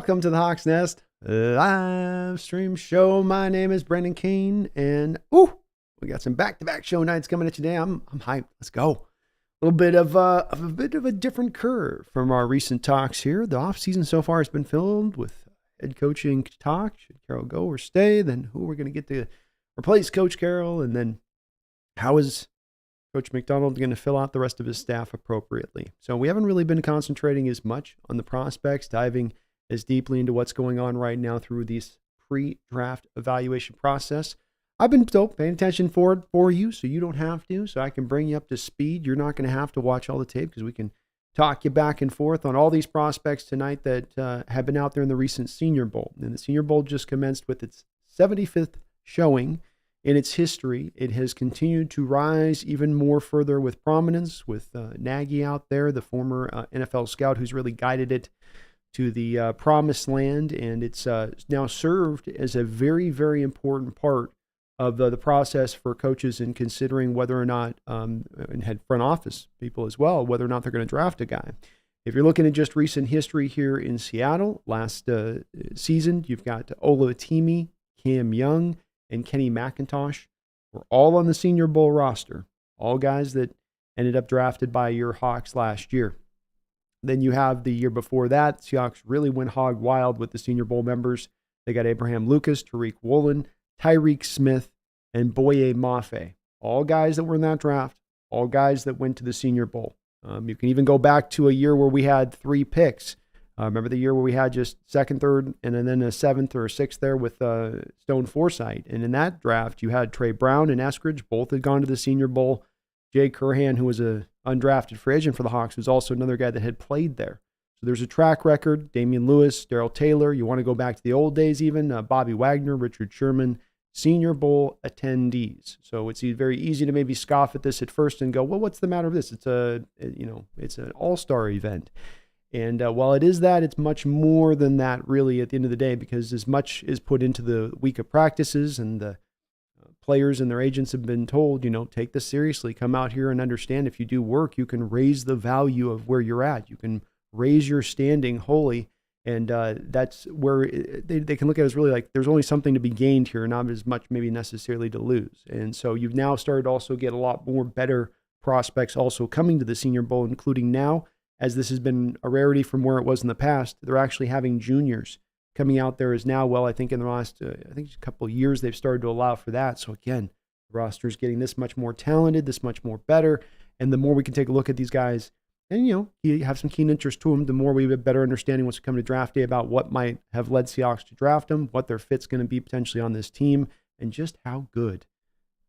Welcome to the Hawks Nest live stream show. My name is Brendan Kane, and we got some back-to-back show nights coming at you today. I'm hyped. Let's go. A little bit of a different curve from our recent talks here. The offseason so far has been filled with head coaching talk. Should Carroll go or stay? Then who we're going to get to replace Coach Carroll? And then how is Coach McDonald going to fill out the rest of his staff appropriately? So we haven't really been concentrating as much on the prospects, diving as deeply into what's going on right now through this pre-draft evaluation process. I've been paying attention for you, so you don't have to, so I can bring you up to speed. You're not going to have to watch all the tape because we can talk you back and forth on all these prospects tonight that have been out there in the recent Senior Bowl. And the Senior Bowl just commenced with its 75th showing in its history. It has continued to rise even more further with prominence, with Nagy out there, the former NFL scout who's really guided it to the promised land, and it's now served as a very, very important part of the process for coaches in considering whether or not, and head front office people as well, whether or not they're going to draft a guy. If you're looking at just recent history here in Seattle, last season, you've got Ola Atimi, Cam Young, and Kenny McIntosh were all on the Senior Bowl roster, all guys that ended up drafted by your Hawks last year. Then you have the year before that, Seahawks really went hog wild with the Senior Bowl members. They got Abraham Lucas, Tariq Woolen, Tyreek Smith, and Boye Mafe. All guys that were in that draft, all guys that went to the Senior Bowl. You can even go back to a year where we had 3 picks. Remember the year where we had just second, third, and then a 7th or a 6th there with Stone Forsythe. And in that draft, you had Trey Brown and Eskridge. Both had gone to the Senior Bowl. Jay Curhan, who was a undrafted free agent for the Hawks, was also another guy that had played there. So there's a track record. Damian Lewis, Darrell Taylor. You want to go back to the old days even. Bobby Wagner, Richard Sherman, Senior Bowl attendees. So it's very easy to maybe scoff at this at first and go, well, what's the matter with this? It's an all-star event. And while it is that, it's much more than that really at the end of the day, because as much is put into the week of practices and the players and their agents have been told, take this seriously. Come out here and understand if you do work, you can raise the value of where you're at. You can raise your standing wholly. And that's where they can look at it as really like there's only something to be gained here, not as much maybe necessarily to lose. And so you've now started to also get a lot more better prospects also coming to the Senior Bowl, including now, as this has been a rarity from where it was in the past, they're actually having juniors coming out there as now. Well, I think in the last, a couple of years, they've started to allow for that. So again, the roster is getting this much more talented, this much more better. And the more we can take a look at these guys and, you have some keen interest to them, the more we have a better understanding once we come to draft day about what might have led Seahawks to draft them, what their fit's going to be potentially on this team, and just how good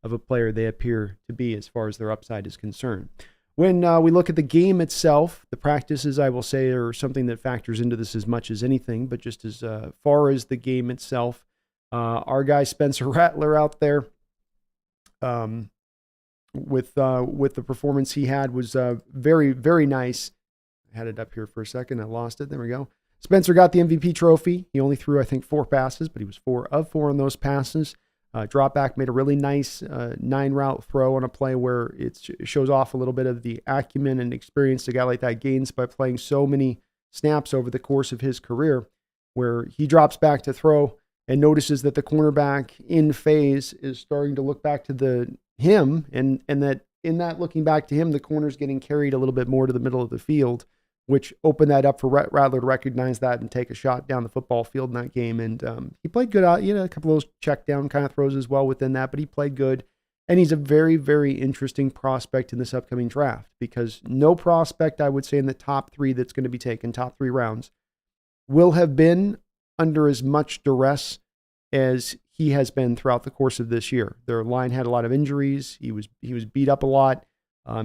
of a player they appear to be as far as their upside is concerned. When we look at the game itself, the practices, I will say, are something that factors into this as much as anything, but just as far as the game itself, our guy Spencer Rattler out there with the performance he had was very, very nice. I had it up here for a second. I lost it. There we go. Spencer got the MVP trophy. He only threw, 4 passes, but he was 4 of 4 on those passes. Drop back, made a really nice 9-route throw on a play where it shows off a little bit of the acumen and experience a guy like that gains by playing so many snaps over the course of his career, where he drops back to throw and notices that the cornerback in phase is starting to look back to him, and that in that looking back to him, the corner's getting carried a little bit more to the middle of the field, which opened that up for Rattler to recognize that and take a shot down the football field in that game. And he played good out. A couple of those check down kind of throws as well within that, but he played good. And he's a very, very interesting prospect in this upcoming draft, because no prospect, I would say, in the top 3 that's going to be taken, top 3 rounds, will have been under as much duress as he has been throughout the course of this year. Their line had a lot of injuries. He was beat up a lot.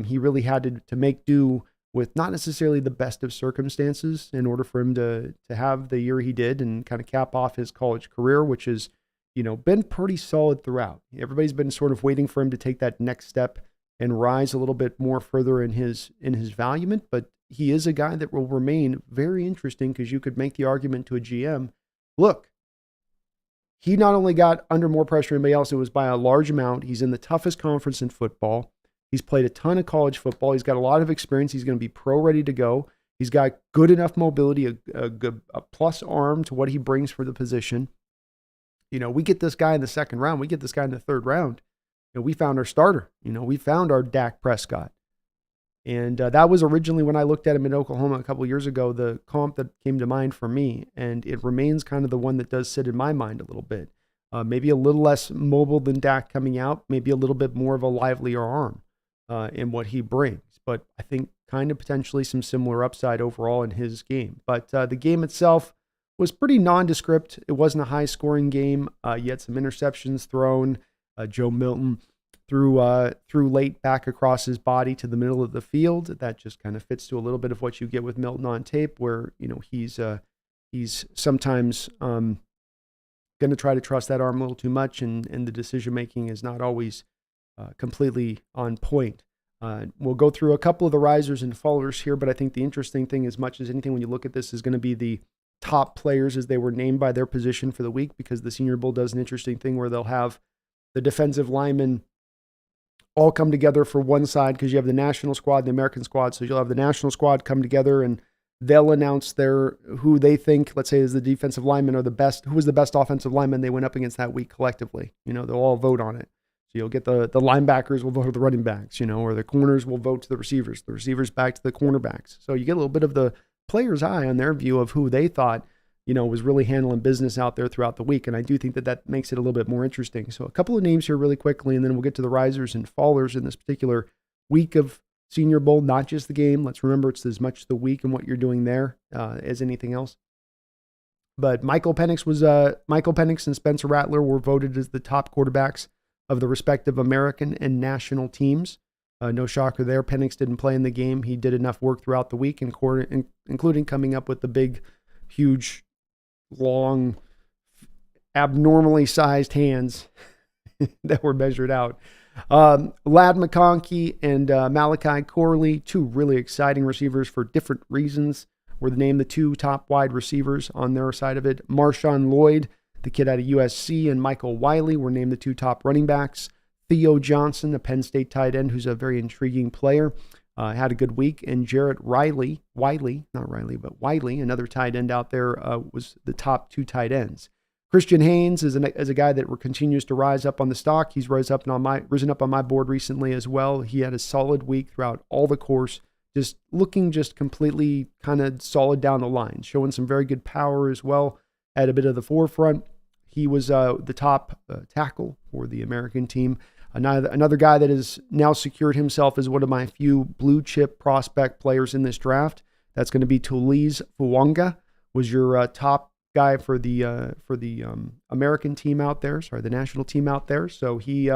He really had to make do with not necessarily the best of circumstances in order for him to have the year he did and kind of cap off his college career, which has, been pretty solid throughout. Everybody's been sort of waiting for him to take that next step and rise a little bit more further in his valuement, but he is a guy that will remain very interesting, because you could make the argument to a GM, look, he not only got under more pressure than anybody else, it was by a large amount. He's in the toughest conference in football. He's played a ton of college football. He's got a lot of experience. He's going to be pro ready to go. He's got good enough mobility, a plus arm to what he brings for the position. We get this guy in the second round. We get this guy in the third round. We found our starter. We found our Dak Prescott. And that was originally, when I looked at him in Oklahoma a couple of years ago, the comp that came to mind for me. And it remains kind of the one that does sit in my mind a little bit. Maybe a little less mobile than Dak coming out. Maybe a little bit more of a livelier arm in what he brings. But I think kind of potentially some similar upside overall in his game. But the game itself was pretty nondescript. It wasn't a high-scoring game. You had some interceptions thrown. Joe Milton threw late back across his body to the middle of the field. That just kind of fits to a little bit of what you get with Milton on tape, where he's sometimes going to try to trust that arm a little too much, and the decision making is not always completely on point. We'll go through a couple of the risers and fallers here, but I think the interesting thing, as much as anything when you look at this, is going to be the top players as they were named by their position for the week, because the Senior Bowl does an interesting thing where they'll have the defensive linemen all come together for one side, because you have the national squad, the American squad. So you'll have the national squad come together and they'll announce who they think, let's say, is the defensive lineman or who was the best offensive lineman they went up against that week collectively. They'll all vote on it. So you'll get the linebackers will vote to the running backs, or the corners will vote to the receivers back to the cornerbacks. So you get a little bit of the players' eye on their view of who they thought, was really handling business out there throughout the week. And I do think that makes it a little bit more interesting. So a couple of names here really quickly, and then we'll get to the risers and fallers in this particular week of Senior Bowl, not just the game. Let's remember it's as much the week and what you're doing there as anything else. But Michael Penix and Spencer Rattler were voted as the top quarterbacks of the respective American and national teams. No shocker there. Penix didn't play in the game. He did enough work throughout the week, including coming up with the big, huge, long, abnormally sized hands that were measured out. Ladd McConkey and Malachi Corley, two really exciting receivers for different reasons, were named the two top wide receivers on their side of it. Marshawn Lloyd, the kid out of USC, and Michael Wiley were named the two top running backs. Theo Johnson, a Penn State tight end who's a very intriguing player, had a good week. And Jarrett Wiley, another tight end out there, was the top two tight ends. Christian Haynes is a guy that continues to rise up on the stock. He's risen up on my board recently as well. He had a solid week throughout all the course, just looking completely kind of solid down the line, showing some very good power as well at a bit of the forefront. He was the top tackle for the American team. Another guy that has now secured himself as one of my few blue chip prospect players in this draft. That's going to be Tuliz Fuanga, was your top guy for the American team out there. The national team out there. So he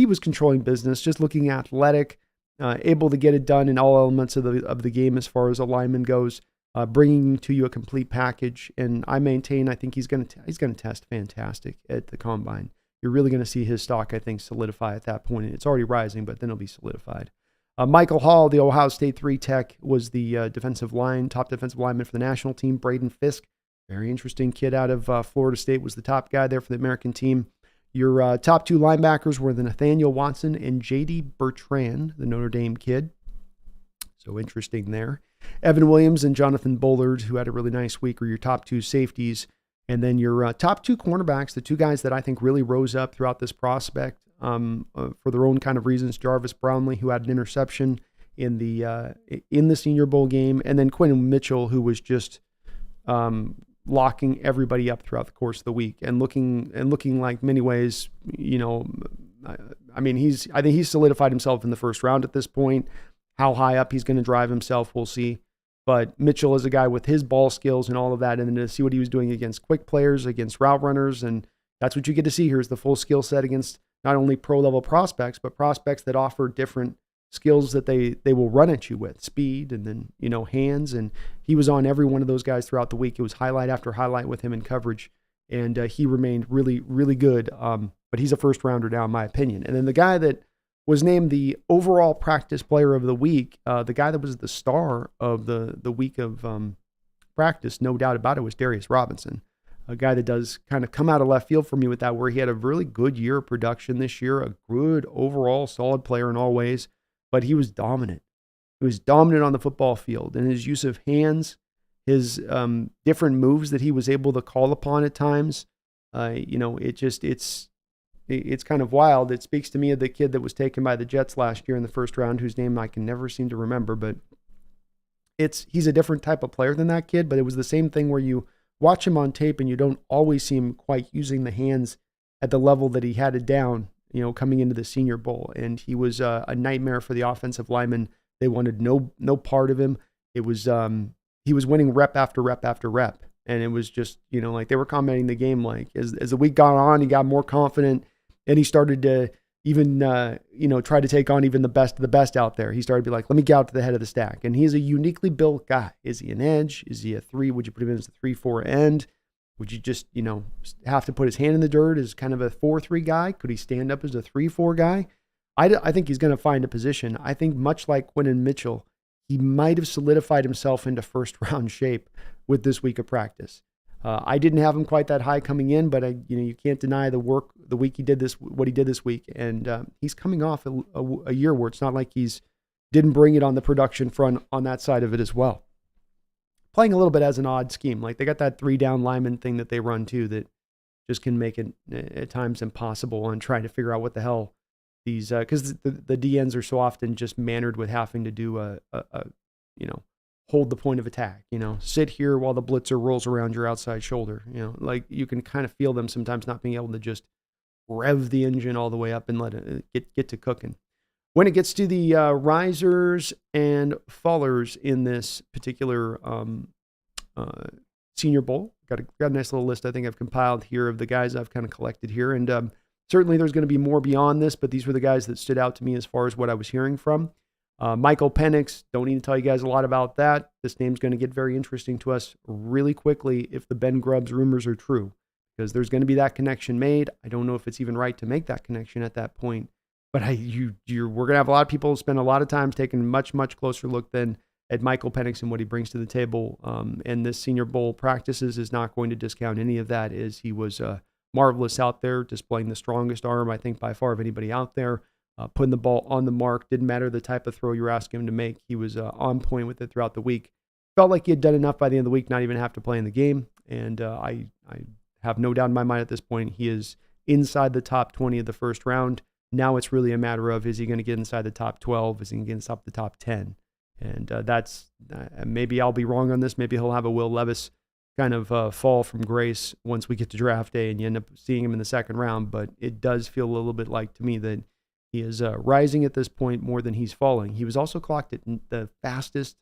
was controlling business, just looking athletic, able to get it done in all elements of the game as far as a lineman goes, bringing to you a complete package. And I think he's going to test fantastic at the combine. You're really going to see his stock, I think, solidify at that point. It's already rising, but then it'll be solidified. Michael Hall, the Ohio State 3 tech, was the top defensive lineman for the national team. Braden Fisk, very interesting kid out of Florida State, was the top guy there for the American team. Your top two linebackers were the Nathaniel Watson and J.D. Bertrand, the Notre Dame kid. So interesting there. Evan Williams and Jonathan Bullard, who had a really nice week, were your top two safeties. And then your top two cornerbacks, the two guys that I think really rose up throughout this prospect for their own kind of reasons. Jarvis Brownlee, who had an interception in the Senior Bowl game, and then Quentin Mitchell, who was just locking everybody up throughout the course of the week and looking like many ways, I think he's solidified himself in the first round at this point. How high up he's going to drive himself, we'll see. But Mitchell is a guy with his ball skills and all of that, and then to see what he was doing against quick players, against route runners, and that's what you get to see here is the full skill set against not only pro-level prospects, but prospects that offer different skills that they will run at you with, speed and then, hands. And he was on every one of those guys throughout the week. It was highlight after highlight with him in coverage, and he remained really, really good. But he's a first-rounder now, in my opinion. And then the guy that was named the overall practice player of the week, the guy that was the star of the week of practice, no doubt about it, was Darius Robinson, a guy that does kind of come out of left field for me with that, where he had a really good year of production this year, a good overall solid player in all ways, but he was dominant. He was dominant on the football field, and his use of hands, his different moves that he was able to call upon at times. It's kind of wild. It speaks to me of the kid that was taken by the Jets last year in the first round, whose name I can never seem to remember, but he's a different type of player than that kid, but it was the same thing where you watch him on tape and you don't always see him quite using the hands at the level that he had it down, coming into the Senior Bowl. And he was a nightmare for the offensive linemen. They wanted no part of him. It was he was winning rep after rep after rep. And it was just, like they were commenting the game, like as the week got on, he got more confident and he started to even, try to take on even the best of the best out there. He started to be like, let me get out to the head of the stack. And he's a uniquely built guy. Is he an edge? Is he a 3? Would you put him in as a 3-4 end? Would you just, have to put his hand in the dirt as kind of a 4-3 guy? Could he stand up as a 3-4 guy? I think he's going to find a position. I think much like Quinton Mitchell, he might have solidified himself into first round shape with this week of practice. I didn't have him quite that high coming in, but you can't deny what he did this week. And he's coming off a year where it's not like he's didn't bring it on the production front on that side of it as well. Playing a little bit as an odd scheme. Like they got that 3-down lineman thing that they run too that just can make it at times impossible on trying to figure out what the hell these, because the DNs are so often just mannered with having to do hold the point of attack, sit here while the blitzer rolls around your outside shoulder, like you can kind of feel them sometimes not being able to just rev the engine all the way up and let it get to cooking. When it gets to the risers and fallers in this particular Senior Bowl, got a nice little list I think I've compiled here of the guys I've kind of collected here. And certainly there's going to be more beyond this, but these were the guys that stood out to me as far as what I was hearing from. Michael Penix, don't need to tell you guys a lot about that. This name's going to get very interesting to us really quickly if the Ben Grubbs rumors are true, because there's going to be that connection made. I don't know if it's even right to make that connection at that point, but we're going to have a lot of people spend a lot of time taking a much, much closer look than at Michael Penix and what he brings to the table. And this Senior Bowl practices is not going to discount any of that, as he was marvelous out there, displaying the strongest arm, I think, by far of anybody out there. Putting the ball on the mark. Didn't matter the type of throw you were asking him to make. He was on point with it throughout the week. Felt like he had done enough by the end of the week, not even have to play in the game. And I have no doubt in my mind at this point, he is inside the top 20 of the first round. Now it's really a matter of, is he going to get inside the top 12? Is he going to get inside the top 10? And that's, maybe I'll be wrong on this. Maybe he'll have a Will Levis kind of fall from grace once we get to draft day and you end up seeing him in the second round. But it does feel a little bit like to me that he is rising at this point more than he's falling. He was also clocked at the fastest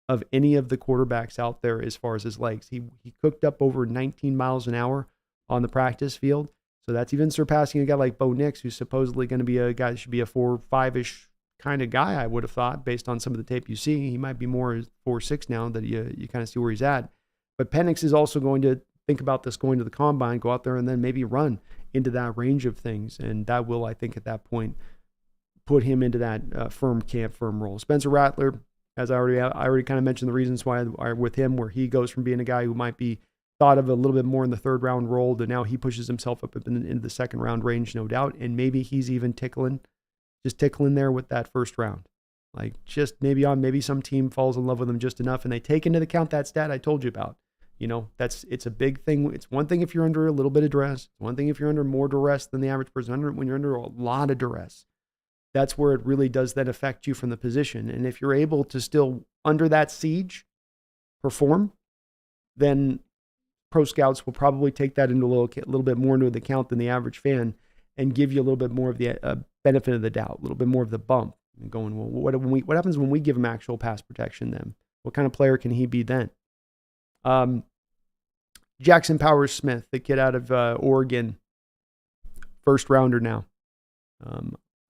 of any of the quarterbacks out there as far as his legs. He cooked up over 19 miles an hour on the practice field. So that's even surpassing a guy like Bo Nix, who's supposedly going to be a guy that should be a 4-5-ish kind of guy, I would have thought, based on some of the tape you see. He might be more 4-6 now that you kind of see where he's at. But Penix is also going to think about this going to the combine, go out there and then maybe run into that range of things. And that will, I think, at that point, put him into that firm role. Spencer Rattler, as I already kind of mentioned the reasons why with him, where he goes from being a guy who might be thought of a little bit more in the third round role to now he pushes himself up into the second round range, no doubt. And maybe he's even tickling there with that first round. Like just maybe some team falls in love with him just enough and they take into account that stat I told you about. It's a big thing. It's one thing if you're under a little bit of duress. It's one thing if you're under more duress than the average person. When you're under a lot of duress, that's where it really does then affect you from the position. And if you're able to still, under that siege, perform, then pro scouts will probably take that into a little bit more into account than the average fan and give you a little bit more of the benefit of the doubt, a little bit more of the bump. And going, well, what happens when we give him actual pass protection then? What kind of player can he be then? Jackson Powers Smith, the kid out of Oregon, first rounder now.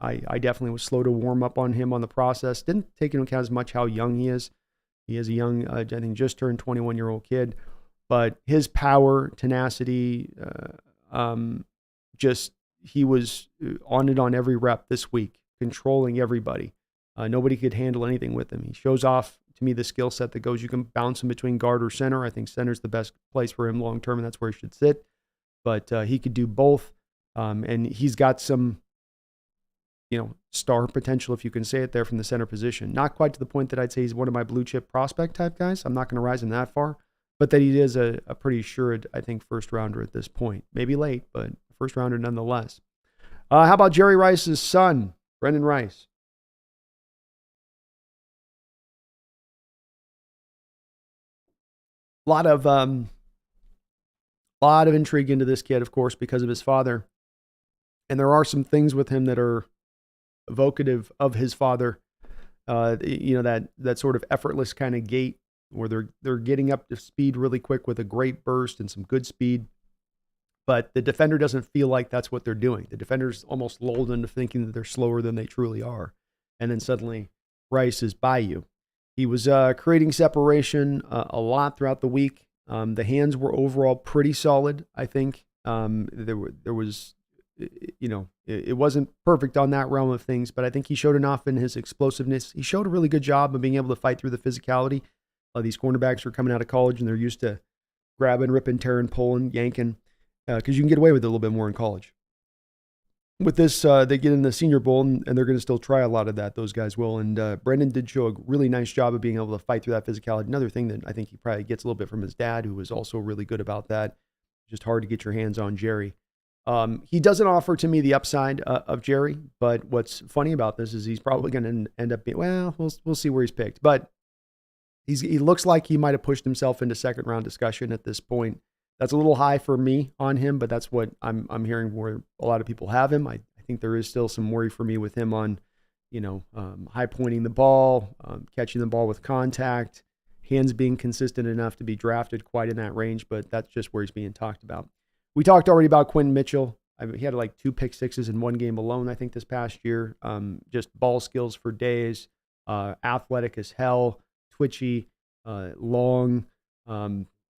I definitely was slow to warm up on him on the process. Didn't take into account as much how young he is. He is a young, I think just turned 21-year-old kid. But his power, tenacity, he was on it on every rep this week, controlling everybody. Nobody could handle anything with him. He shows off, to me, the skill set that goes, you can bounce him between guard or center. I think center's the best place for him long term, and that's where he should sit. But he could do both. And he's got some star potential, if you can say it there, from the center position. Not quite to the point that I'd say he's one of my blue chip prospect type guys. I'm not going to rise him that far, but that he is a pretty assured, I think, first rounder at this point. Maybe late, but first rounder nonetheless. How about Jerry Rice's son, Brendan Rice? A lot of intrigue into this kid, of course, because of his father. And there are some things with him that are evocative of his father. That sort of effortless kind of gait where they're getting up to speed really quick with a great burst and some good speed. But the defender doesn't feel like that's what they're doing. The defender's almost lulled into thinking that they're slower than they truly are. And then suddenly Rice is by you. He was creating separation a lot throughout the week. The hands were overall pretty solid, I think. There was, it wasn't perfect on that realm of things, but I think he showed enough in his explosiveness. He showed a really good job of being able to fight through the physicality. These cornerbacks are coming out of college and they're used to grabbing, ripping, tearing, pulling, yanking, because you can get away with it a little bit more in college. With this, they get in the Senior Bowl, and they're going to still try a lot of that. Those guys will. And Brendan did show a really nice job of being able to fight through that physicality. Another thing that I think he probably gets a little bit from his dad, who was also really good about that. Just hard to get your hands on Jerry. He doesn't offer to me the upside of Jerry, but what's funny about this is he's probably going to end up being, we'll see where he's picked. But he looks like he might have pushed himself into second round discussion at this point. That's a little high for me on him, but that's what I'm hearing where a lot of people have him. I think there is still some worry for me with him on, high pointing the ball, catching the ball with contact, hands being consistent enough to be drafted quite in that range, but that's just where he's being talked about. We talked already about Quentin Mitchell. He had like 2 pick sixes in one game alone, I think, this past year. Just ball skills for days, athletic as hell, twitchy, long,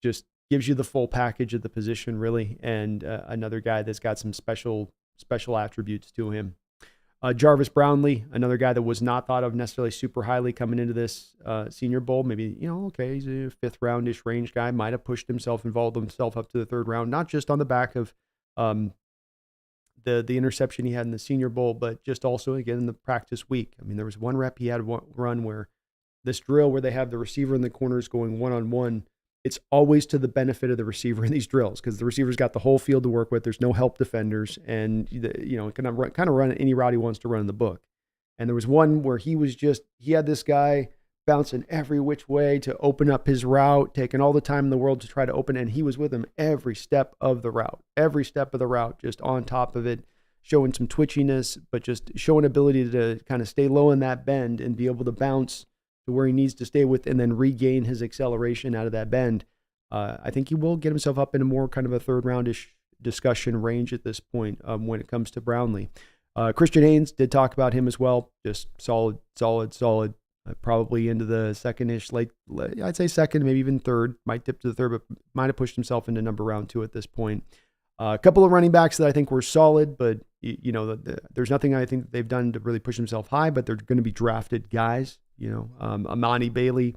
just gives you the full package of the position, really, and another guy that's got some special attributes to him. Jarvis Brownlee, another guy that was not thought of necessarily super highly coming into this Senior Bowl. Maybe, he's a 5th roundish range guy, might have pushed himself, involved himself up to the 3rd round, not just on the back of the interception he had in the Senior Bowl, but just also, again, in the practice week. I mean, there was one rep he had one run where this drill where they have the receiver in the corners going one-on-one, it's always to the benefit of the receiver in these drills because the receiver's got the whole field to work with. There's no help defenders, and kind of run any route he wants to run in the book. And there was one where he had this guy bouncing every which way to open up his route, taking all the time in the world to try to open it, and he was with him every step of the route, just on top of it, showing some twitchiness, but just showing ability to kind of stay low in that bend and be able to bounce to where he needs to stay with and then regain his acceleration out of that bend. I think he will get himself up in a more kind of a 3rd roundish discussion range at this point when it comes to Brownlee. Christian Haynes did talk about him as well. Just solid. Probably into the second-ish, late, I'd say second, maybe even 3rd. Might dip to the 3rd, but might have pushed himself into number round 2 at this point. A couple of running backs that I think were solid, but there's nothing I think that they've done to really push themselves high, but they're going to be drafted guys. Amani Bailey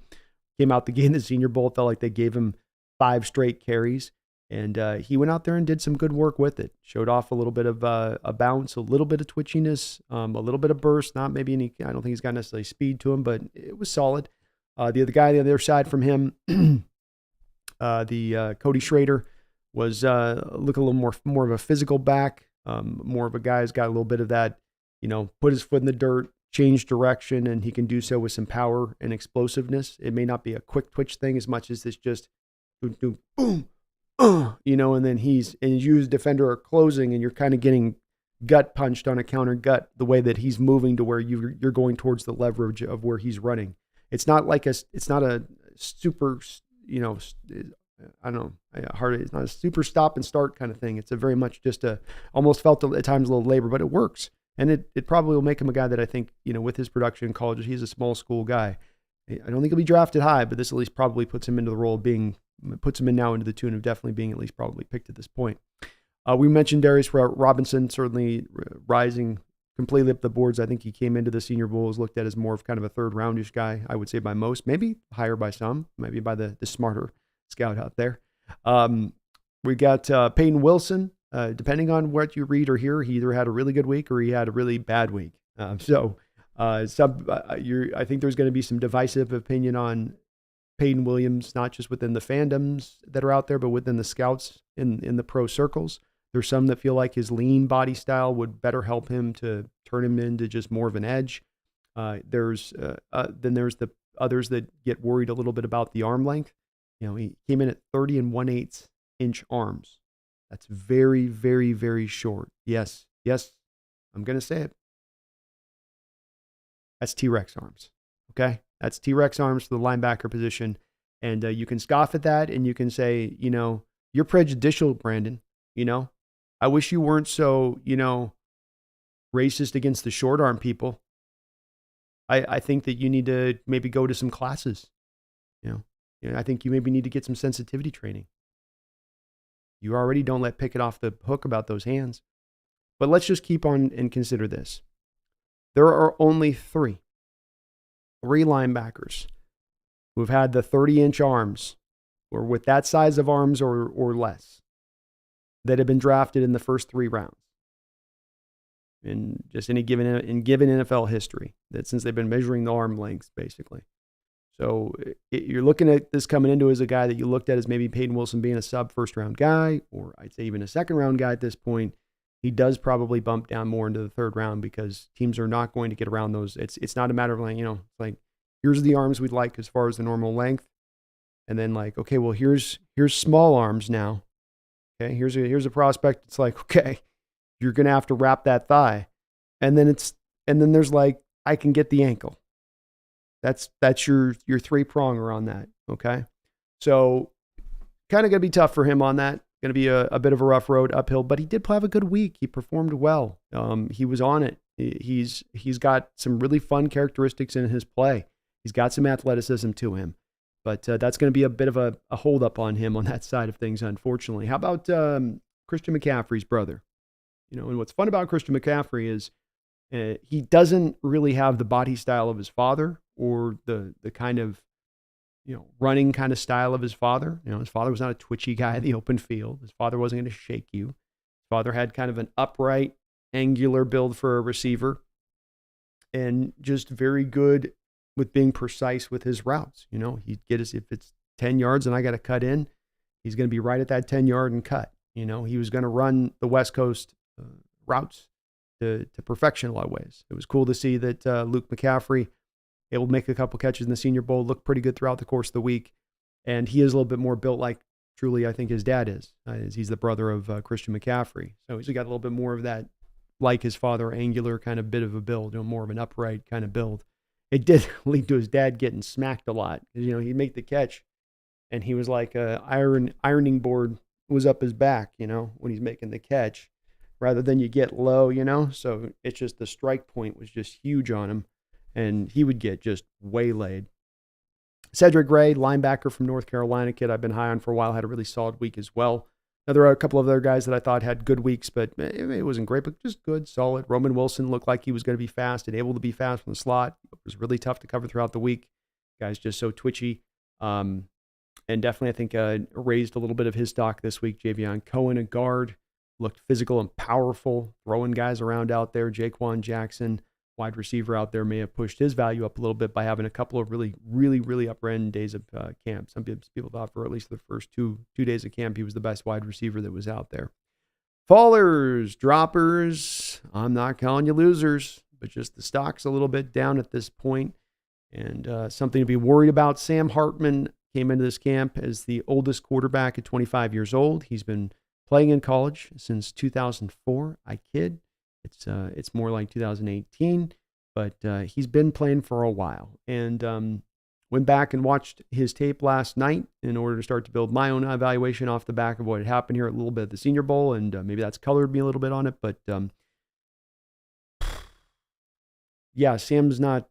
came out the game in the Senior Bowl. It felt like they gave him 5 straight carries, and he went out there and did some good work with it. Showed off a little bit of a bounce, a little bit of twitchiness, a little bit of burst. Not maybe any. I don't think he's got necessarily speed to him, but it was solid. The other guy on the other side from him, Cody Schrader, was look a little more of a physical back, more of a guy who's got a little bit of that, put his foot in the dirt, change direction, and he can do so with some power and explosiveness. It may not be a quick twitch thing as much as this just boom, boom, and then you as a defender are closing and you're kind of getting gut punched on a counter gut the way that he's moving to where you're going towards the leverage of where he's running. It's not a super, I don't know, it's not a super stop and start kind of thing. It's a very much just almost felt at times a little labor, but it works. And it probably will make him a guy that I think, with his production in college, he's a small school guy. I don't think he'll be drafted high, but this at least probably puts him into the role of puts him in now into the tune of definitely being at least probably picked at this point. We mentioned Darius Robinson certainly rising completely up the boards. I think he came into the Senior Bowl as looked at as more of kind of a 3rd roundish guy, I would say by most, maybe higher by some, maybe by the smarter scout out there. We got Peyton Wilson. Depending on what you read or hear, he either had a really good week or he had a really bad week. I think there's going to be some divisive opinion on Peyton Williams, not just within the fandoms that are out there, but within the scouts in the pro circles. There's some that feel like his lean body style would better help him to turn him into just more of an edge. Then there's the others that get worried a little bit about the arm length. He came in at 30 and 1/8 inch arms. That's very, very, very short. Yes, I'm going to say it. That's T-Rex arms. Okay? That's T-Rex arms for the linebacker position. And you can scoff at that and you can say, you're prejudicial, Brandon. I wish you weren't so, racist against the short arm people. I think that you need to maybe go to some classes. I think you maybe need to get some sensitivity training. You already don't let Pickett off the hook about those hands. But let's just keep on and consider this. There are only three linebackers who have had the 30-inch arms, or with that size of arms or less, that have been drafted in the first 3 rounds. In just in given NFL history, that since they've been measuring the arm lengths, basically. So you're looking at this coming into as a guy that you looked at as maybe Peyton Wilson being a sub first-round guy, or I'd say even a second-round guy at this point. He does probably bump down more into the 3rd round because teams are not going to get around those. It's not a matter of like, here's the arms we'd like as far as the normal length. And then like, okay, well, here's small arms now. Okay, here's a prospect. It's like, okay, you're going to have to wrap that thigh. And then there's like, I can get the ankle. That's your 3-pronger on that. Okay. So kind of going to be tough for him on that. Going to be a bit of a rough road uphill, but he did have a good week. He performed well. He was on it. He's got some really fun characteristics in his play. He's got some athleticism to him, but that's going to be a bit of a hold up on him on that side of things, unfortunately. How about Christian McCaffrey's brother? And what's fun about Christian McCaffrey is he doesn't really have the body style of his father or the kind of running kind of style of his father. His father was not a twitchy guy in the open field. His father wasn't going to shake you. His father had kind of an upright, angular build for a receiver and just very good with being precise with his routes. He'd get us, if it's 10 yards and I got to cut in, he's going to be right at that 10-yard and cut. He was going to run the West Coast routes to perfection a lot of ways. It was cool to see that Luke McCaffrey able to make a couple catches in the Senior Bowl, looked pretty good throughout the course of the week. And he is a little bit more built like truly I think his dad is. He's the brother of Christian McCaffrey. So he's got a little bit more of that, like his father, angular kind of bit of a build, more of an upright kind of build. It did lead to his dad getting smacked a lot. He'd make the catch and he was like ironing board was up his back, when he's making the catch rather than you get low, So it's just the strike point was just huge on him. And he would get just waylaid. Cedric Gray, linebacker from North Carolina, kid I've been high on for a while, had a really solid week as well. Now, there are a couple of other guys that I thought had good weeks, but it wasn't great, but just good, solid. Roman Wilson looked like he was going to be fast and able to be fast from the slot. It was really tough to cover throughout the week. Guy's just so twitchy. And definitely, I think, raised a little bit of his stock this week. Javion Cohen, a guard, looked physical and powerful, throwing guys around out there. Jaquan Jackson, wide receiver out there, may have pushed his value up a little bit by having a couple of really, really, really upper end days of camp. Some people thought for at least the first two days of camp, he was the best wide receiver that was out there. Fallers, droppers, I'm not calling you losers, but just the stock's a little bit down at this point. And something to be worried about. Sam Hartman came into this camp as the oldest quarterback at 25 years old. He's been playing in college since 2004. I kid. It's more like 2018, but he's been playing for a while. And went back and watched his tape last night in order to start to build my own evaluation off the back of what had happened here a little bit at the Senior Bowl, and maybe that's colored me a little bit on it. But yeah, Sam's not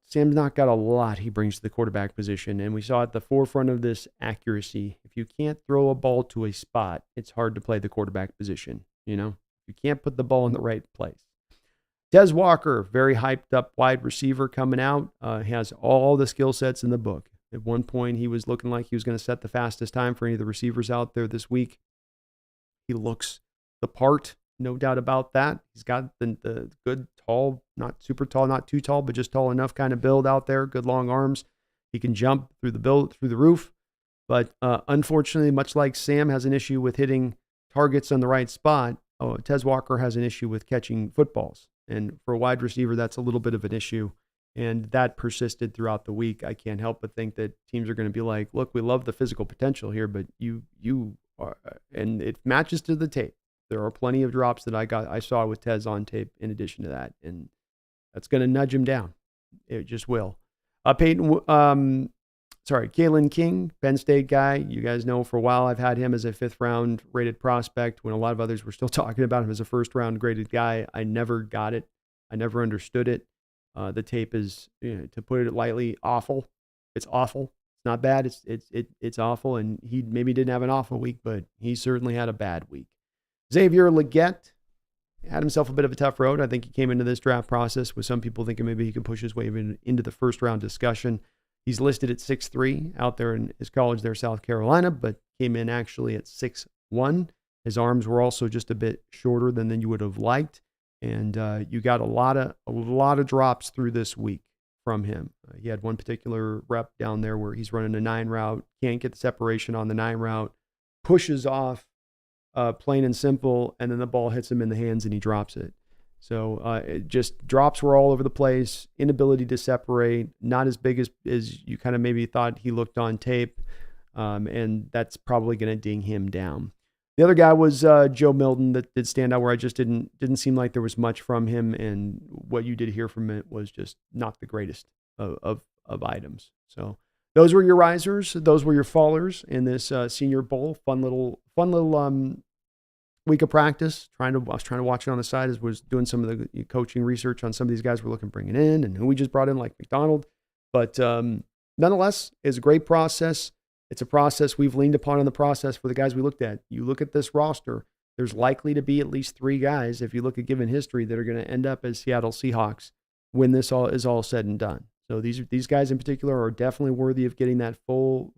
got a lot he brings to the quarterback position, and we saw at the forefront of this accuracy. If you can't throw a ball to a spot, it's hard to play the quarterback position. You can't put the ball in the right place. Des Walker, very hyped up wide receiver coming out, has all the skill sets in the book. At one point, he was looking like he was going to set the fastest time for any of the receivers out there this week. He looks the part No doubt about that. He's got the good, tall, not super tall, not too tall, but just tall enough kind of build out there. Good long arms. He can jump through the roof. But unfortunately, much like Sam has an issue with hitting targets on the right spot, Tez Walker has an issue with catching footballs. And for a wide receiver, that's a little bit of an issue. And that persisted throughout the week. I can't help but think that teams are going to be like, look, we love the physical potential here, but you are, and it matches to the tape. There are plenty of drops that I saw with Tez on tape in addition to that. And that's going to nudge him down. It just will. Kalen King, Penn State guy. You guys know for a while I've had him as a 5th round rated prospect when a lot of others were still talking about him as a 1st round graded guy. I never got it. I never understood it. The tape is, to put it lightly, awful. It's awful. It's not bad. It's awful. And he maybe didn't have an awful week, but he certainly had a bad week. Xavier Legette had himself a bit of a tough road. I think he came into this draft process with some people thinking maybe he could push his way into the 1st round discussion. He's listed at 6'3" out there in his college there, South Carolina, but came in actually at 6'1". His arms were also just a bit shorter than you would have liked. And you got a lot of drops through this week from him. He had one particular rep down there where he's running a 9 route, can't get the separation on the 9 route, pushes off, plain and simple, and then the ball hits him in the hands and he drops it. So it just drops were all over the place, inability to separate, not as big as you kind of maybe thought he looked on tape, and that's probably going to ding him down. The other guy was Joe Milton that did stand out where I just didn't seem like there was much from him, and what you did hear from it was just not the greatest of items. So those were your risers, those were your fallers in this Senior Bowl. Fun little week of practice. I was trying to watch it on the side as was doing some of the coaching research on some of these guys we're looking to bring in and who we just brought in, like McDonald. But nonetheless, it's a great process. It's a process we've leaned upon in the process for the guys we looked at. You look at this roster, there's likely to be at least 3 guys, if you look at given history, that are going to end up as Seattle Seahawks when this is all said and done. So these guys in particular are definitely worthy of getting that full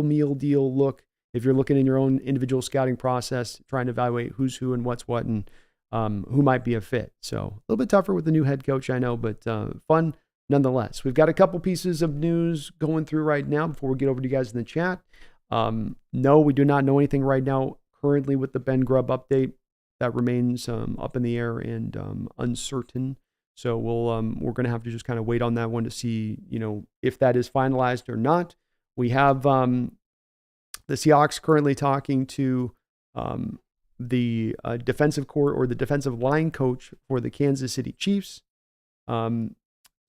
meal deal look. If you're looking in your own individual scouting process, trying to evaluate who's who and what's what and who might be a fit. So a little bit tougher with the new head coach, I know, but fun nonetheless. We've got a couple pieces of news going through right now before we get over to you guys in the chat. No, we do not know anything right now currently with the Ben Grubb update. That remains up in the air and uncertain. So we're going to have to just kind of wait on that one to see, if that is finalized or not. We have the Seahawks currently talking to the defensive court or the defensive line coach for the Kansas City Chiefs.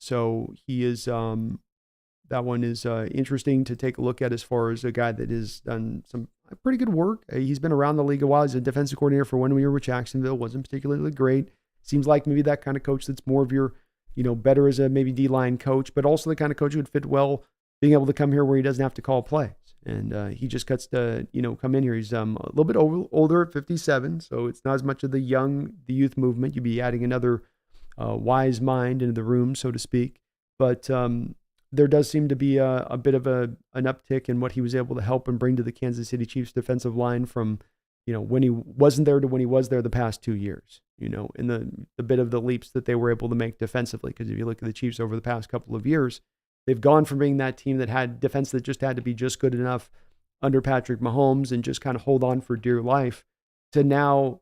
So he is, that one is interesting to take a look at as far as a guy that has done some pretty good work. He's been around the league a while. He's a defensive coordinator for 1 year with Jacksonville. Wasn't particularly great. Seems like maybe that kind of coach that's more of your, better as a maybe D-line coach, but also the kind of coach who would fit well being able to come here where he doesn't have to call plays. And he just cuts to, come in here. He's a little bit older at 57, so it's not as much of the youth movement. You'd be adding another wise mind into the room, so to speak. But there does seem to be a bit of an uptick in what he was able to help and bring to the Kansas City Chiefs defensive line from, when he wasn't there to when he was there the past 2 years, in the bit of the leaps that they were able to make defensively. Because if you look at the Chiefs over the past couple of years, they've gone from being that team that had defense that just had to be just good enough under Patrick Mahomes and just kind of hold on for dear life to now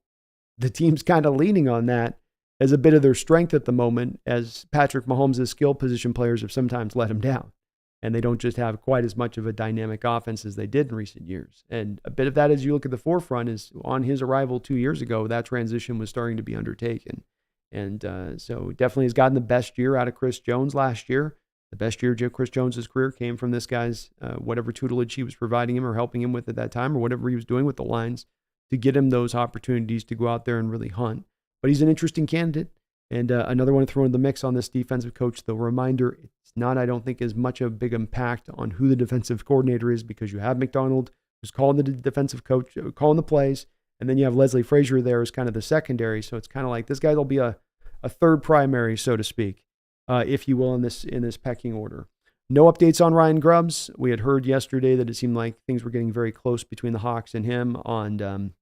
the team's kind of leaning on that as a bit of their strength at the moment, as Patrick Mahomes' skill position players have sometimes let him down. And they don't just have quite as much of a dynamic offense as they did in recent years. And a bit of that, as you look at the forefront, is on his arrival 2 years ago, that transition was starting to be undertaken. And so definitely has gotten the best year out of Chris Jones last year. The best year of Chris Jones' career came from this guy's whatever tutelage he was providing him or helping him with at that time, or whatever he was doing with the lines to get him those opportunities to go out there and really hunt. But he's an interesting candidate and another one to throw in the mix on this defensive coach. The reminder, it's not, I don't think, as much of a big impact on who the defensive coordinator is, because you have McDonald, who's calling the defensive coach, calling the plays, and then you have Leslie Frazier there as kind of the secondary. So it's kind of like this guy will be a third primary, so to speak, if you will, in this pecking order. No updates on Ryan Grubbs. We had heard yesterday that it seemed like things were getting very close between the Hawks and him on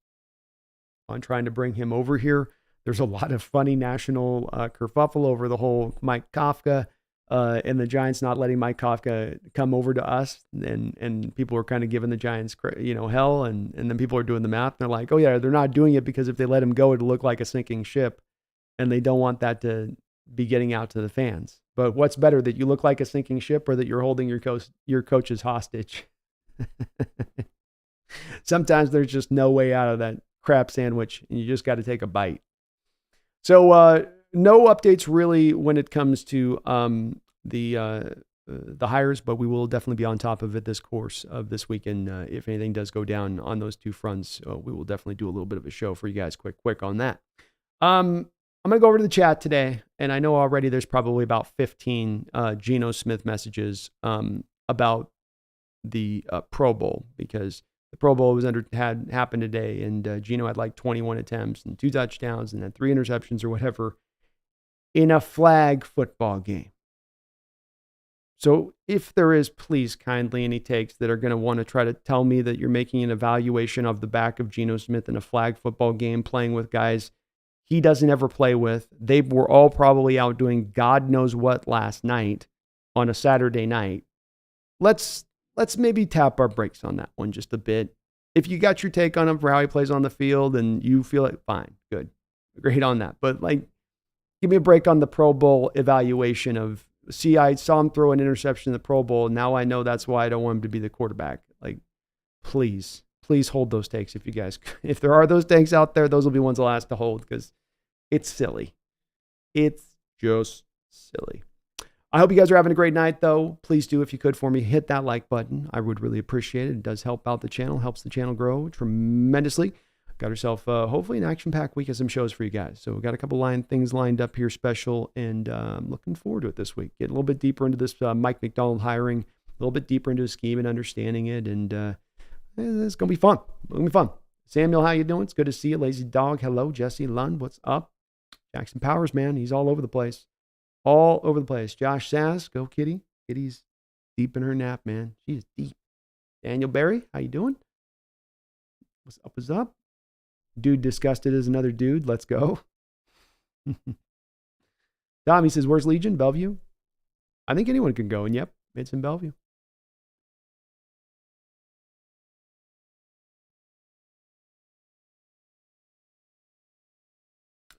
on trying to bring him over here. There's a lot of funny national kerfuffle over the whole Mike Kafka and the Giants not letting Mike Kafka come over to us. And people are kind of giving the Giants, hell. And then people are doing the math. And they're like, oh, yeah, they're not doing it because if they let him go, it'll look like a sinking ship. And they don't want that to be getting out to the fans. But what's better, that you look like a sinking ship or that you're holding your coaches hostage? Sometimes there's just no way out of that crab sandwich, and you just got to take a bite. So no updates really when it comes to the hires, but we will definitely be on top of it this course of this week. And if anything does go down on those two fronts, we will definitely do a little bit of a show for you guys quick on that. I'm going to go over to the chat today, and I know already there's probably about 15 Geno Smith messages about the Pro Bowl, because the Pro Bowl had happened today, and Geno had like 21 attempts and 2 touchdowns and then 3 interceptions or whatever in a flag football game. So if there is, please kindly any takes that are going to want to try to tell me that you're making an evaluation of the back of Geno Smith in a flag football game playing with guys he doesn't ever play with. They were all probably out doing God knows what last night on a Saturday night. Let's maybe tap our brakes on that one just a bit. If you got your take on him for how he plays on the field and you feel it, fine, good, great on that. But give me a break on the Pro Bowl evaluation of, I saw him throw an interception in the Pro Bowl. Now I know that's why I don't want him to be the quarterback. Please hold those takes if there are those takes out there, those will be ones I'll ask to hold, because it's silly. It's just silly. I hope you guys are having a great night, though. Please do, if you could, for me, hit that like button. I would really appreciate it. It does help out the channel, helps the channel grow tremendously. Got yourself, hopefully, an action-packed week of some shows for you guys. So we've got a couple things lined up here special, and I'm looking forward to it this week. Get a little bit deeper into this Mike McDonald hiring, a little bit deeper into his scheme and understanding it, and it's going to be fun. It's going to be fun. Samuel, how you doing? It's good to see you. Lazy Dog, hello. Jesse Lund, what's up? Jackson Powers, man, he's all over the place. All over the place. Josh Sass, go Kitty. Kitty's deep in her nap, man. She is deep. Daniel Barry, how you doing? What's up? Dude disgusted as another dude. Let's go. Tommy says, where's Legion? Bellevue? I think anyone can go. And yep, it's in Bellevue.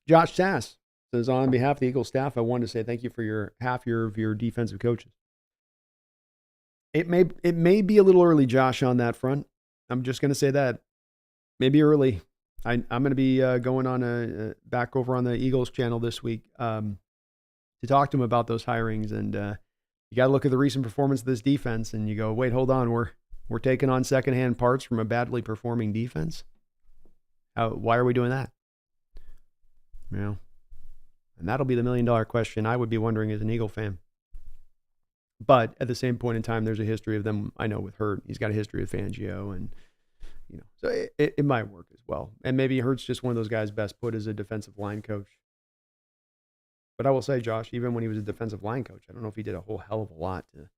Josh Sass says, on behalf of the Eagles staff, I wanted to say thank you for half year of your defensive coaches. It may be a little early, Josh, on that front. I'm just going to say that. Maybe early. I'm going to be going on back over on the Eagles channel this week to talk to him about those hirings. And you got to look at the recent performance of this defense, and you go, wait, hold on. We're taking on secondhand parts from a badly performing defense. Why are we doing that? And that'll be the $1 million question I would be wondering as an Eagle fan. But at the same point in time, there's a history of them. I know with Hurt, he's got a history of Fangio, and so it might work as well. And maybe Hurt's just one of those guys best put as a defensive line coach. But I will say, Josh, even when he was a defensive line coach, I don't know if he did a whole hell of a lot to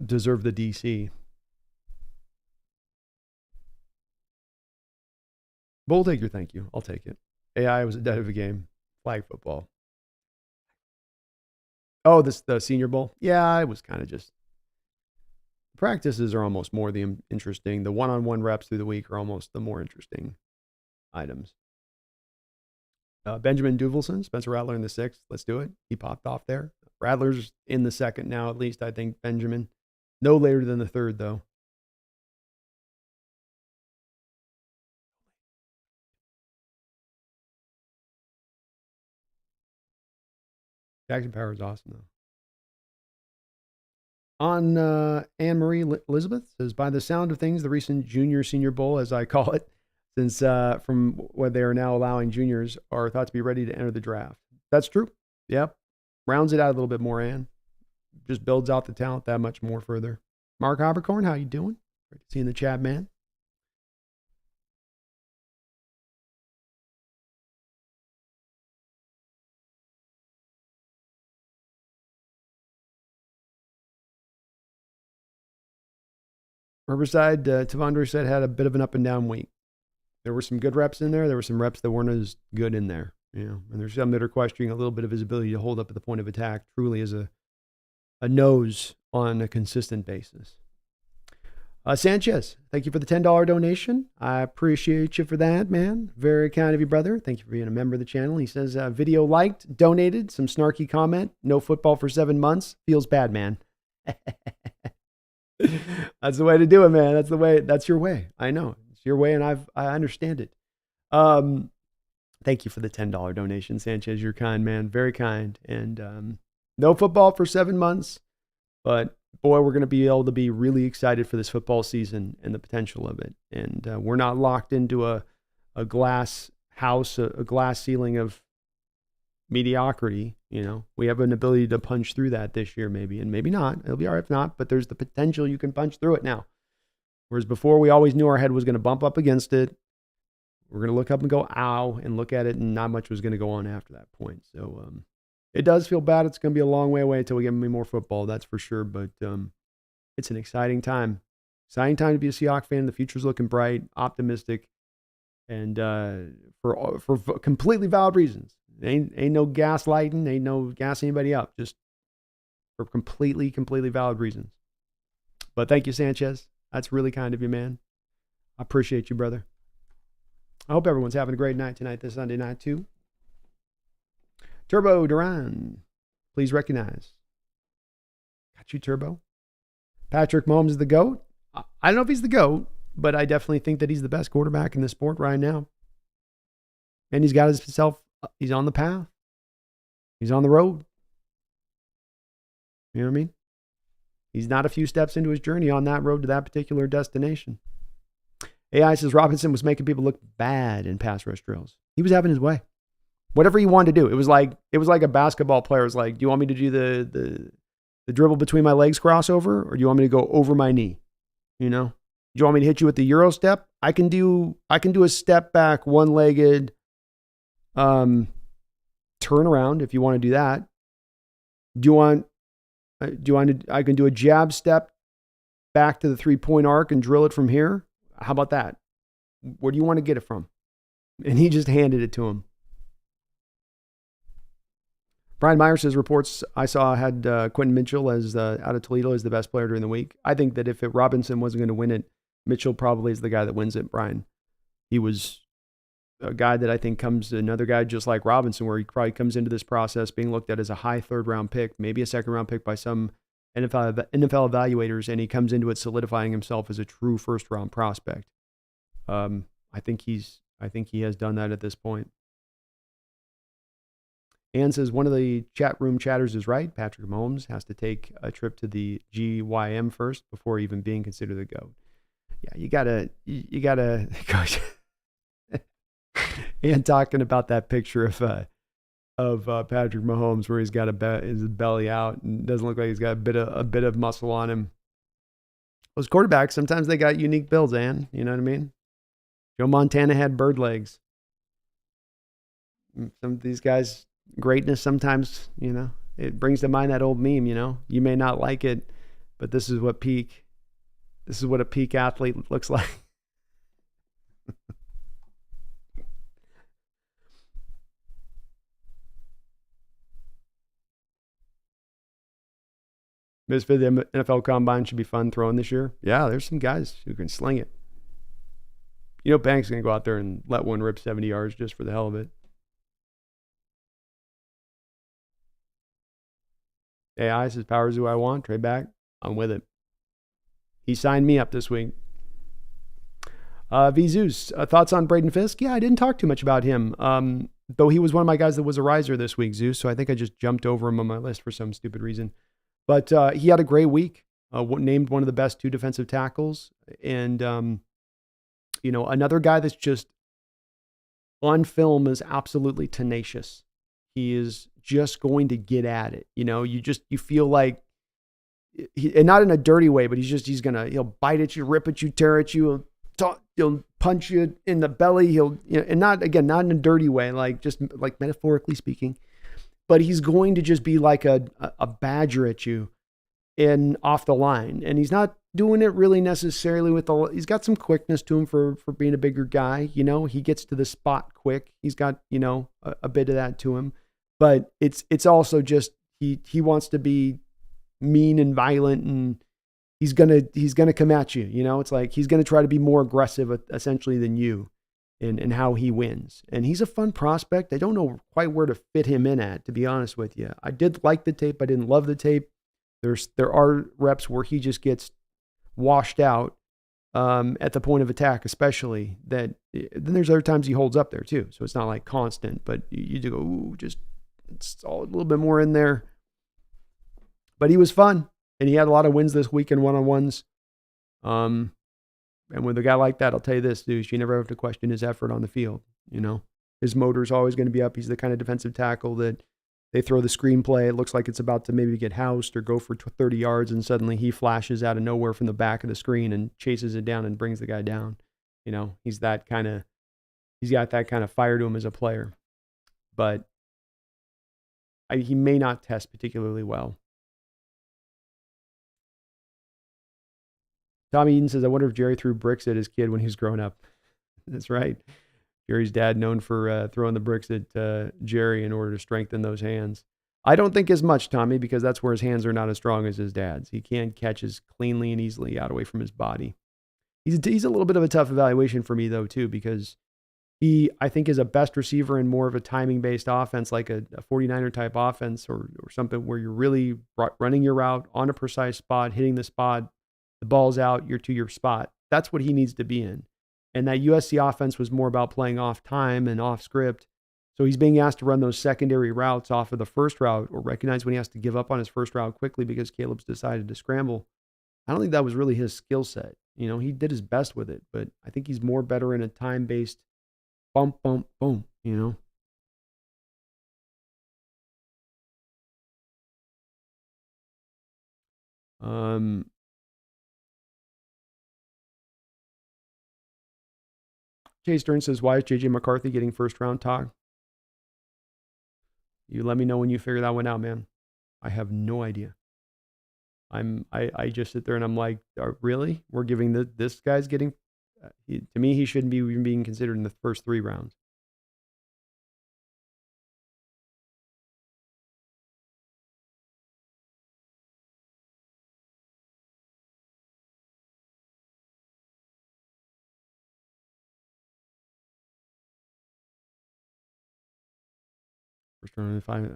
deserve the DC. But we'll take your thank you. I'll take it. AI was a dead of a game. Flag football. Oh, the Senior Bowl? Yeah, it was kind of just. Practices are almost more the interesting. The one-on-one reps through the week are almost the more interesting items. Benjamin Duvelson, Spencer Rattler in the 6th. Let's do it. He popped off there. Rattler's in the 2nd now, at least, I think, Benjamin. No later than the 3rd, though. Jackson Power is awesome, though. On Anne-Marie Elizabeth says, by the sound of things, the recent Junior Senior Bowl, as I call it, since from what they are now allowing juniors, are thought to be ready to enter the draft. That's true. Yep. Rounds it out a little bit more, Ann. Just builds out the talent that much more further. Mark Habercorn, how you doing? Great to see you in the chat, man. Riverside, Tavondre said, had a bit of an up and down week. There were some good reps in there. There were some reps that weren't as good in there. And there's some that are questioning a little bit of his ability to hold up at the point of attack truly as a nose on a consistent basis. Sanchez, thank you for the $10 donation. I appreciate you for that, man. Very kind of you, brother. Thank you for being a member of the channel. He says, video liked, donated, some snarky comment. No football for 7 months. Feels bad, man. That's the way to do it, man. That's the way. That's your way. I know. It's your way, and I understand it. Thank you for the $10 donation, Sanchez. You're kind, man. Very kind. And no football for 7 months, but boy, we're going to be able to be really excited for this football season and the potential of it. And we're not locked into a glass house, a glass ceiling of mediocrity. We have an ability to punch through that this year, maybe, and maybe not. It'll be all right if not, but there's the potential you can punch through it now. Whereas before, we always knew our head was going to bump up against it. We're going to look up and go, ow, and look at it, and not much was going to go on after that point. So it does feel bad. It's going to be a long way away until we get more football, that's for sure. But it's an exciting time. Exciting time to be a Seahawks fan. The future's looking bright, optimistic, and for completely valid reasons. Ain't no gaslighting, ain't no gassing anybody up, just for completely valid reasons. But thank you, Sanchez. That's really kind of you, man. I appreciate you, brother. I hope everyone's having a great night tonight, this Sunday night, too. Turbo Duran, please recognize. Got you, Turbo. Patrick Mahomes is the GOAT. I don't know if he's the GOAT, but I definitely think that he's the best quarterback in the sport right now. And he's got himself, he's on the path. He's on the road. You know what I mean? He's not a few steps into his journey on that road to that particular destination. AI says Robinson was making people look bad in pass rush drills. He was having his way. Whatever he wanted to do. It was like a basketball player was like, do you want me to do the dribble between my legs crossover, or do you want me to go over my knee? Do you want me to hit you with the Euro step? I can do a step back, one-legged turn around if you want to do that. I can do a jab step back to the 3-point arc and drill it from here. How about that? Where do you want to get it from? And he just handed it to him. Brian Myers says reports I saw had Quentin Mitchell as out of Toledo as the best player during the week. I think that if Robinson wasn't going to win it, Mitchell probably is the guy that wins it, Brian. He was a guy that I think another guy just like Robinson, where he probably comes into this process being looked at as a high 3rd-round pick, maybe a 2nd-round pick by some NFL evaluators, and he comes into it solidifying himself as a true 1st-round prospect. I think he has done that at this point. Ann says one of the chat room chatters is right. Patrick Mahomes has to take a trip to the GYM first before even being considered the GOAT. Yeah, you gotta coach. And talking about that picture of Patrick Mahomes where he's got his belly out and doesn't look like he's got a bit of muscle on him. Those quarterbacks, sometimes they got unique builds, Ann. You know what I mean? Joe Montana had bird legs. Some of these guys, greatness sometimes, it brings to mind that old meme, you may not like it, but this is what a peak athlete looks like. Misfit, the NFL Combine should be fun throwing this year. Yeah, there's some guys who can sling it. Banks is going to go out there and let one rip 70 yards just for the hell of it. AI says, Powers who I want. Trade back. I'm with it. He signed me up this week. V Zeus, thoughts on Braden Fisk? Yeah, I didn't talk too much about him. Though he was one of my guys that was a riser this week, Zeus. So I think I just jumped over him on my list for some stupid reason. But he had a great week. Named one of the best 2 defensive tackles. And, another guy that's just on film is absolutely tenacious. He is just going to get at it. You feel like, and not in a dirty way, but he'll bite at you, rip at you, tear at you. He'll punch you in the belly. And not in a dirty way, just metaphorically speaking, but he's going to just be like a badger at you and off the line. And he's not doing it really necessarily with he's got some quickness to him for being a bigger guy. He gets to the spot quick. He's got, a bit of that to him, but it's also just, he wants to be mean and violent, and he's going to come at you. It's like, he's going to try to be more aggressive essentially than you in how he wins. And he's a fun prospect. I don't know quite where to fit him in at, to be honest with you. I did like the tape. I didn't love the tape. There are reps where he just gets washed out at the point of attack, especially. Then there's other times he holds up there too. So it's not like constant, but you do go, ooh, just it's all a little bit more in there. But he was fun, and he had a lot of wins this week in one-on-ones. And with a guy like that, I'll tell you this, dude, you never have to question his effort on the field. His motor's always going to be up. He's the kind of defensive tackle that they throw the screenplay. It looks like it's about to maybe get housed or go for 30 yards, and suddenly he flashes out of nowhere from the back of the screen and chases it down and brings the guy down. He's got that kind of fire to him as a player. But he may not test particularly well. Tommy Eden says, I wonder if Jerry threw bricks at his kid when he was growing up. That's right. Jerry's dad known for throwing the bricks at Jerry in order to strengthen those hands. I don't think as much, Tommy, because that's where his hands are not as strong as his dad's. He can't catch as cleanly and easily out away from his body. He's a little bit of a tough evaluation for me, though, too, because he, I think, is a best receiver in more of a timing-based offense, like a 49er type offense or something where you're really running your route on a precise spot, hitting the spot, the ball's out, you're to your spot. That's what he needs to be in. And that USC offense was more about playing off time and off script. So he's being asked to run those secondary routes off of the first route, or recognize when he has to give up on his first route quickly because Caleb's decided to scramble. I don't think that was really his skill set. He did his best with it, but I think he's more better in a time-based bump, bump, boom, Jay Stern says, why is J.J. McCarthy getting first-round talk? You let me know when you figure that one out, man. I have no idea. I just sit there and I'm like, really? We're giving this guy's getting... to me, he shouldn't be even being considered in the first 3 rounds. First round, 5.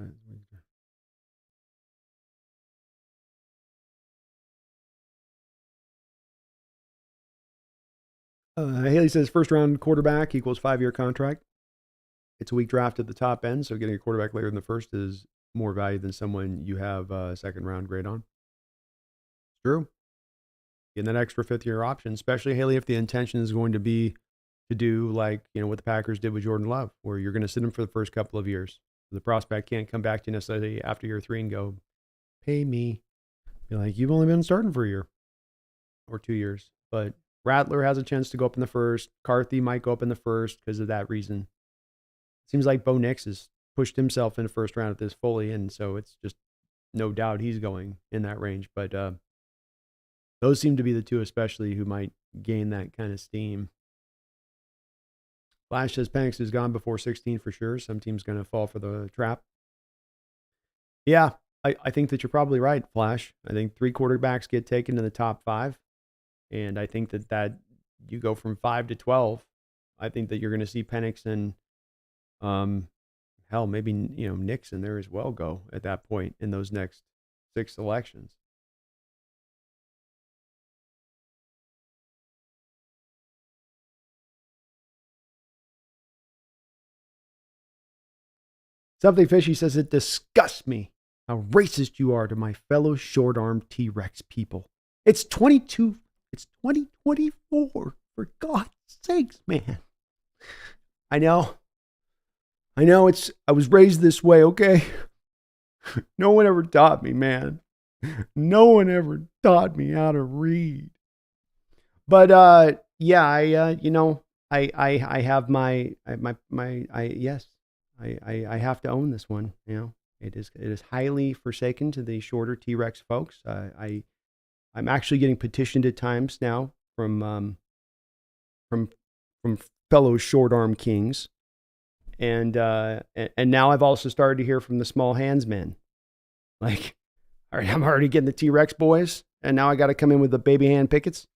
Haley says first round quarterback equals 5-year contract. It's a weak draft at the top end, so getting a quarterback later than the first is more value than someone you have a second round grade on. True. Getting that extra 5th-year option, especially, Haley, if the intention is going to be to do like, what the Packers did with Jordan Love, where you're going to sit him for the first couple of years. The prospect can't come back to you necessarily after year 3 and go, pay me. Be like, you've only been starting for a year or 2 years. But Rattler has a chance to go up in the first. Carthy might go up in the first because of that reason. Seems like Bo Nix has pushed himself in the first round at this fully, and so it's just no doubt he's going in that range. But those seem to be the two especially who might gain that kind of steam. Flash says Penix is gone before 16 for sure. Some team's going to fall for the trap. Yeah, I think that you're probably right, Flash. I think 3 quarterbacks get taken in the top 5. And I think that you go from 5 to 12. I think that you're going to see Penix and hell, maybe Nix in there as well go at that point in those next 6 selections. Something Fishy says, it disgusts me how racist you are to my fellow short-armed T-Rex people. It's 2024. For God's sakes, man. I know. I was raised this way, okay? No one ever taught me, man. No one ever taught me how to read. But yeah, I have yes. I have to own this one. It is highly forsaken to the shorter T-Rex folks. I I'm actually getting petitioned at times now from fellow short arm kings, and now I've also started to hear from the small hands men. Like, all right, I'm already getting the T-Rex boys, and now I got to come in with the baby hand pickets.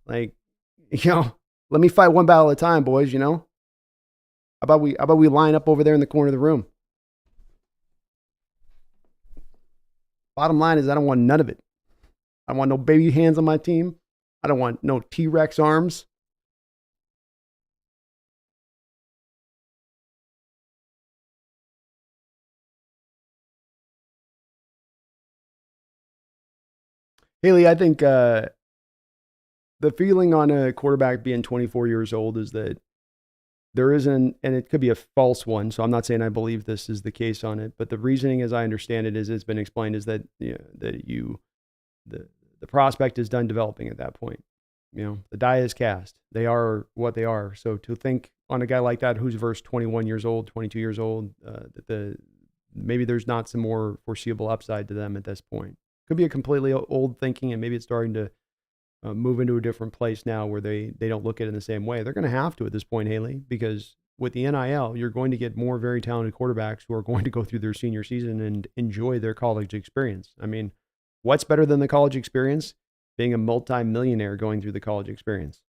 Like, let me fight one battle at a time, boys. How about we line up over there in the corner of the room? Bottom line is, I don't want none of it. I don't want no baby hands on my team. I don't want no T-Rex arms. Haley, I think the feeling on a quarterback being 24 years old is that there isn't, and it could be a false one, so I'm not saying I believe this is the case on it, but the reasoning, as I understand it, is it's been explained, is that the prospect is done developing at that point. The die is cast. They are what they are. So to think on a guy like that who's versus 21 years old, 22 years old, that maybe there's not some more foreseeable upside to them at this point. Could be a completely old thinking, and maybe it's starting to move into a different place now where they don't look at it in the same way. They're going to have to at this point, Haley, because with the NIL, you're going to get more very talented quarterbacks who are going to go through their senior season and enjoy their college experience. I mean, what's better than the college experience? Being a multi-millionaire going through the college experience.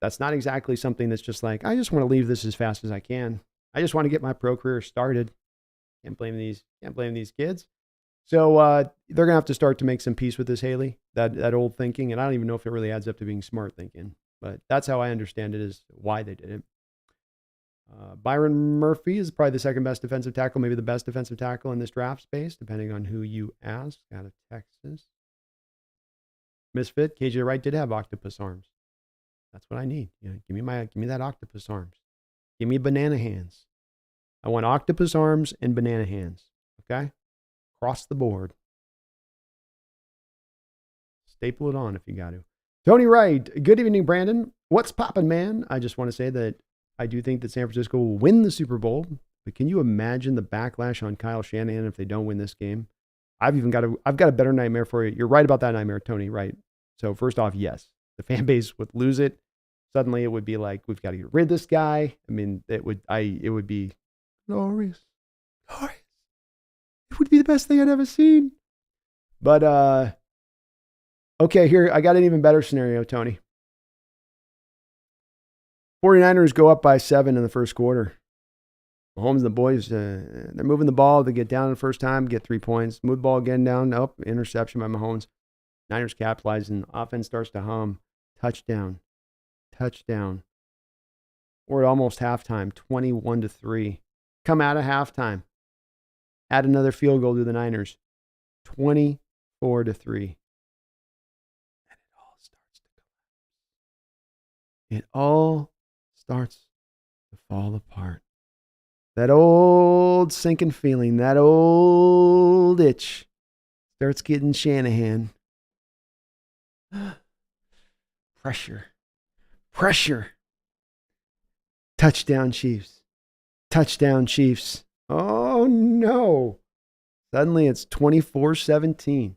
That's not exactly something that's just like, I just want to leave this as fast as I can. I just want to get my pro career started. Can't blame these kids. So they're going to have to start to make some peace with this, Haley, that old thinking. And I don't even know if it really adds up to being smart thinking. But that's how I understand it, is why they did it. Byron Murphy is probably the second best defensive tackle, maybe the best defensive tackle in this draft space, depending on who you ask, out of Texas. Misfit, KJ Wright did have octopus arms. That's what I need. Give me that octopus arms. Give me banana hands. I want octopus arms and banana hands. Okay? Across the board. Staple it on if you got to. Tony Wright, good evening, Brandon. What's poppin', man? I just want to say that I do think that San Francisco will win the Super Bowl, but can you imagine the backlash on Kyle Shanahan if they don't win this game? I've got a better nightmare for you. You're right about that nightmare, Tony, right? So first off, yes, the fan base would lose it. Suddenly it would be like, we've got to get rid of this guy. I mean, it would be glorious. It would be the best thing I'd ever seen. But, okay, here, I got an even better scenario, Tony. 49ers go up by 7 in the first quarter. Mahomes and the boys, they're moving the ball. They get down the first time, get 3 points. Move the ball again down. Interception by Mahomes. Niners capitalizing. Offense starts to hum. Touchdown. We're at almost halftime, 21-3. Come out of halftime. Add another field goal to the Niners. 24-3. And it all starts to fall apart. That old sinking feeling, that old itch starts getting Shanahan. Pressure. Touchdown, Chiefs. Oh, no. Suddenly it's 24-17,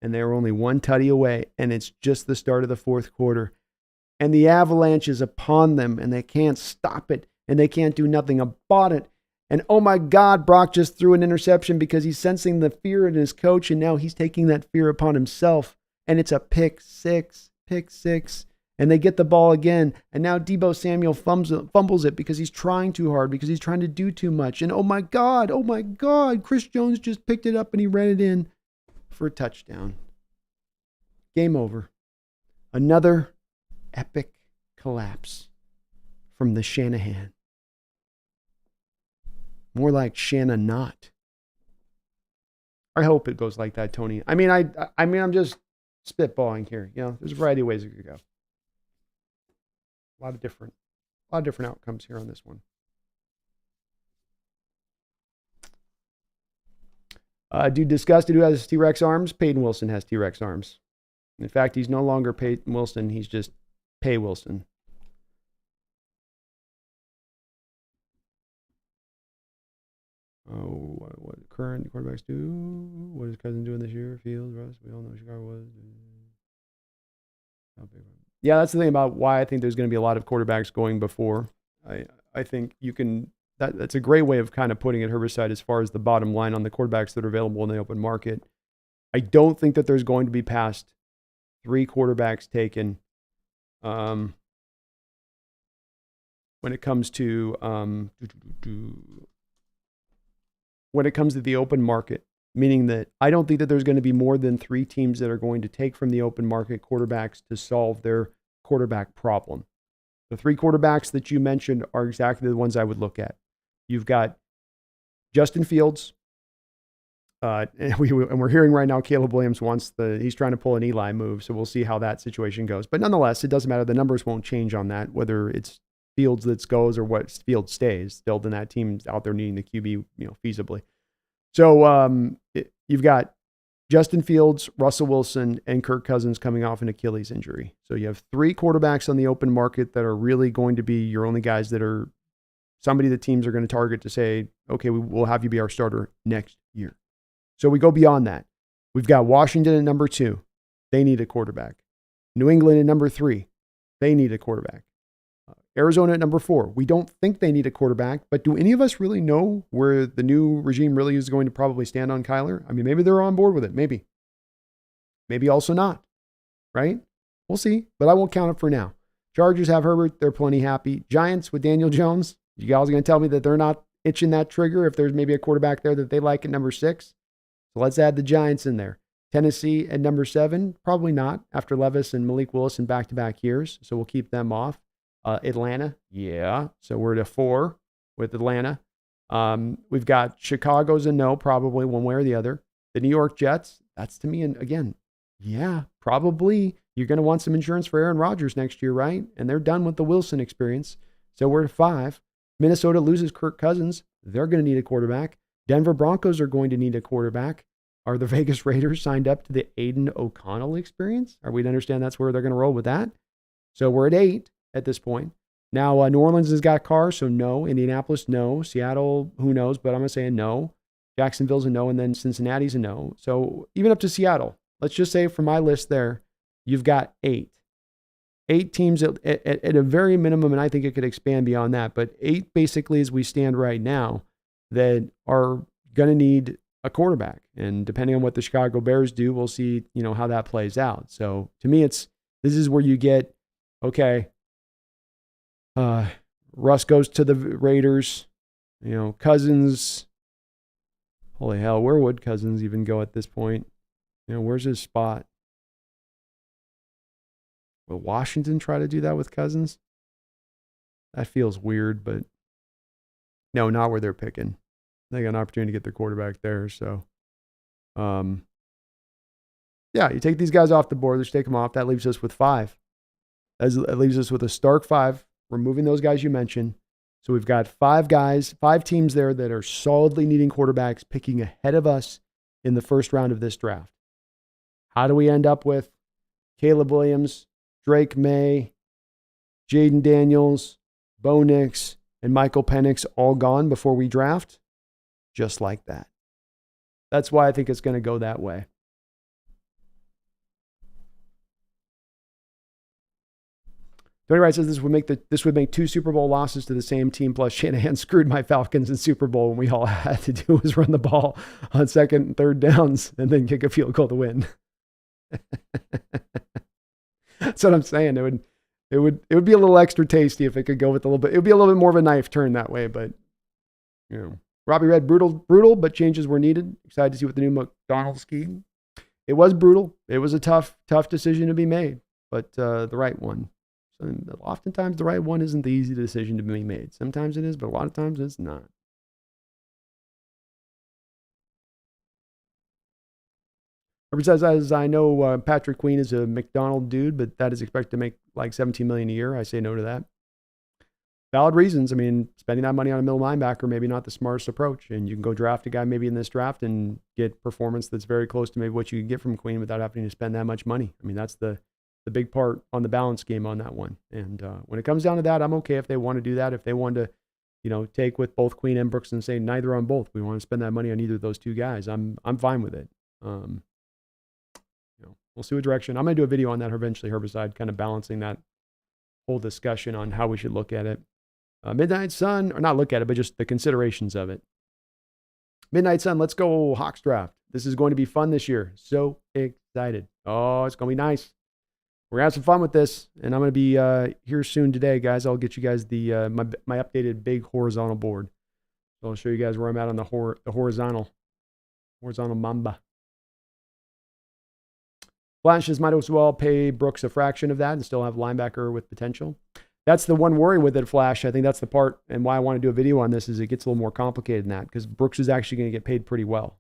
and they were only one tutty away, and it's just the start of the fourth quarter. And the avalanche is upon them, and they can't stop it, and they can't do nothing about it. And oh my God, Brock just threw an interception because he's sensing the fear in his coach, and now he's taking that fear upon himself. And it's a pick six. And they get the ball again. And now Deebo Samuel fumbles it because he's trying too hard, because he's trying to do too much. And oh my God, Chris Jones just picked it up and he ran it in for a touchdown. Game over. Another epic collapse from the Shanahan. More like Shanna not. I hope it goes like that, Tony. I mean, I'm just spitballing here. There's a variety of ways it could go. A lot of different outcomes here on this one. Dude disgusted who has T-Rex arms? Peyton Wilson has T-Rex arms. In fact, he's no longer Peyton Wilson. He's just Pay Wilson. Oh, what current quarterbacks do? What is Cousins doing this year? Fields, Russ. We all know Chicago was. Yeah, that's the thing about why I think there's going to be a lot of quarterbacks going before. I think you can. That's a great way of kind of putting it, Herbicide, as far as the bottom line on the quarterbacks that are available in the open market. I don't think that there's going to be past 3 quarterbacks taken when it comes to the open market, meaning that I don't think that there's going to be more than 3 teams that are going to take from the open market quarterbacks to solve their quarterback problem. The 3 quarterbacks that you mentioned are exactly the ones I would look at. You've got Justin Fields, and we're hearing right now Caleb Williams he's trying to pull an Eli move, so we'll see how that situation goes. But nonetheless, it doesn't matter. The numbers won't change on that, whether it's Fields that goes or what Fields stays. Still, then that team's out there needing the QB, feasibly. So you've got Justin Fields, Russell Wilson, and Kirk Cousins coming off an Achilles injury. So you have 3 quarterbacks on the open market that are really going to be your only guys that are somebody the teams are going to target to say, okay, we'll have you be our starter next year. So we go beyond that. We've got Washington at number 2. They need a quarterback. New England at number 3. They need a quarterback. Arizona at number 4. We don't think they need a quarterback, but do any of us really know where the new regime really is going to probably stand on Kyler? I mean, maybe they're on board with it. Maybe. Maybe also not. Right? We'll see, but I won't count it for now. Chargers have Herbert. They're plenty happy. Giants with Daniel Jones. You guys are going to tell me that they're not itching that trigger if there's maybe a quarterback there that they like at number 6? So let's add the Giants in there. Tennessee at number 7. Probably not after Levis and Malik Willis in back-to-back years. So we'll keep them off. Atlanta, yeah. So we're at 4 with Atlanta. We've got Chicago's a no, probably one way or the other. The New York Jets, that's to me, and again, yeah, probably. You're going to want some insurance for Aaron Rodgers next year, right? And they're done with the Wilson experience. So we're at 5. Minnesota loses Kirk Cousins. They're going to need a quarterback. Denver Broncos are going to need a quarterback. Are the Vegas Raiders signed up to the Aiden O'Connell experience? Are we to understand that's where they're going to roll with that? So we're at 8 at this point. Now, New Orleans has got Carr, so no. Indianapolis, no. Seattle, who knows, but I'm going to say a no. Jacksonville's a no, and then Cincinnati's a no. So even up to Seattle, let's just say from my list there, you've got 8. 8 teams at a very minimum, and I think it could expand beyond that, but 8 basically as we stand right now that are going to need a quarterback. And depending on what the Chicago Bears do, we'll see, how that plays out. So to me, this is where you get, okay, Russ goes to the Raiders, Cousins. Holy hell, where would Cousins even go at this point? Where's his spot? Will Washington try to do that with Cousins? That feels weird, but no, not where they're picking. They got an opportunity to get their quarterback there. So, yeah, you take these guys off the board. Let's take them off. That leaves us with 5. That leaves us with a stark 5. Removing those guys you mentioned. So we've got 5 guys, 5 teams there that are solidly needing quarterbacks picking ahead of us in the first round of this draft. How do we end up with Caleb Williams, Drake May, Jaden Daniels, Bo Nix, and Michael Penix all gone before we draft? Just like that. That's why I think it's going to go that way. Tony Wright says this would make 2 Super Bowl losses to the same team, plus Shanahan screwed my Falcons in Super Bowl when we all had to do was run the ball on 2nd and 3rd downs and then kick a field goal to win. That's what I'm saying. It would be a little extra tasty if it could go with a little bit. It would be a little bit more of a knife turn that way, but Robbie Red, brutal, but changes were needed. Excited to see what the new McDonald scheme. It was brutal. It was a tough decision to be made, but the right one. So oftentimes the right one isn't the easy decision to be made. Sometimes it is, but a lot of times it's not. Robert says, as I know, Patrick Queen is a McDonald dude, but that is expected to make like $17 million a year. I say no to that. Valid reasons. I mean, spending that money on a middle linebacker, maybe not the smartest approach. And you can go draft a guy maybe in this draft and get performance that's very close to maybe what you could get from Queen without having to spend that much money. I mean, that's the big part on the balance game on that one. And when it comes down to that, I'm okay if they want to do that. If they want to take with both Queen and Brooks and say neither on both. We want to spend that money on either of those two guys. I'm fine with it. We'll see what direction. I'm going to do a video on that eventually, Herbicide, kind of balancing that whole discussion on how we should look at it. Midnight Sun, or not look at it, but just the considerations of it. Midnight Sun, let's go Hawks draft. This is going to be fun this year. So excited. Oh, it's going to be nice. We're going to have some fun with this, and I'm going to be here soon today, guys. I'll get you guys the my updated big horizontal board. So I'll show you guys where I'm at on the horizontal Mamba. Flashes might as well pay Brooks a fraction of that and still have linebacker with potential. That's the one worry with it, Flash. I think that's the part, and why I want to do a video on this is it gets a little more complicated than that, because Brooks is actually going to get paid pretty well.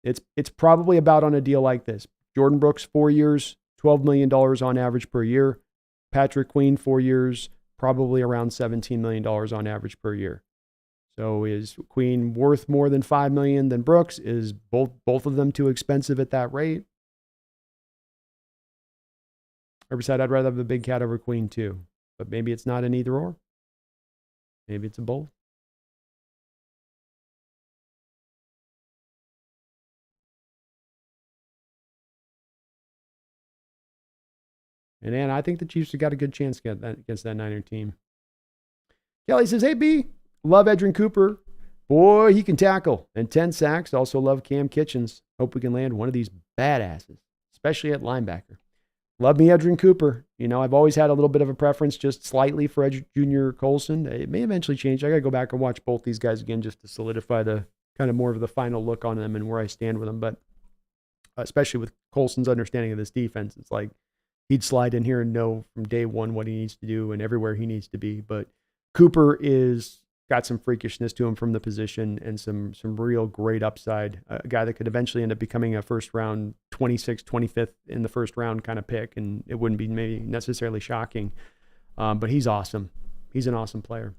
It's probably about on a deal like this. Jordan Brooks, 4 years, $12 million on average per year. Patrick Queen, 4 years, probably around $17 million on average per year. So is Queen worth more than $5 million than Brooks? Is both of them too expensive at that rate? Herbicide, I'd rather have the big cat over Queen too. But maybe it's not an either or. Maybe it's a both. And Ann, I think the Chiefs have got a good chance against that Niner team. Kelly says, hey, B, love Edrin Cooper. Boy, he can tackle. And 10 sacks. Also love Cam Kitchens. Hope we can land one of these badasses, especially at linebacker. Love me Edrin Cooper. I've always had a little bit of a preference just slightly for Junior Colson. It may eventually change. I got to go back and watch both these guys again just to solidify the kind of more of the final look on them and where I stand with them. But especially with Colson's understanding of this defense, it's like he'd slide in here and know from day one what he needs to do and everywhere he needs to be. But Cooper is got some freakishness to him from the position and some real great upside. A guy that could eventually end up becoming a first round 26th, 25th in the first round kind of pick, and it wouldn't be maybe necessarily shocking. But he's awesome. He's an awesome player.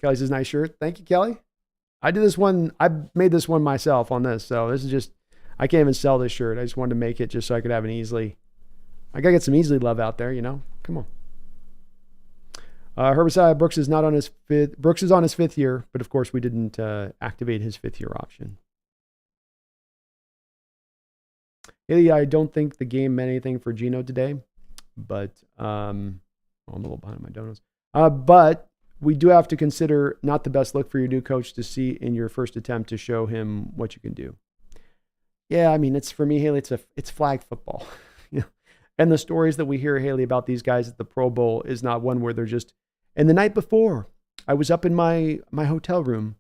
Kelly says, nice shirt. Thank you, Kelly. I made this one myself on this. So this is just, I can't even sell this shirt. I just wanted to make it just so I could have an easily. I got to get some easily love out there, Come on. Herbicide, Brooks is on his 5th year, but of course we didn't activate his 5th year option. Haley, I don't think the game meant anything for Geno today, but I'm a little behind my donuts. But we do have to consider not the best look for your new coach to see in your first attempt to show him what you can do. Yeah, I mean, it's for me, Haley, it's flag football. And the stories that we hear, Haley, about these guys at the Pro Bowl is not one where they're just. And the night before, I was up in my hotel room,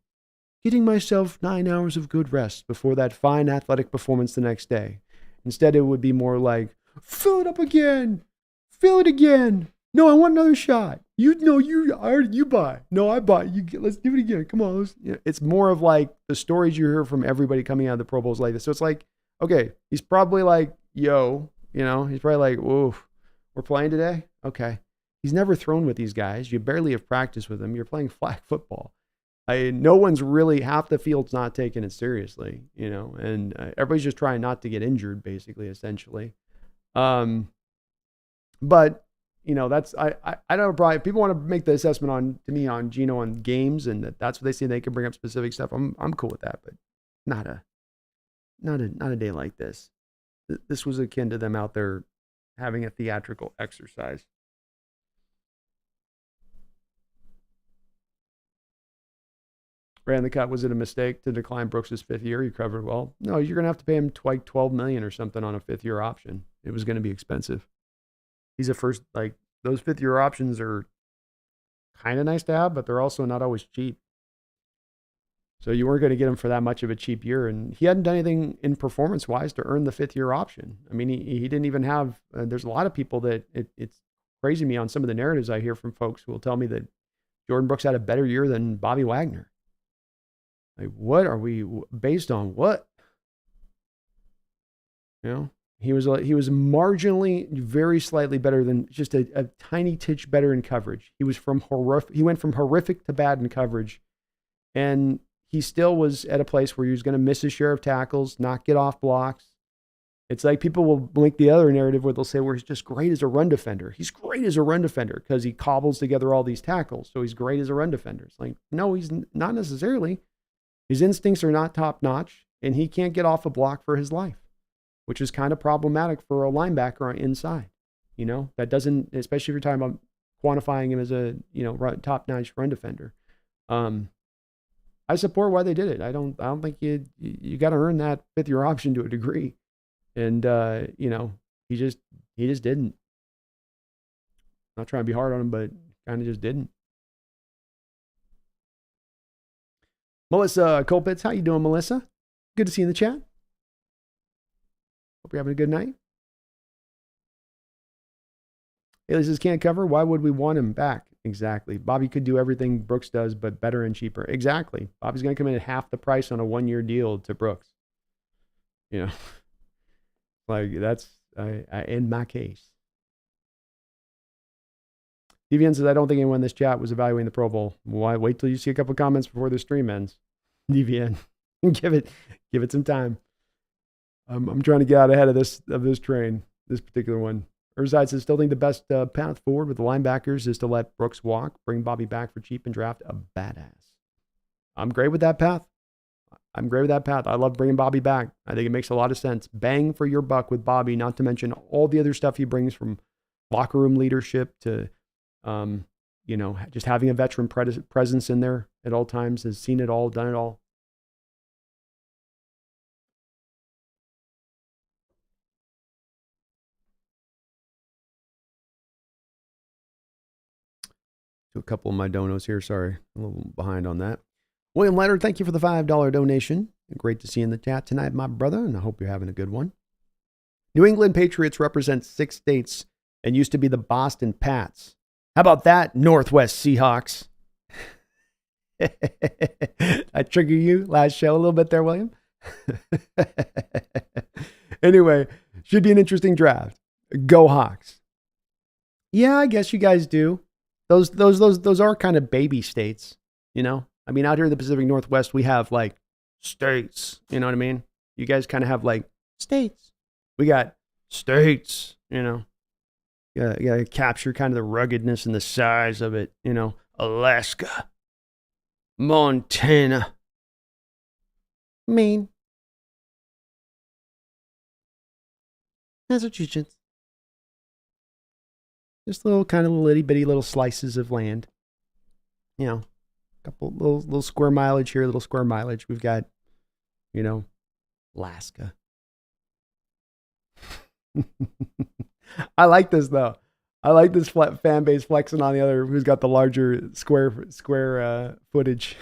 getting myself 9 hours of good rest before that fine athletic performance the next day. Instead, it would be more like, fill it up again, fill it again. No, I want another shot. You buy. No, I buy. Let's do it again. Come on. It's more of like the stories you hear from everybody coming out of the Pro Bowls like this. So it's like, okay, he's probably like, yo. He's probably like, whoa, we're playing today? Okay. He's never thrown with these guys. You barely have practiced with them. You're playing flag football. No one's really, half the field's not taking it seriously, and everybody's just trying not to get injured, basically, essentially. But, that's, I don't know, people want to make the assessment on Geno on games, and that's what they say. They can bring up specific stuff. I'm cool with that, but not a day like this. This was akin to them out there having a theatrical exercise. Ran the cut. Was it a mistake to decline Brooks' 5th year? He covered well. No, you're going to have to pay him $12 million or something on a 5th year option. It was going to be expensive. He's a first, those 5th year options are kind of nice to have, but they're also not always cheap. So you weren't going to get him for that much of a cheap year. And he hadn't done anything in performance-wise to earn the 5th year option. I mean, he didn't even have, there's a lot of people that it's crazy to me on some of the narratives I hear from folks who will tell me that Jordan Brooks had a better year than Bobby Wagner. Like, what are we, based on what? He was marginally, very slightly better than just a tiny titch better in coverage. He went from horrific to bad in coverage. And he still was at a place where he was going to miss his share of tackles, not get off blocks. It's like people will link the other narrative where they'll say, well, he's just great as a run defender. He's great as a run defender because he cobbles together all these tackles. So he's great as a run defender. It's like, no, he's not necessarily. His instincts are not top notch, and he can't get off a block for his life, which is kind of problematic for a linebacker on inside. That doesn't, especially if you're talking about quantifying him as a, top notch run defender. I support why they did it. I don't think you got to earn that fifth year option to a degree. And, he just didn't. Not trying to be hard on him, but kind of just didn't. Melissa Colpitz, how you doing, Melissa? Good to see you in the chat. Hope you're having a good night. Haley says, can't cover. Why would we want him back? Exactly. Bobby could do everything Brooks does, but better and cheaper. Exactly. Bobby's going to come in at half the price on a 1-year deal to Brooks. Like that's in my case. DVN says, I don't think anyone in this chat was evaluating the Pro Bowl. Why? Wait till you see a couple of comments before the stream ends. DVN, give it some time. I'm trying to get out ahead of this train, this particular one. Erzide says, still think the best path forward with the linebackers is to let Brooks walk, bring Bobby back for cheap, and draft a badass. I'm great with that path. I love bringing Bobby back. I think it makes a lot of sense. Bang for your buck with Bobby, not to mention all the other stuff he brings from locker room leadership to, just having a veteran presence in there at all times, has seen it all, done it all. To a couple of my donos here. Sorry, a little behind on that. William Leonard, thank you for the $5 donation. Great to see you in the chat tonight, my brother, and I hope you're having a good one. New England Patriots represent 6 states and used to be the Boston Pats. How about that, Northwest Seahawks? I trigger you last show a little bit there, William. Anyway, should be an interesting draft. Go Hawks. Yeah, I guess you guys do. Those are kind of baby states, I mean, out here in the Pacific Northwest, we have like states, you know what I mean? You guys kind of have like states. We got states, You got to capture kind of the ruggedness and the size of it, Alaska, Montana, Maine, Massachusetts. Just little kind of little bitty little slices of land, couple little square mileage here, little square mileage. We've got, Alaska. I like this though. I like this fan base flexing on the other who's got the larger square footage.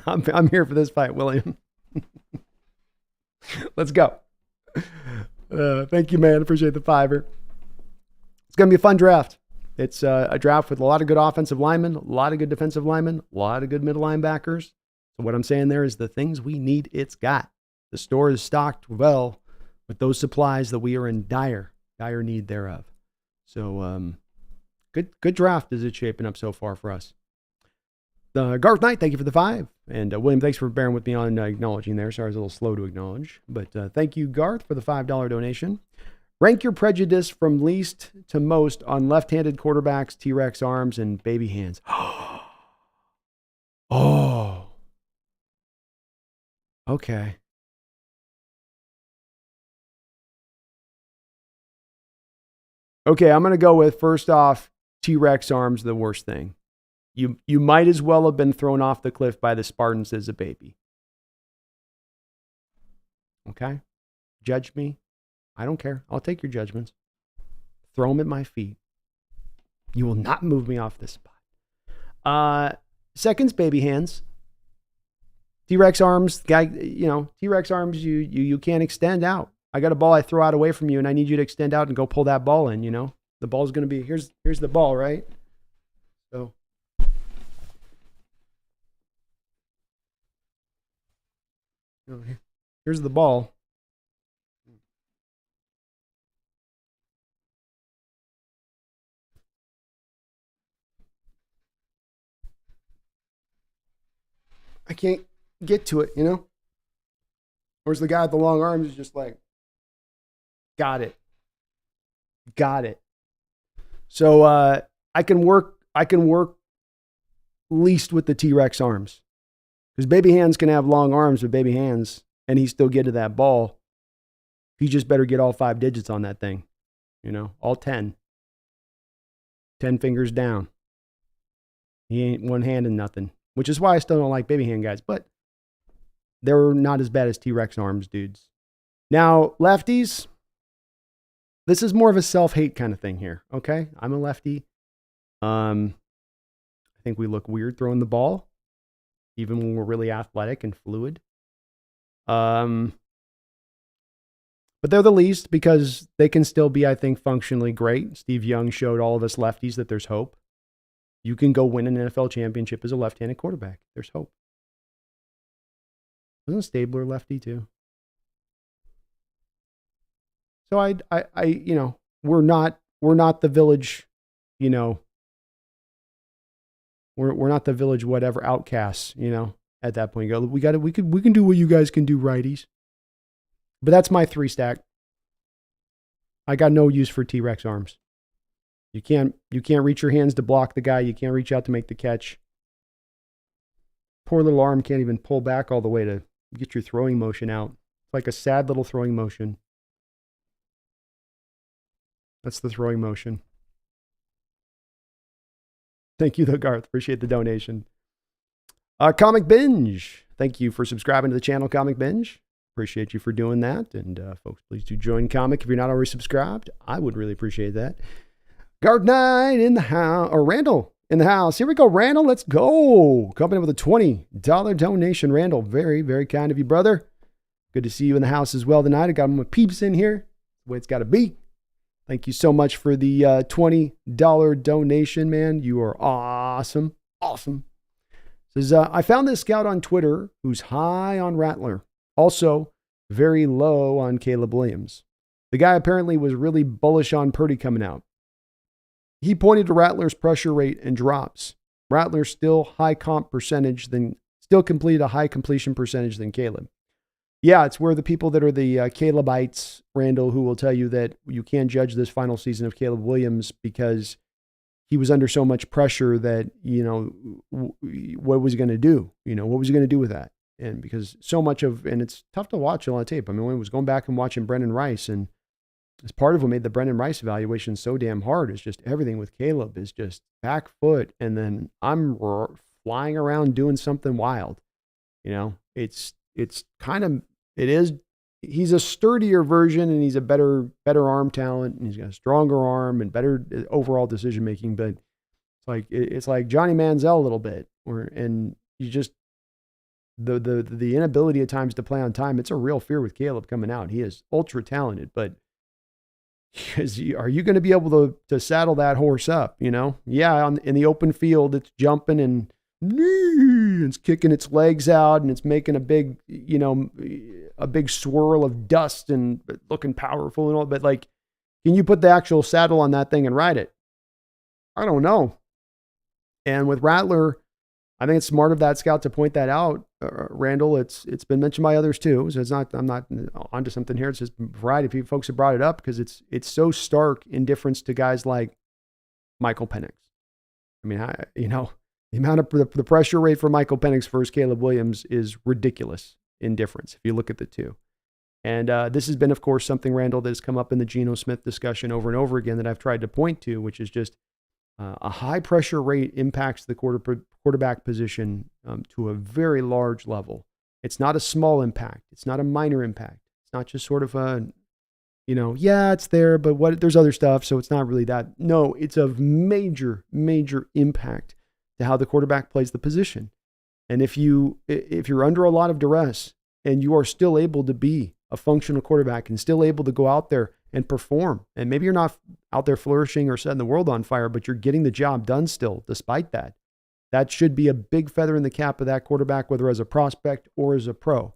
I'm here for this fight, William. Let's go. Thank you, man. Appreciate the $5. It's gonna be a fun draft. It's a draft with a lot of good offensive linemen, a lot of good defensive linemen, a lot of good middle linebackers. So what I'm saying there is the things we need, it's got. The store is stocked well with those supplies that we are in dire need thereof. So good draft as it's shaping up so far for us. Garth Knight, thank you for the 5. And William, thanks for bearing with me on acknowledging there. Sorry, I was a little slow to acknowledge. But thank you, Garth, for the $5 donation. Rank your prejudice from least to most on left-handed quarterbacks, T-Rex arms, and baby hands. Oh. Okay. Okay, I'm going to go with, first off, T-Rex arms, the worst thing. You might as well have been thrown off the cliff by the Spartans as a baby. Okay? Judge me. I don't care. I'll take your judgments. Throw them at my feet. You will not move me off this spot. Seconds, baby hands. T-Rex arms, guy, T-Rex arms, you can't extend out. I got a ball I throw out away from you, and I need you to extend out and go pull that ball in, The ball's going to be, here's the ball, right? So. Here's the ball. I can't get to it, Whereas the guy with the long arms is just like, Got it. So I can work least with the T-Rex arms. Because baby hands can have long arms with baby hands, and he still get to that ball. He just better get all 5 digits on that thing. All 10. 10 fingers down. He ain't one-handed nothing. Which is why I still don't like baby hand guys. But they're not as bad as T-Rex arms dudes. Now, lefties, this is more of a self-hate kind of thing here. Okay? I'm a lefty. I think we look weird throwing the ball, even when we're really athletic and fluid. But they're the least because they can still be, I think, functionally great. Steve Young showed all of us lefties that there's hope. You can go win an NFL championship as a left-handed quarterback. There's hope. Wasn't Stabler lefty too? So we're not the village, we're not the village whatever outcasts, at that point. We can do what you guys can do, righties. But that's my 3 stack. I got no use for T-Rex arms. You can't reach your hands to block the guy. You can't reach out to make the catch. Poor little arm can't even pull back all the way to get your throwing motion out. It's like a sad little throwing motion. That's the throwing motion. Thank you, though, Garth. Appreciate the donation. Comic Binge. Thank you for subscribing to the channel, Comic Binge. Appreciate you for doing that. And folks, please do join Comic if you're not already subscribed. I would really appreciate that. Guard Knight in the house, or Randall in the house. Here we go, Randall. Let's go. Coming in with a $20 donation. Randall, very, very kind of you, brother. Good to see you in the house as well tonight. I got my peeps in here. The way it's got to be. Thank you so much for the $20 donation, man. You are awesome. Awesome. Says, I found this scout on Twitter who's high on Rattler. Also, very low on Caleb Williams. The guy apparently was really bullish on Purdy coming out. He pointed to Rattler's pressure rate and drops. Rattler still completed a high completion percentage than Caleb. Yeah, it's where the people that are the Calebites, Randall, who will tell you that you can't judge this final season of Caleb Williams because he was under so much pressure that, what was he going to do? What was he going to do with that? And because so much and it's tough to watch on tape. I mean, when I was going back and watching Brendan Rice, and as part of what made the Brendan Rice evaluation so damn hard is just everything with Caleb is just back foot. And then I'm flying around doing something wild. He's a sturdier version and he's a better arm talent and he's got a stronger arm and better overall decision making. But it's like Johnny Manziel a little bit, and you just the inability at times to play on time. It's a real fear with Caleb coming out. He is ultra talented, but are you going to be able to saddle that horse up? Yeah, in the open field, it's jumping and it's kicking its legs out and it's making a big swirl of dust and looking powerful and all. But can you put the actual saddle on that thing and ride it? I don't know. And with Rattler, I think it's smart of that scout to point that out. Randall, it's been mentioned by others too. So I'm not onto something here. It's just a variety of folks have brought it up because it's so stark in difference to guys like Michael Penix. I mean, the amount of the pressure rate for Michael Penix versus Caleb Williams is ridiculous in difference if you look at the two. And this has been, of course, something, Randall, that has come up in the Geno Smith discussion over and over again that I've tried to point to, which is just a high pressure rate impacts the quarterback position to a very large level. It's not a small impact. It's not a minor impact. It's not just sort of it's there, but there's other stuff, so it's not really that. No, it's of major, major impact to how the quarterback plays the position. And if you're under a lot of duress and you are still able to be a functional quarterback and still able to go out there and perform, and maybe you're not out there flourishing or setting the world on fire, but you're getting the job done still, despite that, that should be a big feather in the cap of that quarterback, whether as a prospect or as a pro,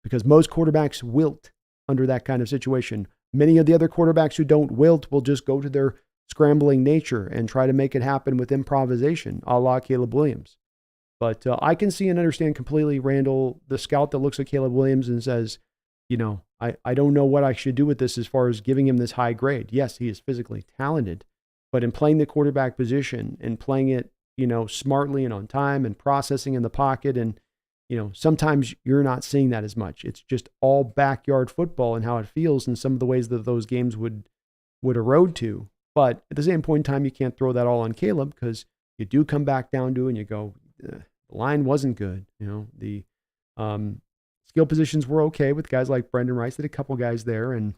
because most quarterbacks wilt under that kind of situation. Many of the other quarterbacks who don't wilt will just go to their scrambling nature and try to make it happen with improvisation, a la Caleb Williams. But I can see and understand completely, Randall, the scout that looks at Caleb Williams and says, I don't know what I should do with this as far as giving him this high grade. Yes, he is physically talented, but in playing the quarterback position and playing it, smartly and on time and processing in the pocket, and, sometimes you're not seeing that as much. It's just all backyard football and how it feels and some of the ways that those games would erode to. But at the same point in time, you can't throw that all on Caleb, because you do come back down to it and you go, the line wasn't good. The skill positions were okay with guys like Brendan Rice. They had a couple guys there, and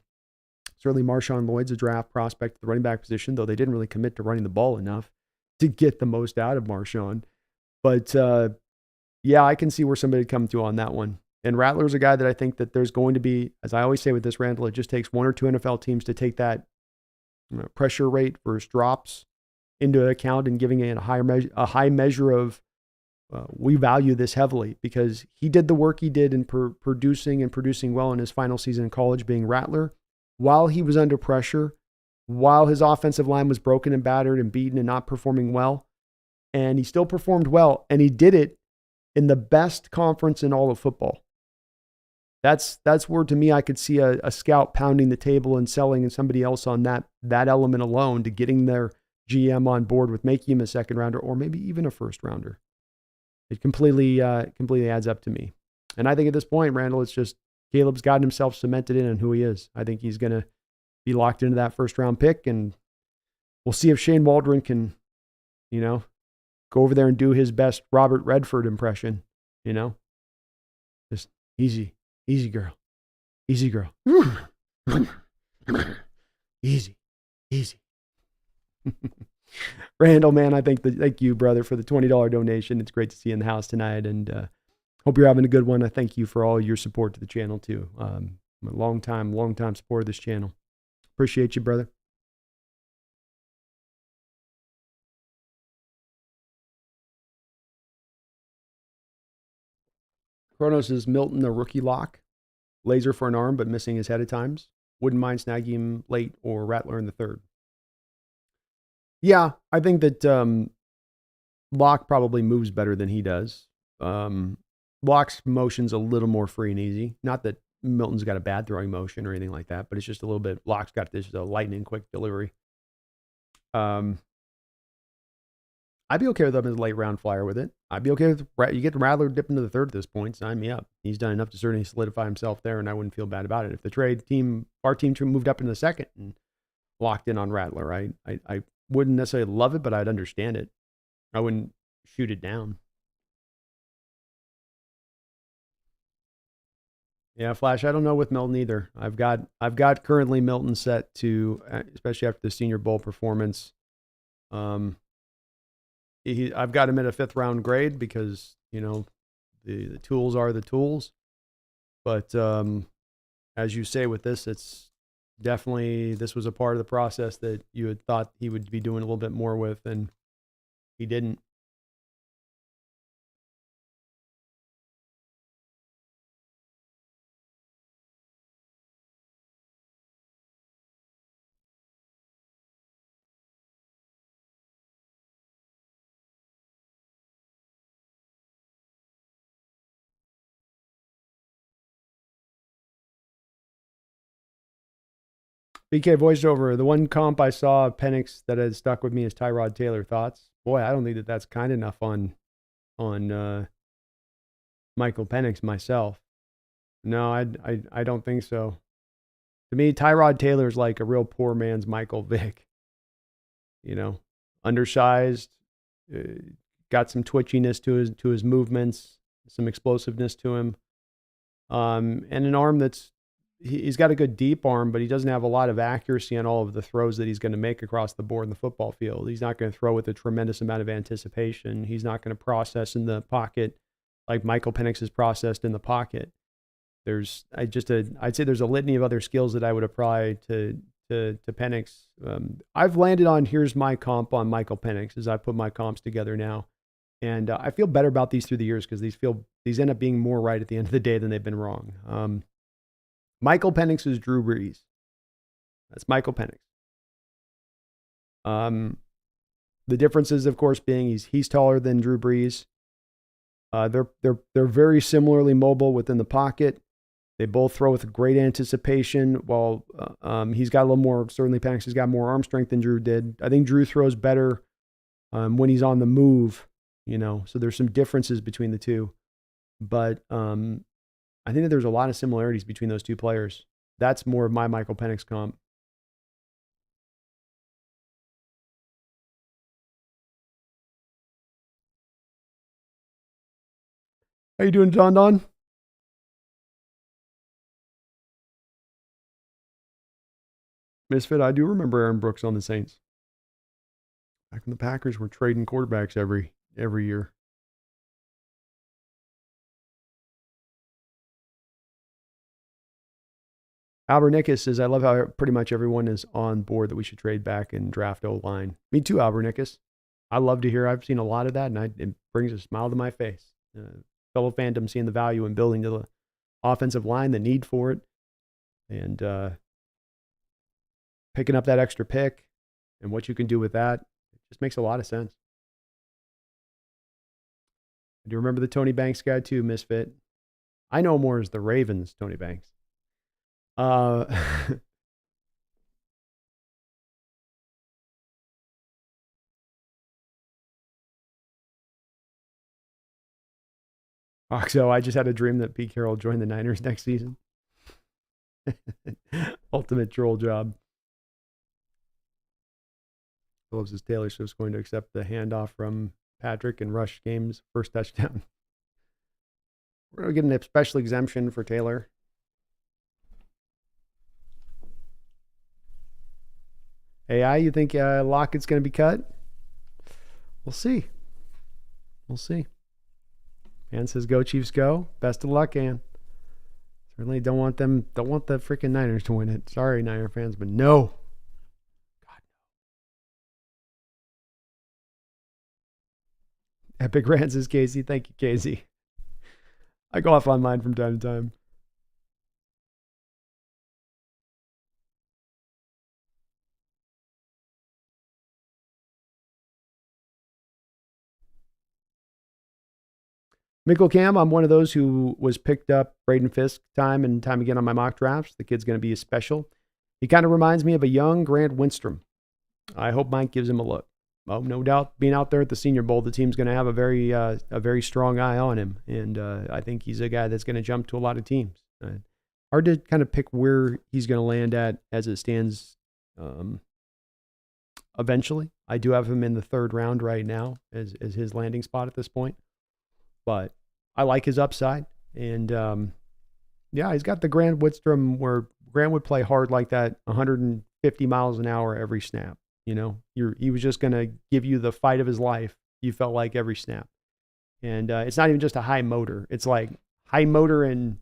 certainly Marshawn Lloyd's a draft prospect at the running back position, though they didn't really commit to running the ball enough to get the most out of Marshawn. But yeah, I can see where somebody would come to on that one. And Rattler's a guy that I think that there's going to be, as I always say with this, Randall, it just takes one or two NFL teams to take that pressure rate versus drops into account and giving it a high measure of we value this heavily, because he did the work he did in producing well in his final season in college, being Rattler, while he was under pressure, while his offensive line was broken and battered and beaten and not performing well. And he still performed well, and he did it in the best conference in all of football. That's where, to me, I could see a scout pounding the table and selling somebody else on that element alone to getting their GM on board with making him a second rounder or maybe even a first rounder. It completely adds up to me. And I think at this point, Randall, it's just Caleb's gotten himself cemented in on who he is. I think he's going to be locked into that first round pick, and we'll see if Shane Waldron can, go over there and do his best Robert Redford impression, just easy girl, easy. Randall, man, thank you, brother, for the $20 donation. It's great to see you in the house tonight, and hope you're having a good one. I thank you for all your support to the channel too. I'm a long time supporter of this channel. Appreciate you, brother. Kronos is Milton a rookie lock, laser for an arm but missing his head at times. Wouldn't mind snagging him late or Rattler in the third. Yeah, I think that Locke probably moves better than he does. Locke's motion's a little more free and easy. Not that Milton's got a bad throwing motion or anything like that, but it's just a little bit. Locke's got this lightning quick delivery. I'd be okay with him as a late round flyer with it. I'd be okay with you get Rattler dip into the third at this point. Sign me up. He's done enough to certainly solidify himself there, and I wouldn't feel bad about it. If the our team moved up in the second and locked in on Rattler, I wouldn't necessarily love it, but I'd understand it. I wouldn't shoot it down. Yeah, Flash, I don't know with Milton either. I've got currently Milton set to, especially after the Senior Bowl performance. I've got him at a 5th round grade because, the tools are the tools. But as you say with this, it's definitely, this was a part of the process that you had thought he would be doing a little bit more with, and he didn't. BK voiceover. The one comp I saw of Penix that has stuck with me is Tyrod Taylor. Thoughts? Boy, I don't think that that's kind enough on Michael Penix myself. No, I don't think so. To me, Tyrod Taylor is like a real poor man's Michael Vick. Undersized, got some twitchiness to his movements, some explosiveness to him, and an arm that's. He's got a good deep arm, but he doesn't have a lot of accuracy on all of the throws that he's going to make across the board in the football field. He's not going to throw with a tremendous amount of anticipation. He's not going to process in the pocket like Michael Penix has processed in the pocket. I'd say there's a litany of other skills that I would apply to Penix. I've landed on here's my comp on Michael Penix as I put my comps together now. And I feel better about these through the years because these end up being more right at the end of the day than they've been wrong. Michael Penix is Drew Brees. That's Michael Penix. The differences, of course, being he's taller than Drew Brees. They're very similarly mobile within the pocket. They both throw with great anticipation. While he's got a little more, certainly Penix has got more arm strength than Drew did. I think Drew throws better when he's on the move, so there's some differences between the two. But I think that there's a lot of similarities between those two players. That's more of my Michael Penix comp. How you doing, Don? Misfit, I do remember Aaron Brooks on the Saints. Back when the Packers were trading quarterbacks every year. Albernicus says, I love how pretty much everyone is on board that we should trade back and draft O-line. Me too, Albernicus. I love to hear. I've seen a lot of that, and it brings a smile to my face. Fellow fandom seeing the value in building the offensive line, the need for it, and picking up that extra pick and what you can do with that. It just makes a lot of sense. I do remember the Tony Banks guy too, Misfit. I know more as the Ravens, Tony Banks. So I just had a dream that Pete Carroll joined the Niners next season. Ultimate troll job. Phillips is Taylor Swift's going to accept the handoff from Patrick and rush game's first touchdown. We're going to get an special exemption for Taylor. AI, you think Lockett's going to be cut? We'll see. We'll see. Ann says, go Chiefs, go. Best of luck, Ann. Certainly don't want the freaking Niners to win it. Sorry, Niner fans, but no. God, no. Epic Rant says, Casey. Thank you, Casey. I go off on mine from time to time. Michael Cam, I'm one of those who was picked up Braden Fisk time and time again on my mock drafts. The kid's going to be special. He kind of reminds me of a young Grant Wistrom. I hope Mike gives him a look. Oh, no doubt, being out there at the Senior Bowl, the team's going to have a very strong eye on him, and I think he's a guy that's going to jump to a lot of teams. Hard to kind of pick where he's going to land at as it stands. Eventually, I do have him in the third round right now as his landing spot at this point. But I like his upside. And, he's got the Grant Wistrom where Grant would play hard like that, 150 miles an hour every snap. He was just going to give you the fight of his life, you felt like, every snap. And it's not even just a high motor. It's like high motor and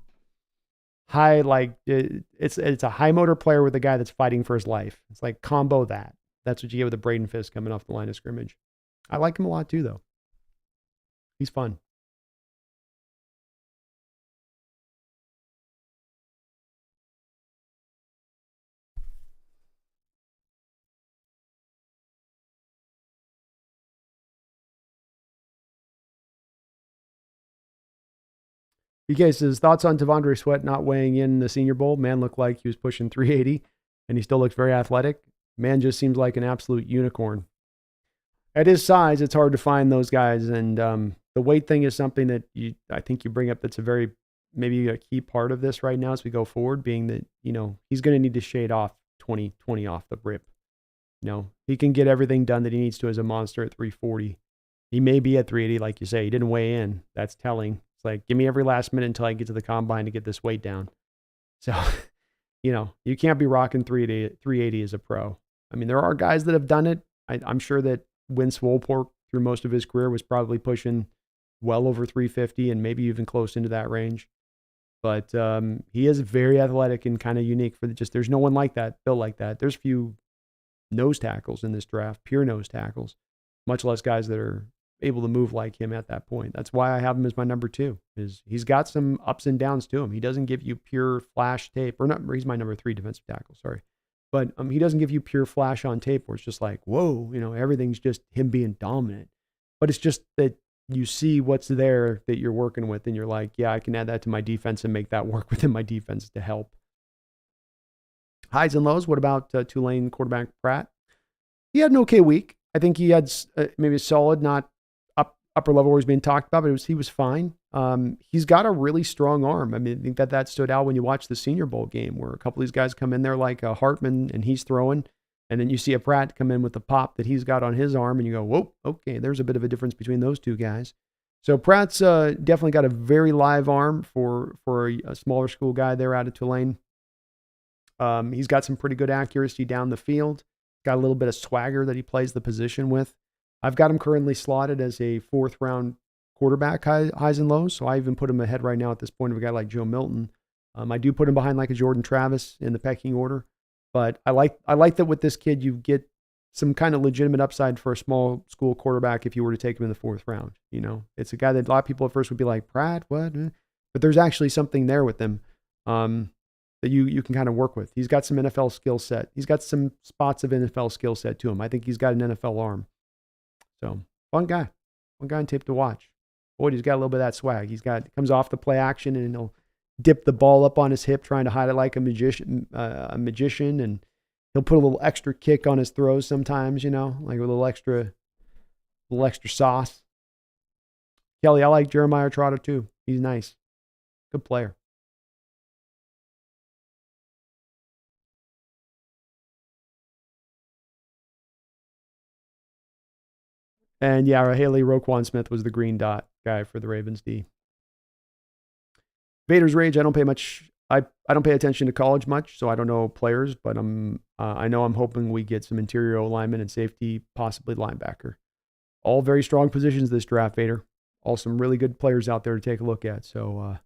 high, like, it's a high motor player with a guy that's fighting for his life. It's like combo that. That's what you get with a Braden Fisk coming off the line of scrimmage. I like him a lot too, though. He's fun. BK says, thoughts on Tavondre Sweat not weighing in the Senior Bowl? Man looked like he was pushing 380, and he still looks very athletic. Man just seems like an absolute unicorn. At his size, it's hard to find those guys, and the weight thing is something that I think you bring up that's maybe a key part of this right now as we go forward, being that, he's going to need to shade off 20 off the rip. He can get everything done that he needs to as a monster at 340. He may be at 380, like you say. He didn't weigh in. That's telling. It's like, give me every last minute until I get to the combine to get this weight down. So, you can't be rocking 380 as a pro. I mean, there are guys that have done it. I'm sure that Vince Wilfork, through most of his career, was probably pushing well over 350 and maybe even close into that range. But he is very athletic and kind of unique there's no one like that, built like that. There's few nose tackles in this draft, pure nose tackles, much less guys that are able to move like him at that point. That's why I have him as my number 2. He's got some ups and downs to him. He doesn't give you pure flash tape, or not. He's my number 3 defensive tackle. Sorry. But he doesn't give you pure flash on tape where it's just like, whoa, everything's just him being dominant. But it's just that you see what's there that you're working with, and you're like, yeah, I can add that to my defense and make that work within my defense to help. Highs and lows. What about Tulane quarterback Pratt? He had an okay week. I think he had maybe a solid, not upper level where he's being talked about, but he was fine. He's got a really strong arm. I mean, I think that stood out when you watch the Senior Bowl game, where a couple of these guys come in there like Hartman and he's throwing, and then you see a Pratt come in with the pop that he's got on his arm, and you go, whoa, okay, there's a bit of a difference between those two guys. So Pratt's definitely got a very live arm for a smaller school guy there out of Tulane. He's got some pretty good accuracy down the field. Got a little bit of swagger that he plays the position with. I've got him currently slotted as a 4th round quarterback, highs and lows. So I even put him ahead right now at this point of a guy like Joe Milton. I do put him behind like a Jordan Travis in the pecking order, but I like that with this kid, you get some kind of legitimate upside for a small school quarterback if you were to take him in the 4th round. You know, it's a guy that a lot of people at first would be like, Pratt, what? But there's actually something there with him. That you can kind of work with. He's got some NFL skill set. He's got some spots of NFL skill set to him. I think he's got an NFL arm. So fun guy on tape to watch. Boy, he's got a little bit of that swag. Comes off the play action and he'll dip the ball up on his hip, trying to hide it like a magician, and he'll put a little extra kick on his throws sometimes, like a little extra sauce. Kelly, I like Jeremiah Trotter too. He's nice. Good player. And yeah, Haley Roquan Smith was the green dot guy for the Ravens D. Vader's Rage. I don't pay attention to college much, so I don't know players, but I know I'm hoping we get some interior lineman and safety, possibly linebacker. All very strong positions this draft, Vader. All some really good players out there to take a look at. So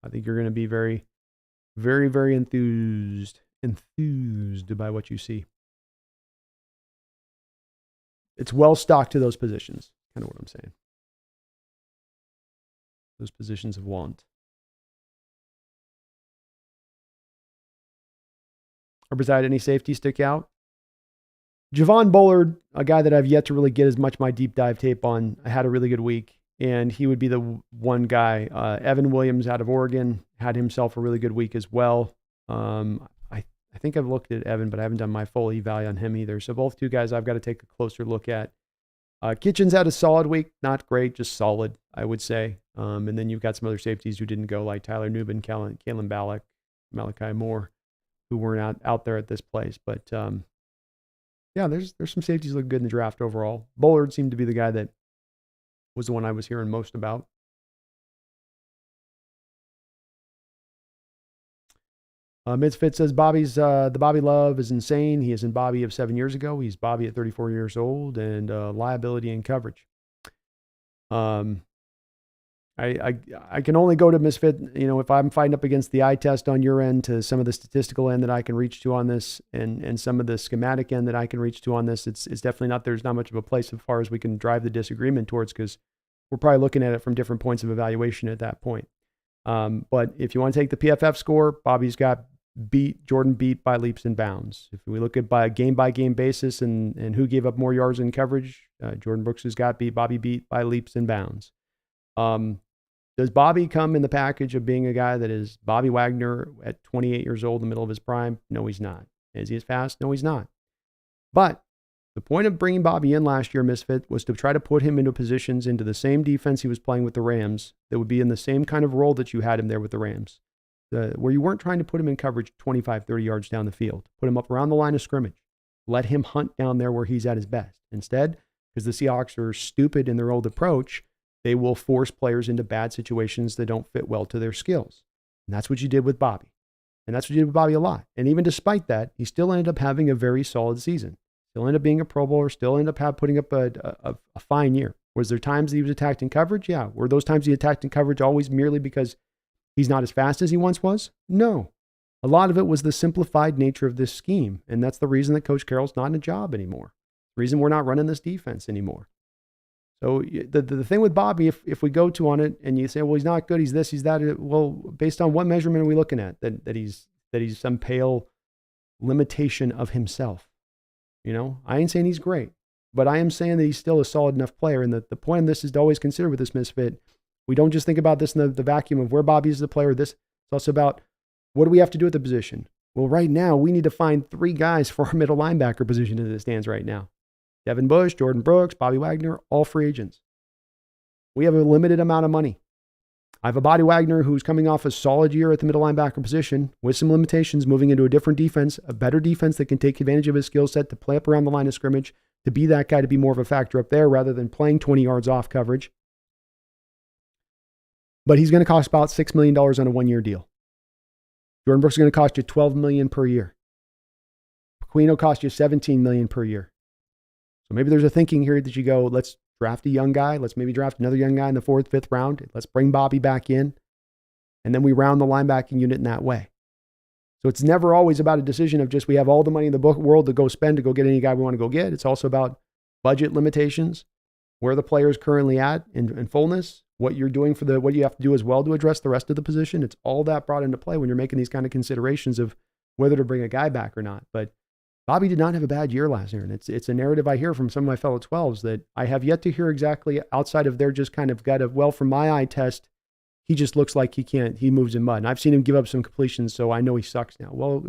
I think you're going to be very, very, very enthused by what you see. It's well stocked to those positions, kind of what I'm saying. Those positions of want. Or beside any safety stick out? Javon Bullard, a guy that I've yet to really get as much my deep dive tape on, had a really good week, and he would be the one guy. Evan Williams out of Oregon had himself a really good week as well. I think I've looked at Evan, but I haven't done my full eval on him either. So both two guys I've got to take a closer look at. Kitchens had a solid week. Not great, just solid, I would say. And then you've got some other safeties who didn't go, like Tyler Nubin, Kalen Ballack, Malachi Moore, who weren't out there at this place. But yeah, there's some safeties looking good in the draft overall. Bullard seemed to be the guy that was the one I was hearing most about. Misfit says the Bobby Love is insane. He isn't Bobby of 7 years ago. He's Bobby at 34 years old, and liability and coverage. I can only go to Misfit, if I'm fighting up against the eye test on your end to some of the statistical end that I can reach to on this, and some of the schematic end that I can reach to on this. It's definitely there's not much of a place as far as we can drive the disagreement towards, because we're probably looking at it from different points of evaluation at that point. But if you want to take the PFF score, Bobby's got Jordan beat by leaps and bounds. If we look at by game basis and who gave up more yards in coverage, Jordan Brooks has got Bobby beat by leaps and bounds. Does Bobby come in the package of being a guy that is Bobby Wagner at 28 years old in the middle of his prime? No, he's not. Is he as fast? No, he's not. But the point of bringing Bobby in last year, Misfit, was to try to put him into positions into the same defense he was playing with the Rams that would be in the same kind of role that you had him there with the Rams. Where you weren't trying to put him in coverage 25, 30 yards down the field. Put him up around the line of scrimmage. Let him hunt down there where he's at his best. Instead, because the Seahawks are stupid in their old approach, they will force players into bad situations that don't fit well to their skills. And that's what you did with Bobby. And that's what you did with Bobby a lot. And even despite that, he still ended up having a very solid season. Still ended up being a Pro Bowler, still ended up putting up a fine year. Was there times that he was attacked in coverage? Yeah. Were those times he attacked in coverage always merely because he's not as fast as he once was? No. A lot of it was the simplified nature of this scheme. And that's the reason that Coach Carroll's not in a job anymore. The reason we're not running this defense anymore. So the thing with Bobby, if we go to on it and you say, well, he's not good, he's this, he's that. Well, based on what measurement are we looking at? That he's some pale limitation of himself. I ain't saying he's great. but I am saying that he's still a solid enough player. And the point of this is to always consider with this misfit, we don't just think about this in the vacuum of where Bobby is the player. It's also about what do we have to do at the position? Well, right now, we need to find 3 guys for our middle linebacker position as it stands right now. Devin Bush, Jordan Brooks, Bobby Wagner, all free agents. We have a limited amount of money. I have a Bobby Wagner who's coming off a solid year at the middle linebacker position with some limitations, moving into a different defense, a better defense that can take advantage of his skill set to play up around the line of scrimmage, to be that guy, to be more of a factor up there rather than playing 20 yards off coverage. But he's going to cost about $6 million on a 1-year deal. Jordan Brooks is going to cost you $12 million per year. Queen will cost you $17 million per year. So maybe there's a thinking here that you go, let's draft a young guy. Let's maybe draft another young guy in the 4th, 5th round. Let's bring Bobby back in. And then we round the linebacking unit in that way. So it's never always about a decision of just we have all the money in the world to go spend to go get any guy we want to go get. It's also about budget limitations, where the player is currently at in fullness, what you're doing what you have to do as well to address the rest of the position. It's all that brought into play when you're making these kind of considerations of whether to bring a guy back or not. But Bobby did not have a bad year last year. And it's a narrative I hear from some of my fellow 12s that I have yet to hear exactly outside of their just kind of gut of, well, from my eye test, he just looks like he moves in mud. And I've seen him give up some completions, so I know he sucks now. Well,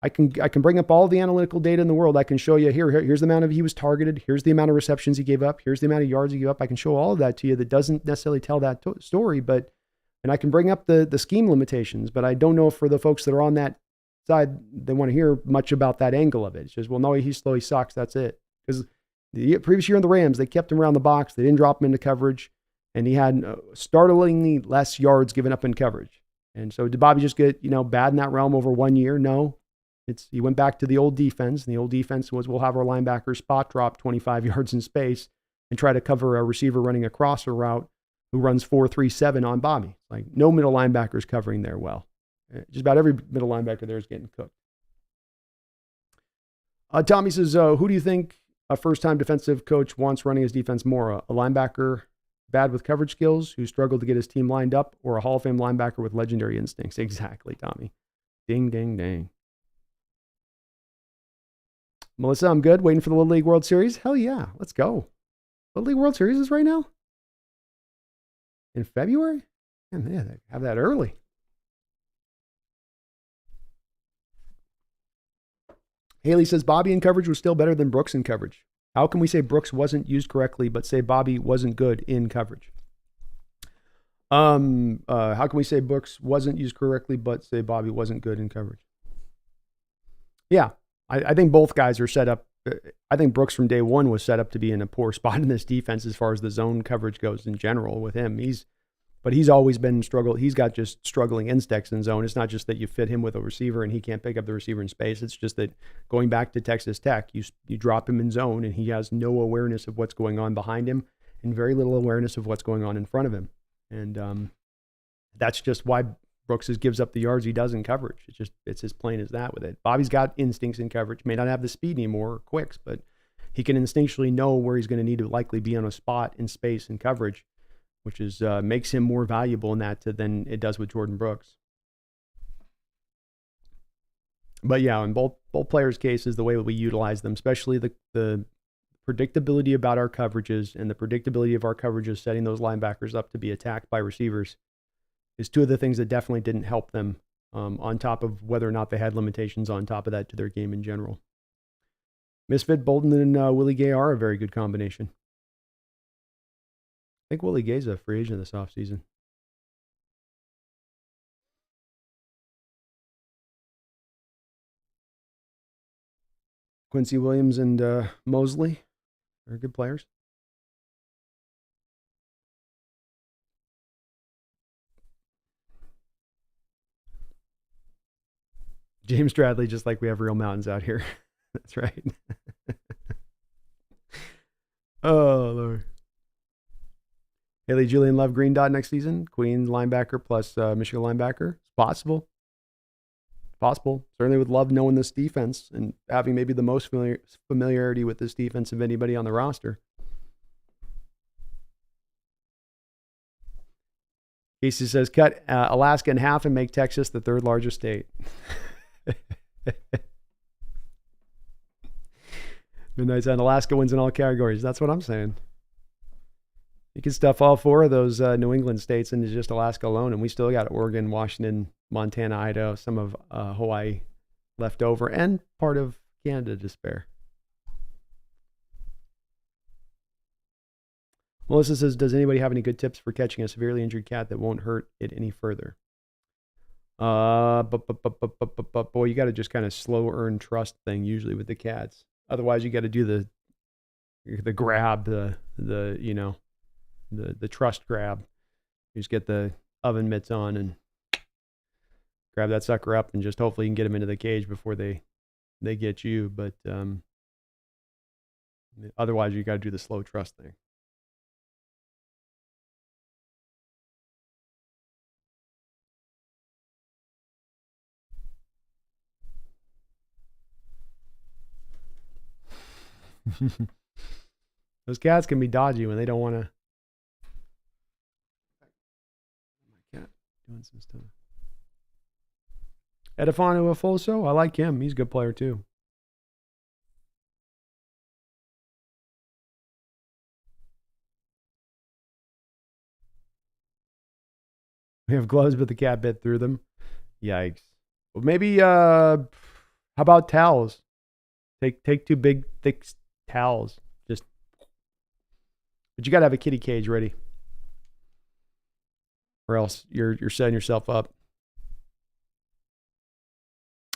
I can bring up all the analytical data in the world. I can show you here's the amount of he was targeted. Here's the amount of receptions he gave up. Here's the amount of yards he gave up. I can show all of that to you that doesn't necessarily tell that story, and I can bring up the scheme limitations, but I don't know if for the folks that are on that side, they want to hear much about that angle of it. It's just, well, no, he sucks. That's it. Because the previous year in the Rams, they kept him around the box. They didn't drop him into coverage, and he had startlingly less yards given up in coverage. And so did Bobby just get, bad in that realm over 1 year? No. He went back to the old defense, and the old defense was we'll have our linebackers spot drop 25 yards in space and try to cover a receiver running a crosser route who runs 4.37 on Bobby. Like, no middle linebackers covering there well. Just about every middle linebacker there is getting cooked. Tommy says, who do you think a first-time defensive coach wants running his defense more? A linebacker bad with coverage skills who struggled to get his team lined up, or a Hall of Fame linebacker with legendary instincts? Exactly, Tommy. Ding, ding, ding. Melissa, I'm good. Waiting for the Little League World Series. Hell yeah. Let's go. Little League World Series is right now? In February? Man, they have that early. Haley says Bobby in coverage was still better than Brooks in coverage. How can we say Brooks wasn't used correctly, but say Bobby wasn't good in coverage? How can we say Brooks wasn't used correctly, but say Bobby wasn't good in coverage? Yeah, I think both guys are set up. I think Brooks from day one was set up to be in a poor spot in this defense as far as the zone coverage goes in general with him. But he's always been struggle. He's got just struggling instincts in zone. It's not just that you fit him with a receiver and he can't pick up the receiver in space. It's just that going back to Texas Tech, you drop him in zone and he has no awareness of what's going on behind him and very little awareness of what's going on in front of him. And that's just why Brooks gives up the yards he does in coverage. It's as plain as that with it. Bobby's got instincts in coverage. May not have the speed anymore or quicks, but he can instinctually know where he's going to need to likely be on a spot in space and coverage, which is makes him more valuable in that than it does with Jordan Brooks. But yeah, in both players' cases, the way that we utilize them, especially the predictability about our coverages and the predictability of our coverages setting those linebackers up to be attacked by receivers, is two of the things that definitely didn't help them, on top of whether or not they had limitations on top of that to their game in general. Misfit Bolden and Willie Gay are a very good combination. I think Willie Gay's a free agent this offseason. Quincy Williams and Mosley are good players. James Stradley, just like we have real mountains out here. That's right. Oh, Lord. Haley Julian Love Green Dot next season. Queen linebacker plus Michigan linebacker. It's possible. Possible. Certainly with Love knowing this defense and having maybe the most familiarity with this defense of anybody on the roster. Casey says, cut Alaska in half and make Texas the third largest state. Midnight's on Alaska wins in all categories. That's what I'm saying. You can stuff all four of those New England states into just Alaska alone, and we still got Oregon, Washington, Montana, Idaho, some of Hawaii left over, and part of Canada to spare. Melissa says, does anybody have any good tips for catching a severely injured cat that won't hurt it any further? Boy, you got to just kind of slow earn trust thing usually with the cats. Otherwise, you got to do the grab, the trust grab. You just get the oven mitts on and grab that sucker up, and just hopefully you can get him into the cage before they get you. But otherwise, you got to do the slow trust thing. Those cats can be dodgy when they don't want to. My cat doing some stuff. Edifano Afolso, I like him. He's a good player too. We have gloves, but the cat bit through them. Yikes. Well, maybe, how about towels? Take two big, thick towels. But you got to have a kitty cage ready, or else you're setting yourself up.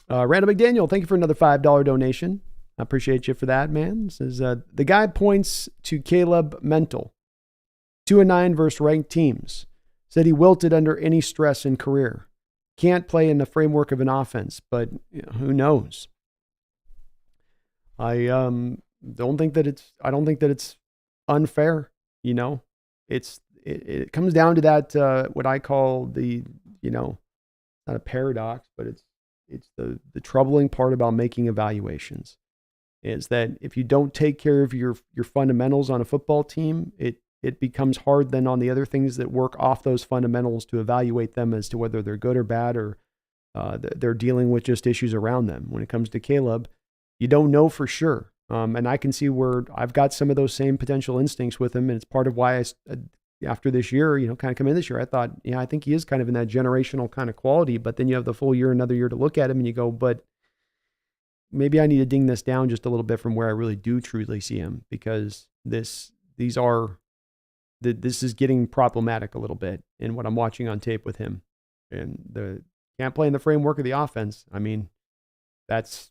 Randall McDaniel, thank you for another $5 donation. I appreciate you for that, man. It says, the guy points to Caleb Mental, 2-9 versus ranked teams. Said he wilted under any stress in career. Can't play in the framework of an offense, but who knows? I don't think that it's unfair. It comes down to that what I call the not a paradox, but it's the troubling part about making evaluations is that if you don't take care of your fundamentals on a football team, it becomes hard then on the other things that work off those fundamentals to evaluate them as to whether they're good or bad, or they're dealing with just issues around them. When it comes to Caleb, you don't know for sure. And I can see where I've got some of those same potential instincts with him. And it's part of why after this year, kind of come in this year, I thought, I think he is kind of in that generational kind of quality, but then you have the full year, another year to look at him and you go, but maybe I need to ding this down just a little bit from where I really do truly see him, because this is getting problematic a little bit in what I'm watching on tape with him. And can't play in the framework of the offense. I mean, that's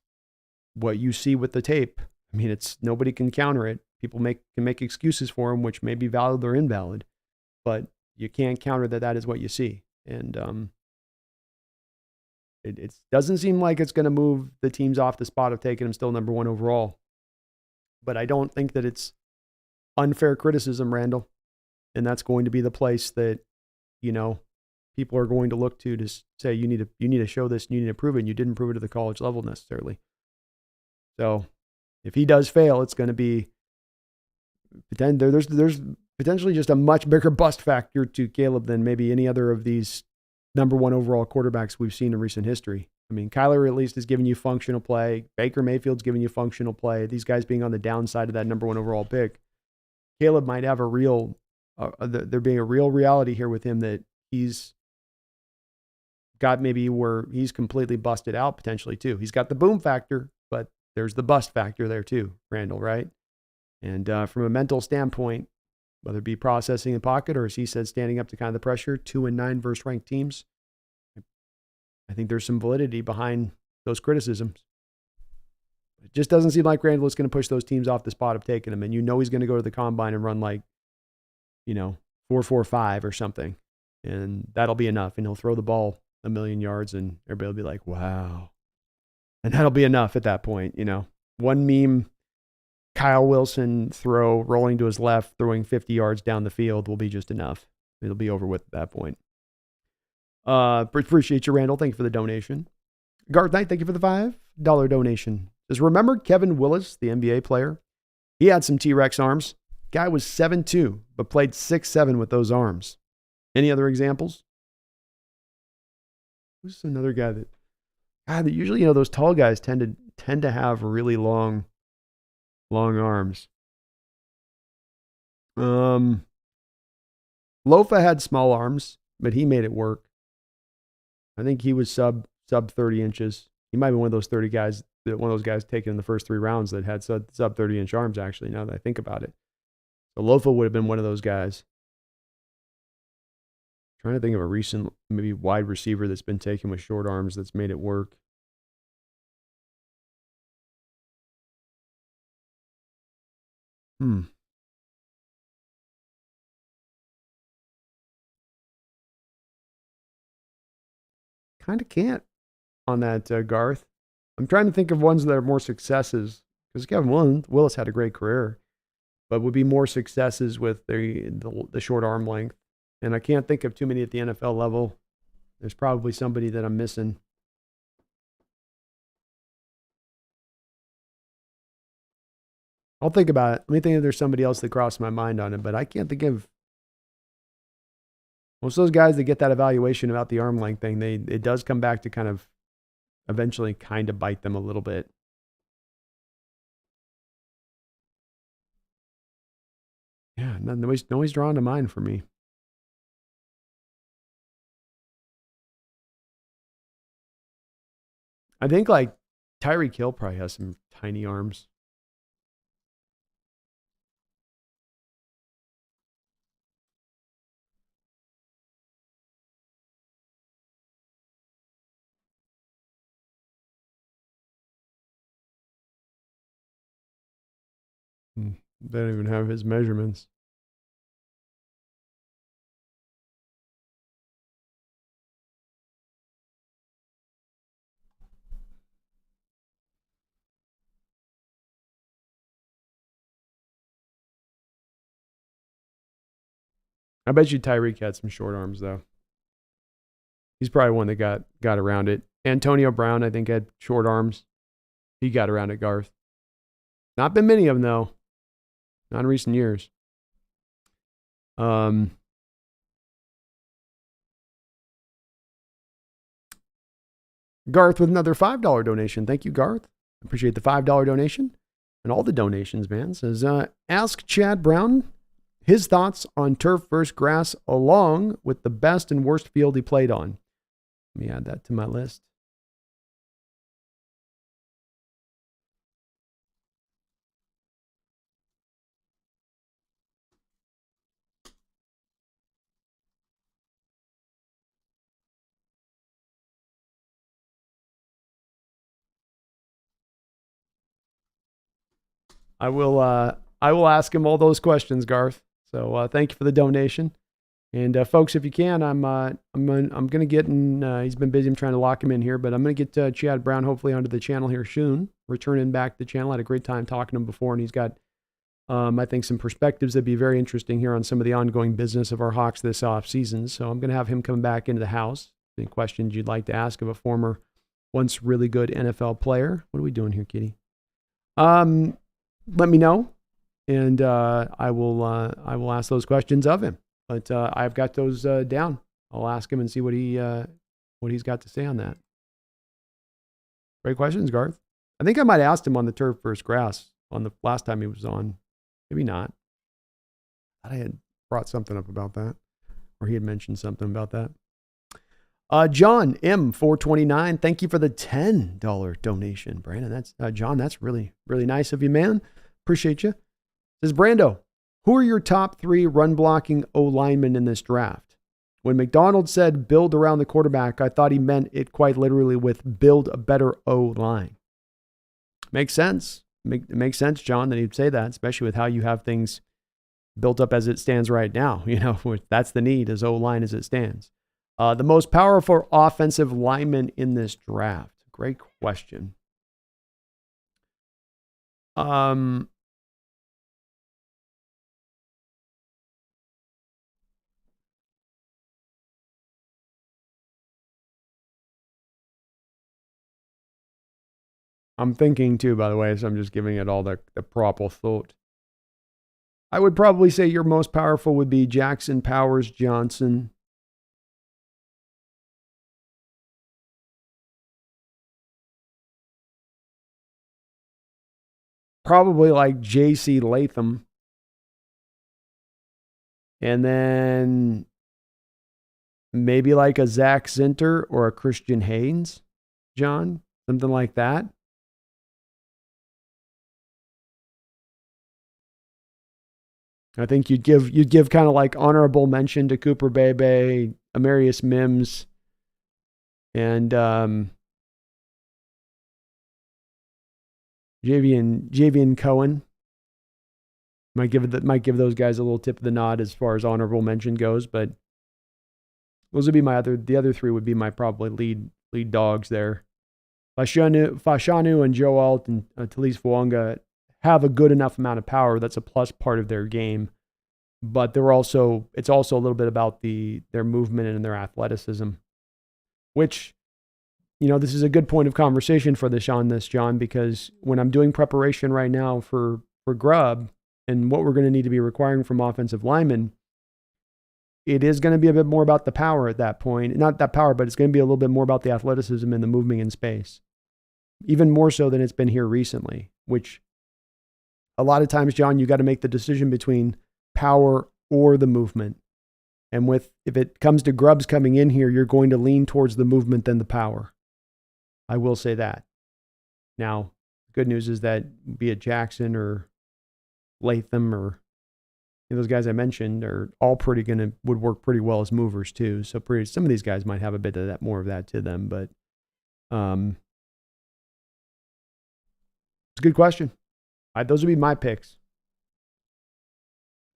what you see with the tape. I mean, nobody can counter it. People can make excuses for him, which may be valid or invalid, but you can't counter that is what you see. And it doesn't seem like it's going to move the teams off the spot of taking him still number one overall. But I don't think that it's unfair criticism, Randall. And that's going to be the place that, people are going to look to say, you need to show this, and you need to prove it, and you didn't prove it at the college level necessarily. So if he does fail, it's going to be, there's potentially just a much bigger bust factor to Caleb than maybe any other of these number one overall quarterbacks we've seen in recent history. I mean, Kyler at least is giving you functional play. Baker Mayfield's giving you functional play. These guys being on the downside of that number one overall pick. Caleb might have there being a real reality here with him that he's got maybe where he's completely busted out potentially too. He's got the boom factor, but there's the bust factor there too, Randall, right? And from a mental standpoint, whether it be processing in pocket or, as he said, standing up to kind of the pressure, 2-9 versus ranked teams, I think there's some validity behind those criticisms. It just doesn't seem like Randall is going to push those teams off the spot of taking him. And he's going to go to the combine and run like, 4.45 or something. And that'll be enough. And he'll throw the ball 1,000,000 yards and everybody will be like, wow. And that'll be enough at that point. One meme, Kyle Wilson throw rolling to his left, throwing 50 yards down the field will be just enough. It'll be over with at that point. Appreciate you, Randall. Thank you for the donation. Garth Knight, thank you for the $5 donation. Says, remember Kevin Willis, the NBA player? He had some T-Rex arms. Guy was 7'2", but played 6'7" with those arms. Any other examples? Who's another guy that usually, those tall guys tend to have really long Long arms. Lofa had small arms, but he made it work. I think he was sub 30 inches. He might be one of those 30 guys, one of those guys taken in the first 3 rounds that had sub 30-inch arms, actually, now that I think about it. So Lofa would have been one of those guys. Trying to think of a recent, maybe wide receiver that's been taken with short arms that's made it work. Kind of can't on that, Garth. I'm trying to think of ones that are more successes, because Kevin Willis had a great career, but would be more successes with the short arm length. And I can't think of too many at the NFL level. There's probably somebody that I'm missing. I'll think about it. Let me think if there's somebody else that crossed my mind on it, but I can't think of. Most of those guys that get that evaluation about the arm length thing, it does come back to kind of eventually kind of bite them a little bit. Yeah, nobody's drawn to mind for me. I think like Tyreek Hill probably has some tiny arms. They don't even have his measurements. I bet you Tyreek had some short arms though. He's probably one that got around it. Antonio Brown, I think, had short arms. He got around it, Garth. Not been many of them though. Not in recent years. Garth with another $5 donation. Thank you, Garth. Appreciate the $5 donation and all the donations, man. Says, ask Chad Brown his thoughts on turf versus grass along with the best and worst field he played on. Let me add that to my list. I will ask him all those questions, Garth. So thank you for the donation. And folks, if you can, I'm going to get in. He's been busy. I'm trying to lock him in here, but I'm going to get Chad Brown hopefully onto the channel here soon. Returning back to the channel. I had a great time talking to him before, and he's got, I think, some perspectives that'd be very interesting here on some of the ongoing business of our Hawks this off season. So I'm going to have him come back into the house. Any questions you'd like to ask of a former, once really good NFL player? What are we doing here, Kitty? Let me know, and I will ask those questions of him. But I've got those down. I'll ask him and see what he's got to say on that. Great questions, Garth. I think I might have asked him on the turf versus grass on the last time he was on. Maybe not. I had brought something up about that, or he had mentioned something about that. John M429, thank you for the $10 donation, Brandon. That's John. That's really, really nice of you, man. Appreciate you. Says Brando, who are your top 3 run blocking O linemen in this draft? When McDonald said build around the quarterback, I thought he meant it quite literally with build a better O line. Makes sense. It makes sense, John, that he'd say that, especially with how you have things built up as it stands right now. You know, that's the need as O line as it stands. The most powerful offensive lineman in this draft. Great question. I'm thinking too, by the way, so I'm just giving it all the proper thought. I would probably say your most powerful would be Jackson Powers Johnson. probably like J.C. Latham. And then maybe like a Zach Zinter or a Christian Haynes, John, something like that. I think you'd give kind of like honorable mention to Cooper Bebe, Amarius Mims, and Javian Cohen. Might give those guys a little tip of the nod as far as honorable mention goes, but those would be the other three would be my probably lead dogs there. Fashanu and Joe Alt and Talise Fuanga have a good enough amount of power. That's a plus part of their game. But it's also a little bit about their movement and their athleticism, which, this is a good point of conversation for this, John, because when I'm doing preparation right now for Grubb and what we're going to need to be requiring from offensive linemen, it is going to be a bit more about the power at that point. Not that power, but it's going to be a little bit more about the athleticism and the moving in space. Even more so than it's been here recently, which a lot of times, John, you got to make the decision between power or the movement. And if it comes to Grubbs coming in here, you're going to lean towards the movement than the power. I will say that. Now, the good news is that be it Jackson or Latham or those guys I mentioned are all would work pretty well as movers too. So some of these guys might have a bit of that, more of that to them, but it's a good question. Those would be my picks.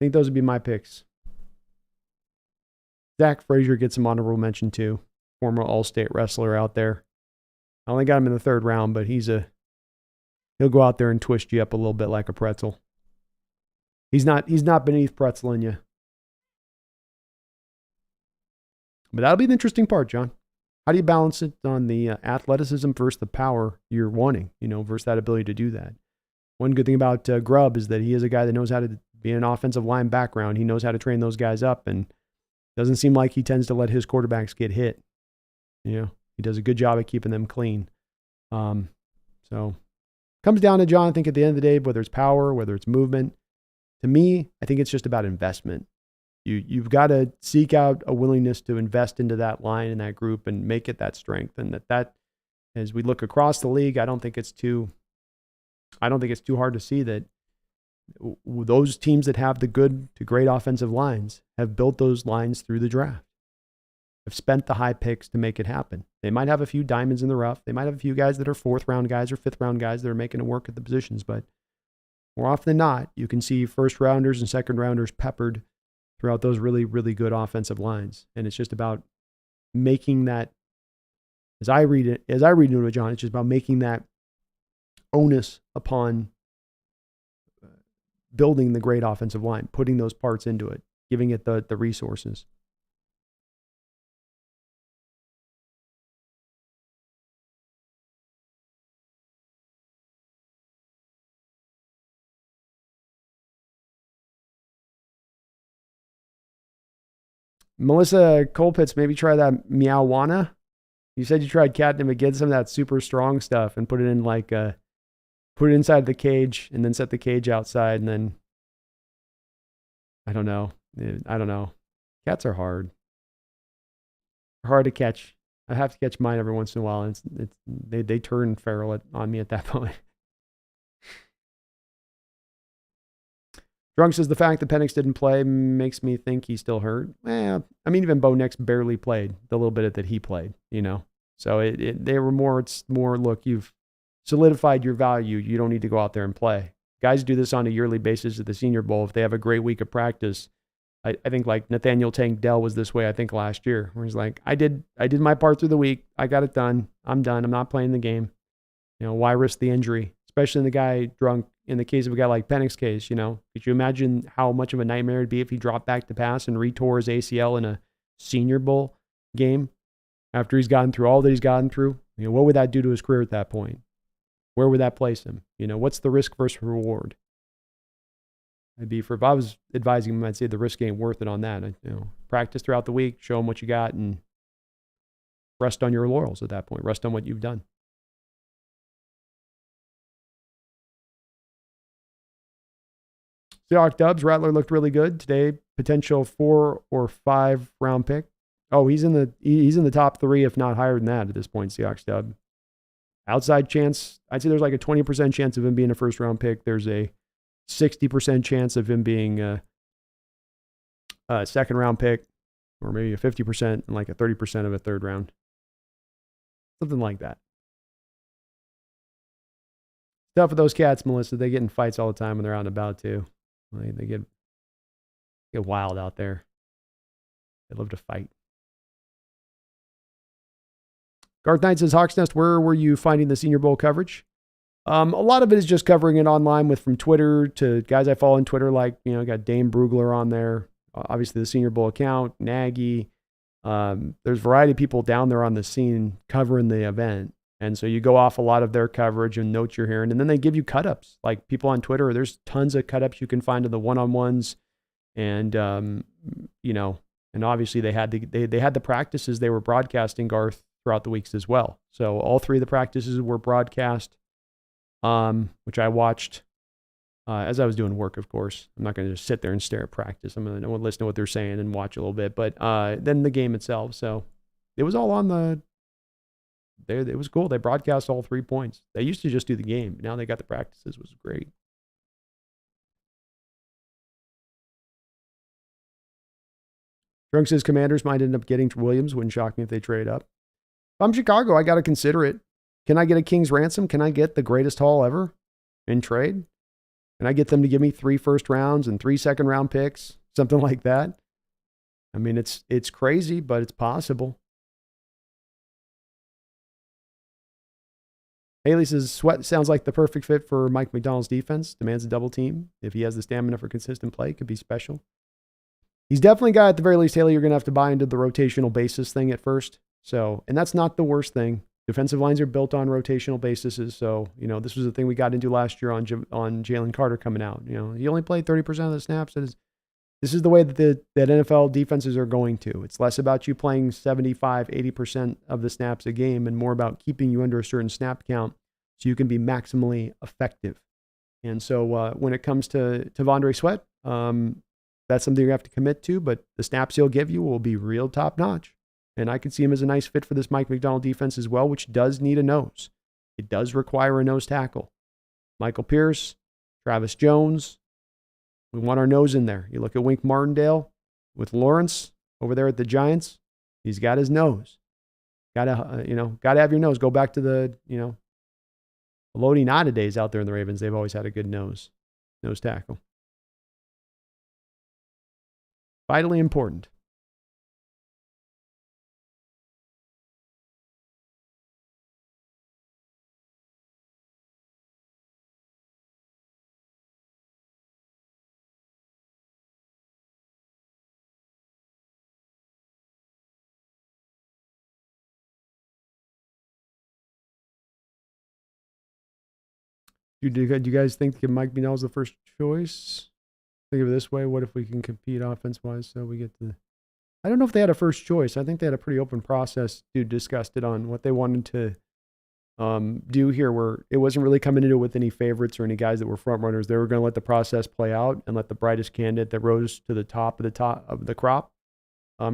I think those would be my picks. Zach Frazier gets some honorable mention too. Former All-State wrestler out there. I only got him in the third round, but he'll go out there and twist you up a little bit like a pretzel. He's not beneath pretzeling you. But that'll be the interesting part, John. How do you balance it on the athleticism versus the power you're wanting, versus that ability to do that? One good thing about Grubb is that he is a guy that knows how to be in an offensive line background. He knows how to train those guys up, and doesn't seem like he tends to let his quarterbacks get hit. He does a good job at keeping them clean. So comes down to, John, I think at the end of the day, whether it's power, whether it's movement, to me, I think it's just about investment. You've got to seek out a willingness to invest into that line and that group and make it that strength. And that as we look across the league, I don't think it's too hard to see that those teams that have the good to great offensive lines have built those lines through the draft, have spent the high picks to make it happen. They might have a few diamonds in the rough. They might have a few guys that are fourth round guys or fifth round guys that are making it work at the positions. But more often than not, you can see first rounders and second rounders peppered throughout those really, really good offensive lines. And it's just about making that, as I read into it, John, it's just about making that onus upon building the great offensive line, putting those parts into it, giving it the resources. Melissa Colpitz, maybe try that Meowana. You said you tried catnip again, some of that super strong stuff, and put it in put it inside the cage and then set the cage outside, and then I don't know. Cats are hard. They're hard to catch. I have to catch mine every once in a while, and they turn feral on me at that point. Drunk says the fact that Penix didn't play makes me think he's still hurt. Even Bo Nix barely played the little bit that he played, So it's more, look, you've solidified your value. You don't need to go out there and play. Guys do this on a yearly basis at the Senior Bowl. If they have a great week of practice, I think like Nathaniel Tank Dell was this way, I think last year, where he's like, I did my part through the week. I got it done. I'm done. I'm not playing the game. Why risk the injury? Especially in the guy drunk. In the case of a guy like Penix's case, could you imagine how much of a nightmare it'd be if he dropped back to pass and retore his ACL in a Senior Bowl game after he's gotten through all that he's gotten through? What would that do to his career at that point? Where would that place him? What's the risk versus reward? If I was advising him, I'd say the risk ain't worth it on that. Practice throughout the week, show him what you got, and rest on your laurels at that point. Rest on what you've done. Seahawks dubs. Rattler looked really good today. Potential 4 or 5 round pick. Oh, he's in the top 3, if not higher than that at this point. Seahawks dub. Outside chance, I'd say there's like a 20% chance of him being a first round pick. There's a 60% chance of him being a second round pick, or maybe a 50% and like a 30% of a third round. Something like that. Tough with those cats, Melissa. They get in fights all the time when they're out and about too. They get wild out there. They love to fight. Garth Knight says, Hawks Nest, where were you finding the Senior Bowl coverage? A lot of it is just covering it online from Twitter to guys I follow on Twitter, like, got Dane Brugler on there. Obviously the Senior Bowl account, Nagy. There's a variety of people down there on the scene covering the event. And so you go off a lot of their coverage and notes you're hearing, and then they give you cut-ups. Like people on Twitter, there's tons of cut-ups you can find of the one-on-ones. And, and obviously they had the practices they were broadcasting, Garth, throughout the weeks as well. So all 3 of the practices were broadcast, which I watched as I was doing work, of course. I'm not going to just sit there and stare at practice. I'm going to listen to what they're saying and watch a little bit. But then the game itself. So it was all on it was cool. They broadcast all 3 points. They used to just do the game. Now they got the practices. It was great. Drunk says Commanders might end up getting Williams. Wouldn't shock me if they trade up. If I'm Chicago, I got to consider it. Can I get a king's ransom? Can I get the greatest haul ever in trade? Can I get them to give me 3 first rounds and 3 second round picks? Something like that. I mean, it's crazy, but it's possible. Haley says, Sweat sounds like the perfect fit for Mike McDonald's defense. Demands a double team. If he has the stamina for consistent play, could be special. He's definitely a guy, at the very least, Haley, you're going to have to buy into the rotational basis thing at first. So, and that's not the worst thing. Defensive lines are built on rotational bases. So, this was the thing we got into last year on Jalen Carter coming out. He only played 30% of the snaps. This is the way that NFL defenses are going to. It's less about you playing 75, 80% of the snaps a game and more about keeping you under a certain snap count so you can be maximally effective. And so when it comes to Tavondre Sweat, that's something you have to commit to, but the snaps he'll give you will be real top notch. And I could see him as a nice fit for this Mike McDonald defense as well, which does need a nose. It does require a nose tackle. Michael Pierce, Travis Jones. We want our nose in there. You look at Wink Martindale with Lawrence over there at the Giants. He's got his nose. Gotta have your nose. Go back to the Lodi Nada days out there in the Ravens. They've always had a good nose tackle. Vitally important. Do you guys think Mike McDonald's the first choice? Think of it this way. What if we can compete offense-wise so we get the... I don't know if they had a first choice. I think they had a pretty open process. Dude discussed it on what they wanted to do here, where it wasn't really coming into it with any favorites or any guys that were front runners. They were going to let the process play out and let the brightest candidate that rose to the top of the crop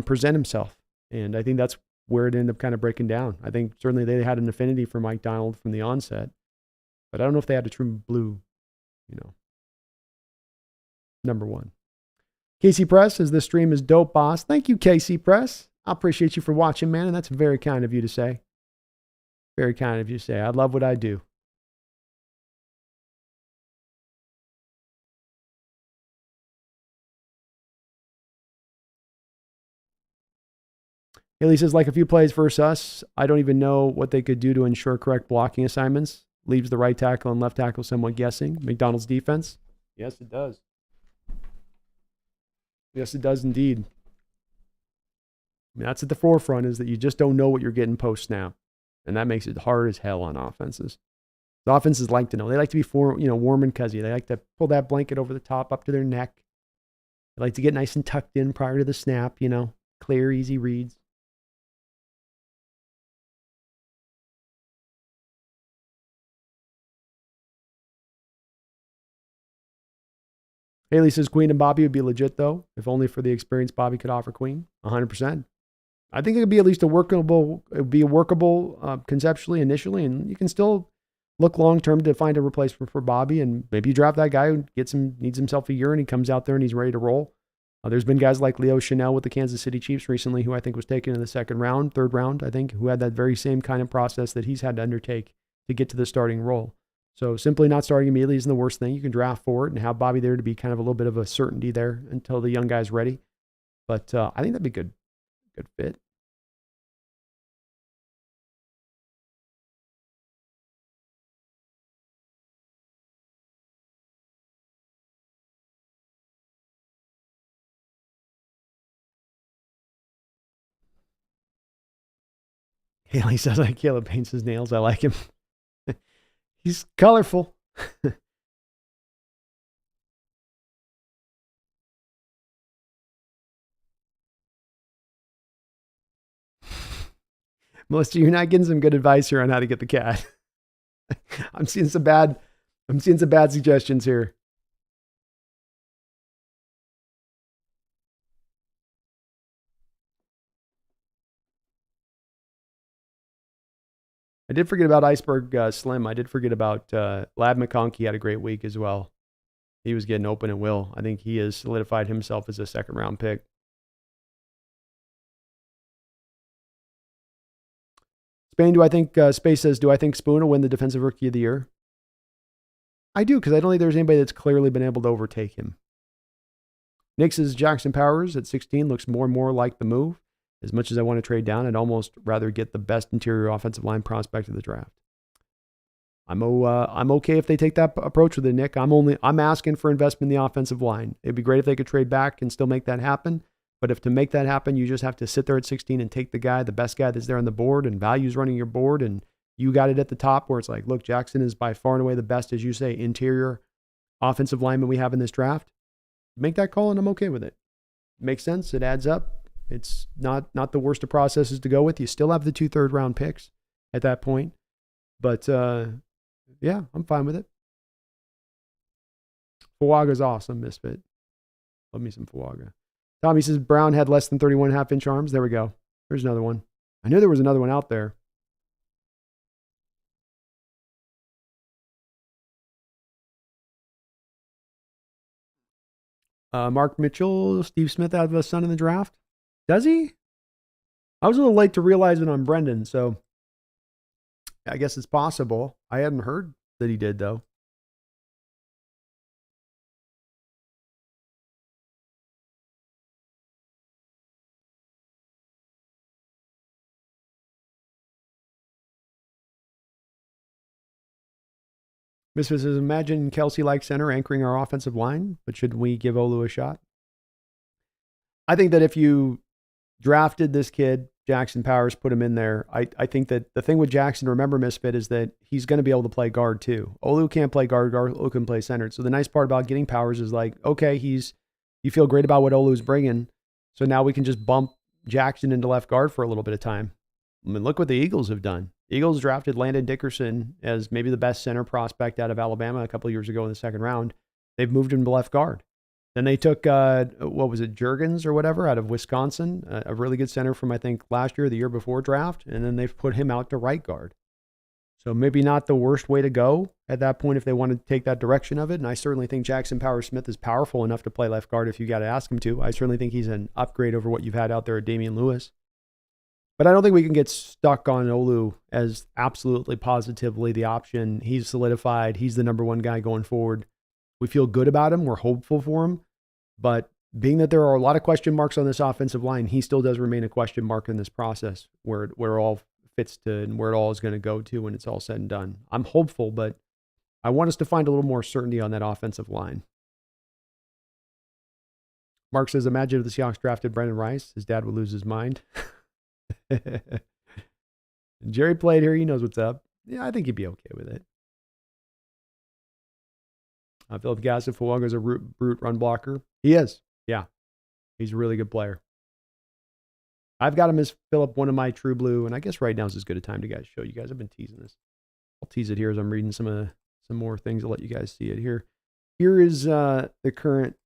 present himself. And I think that's where it ended up kind of breaking down. I think certainly they had an affinity for Mike Donald from the onset. But I don't know if they had a true blue, number one. Casey Press says, this stream is dope, boss. Thank you, Casey Press. I appreciate you for watching, man. And that's very kind of you to say. Very kind of you to say. I love what I do. Haley says, like a few plays versus us, I don't even know what they could do to ensure correct blocking assignments. Leaves the right tackle and left tackle somewhat guessing. McDonald's defense? Yes, it does. Yes, it does indeed. I mean, that's at the forefront, is that you just don't know what you're getting post-snap. And that makes it hard as hell on offenses. The offenses like to know. They like to be warm and cuzzy. They like to pull that blanket over the top up to their neck. They like to get nice and tucked in prior to the snap, clear, easy reads. Haley says Queen and Bobby would be legit, though, if only for the experience Bobby could offer Queen. 100%. I think it would be at least workable conceptually initially, and you can still look long term to find a replacement for Bobby, and maybe you draft that guy who needs himself a year, and he comes out there and he's ready to roll. There's been guys like Leo Chanel with the Kansas City Chiefs recently, who I think was taken in the third round, I think, who had that very same kind of process that he's had to undertake to get to the starting role. So simply not starting immediately isn't the worst thing. You can draft for it and have Bobby there to be kind of a little bit of a certainty there until the young guy's ready. But I think that'd be good fit. Haley says, like Caleb paints his nails. I like him. He's colorful. Melissa, you're not getting some good advice here on how to get the cat. I'm seeing some bad suggestions here. I did forget about Iceberg Slim. I did forget about Lab McConkey had a great week as well. He was getting open at will. I think he has solidified himself as a second round pick. Spain, Space says, do I think Spoon will win the Defensive Rookie of the Year? I do, because I don't think there's anybody that's clearly been able to overtake him. Nick says Jackson Powers at 16 looks more and more like the move. As much as I want to trade down, I'd almost rather get the best interior offensive line prospect of the draft. I'm okay if they take that approach with it, Nick. I'm asking for investment in the offensive line. It'd be great if they could trade back and still make that happen. But if to make that happen, you just have to sit there at 16 and take the best guy that's there on the board, and value's running your board, and you got it at the top where it's like, look, Jackson is by far and away the best, as you say, interior offensive lineman we have in this draft. Make that call, and I'm okay with it. Makes sense. It adds up. It's not the worst of processes to go with. You still have the 2 third-round picks at that point. But, yeah, I'm fine with it. Fuaga's awesome, Misfit. Love me some Fuaga. Tommy says Brown had less than 31.5-inch arms. There we go. There's another one. I knew there was another one out there. Mark Mitchell, Steve Smith have a son in the draft. Does he? I was a little late to realize it on Brendan, so I guess it's possible. I hadn't heard that he did, though. Misfit says, imagine Kelsey-like center anchoring our offensive line, but should we give Olu a shot? I think that if you drafted this kid, Jackson Powers, put him in there, I think that the thing with Jackson, remember, Misfit, is that he's going to be able to play guard too. Olu can't play guard. Olu can play center. So the nice part about getting Powers is like, okay, you feel great about what Olu's bringing, so now we can just bump Jackson into left guard for a little bit of time. I mean, look what the Eagles have done. Eagles drafted Landon Dickerson as maybe the best center prospect out of Alabama a couple of years ago in the second round. They've moved him to left guard. Then they took, Juergens or whatever out of Wisconsin, a really good center from, I think, last year or the year before draft, and then they've put him out to right guard. So maybe not the worst way to go at that point if they want to take that direction of it. And I certainly think Jackson Powers Smith is powerful enough to play left guard if you got to ask him to. I certainly think he's an upgrade over what you've had out there at Damian Lewis. But I don't think we can get stuck on Olu as absolutely positively the option. He's solidified. He's the number one guy going forward. We feel good about him. We're hopeful for him. But being that there are a lot of question marks on this offensive line, he still does remain a question mark in this process where it all fits to and where it all is going to go to when it's all said and done. I'm hopeful, but I want us to find a little more certainty on that offensive line. Mark says, imagine if the Seahawks drafted Brendan Rice. His dad would lose his mind. Jerry played here. He knows what's up. Yeah, I think he'd be okay with it. Philip Gassett, Fuaga is a brute run blocker. He is. Yeah. He's a really good player. I've got him as Philip, one of my true blue, and I guess right now is as good a time to show you guys. I've been teasing this. I'll tease it here as I'm reading some more things. I'll let you guys see it here. here is the current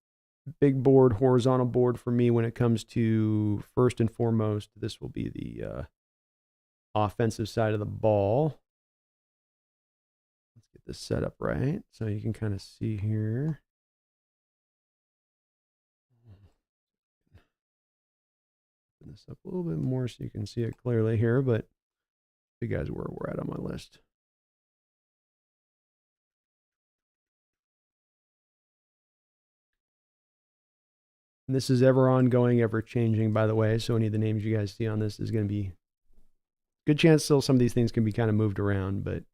big board, horizontal board for me when it comes to, first and foremost, this will be the offensive side of the ball. Let's get this set up right so you can kind of see here. Open this up a little bit more so you can see it clearly here, but you guys where we're at on my list. And this is ever ongoing, ever changing, by the way. So any of the names you guys see on this is going to be good chance still some of these things can be kind of moved around, but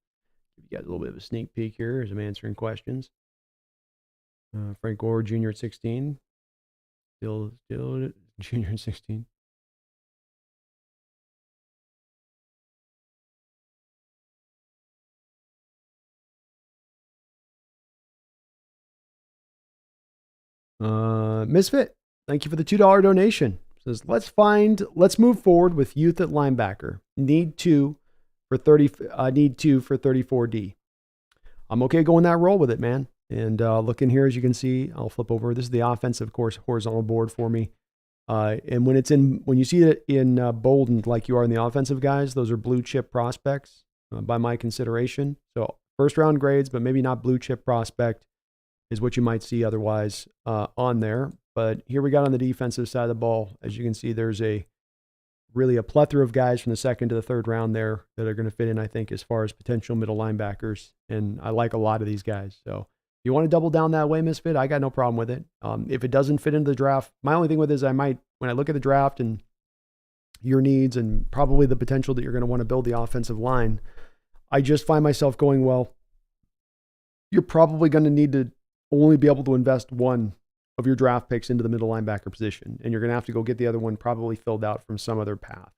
you got a little bit of a sneak peek here as I'm answering questions. Frank Gore Jr. at 16. Still Jr. at 16. Misfit, thank you for the $2 donation. Says, let's move forward with youth at linebacker. Need two for 34D. I'm okay going that role with it, man. And looking here, as you can see, I'll flip over. This is the offensive, of course, horizontal board for me. And when you see it in boldened like you are in the offensive guys, those are blue chip prospects by my consideration. So first round grades, but maybe not blue chip prospect is what you might see otherwise on there. But here we got on the defensive side of the ball. As you can see, there's really a plethora of guys from the second to the third round there that are going to fit in, I think, as far as potential middle linebackers. And I like a lot of these guys. So if you want to double down that way, Misfit, I got no problem with it. If it doesn't fit into the draft, my only thing with it is when I look at the draft and your needs and probably the potential that you're going to want to build the offensive line, I just find myself going, well, you're probably going to need to only be able to invest one of your draft picks into the middle linebacker position. And you're going to have to go get the other one probably filled out from some other path,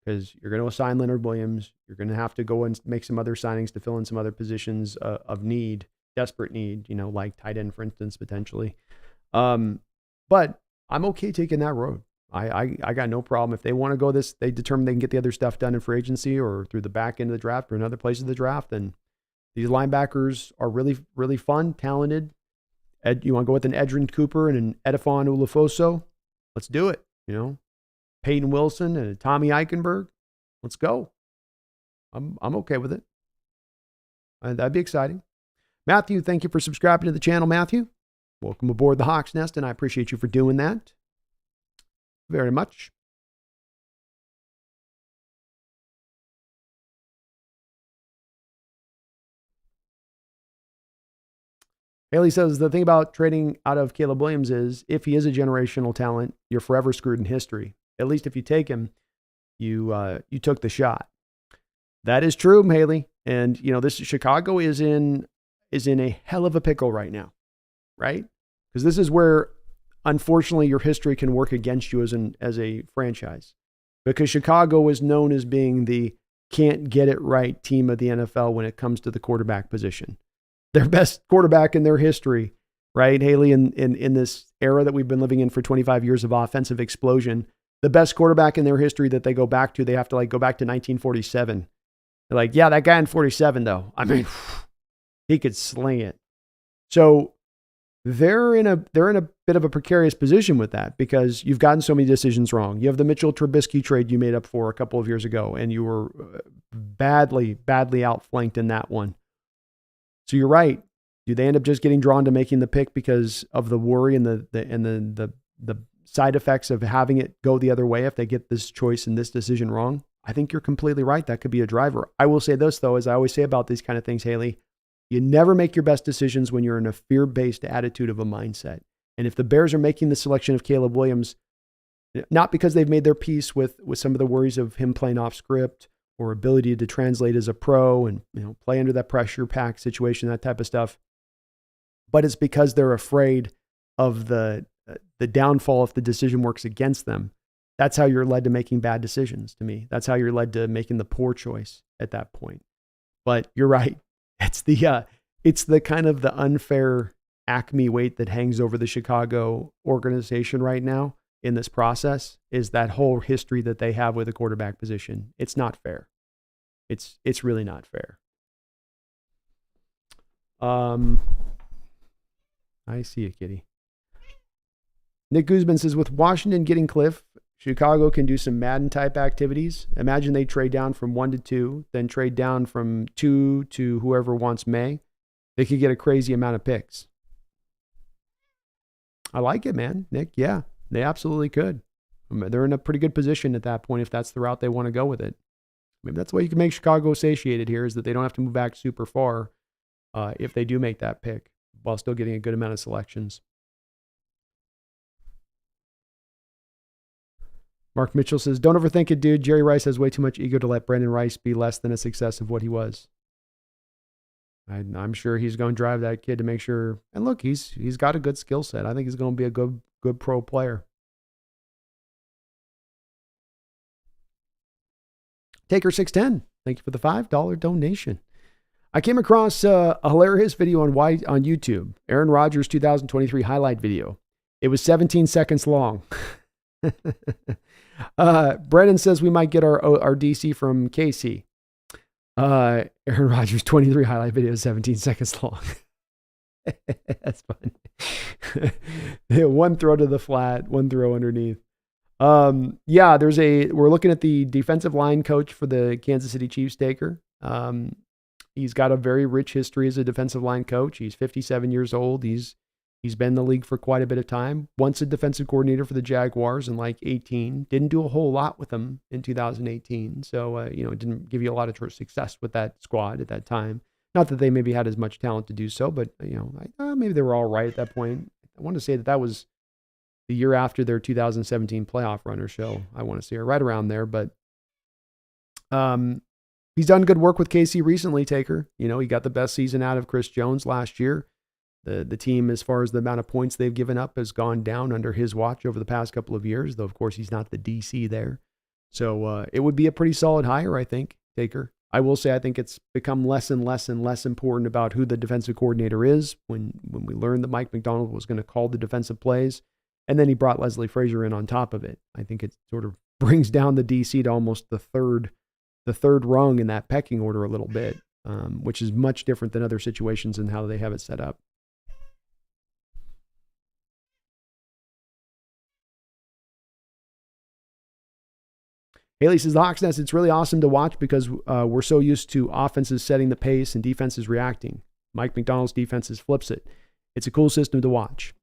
because you're going to assign Leonard Williams. You're going to have to go and make some other signings to fill in some other positions of need, desperate need, like tight end, for instance, potentially. But I'm okay taking that road. I got no problem. If they want to go they determine they can get the other stuff done in free agency or through the back end of the draft or another place of the draft, then these linebackers are really, really fun, talented. You want to go with an Edrin Cooper and an Edifon Ulofoso? Let's do it. Peyton Wilson and a Tommy Eichenberg. Let's go. I'm okay with it. That'd be exciting. Matthew, thank you for subscribing to the channel, Matthew. Welcome aboard the Hawks Nest, and I appreciate you for doing that very much. Haley says, the thing about trading out of Caleb Williams is if he is a generational talent, you're forever screwed in history. At least if you take him, you took the shot. That is true, Haley. And, this Chicago is in a hell of a pickle right now, right? Because this is where, unfortunately, your history can work against you as a franchise. Because Chicago is known as being the can't get it right team of the NFL when it comes to the quarterback position. Their best quarterback in their history, right, Haley, in this era that we've been living in for 25 years of offensive explosion, the best quarterback in their history that they go back to, they have to go back to 1947. They're like, yeah, that guy in 47, though, I mean, he could sling it. So they're in a bit of a precarious position with that because you've gotten so many decisions wrong. You have the Mitchell Trubisky trade you made up for a couple of years ago, and you were badly outflanked in that one. So you're right. Do they end up just getting drawn to making the pick because of the worry and the side effects of having it go the other way if they get this choice and this decision wrong? I think you're completely right. That could be a driver. I will say this, though, as I always say about these kind of things, Haley, you never make your best decisions when you're in a fear-based attitude of a mindset. And if the Bears are making the selection of Caleb Williams, not because they've made their peace with some of the worries of him playing off script or ability to translate as a pro and play under that pressure pack situation, that type of stuff, but it's because they're afraid of the downfall if the decision works against them. That's how you're led to making bad decisions, to me. That's how you're led to making the poor choice at that point. But you're right. It's the kind of the unfair acme weight that hangs over the Chicago organization right now in this process, is that whole history that they have with the quarterback position. It's not fair. It's really not fair. I see you, kitty. Nick Guzman says, with Washington getting Cliff, Chicago can do some Madden-type activities. Imagine they trade down from 1 to 2, then trade down from 2 to whoever wants May. They could get a crazy amount of picks. I like it, man. Nick, yeah, they absolutely could. They're in a pretty good position at that point if that's the route they want to go with it. Maybe that's the way you can make Chicago satiated here, is that they don't have to move back super far if they do make that pick, while still getting a good amount of selections. Mark Mitchell says, don't overthink it, dude. Jerry Rice has way too much ego to let Brandon Rice be less than a success of what he was. I'm sure he's going to drive that kid to make sure. And look, he's got a good skill set. I think he's going to be a good pro player. Taker610, thank you for the $5 donation. I came across a hilarious video on YouTube, Aaron Rodgers 2023 highlight video. It was 17 seconds long. Brennan says we might get our DC from KC. Aaron Rodgers 23 highlight video is 17 seconds long. That's fun. One throw to the flat, one throw underneath. Yeah, we're looking at the defensive line coach for the Kansas City Chiefs, Taker. He's got a very rich history as a defensive line coach. He's 57 years old. He's been in the league for quite a bit of time. Once a defensive coordinator for the Jaguars in like 18. Didn't do a whole lot with them in 2018. So, it didn't give you a lot of success with that squad at that time. Not that they maybe had as much talent to do so, but, maybe they were all right at that point. I want to say that was the year after their 2017 playoff run or so. I want to say right around there, but he's done good work with KC recently, Taker. He got the best season out of Chris Jones last year. The team, as far as the amount of points they've given up, has gone down under his watch over the past couple of years, though, of course, he's not the DC there. So it would be a pretty solid hire, I think, Taker. I will say I think it's become less and less and less important about who the defensive coordinator is when we learned that Mike McDonald was going to call the defensive plays, and then he brought Leslie Frazier in on top of it. I think it sort of brings down the DC to almost the third rung in that pecking order a little bit, which is much different than other situations and how they have it set up. Haley says, the Hawks Nest, it's really awesome to watch because we're so used to offenses setting the pace and defenses reacting. Mike McDonald's defenses flips it. It's a cool system to watch.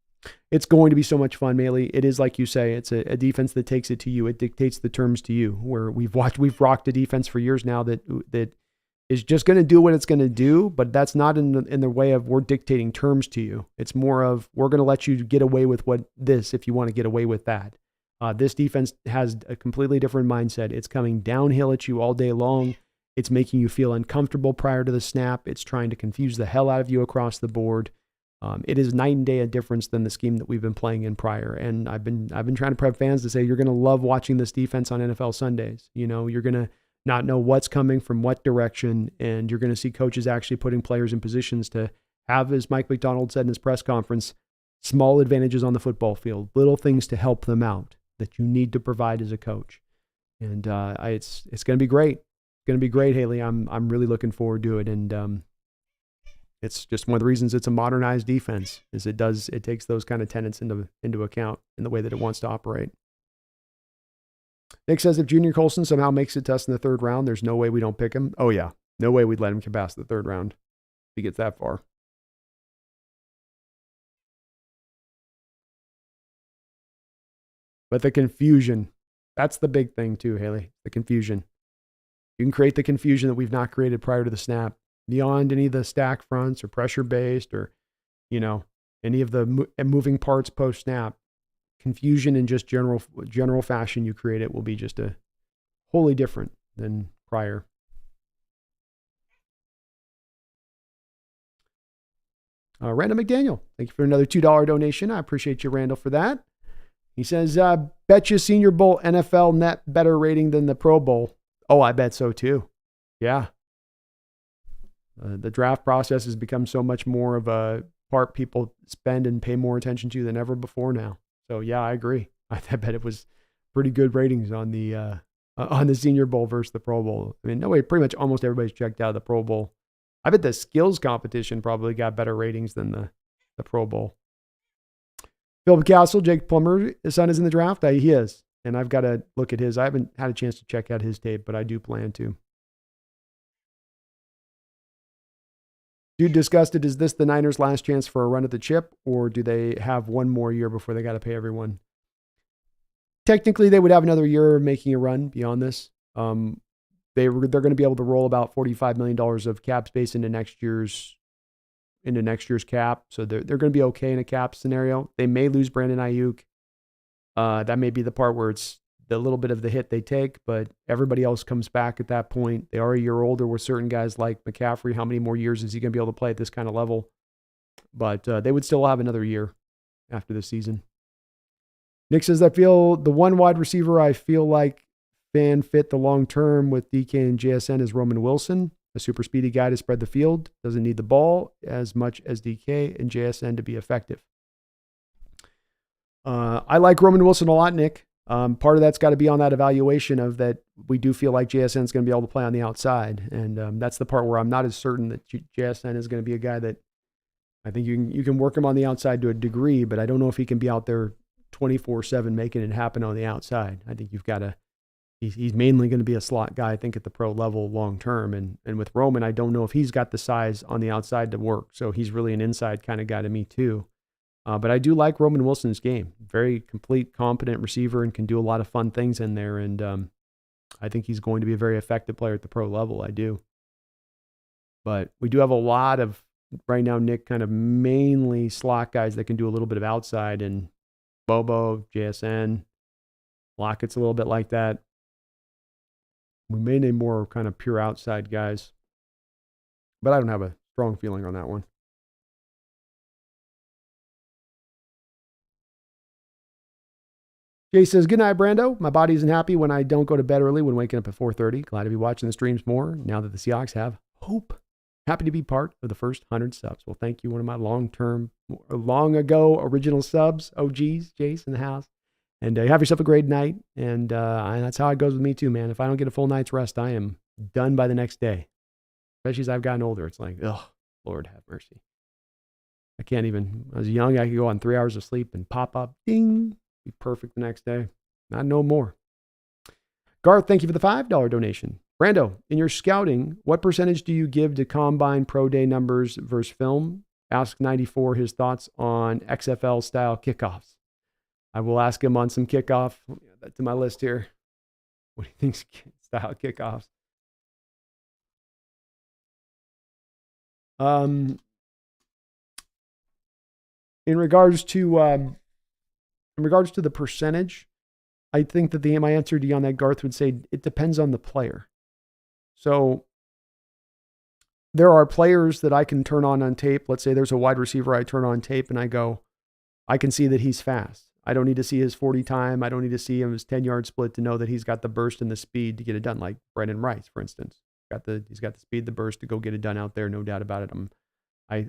It's going to be so much fun, Maley. It is, like you say, it's a defense that takes it to you. It dictates the terms to you, where we've rocked a defense for years now that is just going to do what it's going to do, but that's not in the way of we're dictating terms to you. It's more of we're going to let you get away with this if you want to get away with that. This defense has a completely different mindset. It's coming downhill at you all day long. It's making you feel uncomfortable prior to the snap. It's trying to confuse the hell out of you across the board. It is night and day a difference than the scheme that we've been playing in prior. And I've been trying to prep fans to say you're going to love watching this defense on NFL Sundays. You're going to not know what's coming from what direction, and you're going to see coaches actually putting players in positions to have, as Mike McDonald said in his press conference, small advantages on the football field, little things to help them out that you need to provide as a coach. And it's going to be great. It's going to be great, Haley. I'm really looking forward to it. And it's just one of the reasons it's a modernized defense is it takes those kind of tenets into account in the way that it wants to operate. Nick says if Junior Colson somehow makes it to us in the third round, there's no way we don't pick him. Oh yeah. No way we'd let him get past the third round if he gets that far. But the confusion, that's the big thing too, Haley, the confusion. You can create the confusion that we've not created prior to the snap, beyond any of the stack fronts or pressure-based or, any of the moving parts post-snap. Confusion in just general fashion you create it will be just a wholly different than prior. Randall McDaniel, thank you for another $2 donation. I appreciate you, Randall, for that. He says, bet you Senior Bowl NFL net better rating than the Pro Bowl. Oh, I bet so too. Yeah. The draft process has become so much more of a part people spend and pay more attention to than ever before now. So yeah, I agree. I bet it was pretty good ratings on the Senior Bowl versus the Pro Bowl. I mean, no way, pretty much almost everybody's checked out of the Pro Bowl. I bet the skills competition probably got better ratings than the Pro Bowl. Philip Castle, Jake Plummer, his son is in the draft. He is. And I've got to look at his. I haven't had a chance to check out his tape, but I do plan to. Dude disgusted, is this the Niners' last chance for a run at the chip, or do they have one more year before they got to pay everyone? Technically, they would have another year making a run beyond this. They're going to be able to roll about $45 million of cap space into next year's cap, so they're going to be okay in a cap scenario. They may lose Brandon Ayuk. That may be the part where it's the little bit of the hit they take, but everybody else comes back at that point. They are a year older with certain guys like McCaffrey. How many more years is he going to be able to play at this kind of level? But they would still have another year after this season. Nick says, I feel the one wide receiver I feel like fan fit the long term with DK and JSN is Roman Wilson, a super speedy guy to spread the field, doesn't need the ball as much as DK and JSN to be effective. I like Roman Wilson a lot, Nick. Part of that's got to be on that evaluation of that we do feel like JSN is going to be able to play on the outside. And that's the part where I'm not as certain that JSN is going to be a guy that I think you can work him on the outside to a degree, but I don't know if he can be out there 24/7 making it happen on the outside. I think you've got to, he's mainly going to be a slot guy, I think, at the pro level long term. And with Roman, I don't know if he's got the size on the outside to work. So he's really an inside kind of guy to me too. But I do like Roman Wilson's game. Very complete, competent receiver and can do a lot of fun things in there. And I think he's going to be a very effective player at the pro level. I do. But we do have a lot of, right now, Nick, kind of mainly slot guys that can do a little bit of outside. And Bobo, JSN, Lockett's a little bit like that. We may need more kind of pure outside guys. But I don't have a strong feeling on that one. Jay says, good night, Brando. My body isn't happy when I don't go to bed early when waking up at 4:30. Glad to be watching the streams more now that the Seahawks have hope. Happy to be part of the first 100 subs. Well, thank you. One of my long ago original subs, OGs, Jace in the house. And have yourself a great night. And that's how it goes with me too, man. If I don't get a full night's rest, I am done by the next day. Especially as I've gotten older. It's like, oh, Lord have mercy. I can't even, when I was young, I could go on 3 hours of sleep and pop up, ding, be perfect the next day. Not no more. Garth, thank you for the $5 donation. Brando, in your scouting, what percentage do you give to combine pro day numbers versus film? Ask 94 his thoughts on XFL style kickoffs. I will ask him on some kickoff. Let me add that to my list here. What do you think's style kickoffs? In regards to the percentage, I think that my answer to you on that, Garth, would say it depends on the player. So there are players that I can turn on tape. Let's say there's a wide receiver I turn on tape and I go, I can see that he's fast. I don't need to see his 40 time. I don't need to see his 10-yard split to know that he's got the burst and the speed to get it done. Like Brendan Rice, for instance, he's got the speed, the burst to go get it done out there. No doubt about it.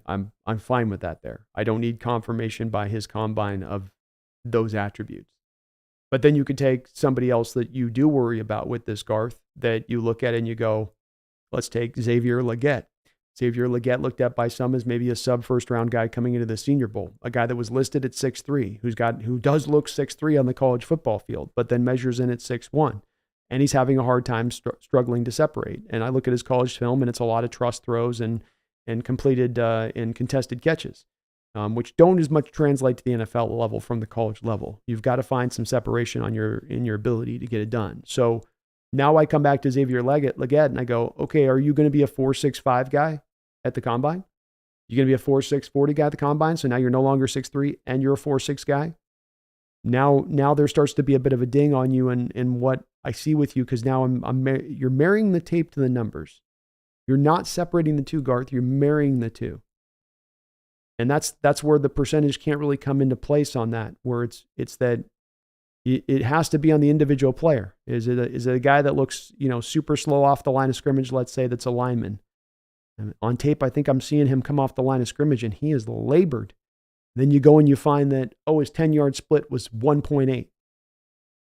I'm fine with that there. I don't need confirmation by his combine of those attributes. But then you could take somebody else that you do worry about with this, Garth, that you look at and you go, let's take Xavier Legette. Xavier Legette looked at by some as maybe a sub-first round guy coming into the Senior Bowl, a guy that was listed at 6'3", who does look 6'3" on the college football field, but then measures in at 6'1", and he's having a hard time struggling to separate. And I look at his college film, and it's a lot of trust throws and completed and contested catches, which don't as much translate to the NFL level from the college level. You've got to find some separation in your ability to get it done. So now I come back to Xavier Legette and I go, okay, are you going to be a 4.65 guy at the combine? You're going to be a 4.6 40 guy at the combine. So now you're no longer 6'3" and you're a 4.6 guy. Now there starts to be a bit of a ding on you in what I see with you, because now you're marrying the tape to the numbers. You're not separating the two, Garth. You're marrying the two. And that's where the percentage can't really come into place on that, where it's that it has to be on the individual player. Is it a guy that looks, super slow off the line of scrimmage, let's say, that's a lineman? And on tape, I think I'm seeing him come off the line of scrimmage and he is labored. Then you go and you find that, his 10-yard split was 1.8. And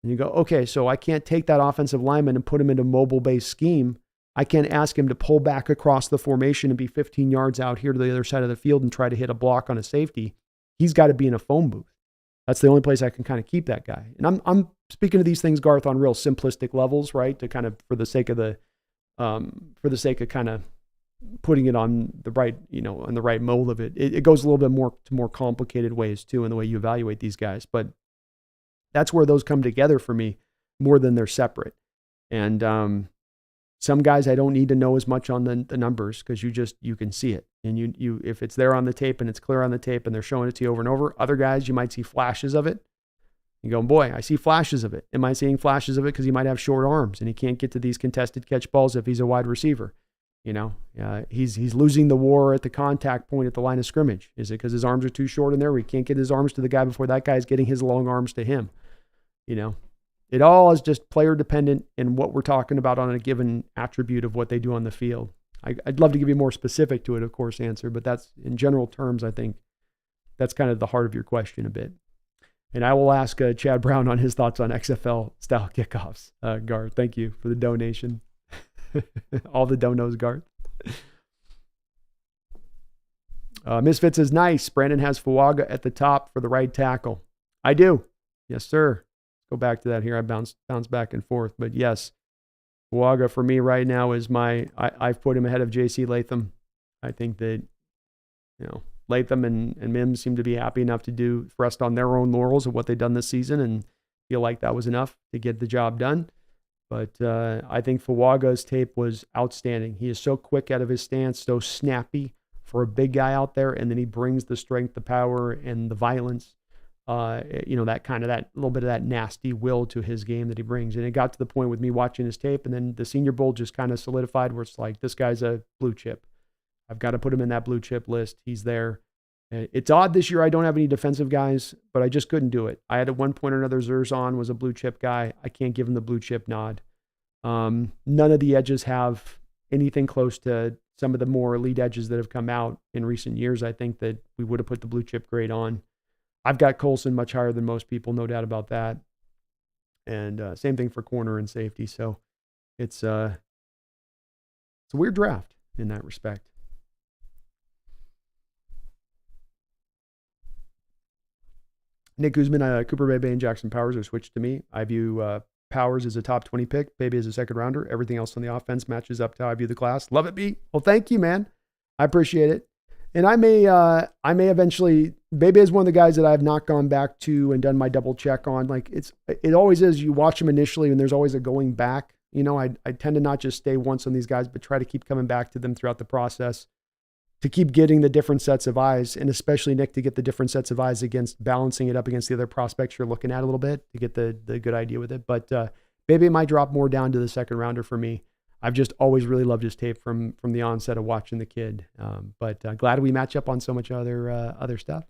you go, okay, so I can't take that offensive lineman and put him into mobile-based scheme. I can't ask him to pull back across the formation and be 15 yards out here to the other side of the field and try to hit a block on a safety. He's got to be in a phone booth. That's the only place I can kind of keep that guy. And I'm speaking of these things, Garth, on real simplistic levels, right? To kind of, for the sake of kind of putting it on the right, on the right mold of it. It goes a little bit more to more complicated ways too in the way you evaluate these guys. But that's where those come together for me more than they're separate. And some guys I don't need to know as much on the numbers because you can see it. And you if it's there on the tape and it's clear on the tape and they're showing it to you over and over, other guys you might see flashes of it. You go, boy, I see flashes of it. Am I seeing flashes of it because he might have short arms and he can't get to these contested catch balls if he's a wide receiver? He's losing the war at the contact point at the line of scrimmage. Is it because his arms are too short in there where he can't get his arms to the guy before that guy's getting his long arms to him? It all is just player dependent in what we're talking about on a given attribute of what they do on the field. I'd love to give you a more specific to it, of course, answer, but that's in general terms, I think that's kind of the heart of your question a bit. And I will ask Chad Brown on his thoughts on XFL style kickoffs. Garth, thank you for the donation. All the donos, Garth. Misfits is nice. Brandon has Fuaga at the top for the right tackle. I do. Yes, sir. Go back to that here. I bounce back and forth. But yes, Fuaga for me right now is I've put him ahead of JC Latham. I think that, Latham and Mims seem to be happy enough to rest on their own laurels of what they've done this season and feel like that was enough to get the job done. But I think Fuaga's tape was outstanding. He is so quick out of his stance, so snappy for a big guy out there, and then he brings the strength, the power, and the violence. That little bit of that nasty will to his game that he brings. And it got to the point with me watching his tape, and then the Senior Bowl just kind of solidified where it's like, this guy's a blue chip. I've got to put him in that blue chip list. He's there. It's odd this year I don't have any defensive guys, but I just couldn't do it. I had at one point or another Zerzan was a blue chip guy. I can't give him the blue chip nod. None of the edges have anything close to some of the more elite edges that have come out in recent years. I think that we would have put the blue chip grade on. I've got Colson much higher than most people, no doubt about that. And same thing for corner and safety. So it's a weird draft in that respect. Nick Guzman, Cooper Bebe, and Jackson Powers are switched to me. I view Powers as a top 20 pick, Bebe as a second rounder. Everything else on the offense matches up to how I view the class. Love it, B. Well, thank you, man. I appreciate it. And I may eventually, Bebe is one of the guys that I've not gone back to and done my double check on. Like it always is, you watch them initially and there's always a going back. I tend to not just stay once on these guys, but try to keep coming back to them throughout the process to keep getting the different sets of eyes, and especially Nick to get the different sets of eyes against balancing it up against the other prospects you're looking at a little bit to get the good idea with it. But Bebe might drop more down to the second rounder for me. I've just always really loved his tape from the onset of watching the kid. But glad we match up on so much other stuff.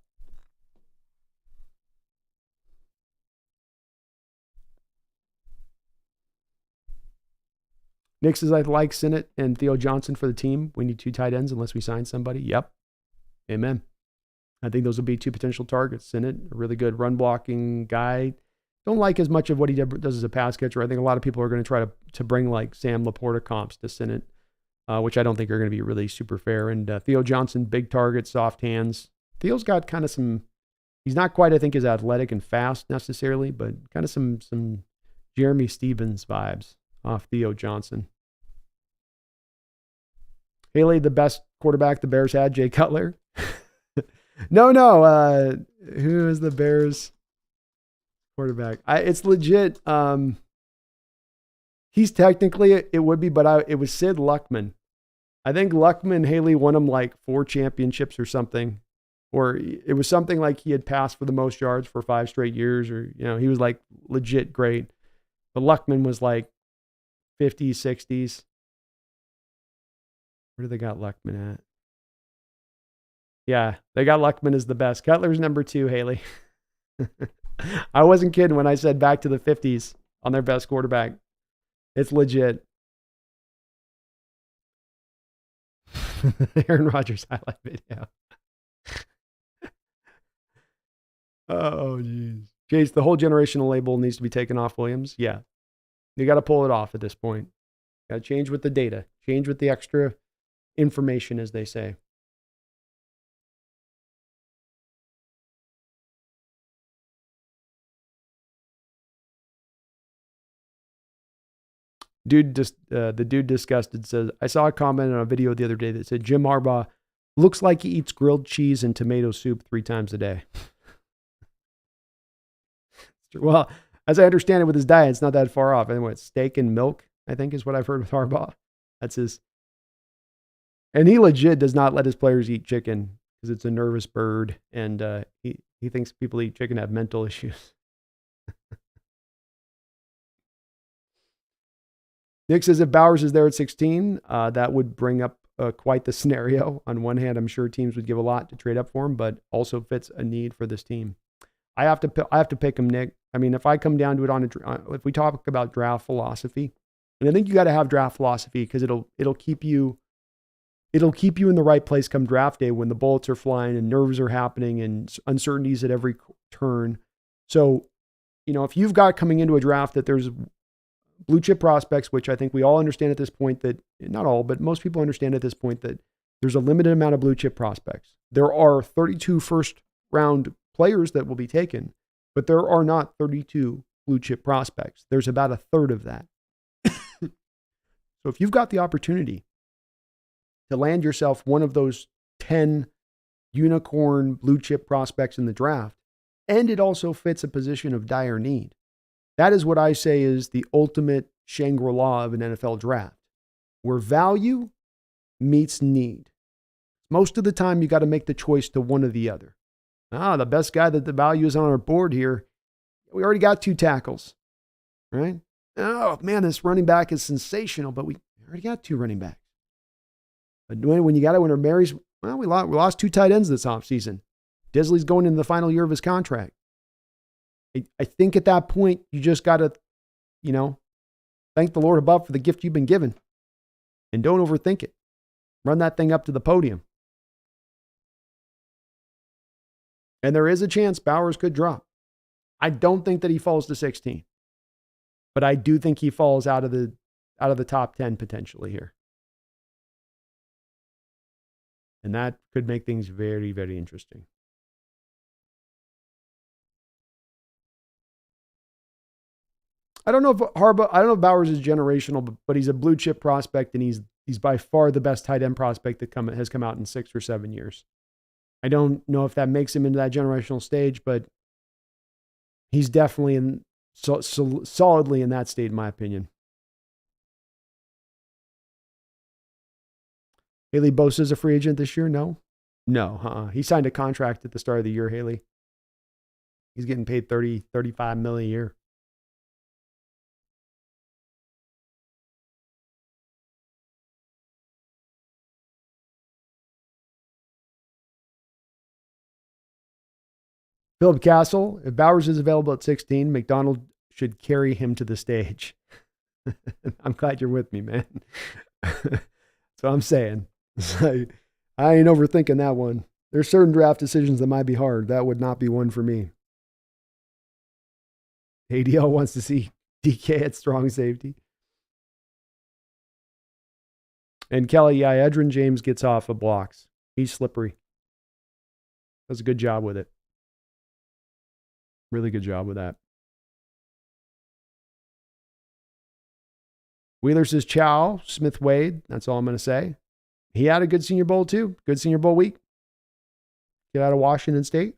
Nick says, I like Sinnott and Theo Johnson for the team. We need two tight ends unless we sign somebody. Yep. Amen. I think those will be two potential targets. Sinnott, a really good run blocking guy. Don't like as much of what he does as a pass catcher. I think a lot of people are going to try to bring like Sam Laporta comps to Sinnott, which I don't think are going to be really super fair. And Theo Johnson, big target, soft hands. Theo's got kind of he's not quite, I think, as athletic and fast necessarily, but kind of some Jeremy Stevens vibes off Theo Johnson. Haley, the best quarterback the Bears had, Jay Cutler. No. Who is the Bears quarterback? It's legit. He's technically, it would be, but it was Sid Luckman. I think Luckman, Haley won him like 4 championships or something. Or it was something like he had passed for the most yards for 5 straight years, or, he was like legit great. But Luckman was like 50s, 60s. Where do they got Luckman at? Yeah, they got Luckman as the best. Cutler's number 2, Haley. I wasn't kidding when I said back to the 50s on their best quarterback. It's legit. Aaron Rodgers highlight video. Oh, jeez. Chase, the whole generational label needs to be taken off Williams. Yeah. You got to pull it off at this point. Got to change with the data. Change with the extra information, as they say. The dude disgusted says, I saw a comment on a video the other day that said Jim Harbaugh looks like he eats grilled cheese and tomato soup 3 times a day. Well, as I understand it with his diet, it's not that far off. Anyway, steak and milk, I think, is what I've heard with Harbaugh. That's his. And he legit does not let his players eat chicken because it's a nervous bird, and he thinks people eat chicken have mental issues. Nick says if Bowers is there at 16, that would bring up quite the scenario. On one hand, I'm sure teams would give a lot to trade up for him, but also fits a need for this team. I have to pick him, Nick. I mean, if I come down to it if we talk about draft philosophy, and I think you got to have draft philosophy because it'll keep you in the right place come draft day when the bullets are flying and nerves are happening and uncertainties at every turn. So, if you've got coming into a draft that there's blue chip prospects, which I think we all understand at this point that, not all, but most people understand at this point that there's a limited amount of blue chip prospects. There are 32 first round players that will be taken, but there are not 32 blue chip prospects. There's about a third of that. So if you've got the opportunity to land yourself one of those 10 unicorn blue chip prospects in the draft, and it also fits a position of dire need, that is what I say is the ultimate Shangri-La of an NFL draft, where value meets need. Most of the time, you got to make the choice to one or the other. The best guy that the value is on our board here, we already got 2 tackles, right? Oh, man, this running back is sensational, but we already got 2 running backs. But when you got it, when Mary's, well, we lost 2 tight ends this offseason. Disley's going into the final year of his contract. I think at that point, you just got to, thank the Lord above for the gift you've been given. And don't overthink it. Run that thing up to the podium. And there is a chance Bowers could drop. I don't think that he falls to 16. But I do think he falls out of the top 10 potentially here. And that could make things very, very interesting. I don't know if Bowers is generational, but he's a blue chip prospect, and he's by far the best tight end prospect that has come out in 6 or 7 years. I don't know if that makes him into that generational stage, but he's definitely solidly in that state, in my opinion. Haley Bosa is a free agent this year? No. He signed a contract at the start of the year, Haley. He's getting paid $35 million a year. Philip Castle, if Bowers is available at 16, McDonald should carry him to the stage. I'm glad you're with me, man. That's what I'm saying. I ain't overthinking that one. There's certain draft decisions that might be hard. That would not be one for me. ADL wants to see DK at strong safety. And Kelly, Edgerrin James gets off of blocks. He's slippery. Does a good job with it. Really good job with that. Wheeler says, Chow, Smith Wade. That's all I'm going to say. He had a good Senior Bowl too. Good Senior Bowl week. Get out of Washington State.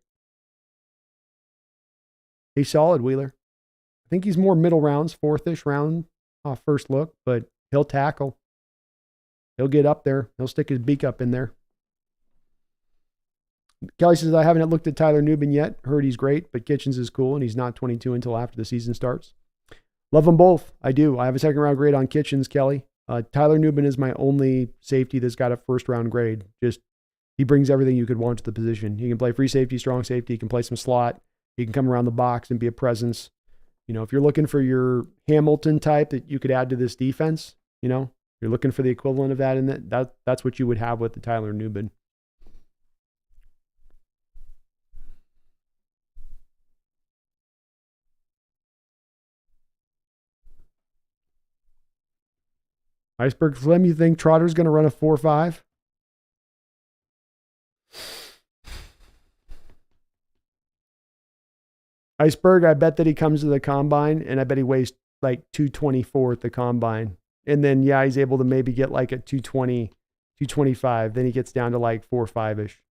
He's solid, Wheeler. I think he's more middle rounds, 4th-ish round off first look, but he'll tackle. He'll get up there. He'll stick his beak up in there. Kelly says, I haven't looked at Tyler Nubin yet. Heard he's great, but Kitchens is cool, and he's not 22 until after the season starts. Love them both. I do. I have a 2nd round grade on Kitchens, Kelly. Tyler Nubin is my only safety that's got a 1st round grade. Just, he brings everything you could want to the position. He can play free safety, strong safety. He can play some slot. He can come around the box and be a presence. If you're looking for your Hamilton type that you could add to this defense, you're looking for the equivalent of that, and that's what you would have with the Tyler Nubin. Iceberg Slim, you think Trotter's going to run a 4.5? Iceberg, I bet that he comes to the combine, and I bet he weighs like 224 at the combine. And then, yeah, he's able to maybe get like a 220, 225. Then he gets down to like 4.5-ish.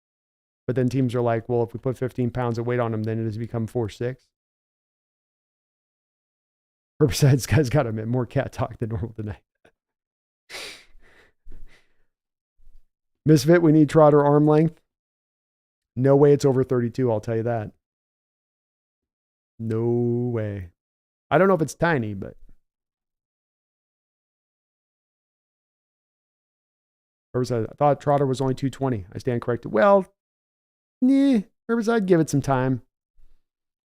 But then teams are like, well, if we put 15 pounds of weight on him, then it has become 4.6. Herbicide's guy's got a bit more cat talk than normal tonight. Misfit, we need Trotter arm length. No way it's over 32, I'll tell you that. No way. I don't know if it's tiny, but. Herbicide, I thought Trotter was only 220. I stand corrected. Well, Herbicide, give it some time.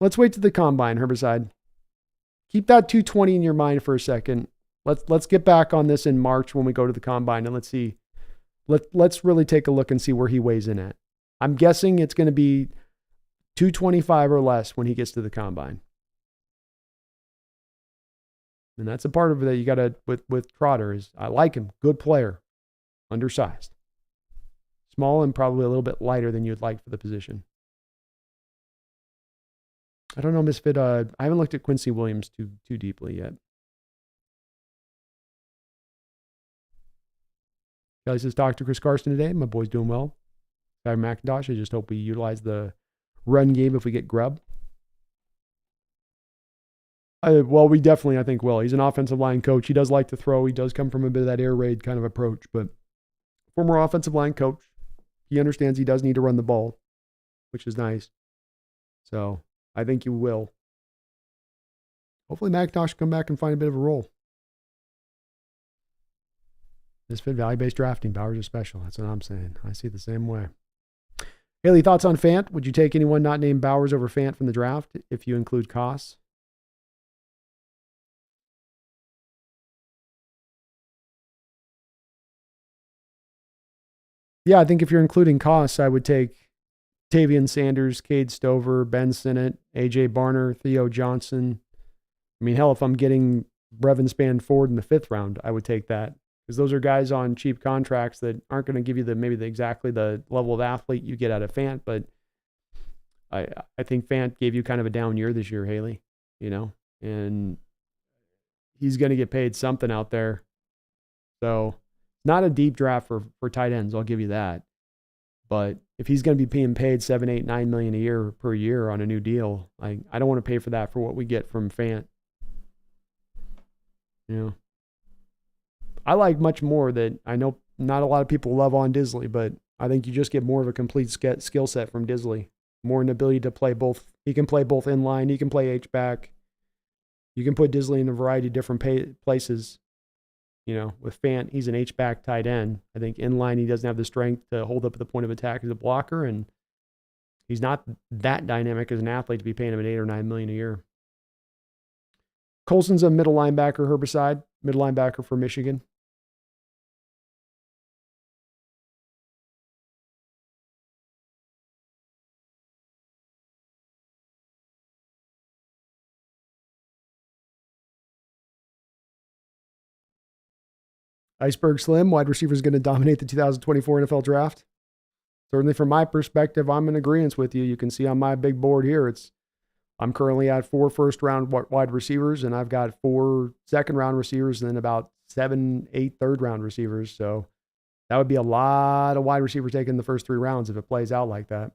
Let's wait to the combine, Herbicide. Keep that 220 in your mind for a second. Let's get back on this in March when we go to the combine, and let's see. Let's really take a look and see where he weighs in at. I'm guessing it's going to be 225 or less when he gets to the combine. And that's a part of it that you got to, with Trotter, is I like him. Good player. Undersized. Small and probably a little bit lighter than you'd like for the position. I don't know, Misfit. I haven't looked at Quincy Williams too deeply yet. Kelly says, talk to Chris Carson today. My boy's doing well. Guy McIntosh, I just hope we utilize the run game if we get Grubb. Well, we definitely, I think, will. He's an offensive line coach. He does like to throw. He does come from a bit of that air raid kind of approach, but former offensive line coach, he understands he does need to run the ball, which is nice. So I think you will. Hopefully McIntosh will come back and find a bit of a role. Misfit value-based drafting. Bowers are special. That's what I'm saying. I see it the same way. Haley, thoughts on Fant? Would you take anyone not named Bowers over Fant from the draft if you include costs? Yeah, I think if you're including costs, I would take Tavian Sanders, Cade Stover, Ben Sinnott, A.J. Barner, Theo Johnson. I mean, hell, if I'm getting Brevin Spann-Ford in the 5th round, I would take that. Because those are guys on cheap contracts that aren't going to give you exactly the level of athlete you get out of Fant. But I think Fant gave you kind of a down year this year, Haley, and he's going to get paid something out there. So not a deep draft for tight ends, I'll give you that. But if he's going to be being paid $7, $8, $9 million a year per year on a new deal, I don't want to pay for that for what we get from Fant. I like much more that I know not a lot of people love on Disley, but I think you just get more of a complete skill set from Disley. More an ability to play both. He can play both inline. He can play H-back. You can put Disley in a variety of different places. With Fant, he's an H-back tight end. I think inline, he doesn't have the strength to hold up at the point of attack as a blocker, and he's not that dynamic as an athlete to be paying him at $8 or $9 million a year. Colson's a middle linebacker, Herbicide, middle linebacker for Michigan. Iceberg Slim, wide receiver is going to dominate the 2024 NFL draft. Certainly from my perspective, I'm in agreement with you. You can see on my big board here, I'm currently at 4 first-round wide receivers, and I've got 4 second-round receivers and then about 7, 8 third-round receivers. So that would be a lot of wide receivers taken the first 3 rounds if it plays out like that.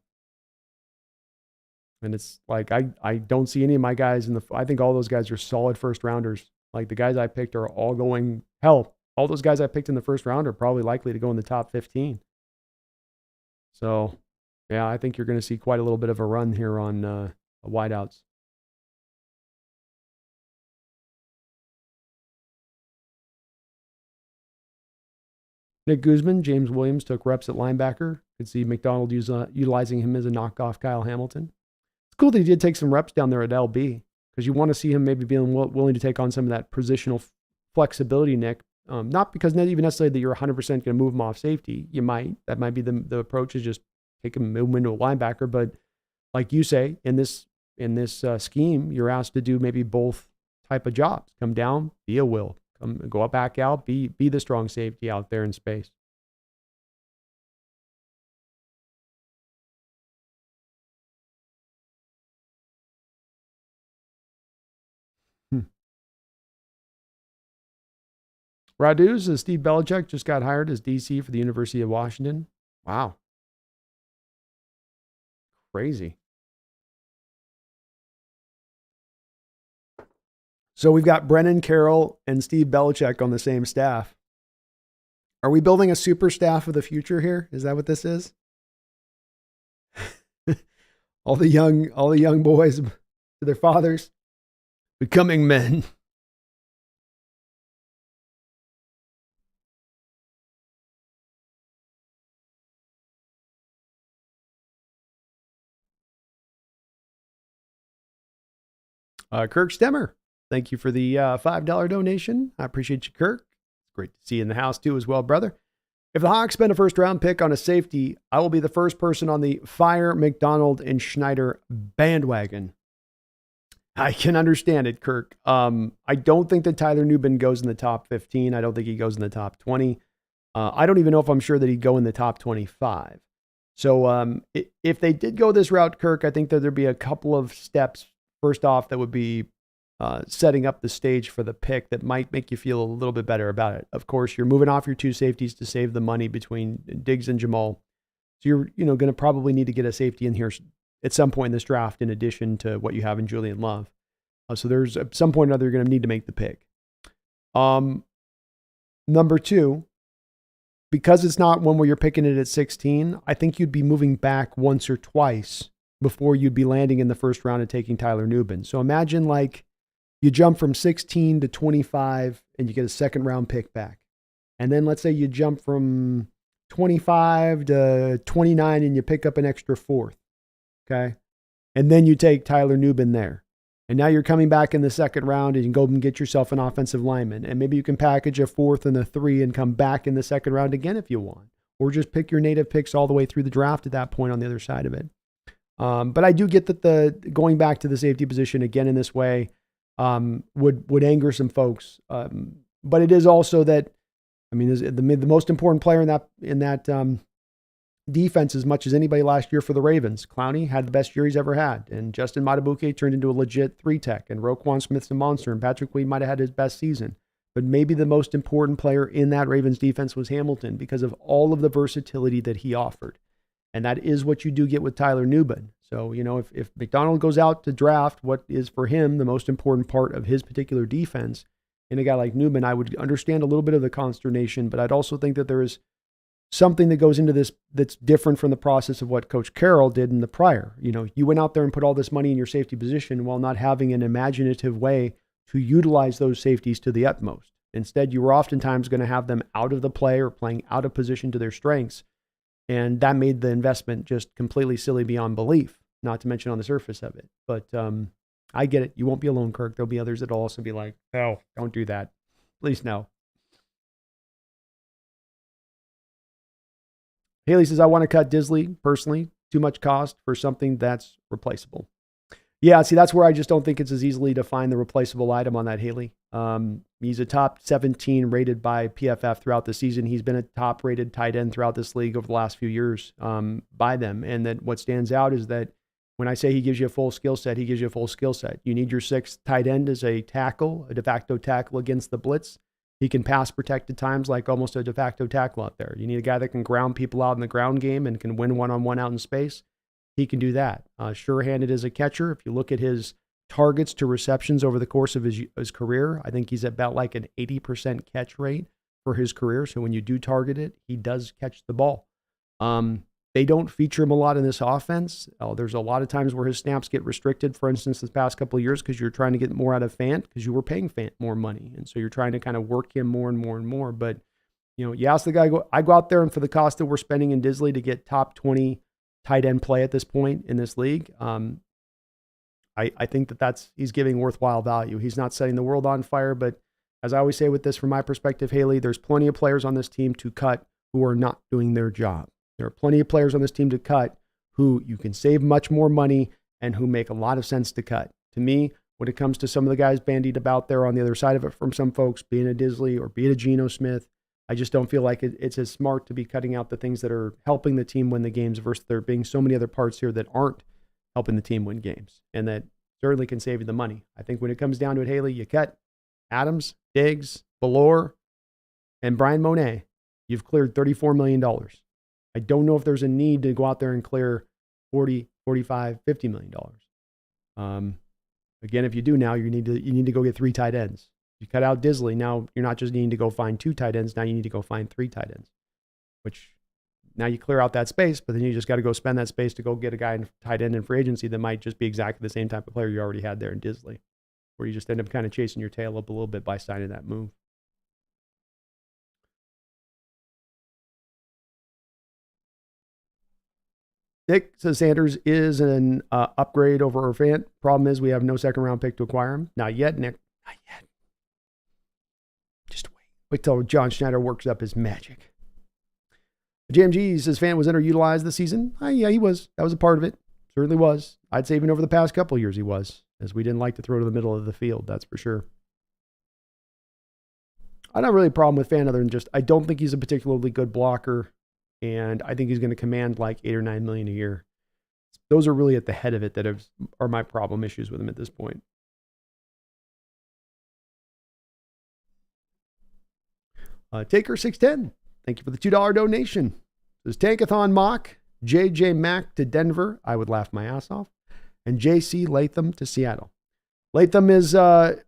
And it's like I don't see any of my guys I think all those guys are solid first-rounders. Like the guys I picked are all going, hell, all those guys I picked in the first round are probably likely to go in the top 15. So, yeah, I think you're going to see quite a little bit of a run here on wideouts. Nick Guzman, James Williams took reps at linebacker. Could see McDonald utilizing him as a knockoff Kyle Hamilton. It's cool that he did take some reps down there at LB because you want to see him maybe being willing to take on some of that positional flexibility, Nick. Not because not even necessarily that you're 100% going to move him off safety. You might. That might be the approach, is just take him, move him into a linebacker. But like you say, in this scheme, you're asked to do maybe both type of jobs. Come down, be a will. Go up, back out, be the strong safety out there in space. Radu says Steve Belichick just got hired as DC for the University of Washington. Wow. Crazy. So we've got Brennan Carroll and Steve Belichick on the same staff. Are we building a super staff of the future here? Is that what this is? all the young boys to their fathers becoming men. Kirk Stemmer, thank you for the $5 donation. I appreciate you, Kirk. It's great to see you in the house too as well, brother. If the Hawks spend a first-round pick on a safety, I will be the first person on the fire McDonald and Schneider bandwagon. I can understand it, Kirk. I don't think that Tyler Nubin goes in the top 15. I don't think he goes in the top 20. I don't even know if I'm sure that he'd go in the top 25. So if they did go this route, Kirk, I think that there'd be a couple of steps. First off, that would be setting up the stage for the pick that might make you feel a little bit better about it. Of course, you're moving off your two safeties to save the money between Diggs and Jamal. So you're going to probably need to get a safety in here at some point in this draft in addition to what you have in Julian Love. So there's at some point or another you're going to need to make the pick. Number two, because it's not one where you're picking it at 16, I think you'd be moving back once or twice before you'd be landing in the first round and taking Tyler Nubin. So imagine like you jump from 16 to 25 and you get a second round pick back. And then let's say you jump from 25 to 29 and you pick up an extra fourth. Okay. And then you take Tyler Nubin there. And now you're coming back in the second round and you can go and get yourself an offensive lineman. And maybe you can package a fourth and a 3 and come back in the second round again if you want. Or just pick your native picks all the way through the draft at that point on the other side of it. But I do get that the going back to the safety position again in this way would anger some folks. But it is also that, I mean, the most important player in that defense as much as anybody last year for the Ravens. Clowney had the best year he's ever had, and Justin Matabuke turned into a legit 3-tech, and Roquan Smith's a monster, and Patrick Queen might have had his best season. But maybe the most important player in that Ravens defense was Hamilton because of all of the versatility that he offered. And that is what you do get with Tyler Nubin. So, if McDonald goes out to draft what is for him the most important part of his particular defense, in a guy like Nubin, I would understand a little bit of the consternation, but I'd also think that there is something that goes into this that's different from the process of what Coach Carroll did in the prior. You went out there and put all this money in your safety position while not having an imaginative way to utilize those safeties to the utmost. Instead, you were oftentimes going to have them out of the play or playing out of position to their strengths. And that made the investment just completely silly beyond belief, not to mention on the surface of it. But I get it. You won't be alone, Kirk. There'll be others that will also be like, no, don't do that. Please no. Haley says, I want to cut Disley personally. Too much cost for something that's replaceable. Yeah, see, that's where I just don't think it's as easily to find the replaceable item on that, Haley. He's a top 17 rated by PFF throughout the season. He's been a top rated tight end throughout this league over the last few years by them. And that what stands out is that when I say he gives you a full skill set, he gives you a full skill set. You need your sixth tight end as a tackle, a de facto tackle against the blitz. He can pass protect at times like almost a de facto tackle out there. You need a guy that can ground people out in the ground game and can win one-on-one out in space. He can do that. Sure-handed as a catcher. If you look at his targets to receptions over the course of his career, I think he's about like an 80% catch rate for his career. So when you do target it, he does catch the ball. They don't feature him a lot in this offense. There's a lot of times where his snaps get restricted, for instance, this past couple of years because you're trying to get more out of Fant because you were paying Fant more money. And so you're trying to kind of work him more and more and more. But, you ask the guy, I go out there and for the cost that we're spending in Disley to get top 20 tight end play at this point in this league, I think he's giving worthwhile value. He's not setting the world on fire, but as I always say with this, from my perspective, Haley, there's plenty of players on this team to cut who are not doing their job. There are plenty of players on this team to cut who you can save much more money and who make a lot of sense to cut. To me, when it comes to some of the guys bandied about there on the other side of it from some folks, being a Disley or being a Geno Smith, I just don't feel like it's as smart to be cutting out the things that are helping the team win the games versus there being so many other parts here that aren't helping the team win games and that certainly can save you the money. I think when it comes down to it, Haley, you cut Adams, Diggs, Ballore, and Brian Monet, you've cleared $34 million. I don't know if there's a need to go out there and clear 40, 45, $50 million. Again, if you do now, you need to go get 3 tight ends. You cut out Disley. Now you're not just needing to go find 2 tight ends. Now you need to go find 3 tight ends, which now you clear out that space, but then you just got to go spend that space to go get a guy in tight end in free agency that might just be exactly the same type of player you already had there in Disley, where you just end up kind of chasing your tail up a little bit by signing that move. Nick says Sanders is an upgrade over Irfan. Problem is we have no second round pick to acquire him. Not yet, Nick. Not yet. Just wait. Wait till John Schneider works up his magic. JMG says Fant was underutilized this season. Yeah, he was. That was a part of it. Certainly was. I'd say even over the past couple of years he was, as we didn't like to throw to the middle of the field. That's for sure. I don't have really a problem with Fant other than just I don't think he's a particularly good blocker. And I think he's going to command like $8 or $9 million a year. Those are really at the head of it that are my problem issues with him at this point. Taker 610, thank you for the $2 donation. This Tankathon Mock, JJ Mack to Denver. I would laugh my ass off. And JC Latham to Seattle. Latham is, won't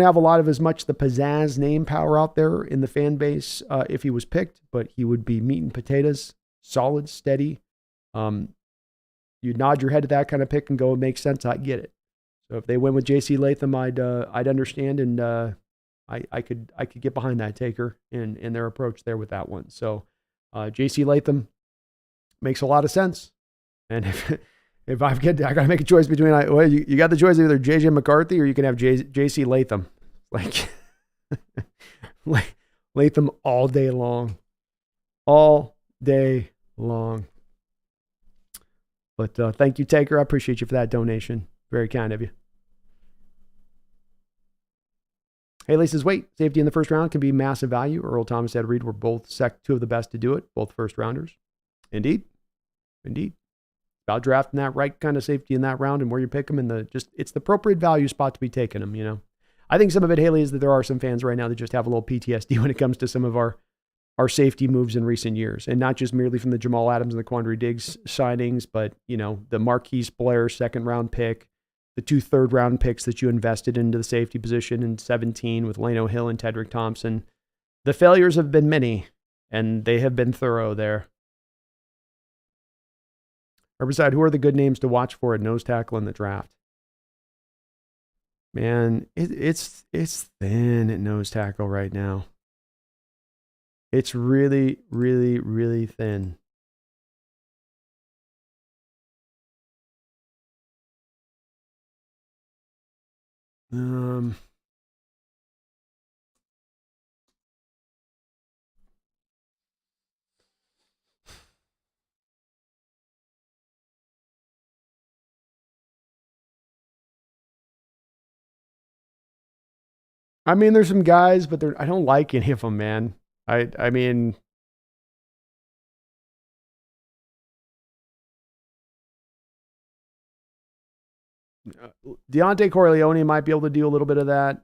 have a lot of as much the pizzazz name power out there in the fan base if he was picked, but he would be meat and potatoes, solid, steady. You nod your head to that kind of pick and go, it makes sense. I get it. So if they went with JC Latham, I'd understand, and I could get behind that Taker and their approach there with that one. So JC Latham makes a lot of sense. And if I got to make a choice between, you got the choice of either JJ McCarthy or you can have JC Latham. Like, Latham all day long. All day long. But thank you, Taker. I appreciate you for that donation. Very kind of you. Haley says, wait, safety in the first round can be massive value. Earl Thomas, Ed Reed were both 2 of the best to do it, both first rounders. Indeed. About drafting that right kind of safety in that round and where you pick them, and it's the appropriate value spot to be taking them. I think some of it, Haley, is that there are some fans right now that just have a little PTSD when it comes to some of our safety moves in recent years, and not just merely from the Jamal Adams and the Quandre Diggs signings, but the Marquise Blair 2nd round pick, the 2 third-round picks that you invested into the safety position in 2017 with Lano Hill and Tedrick Thompson. The failures have been many, and they have been thorough there. Herbicide, who are the good names to watch for at nose tackle in the draft? Man, it's thin at nose tackle right now. It's really, really, really thin. I mean, there's some guys, but I don't like any of them, man. I mean, Deontay Corleone might be able to do a little bit of that.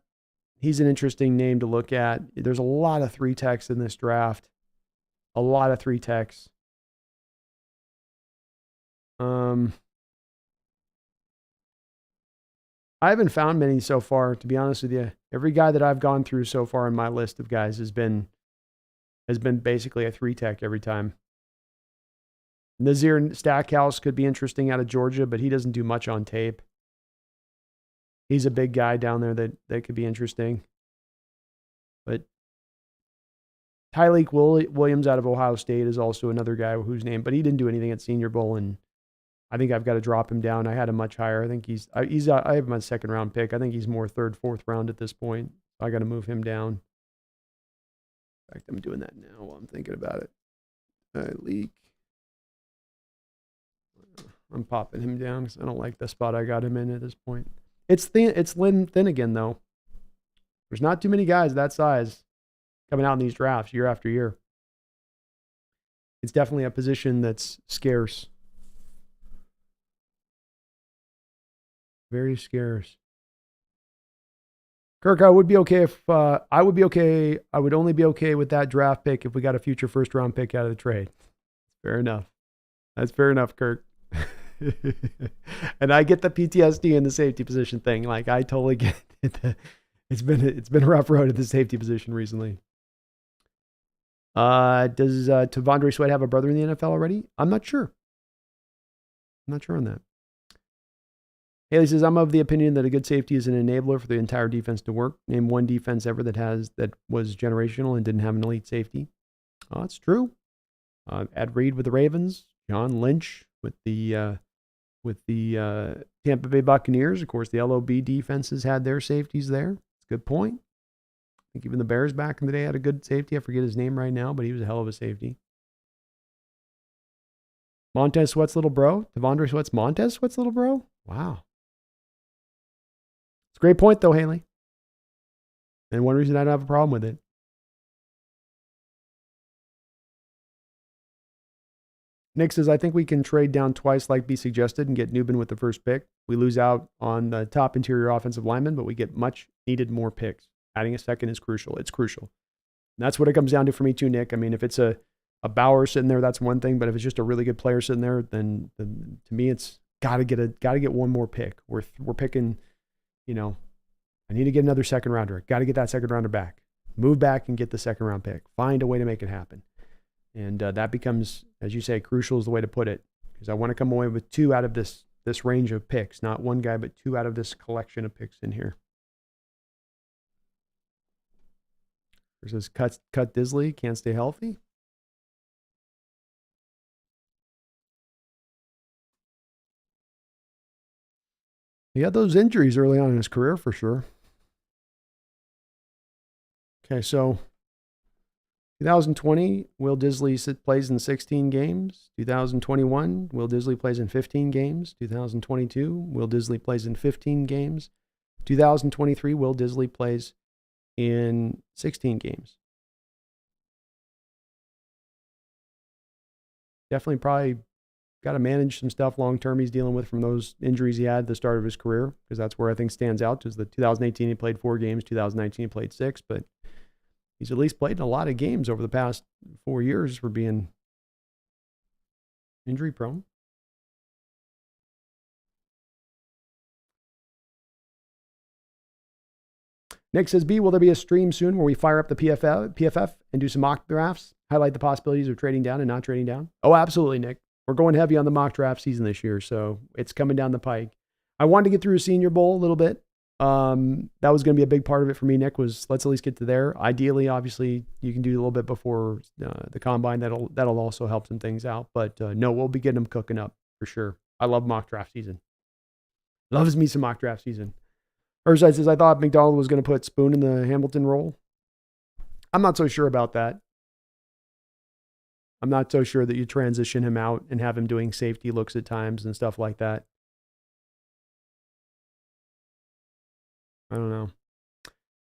He's an interesting name to look at. There's a lot of 3 techs in this draft. A lot of 3 techs. I haven't found many so far, to be honest with you. Every guy that I've gone through so far in my list of guys has been basically a 3 tech every time. Nazir Stackhouse could be interesting out of Georgia, but he doesn't do much on tape. He's a big guy down there that could be interesting. But Tyleik Williams out of Ohio State is also another guy whose name, but he didn't do anything at Senior Bowl, and I think I've got to drop him down. I had him much higher. I think I have him on 2nd round pick. I think he's more 3rd, 4th round at this point. I got to move him down. In fact, I'm doing that now while I'm thinking about it. Tyleik. I'm popping him down because I don't like the spot I got him in at this point. It's thin. It's thin again, though. There's not too many guys that size coming out in these drafts year after year. It's definitely a position that's scarce. Very scarce. Kirk, I would be okay if I would be okay. I would only be okay with that draft pick if we got a future first round pick out of the trade. Fair enough. That's fair enough, Kirk. And I get the PTSD in the safety position thing. Like I totally get it. It's been a rough road at the safety position recently. Does Tavondre Sweat have a brother in the NFL already? I'm not sure. I'm not sure on that. Haley says, I'm of the opinion that a good safety is an enabler for the entire defense to work. Name one defense ever that was generational and didn't have an elite safety. Oh, that's true. Ed Reed with the Ravens, John Lynch with the Tampa Bay Buccaneers. Of course, the LOB defenses had their safeties there. That's a good point. I think even the Bears back in the day had a good safety. I forget his name right now, but he was a hell of a safety. Montez Sweat's little bro. Tavondre Sweat's Montez Sweat's little bro. Wow. It's a great point, though, Haley. And one reason I don't have a problem with it. Nick says, I think we can trade down twice like B suggested and get Newbin with the first pick. We lose out on the top interior offensive lineman, but we get much needed more picks. Adding a second is crucial. It's crucial. And that's what it comes down to for me too, Nick. I mean, if it's a Bauer sitting there, that's one thing. But if it's just a really good player sitting there, then to me, it's got to get one more pick. We're picking, I need to get another second rounder. Got to get that second rounder back. Move back and get the second round pick. Find a way to make it happen. And that becomes, as you say, crucial is the way to put it. Because I want to come away with two out of this range of picks. Not one guy, but two out of this collection of picks in here. Versus Cut Disley, can't stay healthy. He had those injuries early on in his career for sure. Okay, so 2020, Will Disley plays in 16 games. 2021, Will Disley plays in 15 games. 2022, Will Disley plays in 15 games. 2023, Will Disley plays in 16 games. Definitely probably got to manage some stuff long term he's dealing with from those injuries he had at the start of his career, because that's where I think stands out. Is the 2018 he played 4 games, 2019 he played 6, but he's at least played in a lot of games over the past 4 years for being injury prone. Nick says, B, will there be a stream soon where we fire up the PFF and do some mock drafts? Highlight the possibilities of trading down and not trading down? Oh, absolutely, Nick. We're going heavy on the mock draft season this year, so it's coming down the pike. I wanted to get through a Senior Bowl a little bit. That was going to be a big part of it for me, Nick, was let's at least get to there. Ideally, obviously, you can do a little bit before the combine. That'll also help some things out. But no, we'll be getting them cooking up for sure. I love mock draft season. Loves me some mock draft season. Earthside says, I thought McDonald was going to put Spoon in the Hamilton role. I'm not so sure about that. I'm not so sure that you transition him out and have him doing safety looks at times and stuff like that. I don't know.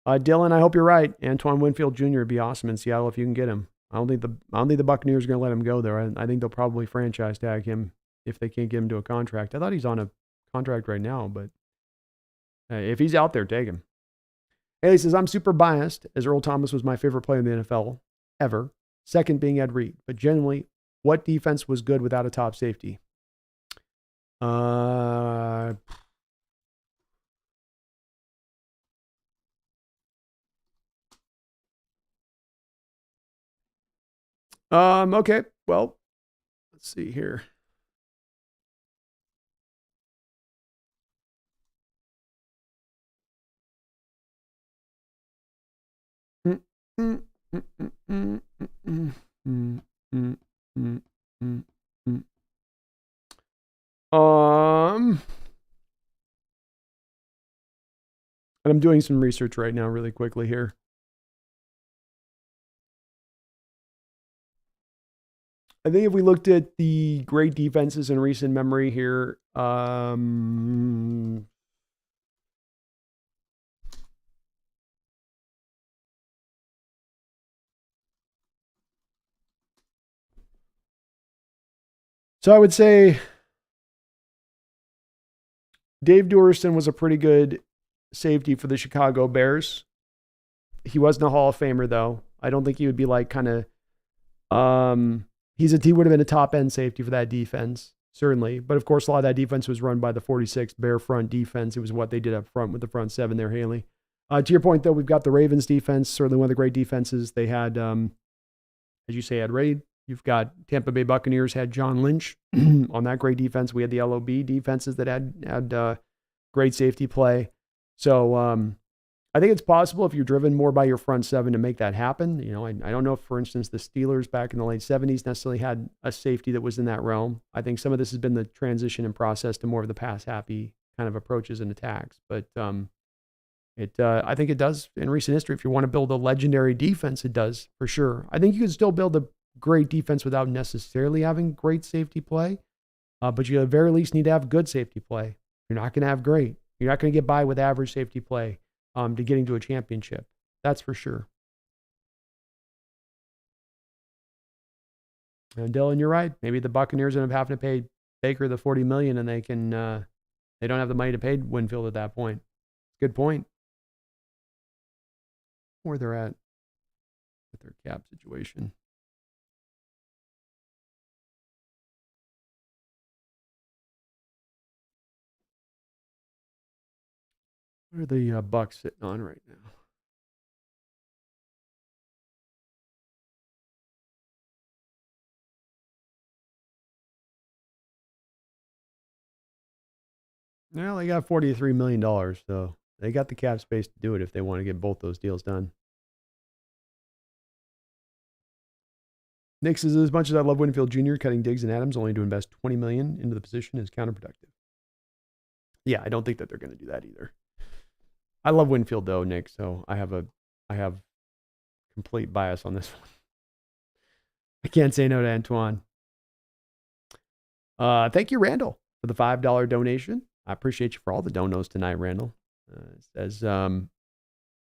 Dylan, I hope you're right. Antoine Winfield Jr. would be awesome in Seattle if you can get him. I don't think the Buccaneers are going to let him go there. I think they'll probably franchise tag him if they can't get him to a contract. I thought he's on a contract right now, but if he's out there, take him. Haley says, I'm super biased, as Earl Thomas was my favorite player in the NFL ever. Second being Ed Reed. But generally, what defense was good without a top safety? Okay. Well, let's see here. And I'm doing some research right now really quickly here. I think if we looked at the great defenses in recent memory here, so I would say Dave Duerston was a pretty good safety for the Chicago Bears. He wasn't a Hall of Famer, though. I don't think he would be like kind of, he would have been a top end safety for that defense, certainly. But of course, a lot of that defense was run by the 46 Bear front defense. It was what they did up front with the front seven there, Haley. To your point, though, we've got the Ravens defense, certainly one of the great defenses. They had, as you say, had Raid. You've got Tampa Bay Buccaneers had John Lynch on that great defense. We had the LOB defenses that had great safety play. So I think it's possible if you're driven more by your front seven to make that happen. You know, I don't know if, for instance, the Steelers back in the late 70s necessarily had a safety that was in that realm. I think some of this has been the transition and process to more of the pass-happy kind of approaches and attacks. But I think it does in recent history. If you want to build a legendary defense, it does for sure. I think you can still build a great defense without necessarily having great safety play, but you at the very least need to have good safety play. You're not going to have great. You're not going to get by with average safety play to getting to a championship. That's for sure. And Dylan, you're right. Maybe the Buccaneers end up having to pay Baker the $40 million, and they don't have the money to pay Winfield at that point. Good point. Where they're at with their cap situation. What are the Bucks sitting on right now? Well, they got $43 million, so they got the cap space to do it if they want to get both those deals done. Nick says, as much as I love Winfield Jr., cutting Diggs and Adams only to invest $20 million into the position is counterproductive. Yeah, I don't think that they're going to do that either. I love Winfield though, Nick, so I have complete bias on this one. I can't say no to Antoine. Thank you, Randall, for the $5 donation. I appreciate you for all the donos tonight, Randall. It says,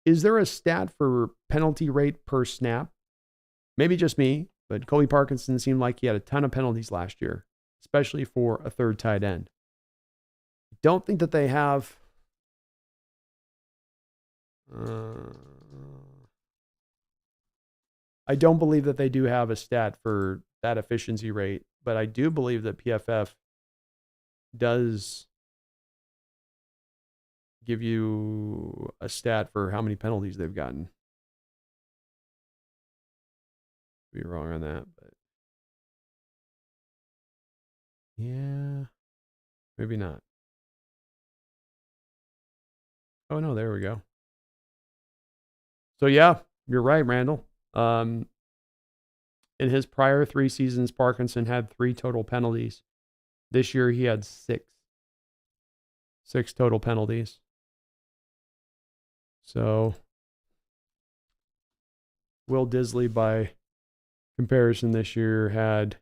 is there a stat for penalty rate per snap? Maybe just me, but Colby Parkinson seemed like he had a ton of penalties last year, especially for a third tight end. I don't think that they have... I don't believe that they do have a stat for that efficiency rate, but I do believe that PFF does give you a stat for how many penalties they've gotten. Be wrong on that, but yeah, maybe not. Oh no, there we go. So yeah, you're right, Randall. In his prior 3 seasons, Parkinson had 3 total penalties. This year he had 6. 6 total penalties. So Will Disley, by comparison, this year had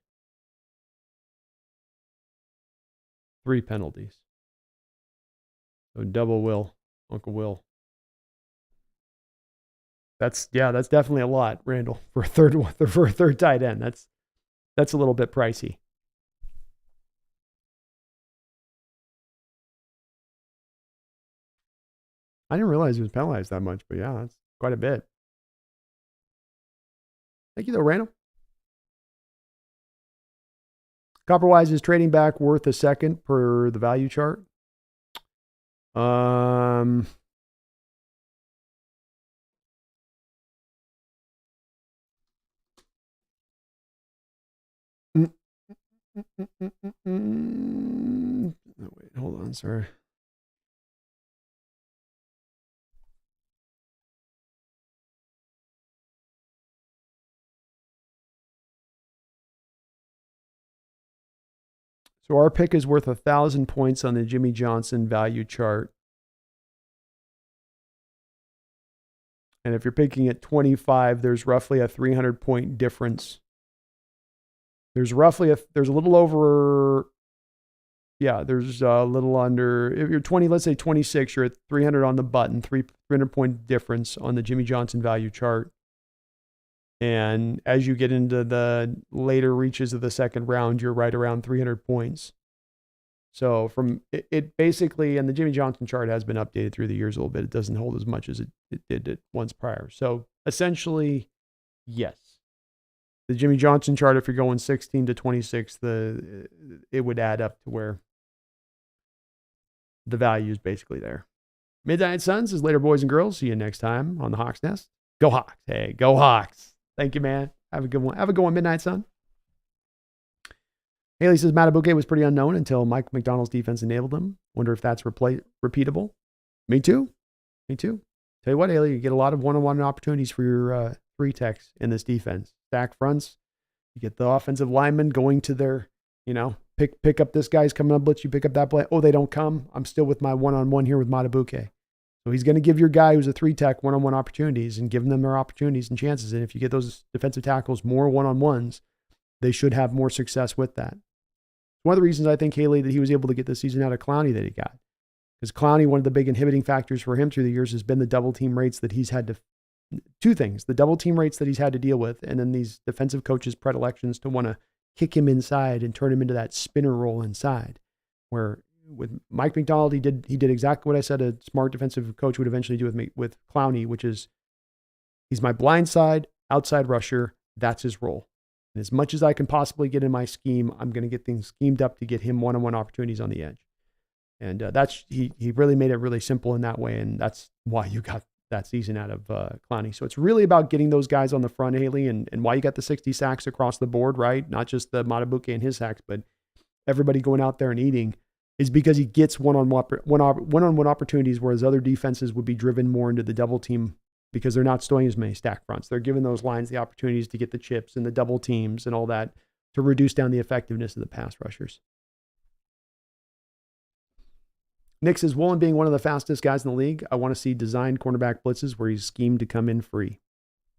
3 penalties. So double Will, Uncle Will. That's definitely a lot, Randall, for a third tight end. That's a little bit pricey. I didn't realize he was penalized that much, but yeah, that's quite a bit. Thank you, though, Randall. Copperwise is trading back worth a second per the value chart. Oh, wait, hold on, sorry. So our pick is worth 1,000 points on the Jimmy Johnson value chart. And if you're picking at 25, there's roughly a 300-point difference. There's a little over, there's a little under, if you're 20, let's say 26, you're at 300 on the button, 300-point difference on the Jimmy Johnson value chart. And as you get into the later reaches of the second round, you're right around 300 points. So from it basically, and the Jimmy Johnson chart has been updated through the years a little bit. It doesn't hold as much as it did it once prior. So essentially, yes. The Jimmy Johnson chart, if you're going 16 to 26, it would add up to where the value is basically there. Midnight Suns is later, boys and girls. See you next time on the Hawks Nest. Go Hawks. Hey, go Hawks. Thank you, man. Have a good one. Have a good one, Midnight Sun. Haley says Matabuke was pretty unknown until Mike McDonald's defense enabled him. Wonder if that's repeatable. Me too. Tell you what, Haley, you get a lot of one-on-one opportunities for your three techs in this defense. Stack fronts. You get the offensive linemen going to their, pick up this guy's coming up blitz. You pick up that play. Oh, they don't come. I'm still with my one-on-one here with Matabuke. So he's going to give your guy who's a three tech one-on-one opportunities and giving them their opportunities and chances. And if you get those defensive tackles more one-on-ones, they should have more success with that. One of the reasons I think, Haley, that he was able to get the season out of Clowney that he got. Because Clowney, one of the big inhibiting factors for him through the years has been the double team rates that he's had to, two things, the double team rates that he's had to deal with, and then these defensive coaches' predilections to want to kick him inside and turn him into that spinner role inside. Where with Mike McDonald, he did exactly what I said a smart defensive coach would eventually do with Clowney, which is he's my blind side, outside rusher. That's his role. And as much as I can possibly get in my scheme, I'm going to get things schemed up to get him one-on-one opportunities on the edge. And he really made it really simple in that way. And that's why you got that season out of Clowney. So it's really about getting those guys on the front, Haley, and why you got the 60 sacks across the board, right? Not just the Matabuke and his sacks, but everybody going out there and eating is because he gets one-on-one opportunities, whereas other defenses would be driven more into the double team because they're not stowing as many stack fronts. They're giving those lines the opportunities to get the chips and the double teams and all that to reduce down the effectiveness of the pass rushers. Nick says, Woolen being one of the fastest guys in the league, I want to see designed cornerback blitzes where he's schemed to come in free.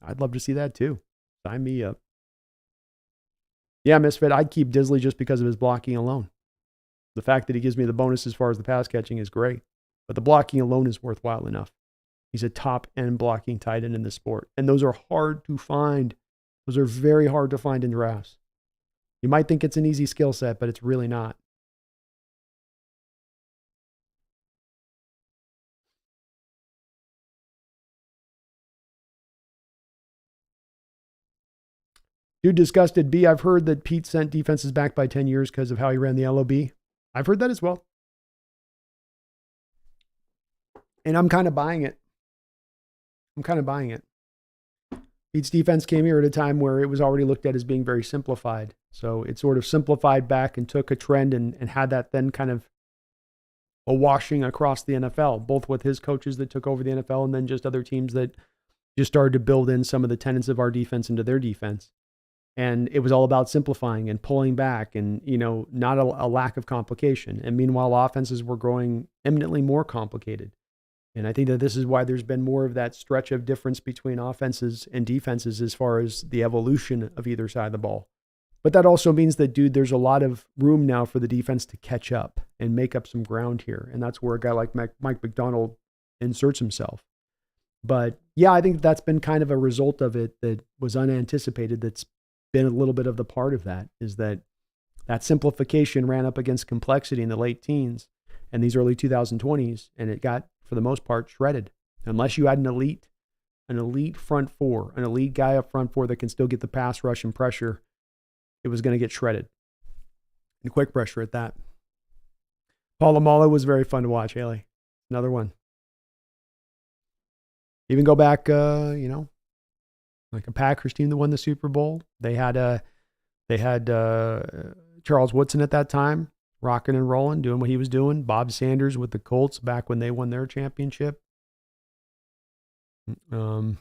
I'd love to see that too. Sign me up. Yeah, Misfit, I'd keep Disley just because of his blocking alone. The fact that he gives me the bonus as far as the pass catching is great, but the blocking alone is worthwhile enough. He's a top end blocking tight end in the sport. And those are hard to find. Those are very hard to find in drafts. You might think it's an easy skill set, but it's really not. Dude disgusted B, I've heard that Pete sent defenses back by 10 years because of how he ran the LOB. I've heard that as well. And I'm kind of buying it. Pete's defense came here at a time where it was already looked at as being very simplified. So it sort of simplified back and took a trend and had that then kind of a washing across the NFL, both with his coaches that took over the NFL and then just other teams that just started to build in some of the tenets of our defense into their defense. And it was all about simplifying and pulling back and, not a lack of complication. And meanwhile, offenses were growing eminently more complicated. And I think that this is why there's been more of that stretch of difference between offenses and defenses as far as the evolution of either side of the ball. But that also means that, dude, there's a lot of room now for the defense to catch up and make up some ground here. And that's where a guy like Mike McDonald inserts himself. But yeah, I think that's been kind of a result of it that was unanticipated. That's been a little bit of the part of that, is that simplification ran up against complexity in the late teens and these early 2020s. And it got, for the most part, shredded. Unless you had an elite front four, an elite guy up front four that can still get the pass rush and pressure, it was going to get shredded. And quick pressure at that. Palomalo was very fun to watch, Haley. Another one. Even go back, like a Packers team that won the Super Bowl. They had Charles Woodson at that time, rocking and rolling, doing what he was doing. Bob Sanders with the Colts back when they won their championship. Seen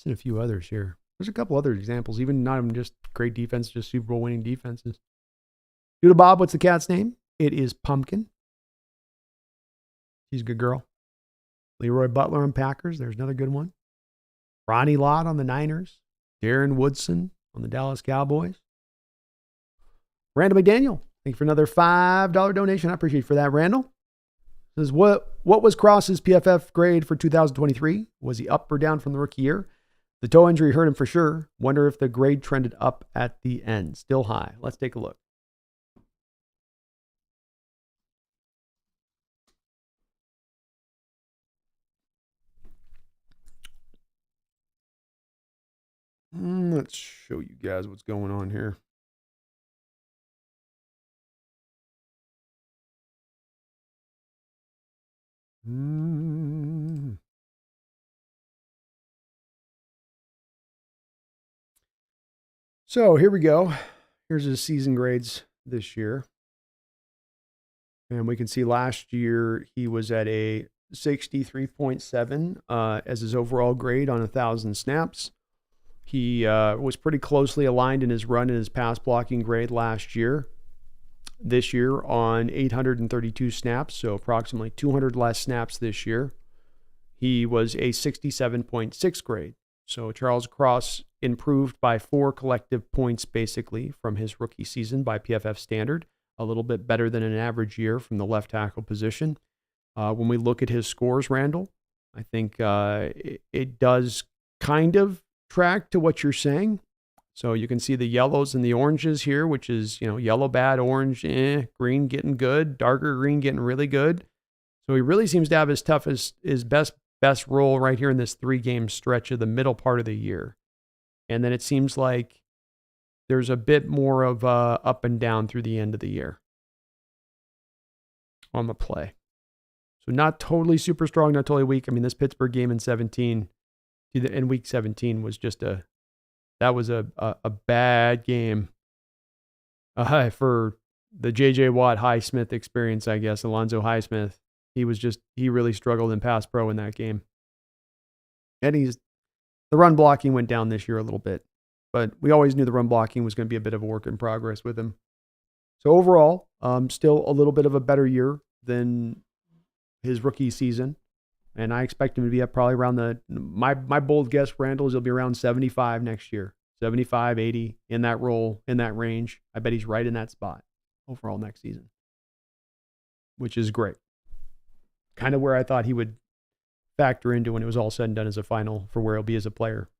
a few others here. There's a couple other examples, even not even just great defense, just Super Bowl winning defenses. Doodle Bob, what's the cat's name? It is Pumpkin. She's a good girl. Leroy Butler on Packers. There's another good one. Ronnie Lott on the Niners. Darren Woodson on the Dallas Cowboys. Randall McDaniel, thank you for another $5 donation. I appreciate you for that, Randall. Says, what was Cross's PFF grade for 2023? Was he up or down from the rookie year? The toe injury hurt him for sure. Wonder if the grade trended up at the end. Still high. Let's take a look. Let's show you guys what's going on here. So here we go. Here's his season grades this year. And we can see last year he was at a 63.7 as his overall grade on 1,000 snaps. He was pretty closely aligned in his run and his pass blocking grade last year. This year on 832 snaps, so approximately 200 less snaps this year. He was a 67.6 grade. So Charles Cross improved by 4 collective points basically from his rookie season by PFF standard, a little bit better than an average year from the left tackle position. When we look at his scores, Randall, I think it does kind of track to what you're saying. So you can see the yellows and the oranges here, which is, yellow bad, orange, green getting good, darker green getting really good. So he really seems to have his toughest, his best roll right here in this 3-game stretch of the middle part of the year. And then it seems like there's a bit more of up and down through the end of the year on the play. So not totally super strong, not totally weak. I mean, this Pittsburgh game in week 17 was just a bad game for the J.J. Watt Highsmith experience, I guess. Alonzo Highsmith. He really struggled in pass pro in that game. And the run blocking went down this year a little bit, but we always knew the run blocking was going to be a bit of a work in progress with him. So overall, still a little bit of a better year than his rookie season. And I expect him to be up probably around my bold guess, Randall, is he'll be around 75 next year. 75, 80, in that role, in that range. I bet he's right in that spot overall next season, which is great. Kind of where I thought he would factor into when it was all said and done as a final for where he'll be as a player.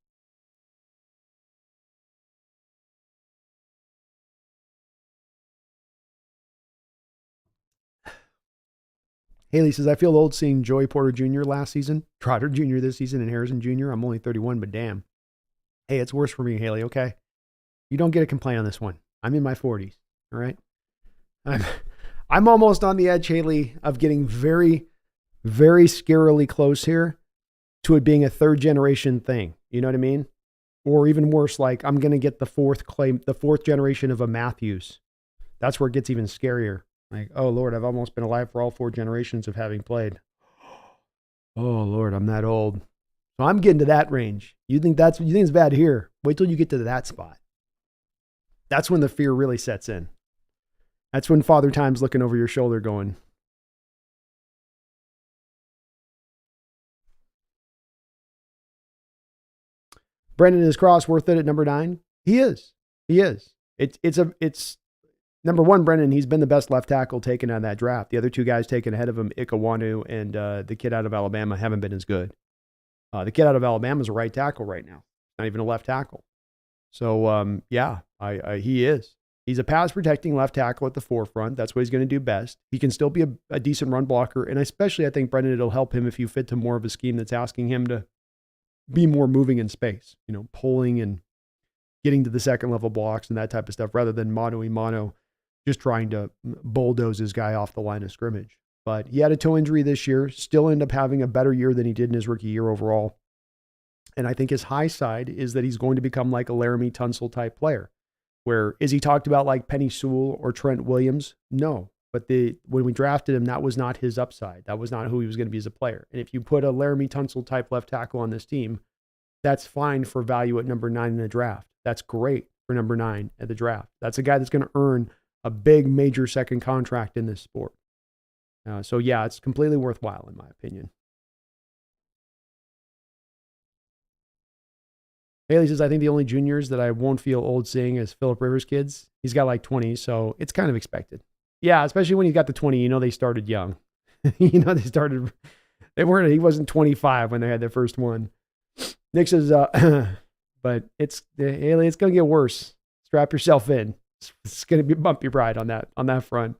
Haley says, I feel old seeing Joey Porter Jr. last season, Trotter Jr. this season, and Harrison Jr. I'm only 31, but damn. Hey, it's worse for me, Haley, okay? You don't get a complaint on this one. I'm in my 40s, all right? I'm almost on the edge, Haley, of getting very, very scarily close here to it being a third-generation thing. You know what I mean? Or even worse, like I'm going to get the fourth generation of a Matthews. That's where it gets even scarier. Like, oh, Lord, I've almost been alive for all 4 generations of having played. Oh, Lord, I'm that old. So I'm getting to that range. You think it's bad here? Wait till you get to that spot. That's when the fear really sets in. That's when Father Time's looking over your shoulder going, Brendan, is Cross worth it at number 9? He is. It's number 1, Brendan. He's been the best left tackle taken out of that draft. The other 2 guys taken ahead of him, Ikawanu and the kid out of Alabama, haven't been as good. The kid out of Alabama is a right tackle right now, not even a left tackle. So he is. He's a pass protecting left tackle at the forefront. That's what he's going to do best. He can still be a decent run blocker, and especially I think, Brendan, it'll help him if you fit to more of a scheme that's asking him to be more moving in space, pulling and getting to the second level blocks and that type of stuff, rather than mano-a-mano, just trying to bulldoze his guy off the line of scrimmage. But he had a toe injury this year, still ended up having a better year than he did in his rookie year overall. And I think his high side is that he's going to become like a Laramie Tunsil type player. Where is he talked about like Penny Sewell or Trent Williams? No. But when we drafted him, that was not his upside. That was not who he was going to be as a player. And if you put a Laramie Tunsil type left tackle on this team, that's fine for value at number 9 in the draft. That's great for number 9 at the draft. That's a guy that's going to earn a big major second contract in this sport. So yeah, it's completely worthwhile in my opinion. Haley says, I think the only juniors that I won't feel old seeing is Phillip Rivers' kids. He's got like 20, so it's kind of expected. Yeah, especially when he got to 20, they started young. He wasn't 25 when they had their first one. Nick says, but Haley, it's going to get worse. Strap yourself in. It's going to be a bumpy ride on that front.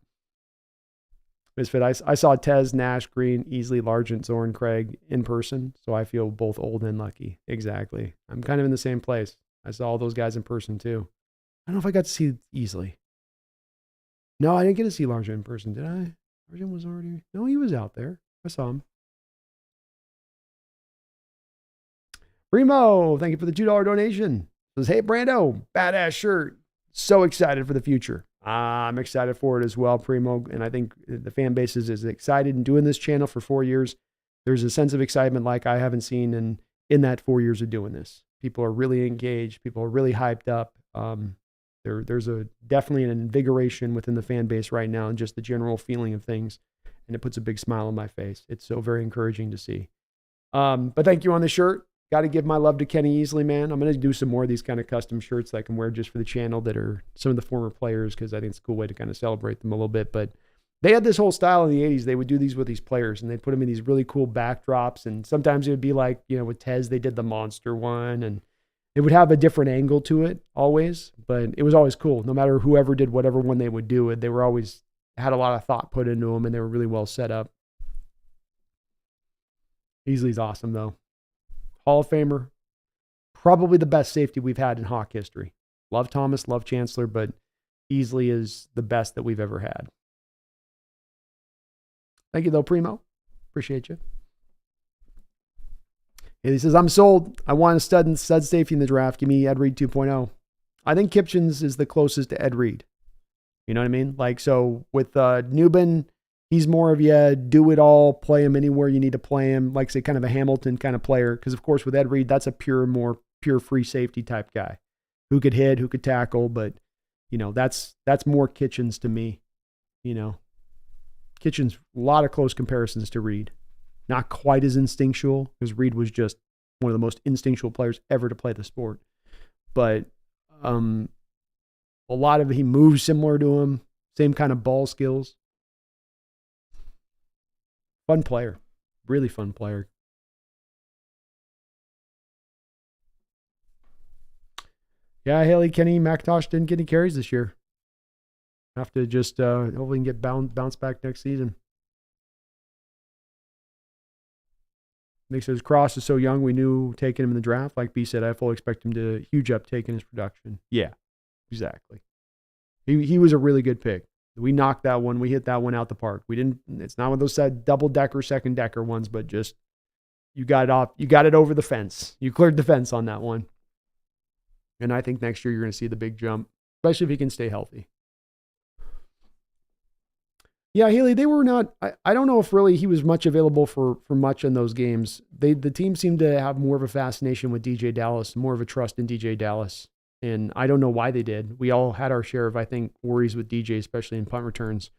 Misfit, I saw Tez, Nash, Green, Easley, Largent, Zorn, Craig in person, so I feel both old and lucky. Exactly. I'm kind of in the same place. I saw all those guys in person too. I don't know if I got to see Easley. No, I didn't get to see Largent in person, did I? Largent was already... No, he was out there. I saw him. Primo, thank you for the $2 donation. Says, hey, Brando, badass shirt. So excited for the future. I'm excited for it as well, Primo. And I think the fan base is as excited. And doing this channel for 4 years, there's a sense of excitement like I haven't seen in that 4 years of doing this. People are really engaged. People are really hyped up. There's definitely an invigoration within the fan base right now and just the general feeling of things. And it puts a big smile on my face. It's so very encouraging to see. But thank you on the shirt. Got to give my love to Kenny Easley, man. I'm going to do some more of these kind of custom shirts that I can wear just for the channel that are some of the former players because I think it's a cool way to kind of celebrate them a little bit. But they had this whole style in the 80s. They would do these with these players and they'd put them in these really cool backdrops. And sometimes it would be like, with Tez, they did the monster one and it would have a different angle to it always, but it was always cool. No matter whoever did whatever one they would do it, they were always had a lot of thought put into them and they were really well set up. Easley's awesome though. Hall of Famer. Probably the best safety we've had in Hawk history. Love Thomas, love Chancellor, but Easley is the best that we've ever had. Thank you though, Primo. Appreciate you. He says, I'm sold. I want a stud safety in the draft. Give me Ed Reed 2.0. I think Kipchens is the closest to Ed Reed. You know what I mean? Like, so with Newbin, he's more of do it all, play him anywhere you need to play him. Like, say, kind of a Hamilton kind of player. Because, of course, with Ed Reed, that's a more pure free safety type guy who could hit, who could tackle. But, that's more Kitchens to me. Kitchens, a lot of close comparisons to Reed. Not quite as instinctual, because Reed was just one of the most instinctual players ever to play the sport. But a lot of he moves similar to him, same kind of ball skills. Fun player, really fun player. Yeah, Haley, Kenny, McIntosh didn't get any carries this year. Have to just hopefully get bounce back next season. Nick says, Cross is so young, we knew taking him in the draft. Like B said, I fully expect him to huge uptake in his production. Yeah, exactly. He was a really good pick. We knocked that one. We hit that one out the park. It's not one of those double-decker, second-decker ones, but just you got it over the fence. You cleared the fence on that one. And I think next year you're going to see the big jump, especially if he can stay healthy. Yeah, Haley, they were not, I don't know if really he was much available for much in those games. The team seemed to have more of a fascination with DJ Dallas, more of a trust in DJ Dallas. And I don't know why they did. We all had our share of, I think, worries with DJ, especially in punt returns.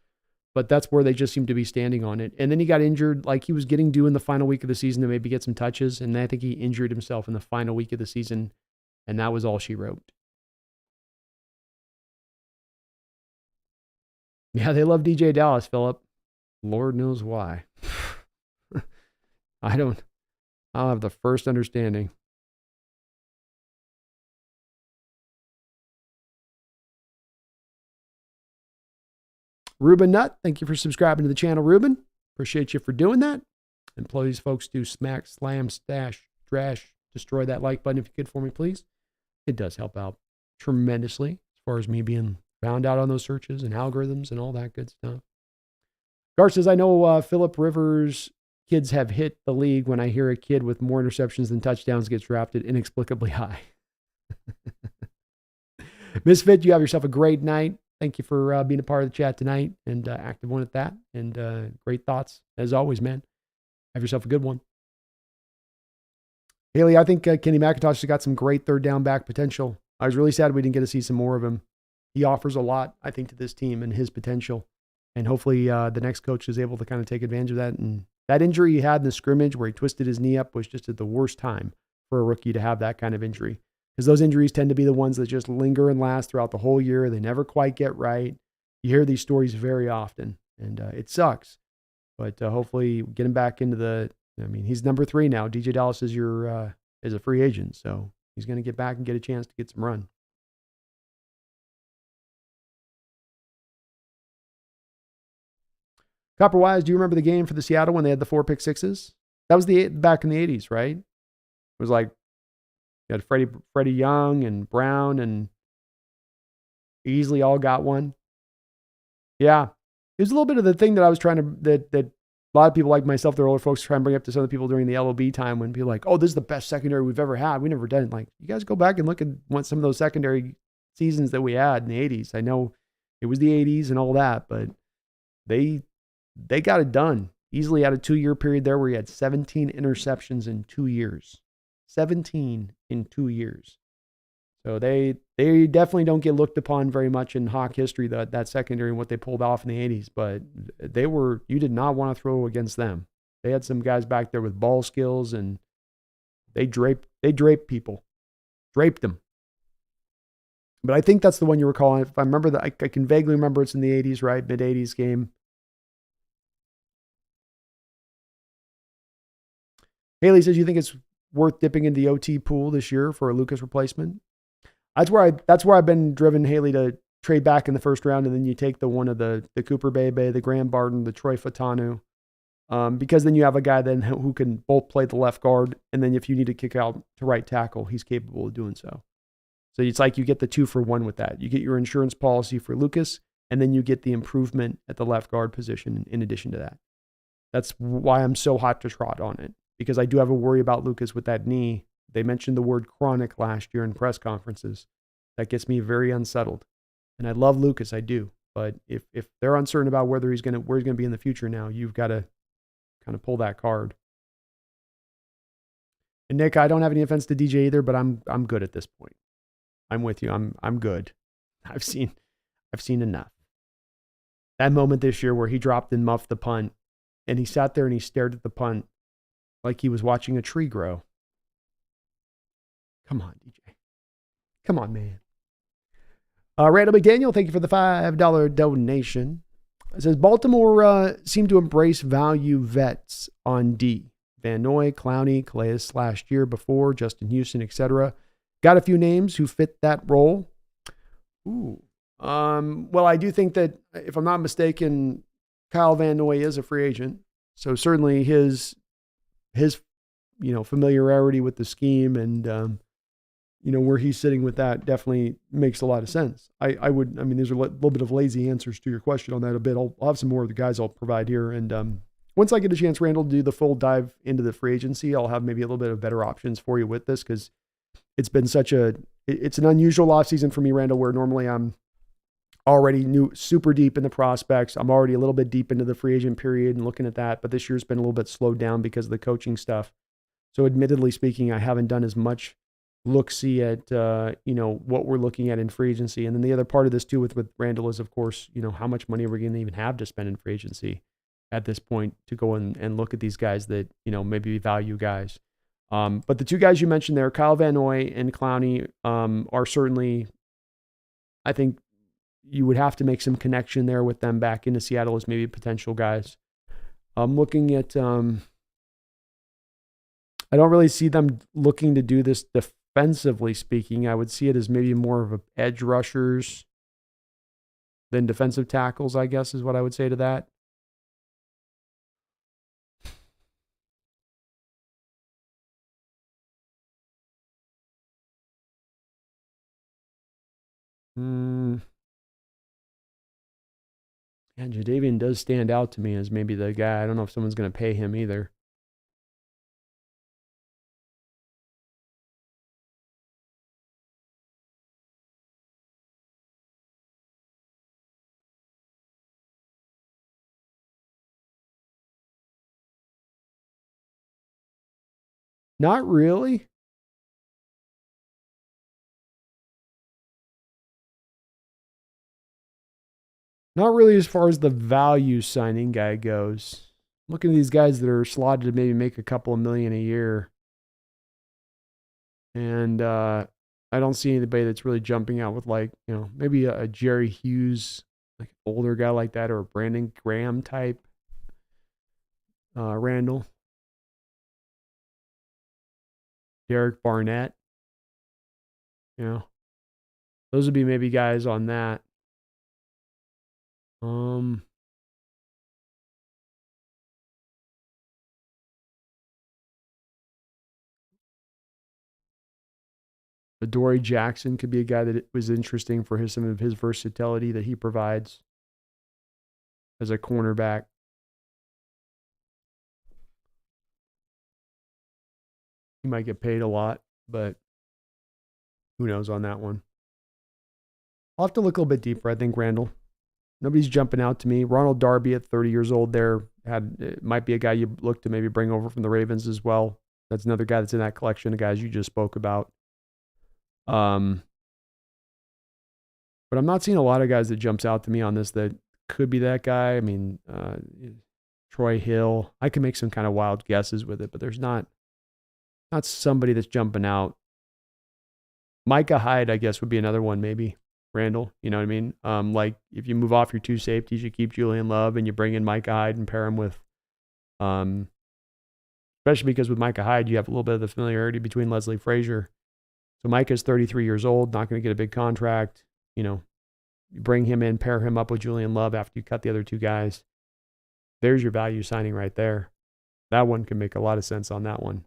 But that's where they just seemed to be standing on it. And then he got injured, like he was getting due in the final week of the season to maybe get some touches. And I think he injured himself in the final week of the season. And that was all she wrote. Yeah, they love DJ Dallas, Philip. Lord knows why. I'll have the first understanding. Ruben Nutt, thank you for subscribing to the channel, Ruben. Appreciate you for doing that. And please, folks, do smack, slam, stash, trash, destroy that like button if you could for me, please. It does help out tremendously as far as me being found out on those searches and algorithms and all that good stuff. Gar says, I know Phillip Rivers kids have hit the league when I hear a kid with more interceptions than touchdowns gets drafted inexplicably high. Misfit, you have yourself a great night. Thank you for being a part of the chat tonight and active one at that. And great thoughts as always, man. Have yourself a good one. Haley, I think Kenny McIntosh has got some great third down back potential. I was really sad we didn't get to see some more of him. He offers a lot, I think, to this team and his potential. And hopefully the next coach is able to kind of take advantage of that. And that injury he had in the scrimmage where he twisted his knee up was just at the worst time for a rookie to have that kind of injury. Because those injuries tend to be the ones that just linger and last throughout the whole year. They never quite get right. You hear these stories very often, and it sucks. But hopefully get him back into he's number 3 now. DJ Dallas is is a free agent, so he's going to get back and get a chance to get some run. Copper Wise, do you remember the game for the Seattle when they had the 4 pick sixes? That was back in the 80s, right? It was like You had Freddie Young and Brown and Easley all got one. Yeah. It was a little bit of the thing that I was trying to, that a lot of people like myself, they're older folks, try and bring up to some of the people during the LOB time when people are like, oh, this is the best secondary we've ever had. We never done it. Like, you guys go back and look at some of those secondary seasons that we had in the 80s. I know it was the 80s and all that, but they got it done. Easily had a 2-year period there where he had 17 interceptions in 2 years. 17 in 2 years. So they definitely don't get looked upon very much in Hawk history, that secondary and what they pulled off in the 80s, but you did not want to throw against them. They had some guys back there with ball skills, and they draped people. Draped them. But I think that's the one you were calling. If I remember that, I can vaguely remember it's in the 80s, right? Mid-80s game. Haley says, you think it's worth dipping into the OT pool this year for a Lucas replacement? That's where I've been driven, Haley, to trade back in the first round, and then you take one of the Cooper Bebe, the Graham Barton, the Troy Fatanu, because then you have a guy then who can both play the left guard, and then if you need to kick out to right tackle, he's capable of doing so. So it's like you get the 2-for-1 with that. You get your insurance policy for Lucas, and then you get the improvement at the left guard position in addition to that. That's why I'm so hot to trot on it, because I do have a worry about Lucas with that knee. They mentioned the word chronic last year in press conferences. That gets me very unsettled. And I love Lucas, I do. But if they're uncertain about where he's going to be in the future now, you've got to kind of pull that card. And Nick, I don't have any offense to DJ either, but I'm good at this point. I'm with you. I'm good. I've seen enough. That moment this year where he dropped and muffed the punt, and he sat there and he stared at the punt like he was watching a tree grow. Come on, DJ. Come on, man. Randall McDaniel, thank you for the $5 donation. It says, Baltimore seemed to embrace value vets on D. Van Noy, Clowney, Calais last year before, Justin Houston, etc. Got a few names who fit that role. Ooh. Well, I do think that, if I'm not mistaken, Kyle Van Noy is a free agent. So certainly his familiarity with the scheme and, where he's sitting with that definitely makes a lot of sense. There's a little bit of lazy answers to your question on that a bit. I'll have some more of the guys I'll provide here. And once I get a chance, Randall, to do the full dive into the free agency, I'll have maybe a little bit of better options for you with this, because it's been it's an unusual offseason for me, Randall, where normally I'm already super deep in the prospects. I'm already a little bit deep into the free agent period and looking at that, but this year's been a little bit slowed down because of the coaching stuff. So admittedly speaking, I haven't done as much look-see at, what we're looking at in free agency. And then the other part of this too with Randall is, of course, how much money are we going to even have to spend in free agency at this point to go and look at these guys that, maybe value guys. But the two guys you mentioned there, Kyle Van Noy and Clowney, are certainly, I think you would have to make some connection there with them back into Seattle as maybe potential guys. I'm looking at, I don't really see them looking to do this defensively speaking. I would see it as maybe more of a edge rushers than defensive tackles, I guess is what I would say to that. Yeah, Jadeveon does stand out to me as maybe the guy. I don't know if someone's going to pay him either. Not really. Not really as far as the value signing guy goes. Looking at these guys that are slotted to maybe make a couple of million a year. And I don't see anybody that's really jumping out with maybe a Jerry Hughes, like an older guy like that, or a Brandon Graham type. Randall. Derek Barnett. Those would be maybe guys on that. Adoree Jackson could be a guy that was interesting for some of his versatility that he provides as a cornerback. He might get paid a lot, but who knows on that one. I'll have to look a little bit deeper, I think, Randall. Nobody's jumping out to me. Ronald Darby at 30 years old there might be a guy you look to maybe bring over from the Ravens as well. That's another guy that's in that collection of guys you just spoke about. But I'm not seeing a lot of guys that jumps out to me on this that could be that guy. I mean, Troy Hill. I can make some kind of wild guesses with it, but there's not somebody that's jumping out. Micah Hyde, I guess, would be another one maybe. Randall, you know what I mean? Like if you move off your two safeties, you keep Julian Love and you bring in Micah Hyde and pair him with, especially because with Micah Hyde, you have a little bit of the familiarity between Leslie Frazier. So Micah's 33 years old, not going to get a big contract. You know, you bring him in, pair him up with Julian Love after you cut the other two guys. There's your value signing right there. That one can make a lot of sense on that one.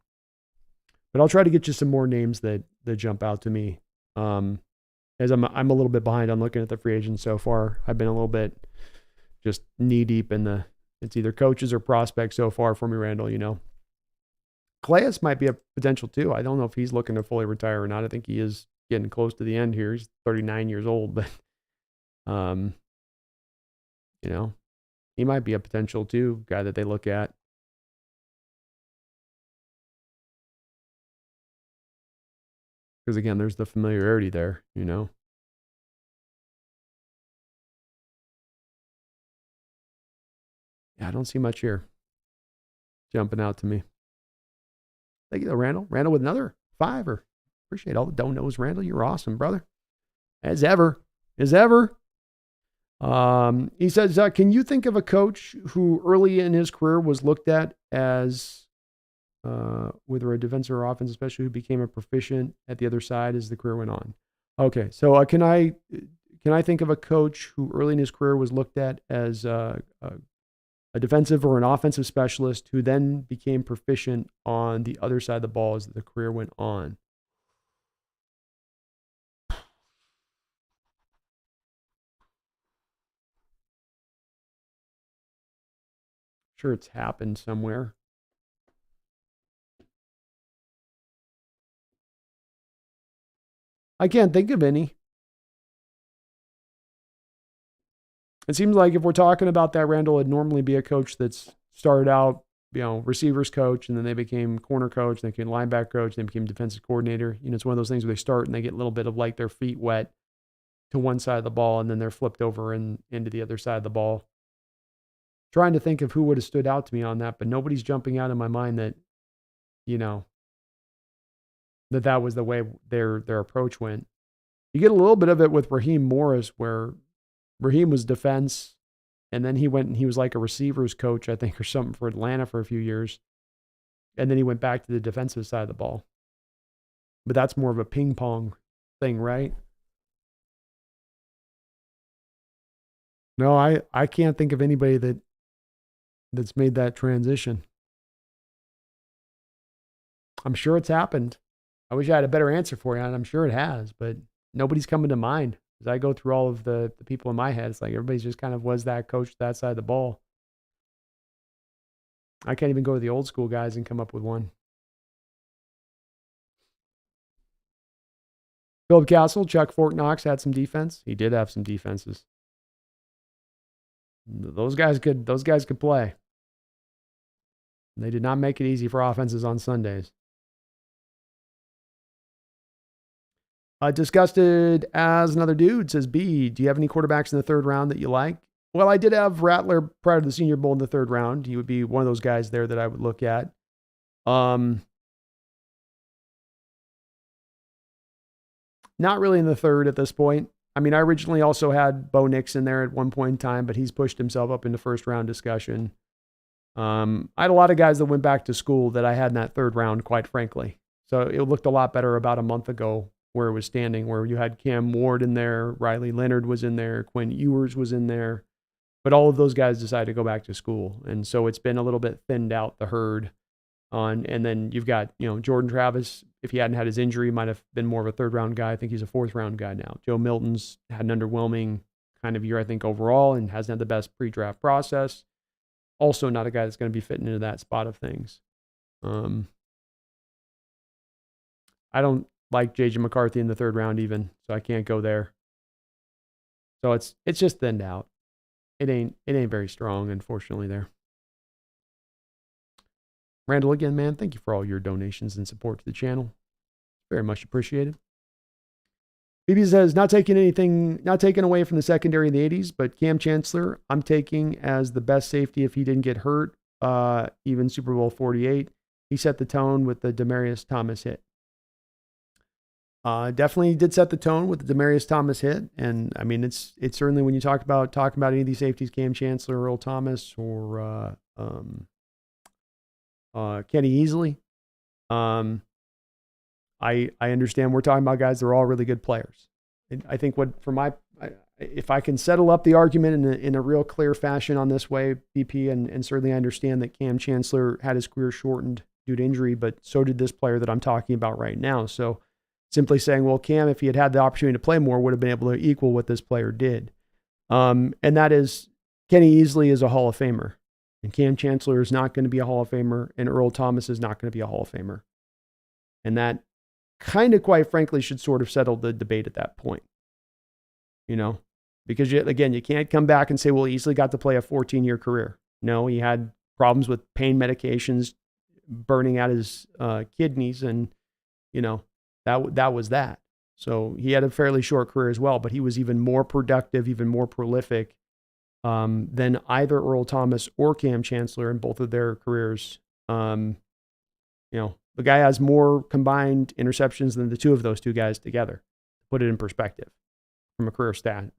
But I'll try to get you some more names that jump out to me. As I'm a little bit behind on looking at the free agents so far. I've been a little bit just knee deep in it's either coaches or prospects so far for me, Randall, you know. Calais might be a potential too. I don't know if he's looking to fully retire or not. I think he is getting close to the end here. He's 39 years old, but you know, he might be a potential too, guy that they look at. Because again, there's the familiarity there, you know. Yeah, I don't see much here jumping out to me. Thank you, though, Randall. Randall with another 5. Appreciate all the don't-knows, Randall. You're awesome, brother. As ever. He says, can you think of a coach who early in his career was looked at as whether a defensive or offense, especially who became a proficient at the other side as the career went on? Okay, so can I think of a coach who early in his career was looked at as a defensive or an offensive specialist who then became proficient on the other side of the ball as the career went on? Sure, it's happened somewhere. I can't think of any. It seems like if we're talking about that, Randall, it'd normally be a coach that's started out, you know, receivers coach, and then they became corner coach, and they became linebacker coach, and they became defensive coordinator. You know, it's one of those things where they start and they get a little bit of like their feet wet to one side of the ball, and then they're flipped over and into the other side of the ball. Trying to think of who would have stood out to me on that, but nobody's jumping out in my mind that, you know, that was the way their approach went. You get a little bit of it with Raheem Morris, where Raheem was defense, and then he went and he was like a receivers coach, I think, or something for Atlanta for a few years. And then he went back to the defensive side of the ball. But that's more of a ping pong thing, right? No, I can't think of anybody that's made that transition. I'm sure it's happened. I wish I had a better answer for you, and I'm sure it has, but nobody's coming to mind. As I go through all of the people in my head, it's like everybody's just kind of was that coach that side of the ball. I can't even go to the old school guys and come up with one. Philip Castle, Chuck Fort Knox had some defense. He did have some defenses. Those guys could play. They did not make it easy for offenses on Sundays. Disgusted as another dude says, B, do you have any quarterbacks in the third round that you like? Well, I did have Rattler prior to the Senior Bowl in the third round. He would be one of those guys there that I would look at. Not really in the third at this point. I mean, I originally also had Bo Nix in there at one point in time, but he's pushed himself up into first round discussion. I had a lot of guys that went back to school that I had in that third round, quite frankly. So it looked a lot better about a month ago where it was standing, where you had Cam Ward in there, Riley Leonard was in there, Quinn Ewers was in there, but all of those guys decided to go back to school. And so it's been a little bit thinned out, the herd. And then you've got, Jordan Travis, if he hadn't had his injury, might have been more of a 3rd-round guy. I think he's a 4th-round guy now. Joe Milton's had an underwhelming kind of year, I think, overall, and hasn't had the best pre-draft process. Also not a guy that's going to be fitting into that spot of things. I don't like J.J. McCarthy in the 3rd round even, so I can't go there. So it's just thinned out. It ain't very strong, unfortunately, there. Randall, again, man, thank you for all your donations and support to the channel. Very much appreciated. BB says, not taking away from the secondary in the 80s, but Cam Chancellor, I'm taking as the best safety if he didn't get hurt, even Super Bowl 48. He set the tone with the Demaryius Thomas hit. Definitely did set the tone with the Demaryius Thomas hit. And I mean, it's certainly when you talking about any of these safeties, Cam Chancellor, Earl Thomas, or Kenny Easley. I understand we're talking about guys that are all really good players. And I think if I can settle up the argument in a real clear fashion on this way, BP, and certainly I understand that Cam Chancellor had his career shortened due to injury, but so did this player that I'm talking about right now. So simply saying, well, Cam, if he had the opportunity to play more, would have been able to equal what this player did. And that is, Kenny Easley is a Hall of Famer, and Cam Chancellor is not going to be a Hall of Famer, and Earl Thomas is not going to be a Hall of Famer. And that kind of, quite frankly, should sort of settle the debate at that point. Because again, you can't come back and say, well, Easley got to play a 14-year career. No, he had problems with pain medications, burning out his kidneys, and, that was that. So he had a fairly short career as well, but he was even more productive, even more prolific than either Earl Thomas or Cam Chancellor in both of their careers. The guy has more combined interceptions than the two of those two guys together. To put it in perspective from a career stat,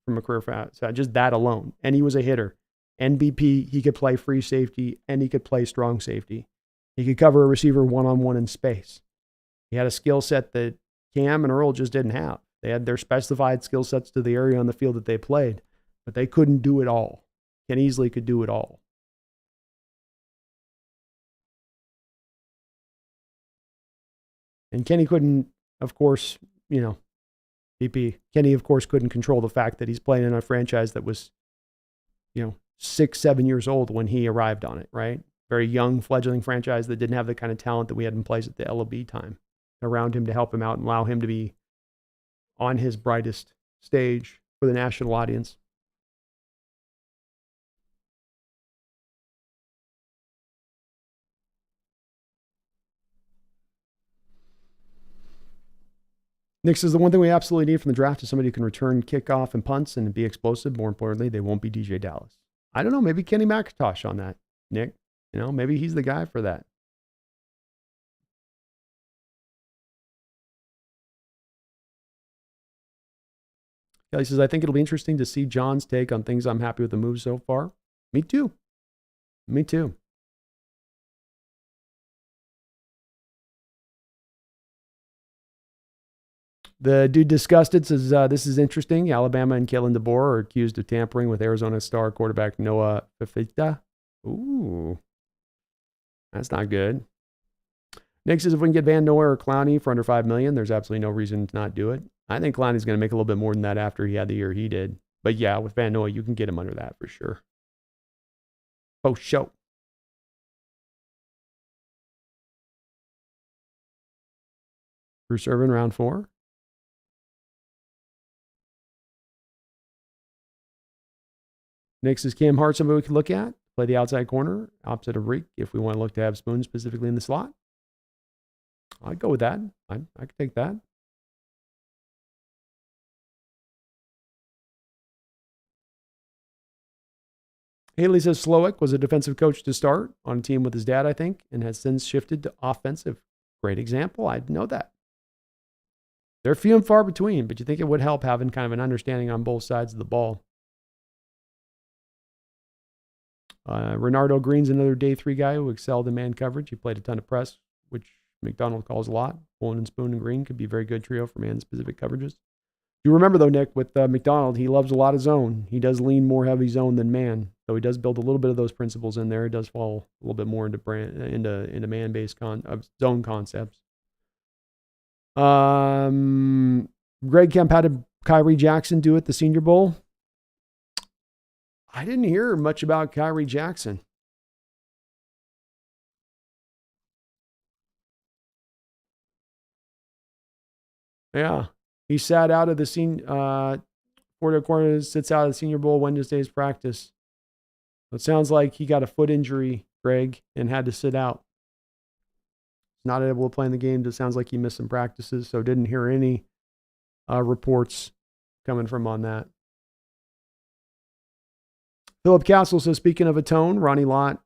just that alone. And he was a hitter. NBP, he could play free safety and he could play strong safety. He could cover a receiver one-on-one in space. He had a skill set that Cam and Earl just didn't have. They had their specified skill sets to the area on the field that they played, but they couldn't do it all. Ken Easley could do it all. And Kenny couldn't, of course, BP. Kenny, of course, couldn't control the fact that he's playing in a franchise that was, 6-7 years old when he arrived on it, right? Very young, fledgling franchise that didn't have the kind of talent that we had in place at the LOB time around him to help him out and allow him to be on his brightest stage for the national audience. Nick says the one thing we absolutely need from the draft is somebody who can return kickoff and punts and be explosive. More importantly, they won't be DJ Dallas. I don't know, maybe Kenny McIntosh on that, Nick. Maybe he's the guy for that. Kelly says, I think it'll be interesting to see John's take on things. I'm happy with the move so far. Me too. Me too. The dude Disgusted says, this is interesting. Alabama and Kalen DeBoer are accused of tampering with Arizona star quarterback Noah Fifita. Ooh, that's not good. Nick says, if we can get Van Noy or Clowney for under $5 million, there's absolutely no reason to not do it. I think Clowney's going to make a little bit more than that after he had the year he did. But yeah, with Van Noy, you can get him under that for sure. Oh, show. Bruce Irvin, round 4. Nick says, Cam Hart, somebody we could look at. Play the outside corner, opposite of Reek, if we want to look to have Spoon specifically in the slot. I'd go with that. I could take that. Haley says Slowick was a defensive coach to start on a team with his dad, I think, and has since shifted to offensive. Great example. I know that. They're few and far between, but you think it would help having kind of an understanding on both sides of the ball. Renardo Green's another day 3 guy who excelled in man coverage. He played a ton of press, which McDonald calls a lot. Pullen and Spoon and Green could be a very good trio for man-specific coverages. You remember, though, Nick, with McDonald, he loves a lot of zone. He does lean more heavy zone than man. So he does build a little bit of those principles in there. It does fall a little bit more into man-based zone concepts. Greg Kemp, how did Kyrie Jackson do at the Senior Bowl? I didn't hear much about Kyrie Jackson. Yeah, he sat out of the Florida corner sits out of the Senior Bowl Wednesday's practice. It sounds like he got a foot injury, Greg, and had to sit out. Not able to play in the game. It sounds like he missed some practices, so didn't hear any reports coming from on that. Philip Castle says, speaking of a tone, Ronnie Lott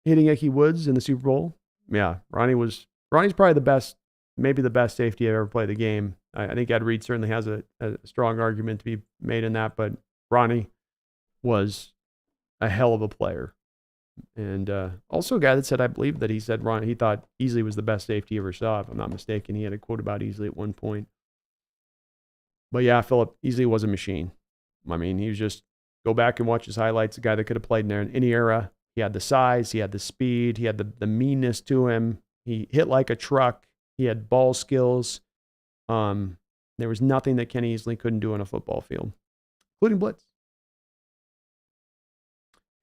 hitting Ickey Woods in the Super Bowl. Yeah, Ronnie's probably the best, maybe the best safety I've ever played the game. I think Ed Reed certainly has a strong argument to be made in that, but Ronnie was a hell of a player. And also a guy that said, I believe that he said he thought Easley was the best safety he ever saw, if I'm not mistaken. He had a quote about Easley at one point. But yeah, Philip, Easley was a machine. I mean, he was just, go back and watch his highlights, a guy that could have played in any era. He had the size, he had the speed, he had the meanness to him. He hit like a truck. He had ball skills. There was nothing that Kenny Easley couldn't do on a football field, including blitz.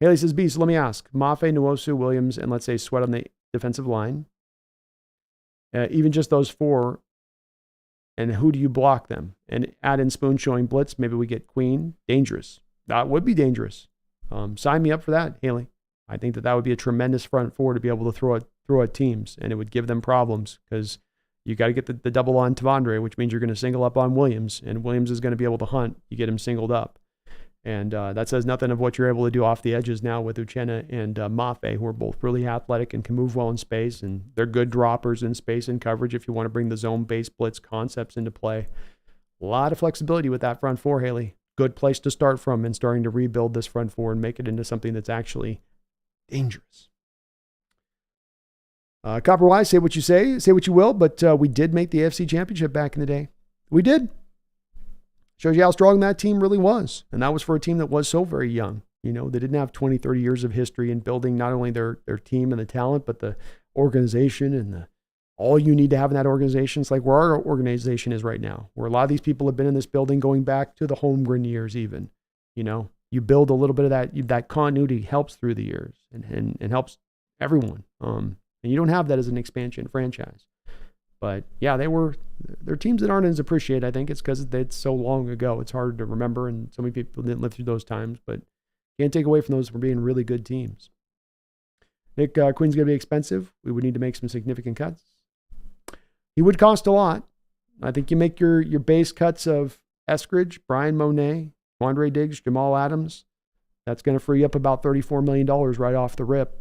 Haley says, B, so let me ask. Mafe, Nwosu, Williams, and let's say Sweat on the defensive line. Even just those four, and who do you block them? And add in Spoon showing blitz. Maybe we get Queen. Dangerous. That would be dangerous. Sign me up for that, Haley. I think that would be a tremendous front four to be able to throw at teams, and it would give them problems because you got to get the double on Tavondre, which means you're going to single up on Williams, and Williams is going to be able to hunt. You get him singled up. And that says nothing of what you're able to do off the edges now with Uchenna and Mafe, who are both really athletic and can move well in space, and they're good droppers in space and coverage if you want to bring the zone-based blitz concepts into play. A lot of flexibility with that front four, Haley. Good place to start from and starting to rebuild this front four and make it into something that's actually dangerous. Copper Wise, say what you say what you will, but we did make the AFC Championship back in the day. We did. Shows you how strong that team really was. And that was for a team that was so very young. You know, they didn't have 20, 30 years of history in building not only their team and the talent, but the organization and all you need to have in that organization. It's like where our organization is right now, where a lot of these people have been in this building going back to the Holmgren years even. You know, you build a little bit of that continuity helps through the years and helps everyone. And you don't have that as an expansion franchise. But yeah, they're teams that aren't as appreciated. I think it's because it's so long ago. It's hard to remember, and so many people didn't live through those times. But can't take away from those for being really good teams. Nick, Quinn's going to be expensive. We would need to make some significant cuts. He would cost a lot. I think you make your base cuts of Eskridge, Brian Monet, Quandre Diggs, Jamal Adams. That's going to free up about $34 million right off the rip.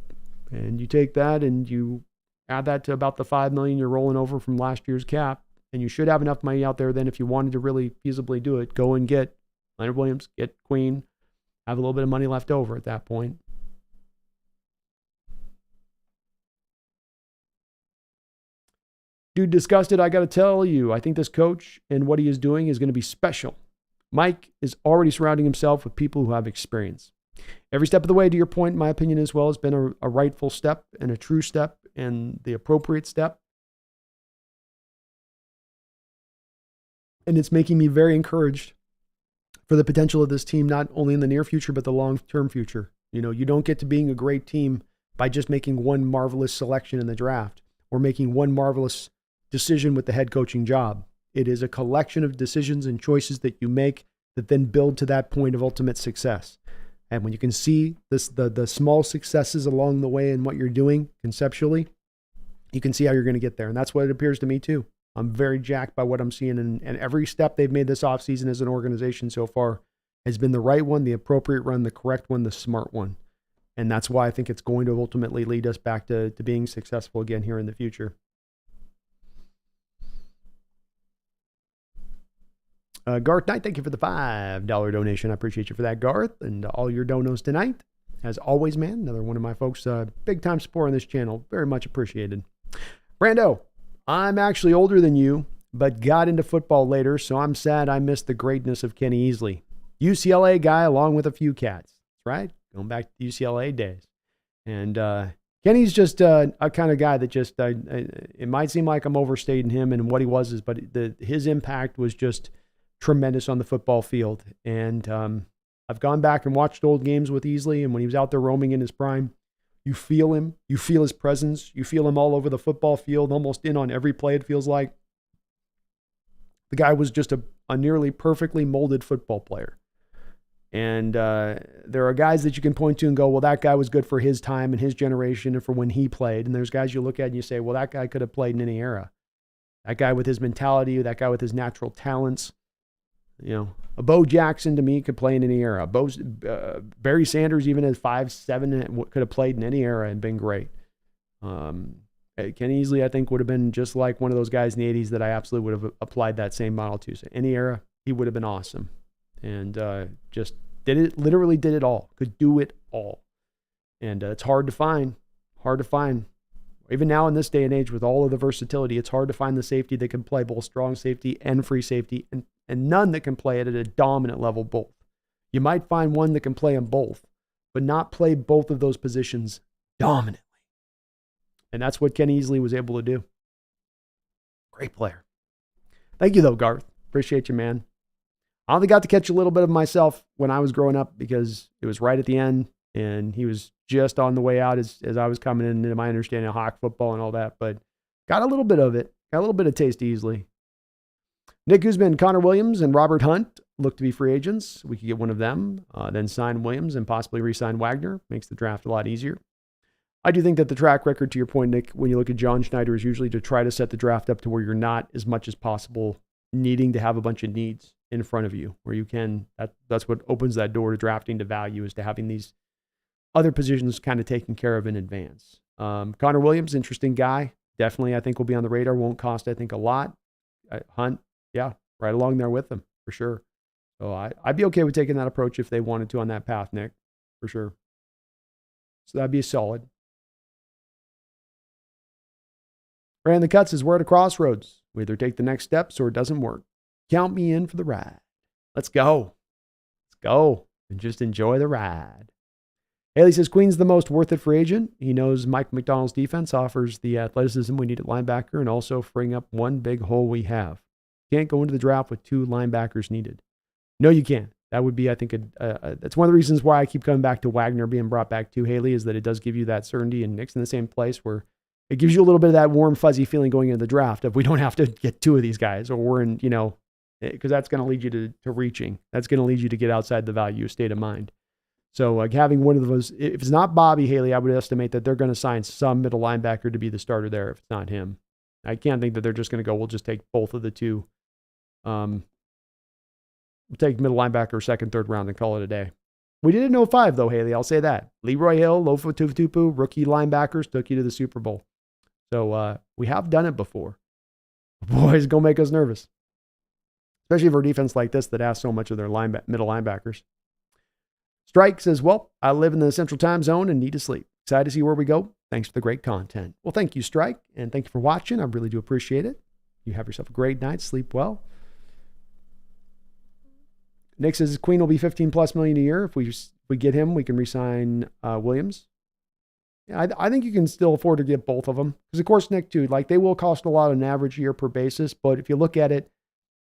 And you take that and you add that to about the $5 million you're rolling over from last year's cap, and you should have enough money out there then if you wanted to really feasibly do it. Go and get Leonard Williams, get Queen, have a little bit of money left over at that point. Dude, disgusted, I got to tell you, I think this coach and what he is doing is going to be special. Mike is already surrounding himself with people who have experience. Every step of the way, to your point, in my opinion as well, has been a rightful step and a true step and the appropriate step. And it's making me very encouraged for the potential of this team, not only in the near future, but the long-term future. You know, you don't get to being a great team by just making one marvelous selection in the draft or making one marvelous decision with the head coaching job. It is a collection of decisions and choices that you make that then build to that point of ultimate success. And when you can see the small successes along the way in what you're doing conceptually, you can see how you're going to get there. And that's what it appears to me too. I'm very jacked by what I'm seeing. And every step they've made this offseason as an organization so far has been the right one, the appropriate one, the correct one, the smart one. And that's why I think it's going to ultimately lead us back to being successful again here in the future. Garth Knight, thank you for the $5 donation. I appreciate you for that, Garth, and all your donos tonight. As always, man, another one of my folks, big time support on this channel. Very much appreciated. Brando, I'm actually older than you, but got into football later, so I'm sad I missed the greatness of Kenny Easley. UCLA guy along with a few cats, right? Going back to UCLA days. And Kenny's just a kind of guy that just, it might seem like I'm overstating him and what he was, but his impact was just tremendous on the football field. And I've gone back and watched old games with Easley, and when he was out there roaming in his prime, you feel him, you feel his presence, you feel him all over the football field, almost in on every play, it feels like. The guy was just a nearly perfectly molded football player. And there are guys that you can point to and go, well, that guy was good for his time and his generation and for when he played. And there's guys you look at and you say, well, that guy could have played in any era. That guy with his mentality, that guy with his natural talents. You know, a Bo Jackson to me could play in any era. Barry Sanders, even at 5'7", could have played in any era and been great. Kenny Easley, I think, would have been just like one of those guys in the 80s that I absolutely would have applied that same model to. So any era, he would have been awesome. And just literally did it all, could do it all. And it's hard to find. Even now in this day and age with all of the versatility, it's hard to find the safety that can play both strong safety and free safety, and none that can play it at a dominant level both. You might find one that can play them both, but not play both of those positions dominantly. And that's what Kenny Easley was able to do. Great player. Thank you, though, Garth. Appreciate you, man. I only got to catch a little bit of myself when I was growing up because it was right at the end, and he was just on the way out as I was coming into my understanding of Hawk football and all that, but got a little bit of it. Got a little bit of taste easily. Nick Guzman, Connor Williams, and Robert Hunt look to be free agents. We could get one of them, then sign Williams and possibly re-sign Wagner. Makes the draft a lot easier. I do think that the track record, to your point, Nick, when you look at John Schneider, is usually to try to set the draft up to where you're not as much as possible needing to have a bunch of needs in front of you, where you can, that's what opens that door to drafting to value, is to having these other positions kind of taken care of in advance. Connor Williams, interesting guy. Definitely, I think, will be on the radar. Won't cost, I think, a lot. Hunt, yeah, right along there with them, for sure. So I'd be okay with taking that approach if they wanted to on that path, Nick, for sure. So that'd be solid. Ran the Cuts says, we're at a crossroads. We either take the next steps or it doesn't work. Count me in for the ride. Let's go. Let's go and just enjoy the ride. Haley says, Queen's the most worth it free agent. He knows Mike McDonald's defense offers the athleticism we need at linebacker and also freeing up one big hole we have. Can't go into the draft with two linebackers needed. No, you can't. That would be, I think, that's one of the reasons why I keep coming back to Wagner being brought back to Haley, is that it does give you that certainty, and Nick's in the same place where it gives you a little bit of that warm, fuzzy feeling going into the draft of we don't have to get two of these guys, or we're in, because that's going to lead you to reaching. That's going to lead you to get outside the value state of mind. So having one of those, if it's not Bobby Haley, I would estimate that they're going to sign some middle linebacker to be the starter there if it's not him. I can't think that they're just going to go, we'll just take both of the two. We'll take middle linebacker second, third round and call it a day. We did in 05 though, Haley. I'll say that. Leroy Hill, Lofa Tuputupu, rookie linebackers took you to the Super Bowl. So we have done it before. Boy, it's going to make us nervous. Especially for a defense like this that asks so much of their middle linebackers. Strike says, well, I live in the Central Time Zone and need to sleep. Excited to see where we go. Thanks for the great content. Well, thank you, Strike, and thank you for watching. I really do appreciate it. You have yourself a great night. Sleep well. Nick says Queen will be $15+ million a year. If we get him, we can re-sign Williams. Yeah, I think you can still afford to get both of them. Because, of course, Nick, too, like they will cost a lot on an average year per basis. But if you look at it,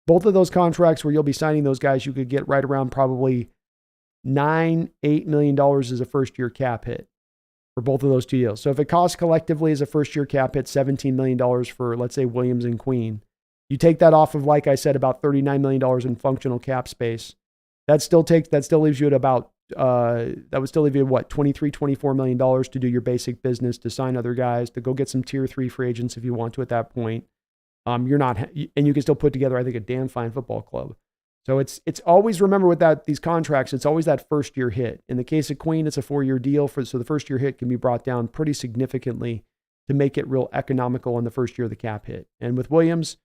both of those contracts where you'll be signing those guys, you could get right around probably $8 million as a first-year cap hit for both of those two deals. So if it costs collectively as a first-year cap hit $17 million for, let's say, Williams and Queen, you take that off of, like I said, about $39 million in functional cap space. That still leaves you at about, that would still leave you, what, $23-24 million to do your basic business, to sign other guys, to go get some tier 3 free agents if you want to at that point. You're not, and you can still put together, I think, a damn fine football club. So it's always, remember with these contracts, it's always that first year hit. In the case of Queen, it's a 4-year deal, so the first year hit can be brought down pretty significantly to make it real economical on the first year of the cap hit. And with Williams,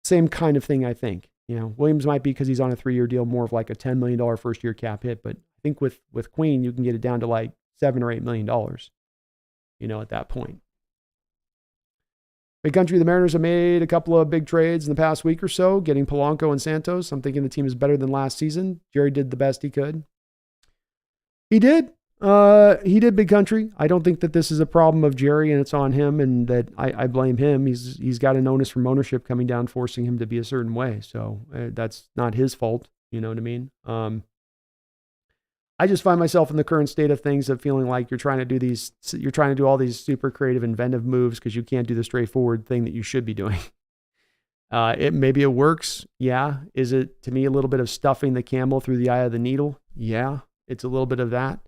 same kind of thing, I think. Williams might be, because he's on a 3-year deal, more of like a $10 million first year cap hit. But I think with Queen, you can get it down to like $7 or $8 million, at that point. Big Country, the Mariners have made a couple of big trades in the past week or so, getting Polanco and Santos. I'm thinking the team is better than last season. Jerry did the best he could. He did. He did, Big Country. I don't think that this is a problem of Jerry and it's on him and that I blame him. He's got an onus from ownership coming down, forcing him to be a certain way. So that's not his fault. You know what I mean? I just find myself in the current state of things of feeling like you're trying to do all these super creative, inventive moves because you can't do the straightforward thing that you should be doing. Maybe it works. Yeah. Is it, to me, a little bit of stuffing the camel through the eye of the needle? Yeah, it's a little bit of that.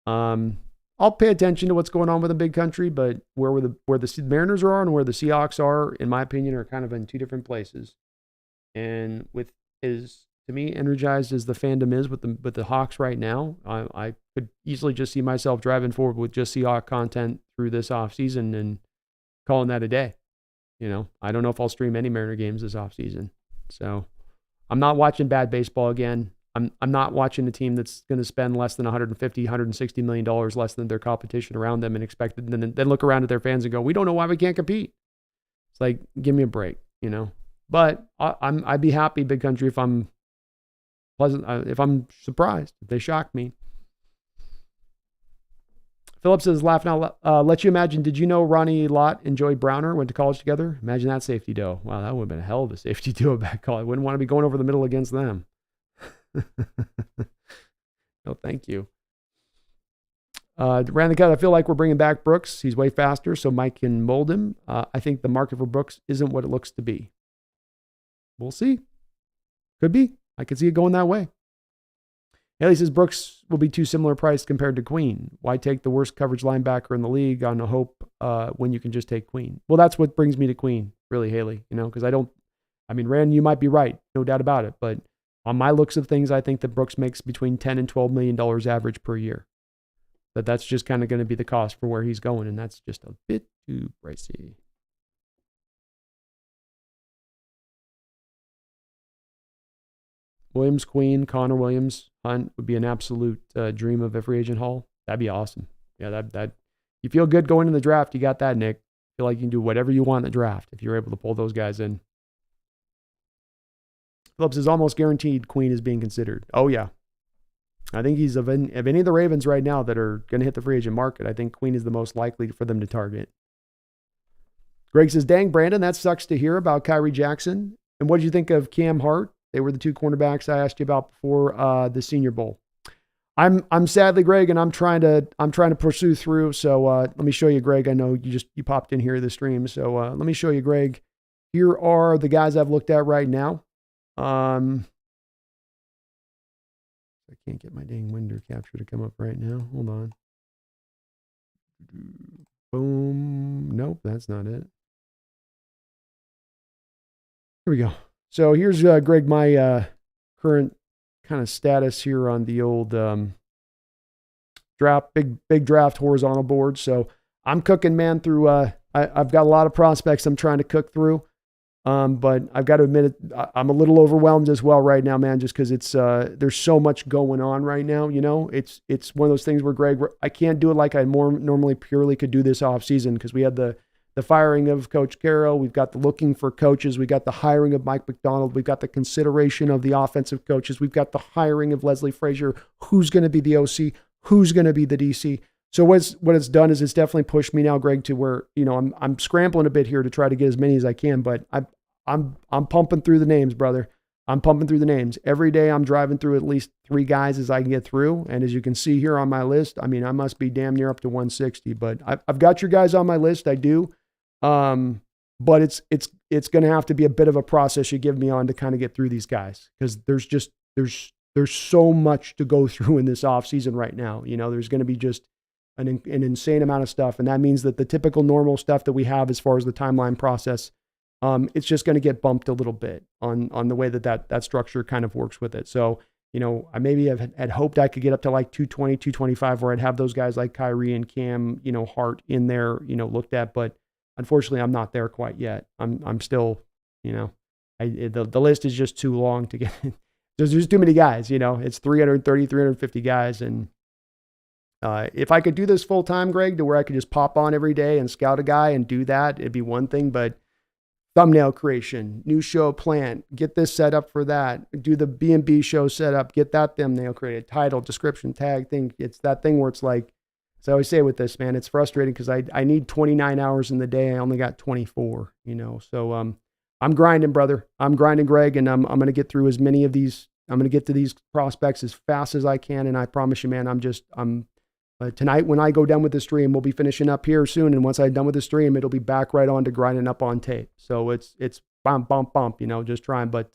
I'll pay attention to what's going on with the Big Country, but where the Mariners are and where the Seahawks are, in my opinion, are kind of in two different places. And to me, energized as the fandom is with the Hawks right now, I could easily just see myself driving forward with just Seahawk content through this offseason and calling that a day. I don't know if I'll stream any Mariner games this offseason. So I'm not watching bad baseball again. I'm not watching a team that's going to spend less than $150, $160 million less than their competition around them and expect it, then look around at their fans and go, we don't know why we can't compete. It's like, give me a break, But I'd be happy, Big Country, if I'm surprised, if they shock me. Philip says, laughing out loud, let you imagine, did you know Ronnie Lott and Joey Browner went to college together? Imagine that safety duo. Wow, that would have been a hell of a safety duo back college. I wouldn't want to be going over the middle against them. No, thank you. Ran the cut. I feel like we're bringing back Brooks. He's way faster, so Mike can mold him. I think the market for Brooks isn't what it looks to be. We'll see. Could be. I could see it going that way. Haley says Brooks will be too similar priced compared to Queen. Why take the worst coverage linebacker in the league on a hope when you can just take Queen? Well, that's what brings me to Queen, really, Haley. Because Rand, you might be right, no doubt about it, but on my looks of things, I think that Brooks makes between $10 and $12 million average per year. That's just kind of going to be the cost for where he's going, and that's just a bit too pricey. Williams, Queen, Connor Williams, Hunt would be an absolute dream of a free agent haul. That'd be awesome. Yeah, that you feel good going in the draft. You got that, Nick. Feel like you can do whatever you want in the draft if you're able to pull those guys in. Phillips is almost guaranteed Queen is being considered. Oh, yeah. I think he's of any of the Ravens right now that are going to hit the free agent market, I think Queen is the most likely for them to target. Greg says, dang, Brandon, that sucks to hear about Kyrie Jackson. And what did you think of Cam Hart? They were the two cornerbacks I asked you about before the Senior Bowl. I'm sadly, Greg, and I'm trying to pursue through. So let me show you, Greg. I know you popped in here to the stream. So let me show you, Greg. Here are the guys I've looked at right now. I can't get my dang window capture to come up right now. Hold on. Boom. Nope, that's not it. Here we go. So here's, Greg, my current kind of status here on the old draft, big draft horizontal board. So I'm cooking, man, through, I've got a lot of prospects I'm trying to cook through. But I've got to admit it, I'm a little overwhelmed as well right now, man, just because it's there's so much going on right now. It's one of those things where, Greg, I can't do it like I more normally purely could do this off season, because we had the firing of Coach Carroll, we've got the looking for coaches, we got the hiring of Mike McDonald, we've got the consideration of the offensive coaches, we've got the hiring of Leslie Frazier, who's going to be the OC, who's going to be the DC. So what it's done is it's definitely pushed me now, Greg, to where, I'm scrambling a bit here to try to get as many as I can, but I'm pumping through the names, brother. I'm pumping through the names. Every day I'm driving through at least 3 guys as I can get through. And as you can see here on my list, I must be damn near up to 160, but I've got your guys on my list. I do. But it's going to have to be a bit of a process you give me on to kind of get through these guys, because there's so much to go through in this off season right now. There's going to be just an insane amount of stuff. And that means that the typical normal stuff that we have as far as the timeline process, it's just going to get bumped a little bit on the way that structure kind of works with it. So, I maybe had hoped I could get up to like 220, 225, where I'd have those guys like Kyrie and Cam, Hart in there, looked at, but unfortunately I'm not there quite yet. I'm still, the list is just too long to get. There's too many guys, it's 330, 350 guys. And If I could do this full time, Greg, to where I could just pop on every day and scout a guy and do that, it'd be one thing. But thumbnail creation, new show plan, get this set up for that, do the B&B show setup, get that thumbnail created, title, description, tag thing. It's that thing where it's like, as I always say with this, man, it's frustrating because I need 29 hours in the day. I only got 24, So I'm grinding, brother. I'm grinding, Greg, and I'm going to get through as many of these. I'm going to get to these prospects as fast as I can. And I promise you, man, tonight when I go done with the stream, we'll be finishing up here soon. And once I'm done with the stream, it'll be back right on to grinding up on tape. So it's bump, just trying. But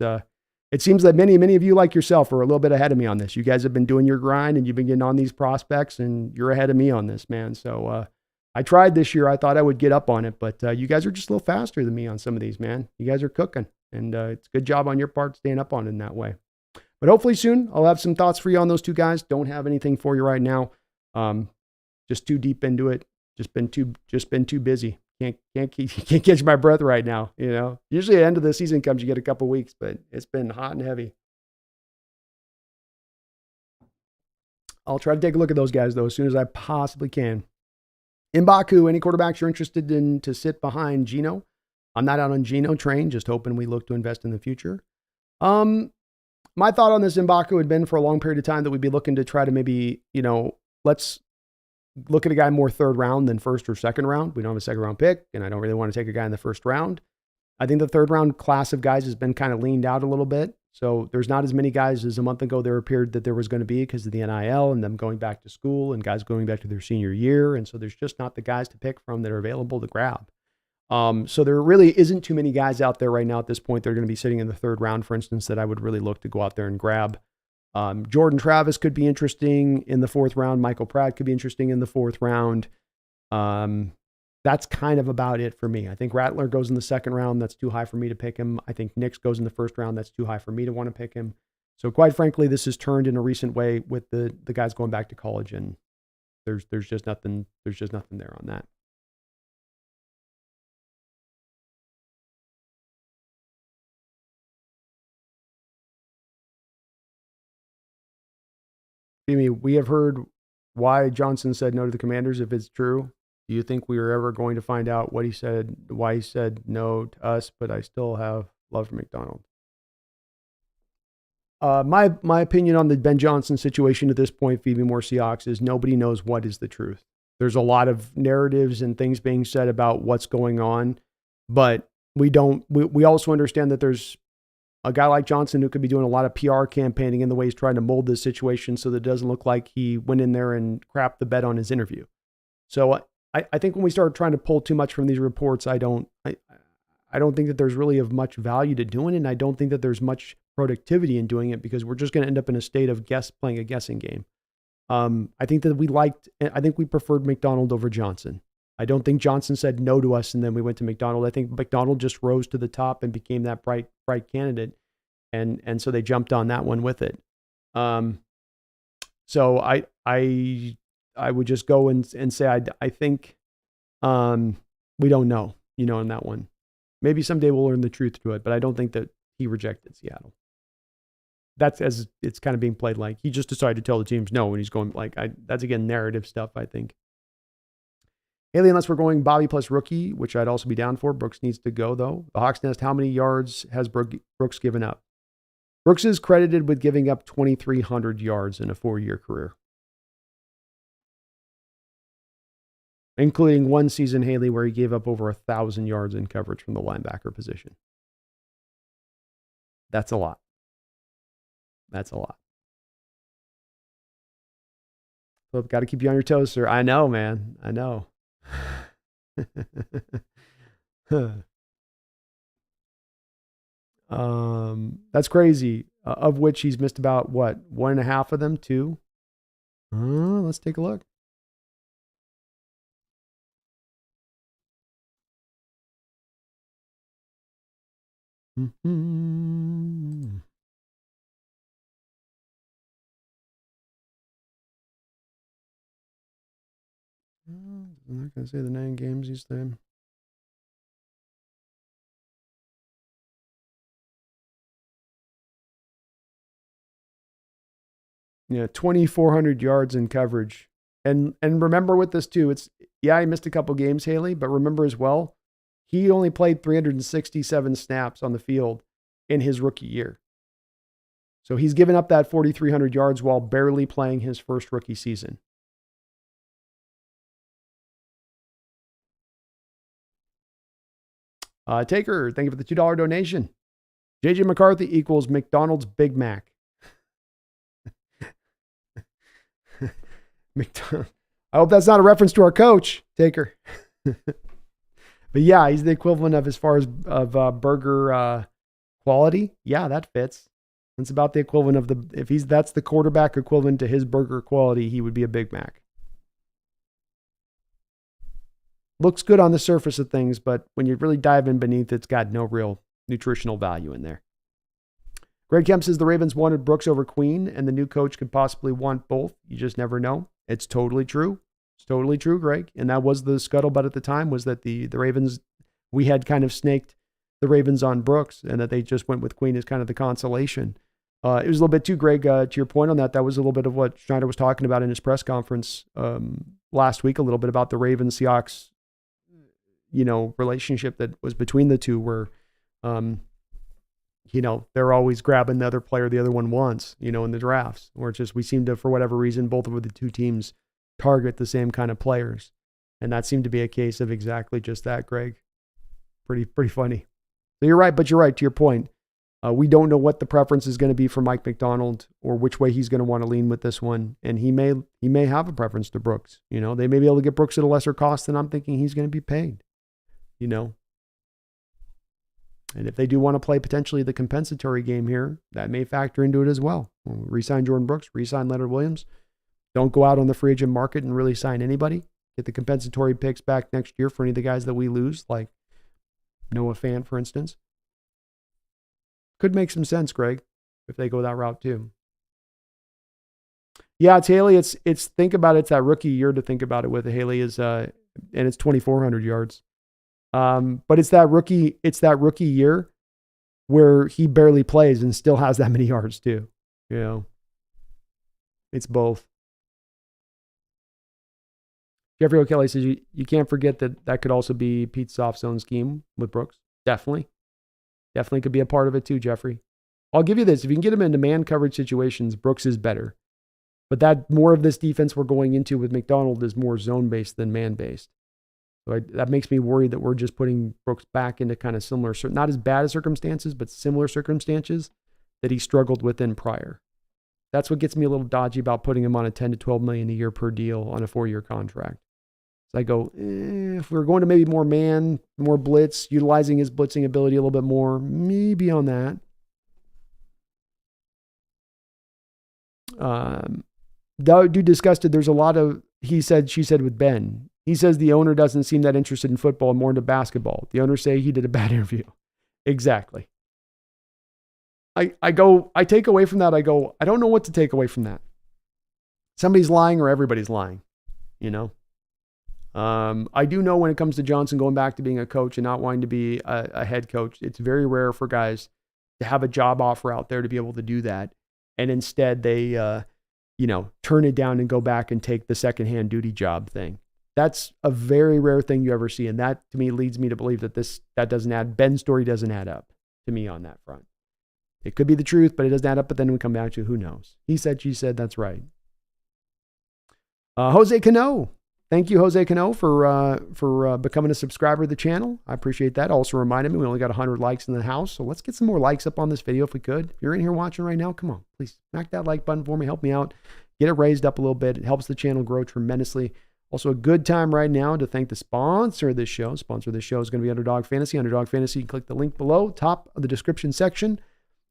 it seems that many of you like yourself are a little bit ahead of me on this. You guys have been doing your grind and you've been getting on these prospects and you're ahead of me on this, man. So I tried this year. I thought I would get up on it, but you guys are just a little faster than me on some of these, man. You guys are cooking, and it's a good job on your part staying up on it in that way. But hopefully soon I'll have some thoughts for you on those two guys. Don't have anything for you right now. Just too deep into it. Just been too busy. Can't catch my breath right now. Usually at the end of the season comes, you get a couple weeks, but it's been hot and heavy. I'll try to take a look at those guys though, as soon as I possibly can. In Baku, any quarterbacks you're interested in to sit behind Geno? I'm not out on Geno train, just hoping we look to invest in the future. My thought on this in Baku had been for a long period of time that we'd be looking to try to maybe, let's look at a guy more third round than first or second round. We don't have a second round pick, and I don't really want to take a guy in the first round. I think the third round class of guys has been kind of leaned out a little bit. So there's not as many guys as a month ago there appeared that there was going to be because of the NIL and them going back to school and guys going back to their senior year. And so there's just not the guys to pick from that are available to grab. So there really isn't too many guys out there right now at this point that are going to be sitting in the third round, for instance, that I would really look to go out there and grab. Jordan Travis could be interesting in the fourth round. Michael Pratt could be interesting in the fourth round. That's kind of about it for me. I think Rattler goes in the second round. That's too high for me to pick him. I think Nix goes in the first round. That's too high for me to want to pick him. So quite frankly, this has turned in a recent way with the guys going back to college, and there's just nothing there on that. We have heard why Johnson said no to the Commanders. If it's true, do you think we are ever going to find out what he said, why he said no to us, but I still have love for McDonald? My opinion on the Ben Johnson situation at this point, Phoebe Moore Seahawks, is nobody knows what is the truth. There's a lot of narratives and things being said about what's going on, but we also understand that there's a guy like Johnson who could be doing a lot of PR campaigning in the way he's trying to mold this situation so that it doesn't look like he went in there and crapped the bed on his interview. So I think when we start trying to pull too much from these reports, I don't think that there's really of much value to doing it. And I don't think that there's much productivity in doing it because we're just going to end up in a state of playing a guessing game. I think that we preferred McDonald over Johnson. I don't think Johnson said no to us and then we went to McDonald. I think McDonald just rose to the top and became that bright candidate. And so they jumped on that one with it. So I would just go and say, I think we don't know, in that one. Maybe someday we'll learn the truth to it, but I don't think that he rejected Seattle. That's as it's kind of being played like he just decided to tell the teams no when he's going that's again narrative stuff, I think. Haley, unless we're going Bobby plus rookie, which I'd also be down for. Brooks needs to go though. The Hawks Nest, how many yards has Brooks given up? Brooks is credited with giving up 2,300 yards in a 4-year career, including one season, Haley, where he gave up over 1,000 yards in coverage from the linebacker position. That's a lot. So I've got to keep you on your toes, sir. I know, man. I know. That's crazy. Of which he's missed about what, 1.5 of them, 2? Let's take a look. I'm not going to say the 9 games he's playing. Yeah, 2,400 yards in coverage. And remember with this too, he missed a couple games, Haley, but remember as well, he only played 367 snaps on the field in his rookie year. So he's given up that 4,300 yards while barely playing his first rookie season. Taker, thank you for the $2 donation. JJ McCarthy equals McDonald's Big Mac. I hope that's not a reference to our coach, Taker. But yeah, he's the equivalent of as far as burger quality. Yeah, that fits. It's about the equivalent of that's the quarterback equivalent to his burger quality, he would be a Big Mac. Looks good on the surface of things, but when you really dive in beneath, it's got no real nutritional value in there. Greg Kemp says the Ravens wanted Brooks over Queen, and the new coach could possibly want both. You just never know. It's totally true. It's totally true, Greg. And that was the scuttlebutt at the time, was that the Ravens, we had kind of snaked the Ravens on Brooks, and that they just went with Queen as kind of the consolation. It was a little bit too, Greg, to your point on that. That was a little bit of what Schneider was talking about in his press conference last week, a little bit about the Ravens-Seahawks relationship that was between the two, where, they're always grabbing the other player the other one wants, in the drafts, or it's just, we seem to, for whatever reason, both of the two teams target the same kind of players. And that seemed to be a case of exactly just that, Greg. Pretty funny. So you're right, but you're right to your point. We don't know what the preference is going to be for Mike Macdonald or which way he's going to want to lean with this one. And he may have a preference to Brooks. They may be able to get Brooks at a lesser cost than I'm thinking he's going to be paid. And if they do want to play potentially the compensatory game here, that may factor into it as well. Resign Jordan Brooks, resign Leonard Williams. Don't go out on the free agent market and really sign anybody. Get the compensatory picks back next year for any of the guys that we lose, like Noah Fant, for instance. Could make some sense, Greg, if they go that route too. Yeah, it's Haley. It's think about it. It's that rookie year to think about it with. Haley is and it's 2,400 yards. But it's that rookie year where he barely plays and still has that many yards too. It's both. Jeffrey O'Kelly says you can't forget that could also be Pete's soft zone scheme with Brooks. Definitely could be a part of it too, Jeffrey. I'll give you this. If you can get him into man coverage situations, Brooks is better. But that more of this defense we're going into with McDonald is more zone-based than man-based. So that makes me worried that we're just putting Brooks back into kind of similar, not as bad as circumstances, but similar circumstances that he struggled with in prior. That's what gets me a little dodgy about putting him on a $10 to $12 million a year per deal on a 4-year contract. So I go, if we're going to maybe more man, more blitz, utilizing his blitzing ability a little bit more, maybe on that. Dude disgusted. There's a lot of he said, she said with Ben. He says the owner doesn't seem that interested in football, more into basketball. The owner say he did a bad interview. Exactly. I take away from that. I don't know what to take away from that. Somebody's lying or everybody's lying, I do know when it comes to Johnson going back to being a coach and not wanting to be a head coach, it's very rare for guys to have a job offer out there to be able to do that. And instead they, turn it down and go back and take the secondhand duty job thing. That's a very rare thing you ever see. And that to me leads me to believe that doesn't add, Ben's story doesn't add up to me on that front. It could be the truth, but it doesn't add up. But then we come back to who knows? He said, she said, that's right. Jose Cano. Thank you, Jose Cano, for becoming a subscriber to the channel. I appreciate that. Also reminded me we only got 100 likes in the house, so let's get some more likes up on this video if we could. If you're in here watching right now, come on, please smack that like button for me. Help me out. Get it raised up a little bit. It helps the channel grow tremendously. Also, a good time right now to thank the sponsor of this show. Sponsor of this show is going to be Underdog Fantasy. Underdog Fantasy, you can click the link below, top of the description section.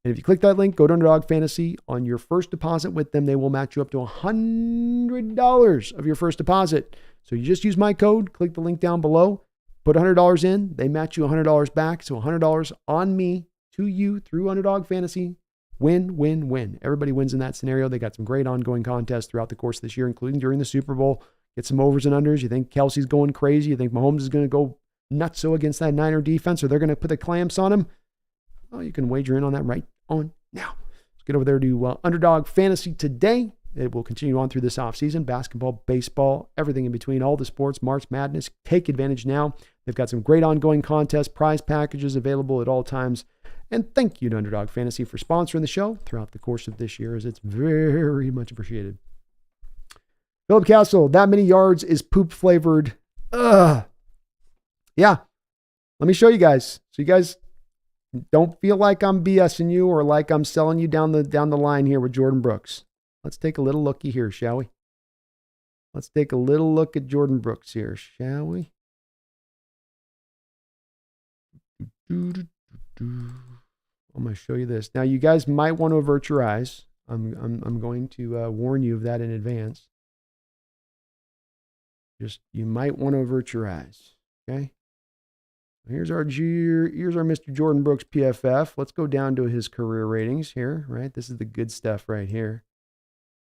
And if you click that link, go to Underdog Fantasy. On your first deposit with them, they will match you up to $100 of your first deposit. So you just use my code, click the link down below, put $100 in, they match you $100 back. So $100 on me to you through Underdog Fantasy. Win, win, win. Everybody wins in that scenario. They got some great ongoing contests throughout the course of this year, including during the Super Bowl. Get some overs and unders. You think Kelsey's going crazy? You think Mahomes is going to go nutso against that Niner defense, or they're going to put the clamps on him? Well, you can wager in on that right on now. Let's get over there to Underdog Fantasy today It will continue on through this offseason. Basketball, baseball, everything in between, all the sports, March Madness. Take advantage now. They've got some great ongoing contests, prize packages available at all times. And thank you to Underdog Fantasy for sponsoring the show throughout the course of this year, as it's very much appreciated. Philip Castle, that many yards is poop flavored. Ugh. Yeah. Let me show you guys. So you guys don't feel like I'm BSing you or like I'm selling you down the line here with Jordan Brooks. Let's take a little looky here, shall we? Let's take a little look at Jordan Brooks here, shall we? I'm going to show you this. Now, you guys might want to avert your eyes. I'm going to warn you of that in advance. You might want to avert your eyes. Okay. Here's our Mr. Jordan Brooks PFF. Let's go down to his career ratings here, right? This is the good stuff right here.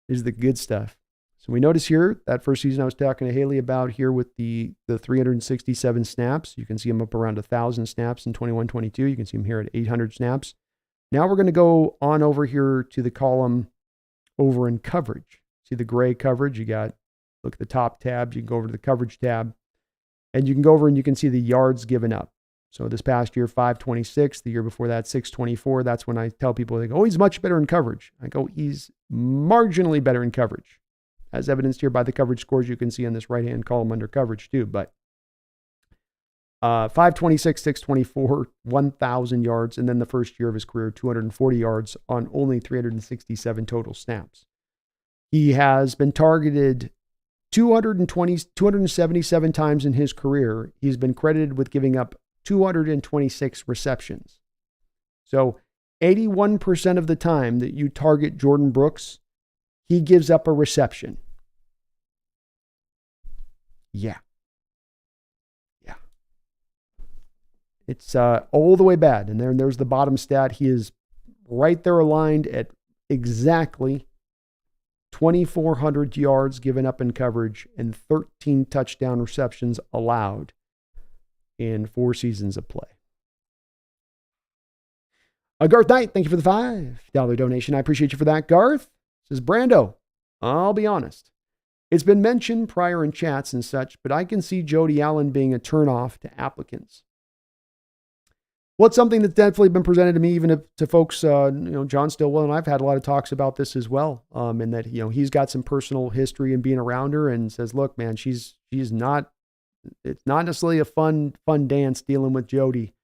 This is the good stuff. So we notice here, that first season I was talking to Haley about here with the 367 snaps. You can see him up around 1,000 snaps in 21-22. You can see him here at 800 snaps. Now we're going to go on over here to the column over in coverage. See the gray coverage? Look at the top tabs. You can go over to the coverage tab. And you can go over and you can see the yards given up. So this past year, 526. The year before that, 624. That's when I tell people, they go, oh, he's much better in coverage. I go, he's marginally better in coverage, as evidenced here by the coverage scores you can see on this right-hand column under coverage too. But 526, 624, 1,000 yards. And then the first year of his career, 240 yards on only 367 total snaps. He has been targeted 277 times in his career. He's been credited with giving up 226 receptions. So 81% of the time that you target Jordan Brooks, he gives up a reception. Yeah. It's all the way bad. And there's the bottom stat. He is right there aligned at exactly 2,400 yards given up in coverage and 13 touchdown receptions allowed in 4 seasons of play. Garth Knight, thank you for the $5 donation. I appreciate you for that, Garth. Says Brando, I'll be honest. It's been mentioned prior in chats and such, but I can see Jody Allen being a turnoff to applicants. Well, it's something that's definitely been presented to me, even to folks, John Stillwell, and I've had a lot of talks about this as well. And that, he's got some personal history in being around her and says, look, man, it's not necessarily a fun dance dealing with Jody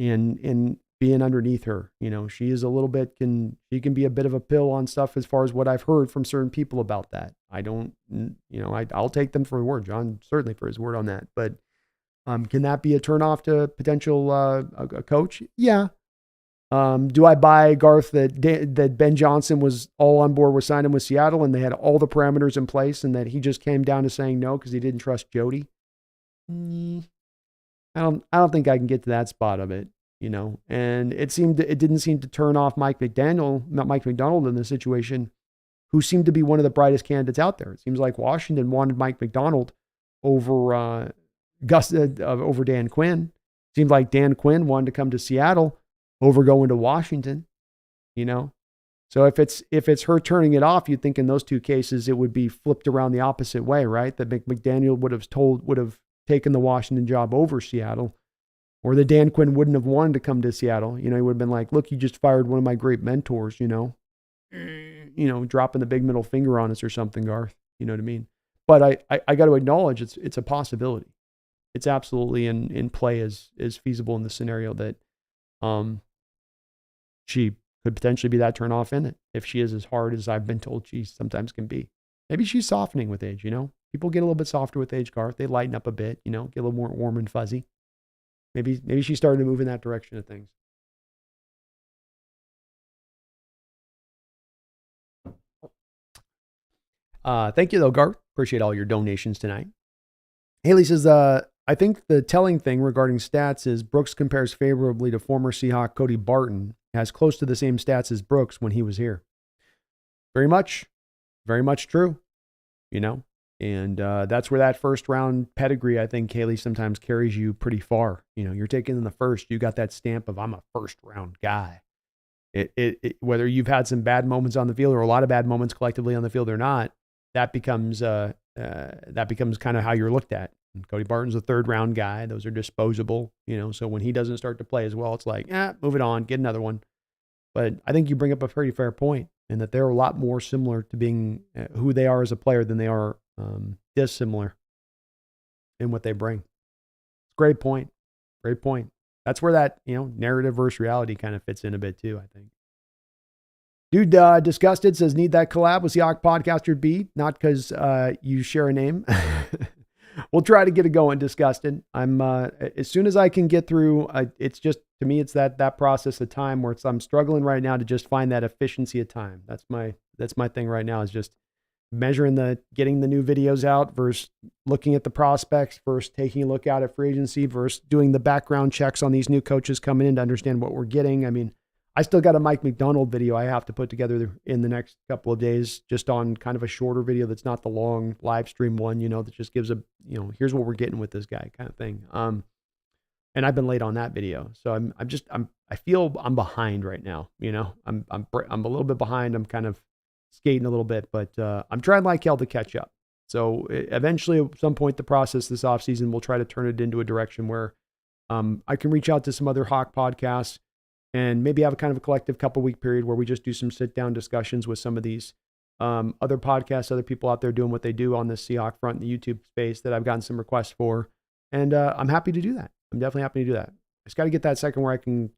and being underneath her. She is a little bit, she can be a bit of a pill on stuff as far as what I've heard from certain people about that. I'll take them for a word. John, certainly for his word on that, but can that be a turnoff to potential a coach? Yeah. Do I buy, Garth, that Ben Johnson was all on board with signing with Seattle and they had all the parameters in place and that he just came down to saying no because he didn't trust Jody? I don't think I can get to that spot of it, And it didn't seem to turn off Mike McDonald in the situation, who seemed to be one of the brightest candidates out there. It seems like Washington wanted Mike McDonald over over Dan Quinn. Seemed like Dan Quinn wanted to come to Seattle over going to Washington, So if it's her turning it off, you'd think in those two cases it would be flipped around the opposite way, right? That McDaniel would have taken the Washington job over Seattle, or that Dan Quinn wouldn't have wanted to come to Seattle. He would have been like, look, you just fired one of my great mentors, dropping the big middle finger on us or something, Garth. You know what I mean? But I got to acknowledge it's a possibility. It's absolutely in play as feasible in the scenario that she could potentially be that turn off in it if she is as hard as I've been told she sometimes can be. Maybe she's softening with age, People get a little bit softer with age, Garth. They lighten up a bit, get a little more warm and fuzzy. Maybe she's starting to move in that direction of things. Thank you though, Garth. Appreciate all your donations tonight. Haley says, I think the telling thing regarding stats is Brooks compares favorably to former Seahawk Cody Barton, has close to the same stats as Brooks when he was here. Very much true, and that's where that first round pedigree, I think, Haley, sometimes carries you pretty far. You're taking in the first, you got that stamp of I'm a first round guy. Whether you've had some bad moments on the field or a lot of bad moments collectively on the field or not, that becomes kind of how you're looked at. And Cody Barton's a 3rd round guy. Those are disposable, so when he doesn't start to play as well, it's like, move it on, get another one. But I think you bring up a pretty fair point, and that they're a lot more similar to being who they are as a player than they are dissimilar in what they bring. Great point. Great point. That's where that, narrative versus reality kind of fits in a bit too, I think. Dude, Disgusted says, need that collab with Seahawks Podcaster B, not because you share a name. We'll try to get it going, Disgusted. I'm as soon as I can get through, it's just, to me, it's that process of time where I'm struggling right now to just find that efficiency of time. That's my thing right now, is just getting the new videos out versus looking at the prospects versus taking a look out at free agency versus doing the background checks on these new coaches coming in to understand what we're getting. I mean, I still got a Mike McDonald video I have to put together in the next couple of days, just on kind of a shorter video that's not the long live stream one, that just gives here's what we're getting with this guy kind of thing. And I've been late on that video. So I feel I'm behind right now. I'm a little bit behind. I'm kind of skating a little bit, but I'm trying like hell to catch up. So eventually at some point, the process this offseason, we'll try to turn it into a direction where I can reach out to some other Hawk podcasts and maybe have a kind of a collective couple week period where we just do some sit down discussions with some of these other podcasts, other people out there doing what they do on the Seahawk front in the YouTube space that I've gotten some requests for. And I'm happy to do that. I'm definitely happy to do that. I just got to get that second where I can,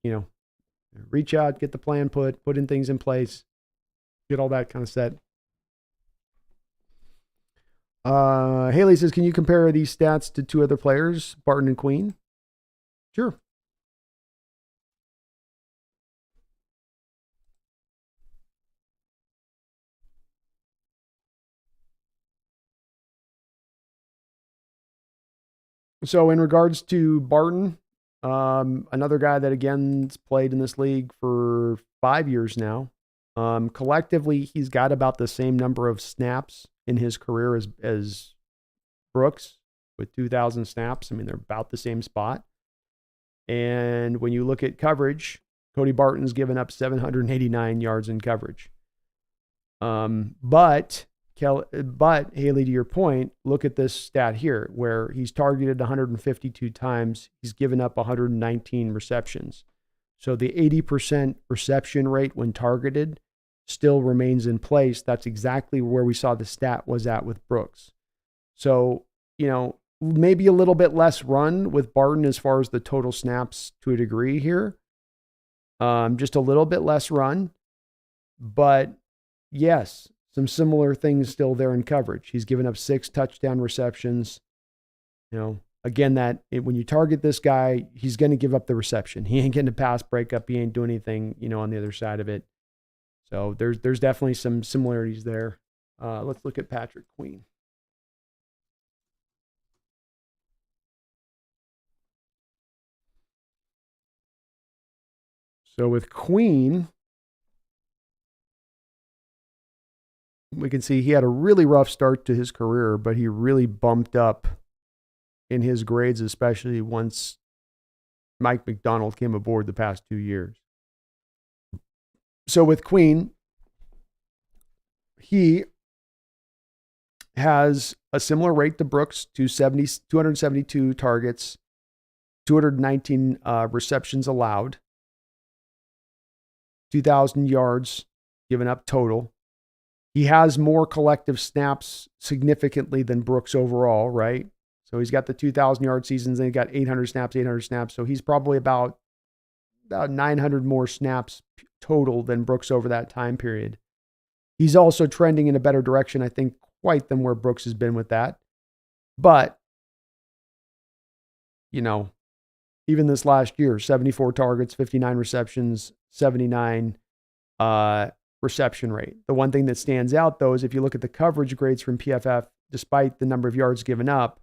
reach out, get the plan put in things in place, get all that kind of set. Haley says, can you compare these stats to 2 other players, Barton and Queen? Sure. So in regards to Barton, another guy that again's played in this league for 5 years now. Collectively, he's got about the same number of snaps in his career as Brooks, with 2,000 snaps. I mean, they're about the same spot. And when you look at coverage, Cody Barton's given up 789 yards in coverage. But Haley, to your point, look at this stat here where he's targeted 152 times. He's given up 119 receptions. So the 80% reception rate when targeted still remains in place. That's exactly where we saw the stat was at with Brooks. So, maybe a little bit less run with Barton as far as the total snaps to a degree here. Just a little bit less run. But yes, some similar things still there in coverage. He's given up 6 touchdown receptions. Again, when you target this guy, he's going to give up the reception. He ain't getting a pass breakup. He ain't doing anything, on the other side of it. So there's definitely some similarities there. Let's look at Patrick Queen. So with Queen, we can see he had a really rough start to his career, but he really bumped up in his grades, especially once Mike McDonald came aboard the past 2 years. So with Queen, he has a similar rate to Brooks, 272 targets, 219 receptions allowed, 2,000 yards given up total. He has more collective snaps significantly than Brooks overall, right? So he's got the 2,000 yard seasons, then he got 800 snaps. So he's probably about 900 more snaps total than Brooks over that time period. He's also trending in a better direction, I think, quite than where Brooks has been with that. But, even this last year, 74 targets, 59 receptions, 79 reception rate. The one thing that stands out, though, is if you look at the coverage grades from PFF, despite the number of yards given up,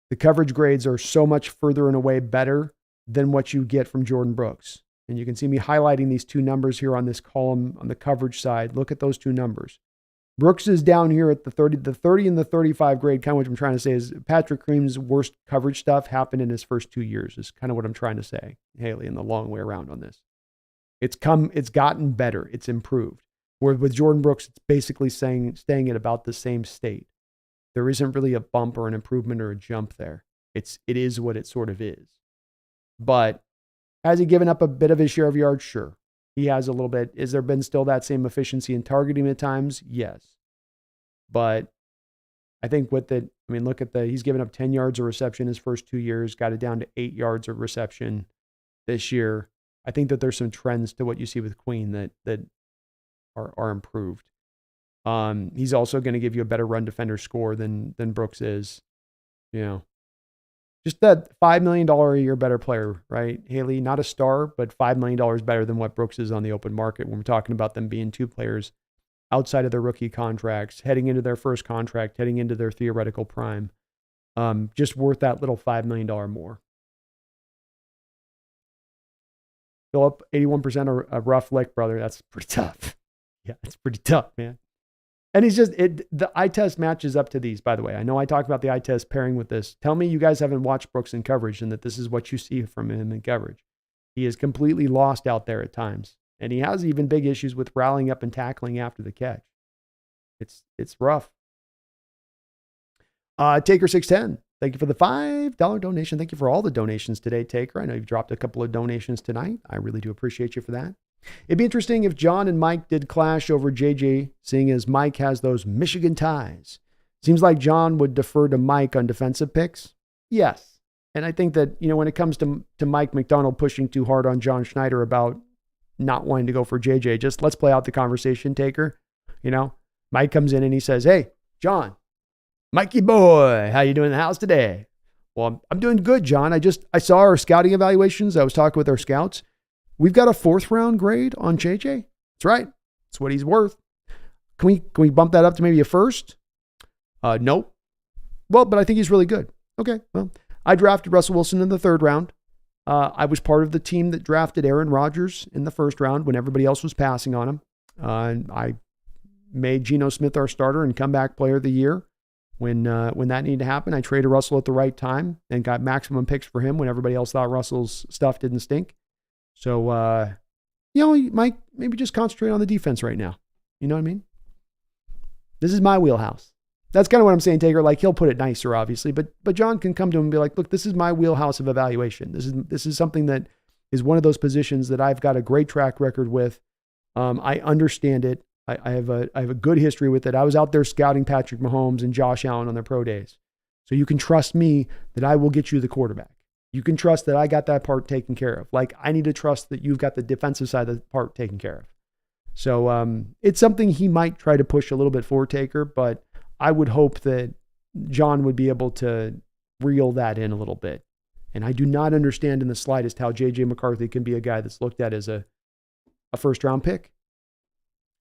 the coverage grades are so much further and away better than what you get from Jordan Brooks. And you can see me highlighting these 2 numbers here on this column on the coverage side. Look at those 2 numbers. Brooks is down here at the 30 and the 35 grade. Kind of what I'm trying to say is Patrick Cream's worst coverage stuff happened in his first 2 years is kind of what I'm trying to say, Haley, in the long way around on this. It's gotten better. It's improved. Where with Jordan Brooks, it's basically staying at about the same state. There isn't really a bump or an improvement or a jump there. It is what it sort of is. But has he given up a bit of his share of yards? Sure. He has a little bit. Has there been still that same efficiency in targeting at times? Yes. But I think look at he's given up 10 yards of reception his first 2 years, got it down to 8 yards of reception this year. I think that there's some trends to what you see with Queen that are improved. He's also going to give you a better run defender score than Brooks is. Just that $5 million a year better player, right? Haley, not a star, but $5 million better than what Brooks is on the open market when we're talking about them being two players outside of their rookie contracts, heading into their first contract, heading into their theoretical prime. Just worth that little $5 million more. Philip, 81% a rough lick, brother. That's pretty tough. Yeah, it's pretty tough, man. And he's just, the eye test matches up to these, by the way. I know I talked about the eye test pairing with this. Tell me you guys haven't watched Brooks in coverage and that this is what you see from him in coverage. He is completely lost out there at times. And he has even big issues with rallying up and tackling after the catch. It's rough. Taker 610. Thank you for the $5 donation. Thank you for all the donations today, Taker. I know you've dropped a couple of donations tonight. I really do appreciate you for that. It'd be interesting if John and Mike did clash over JJ, seeing as Mike has those Michigan ties. Seems like John would defer to Mike on defensive picks. Yes. And I think that, when it comes to Mike McDonald pushing too hard on John Schneider about not wanting to go for JJ, just let's play out the conversation, Taker. Mike comes in and he says, "Hey, John, Mikey boy, how you doing in the house today?" "Well, I'm doing good, John. I saw our scouting evaluations. I was talking with our scouts. We've got a 4th round grade on JJ. That's right. That's what he's worth. Can we bump that up to maybe a 1st? Nope. Well, but I think he's really good. Okay. Well, I drafted Russell Wilson in the 3rd round. I was part of the team that drafted Aaron Rodgers in the 1st round when everybody else was passing on him. I made Geno Smith our starter and comeback player of the year when that needed to happen. I traded Russell at the right time and got maximum picks for him when everybody else thought Russell's stuff didn't stink. So, Mike, maybe just concentrate on the defense right now. You know what I mean? This is my wheelhouse. That's kind of what I'm saying, Taker. Like, he'll put it nicer, obviously, but John can come to him and be like, "Look, this is my wheelhouse of evaluation. This is something that is one of those positions that I've got a great track record with. I understand it. I have a good history with it. I was out there scouting Patrick Mahomes and Josh Allen on their pro days. So you can trust me that I will get you the quarterback. You can trust that I got that part taken care of. Like, I need to trust that you've got the defensive side of the part taken care of." So it's something he might try to push a little bit for, Taker, but I would hope that John would be able to reel that in a little bit. And I do not understand in the slightest how J.J. McCarthy can be a guy that's looked at as a 1st round pick.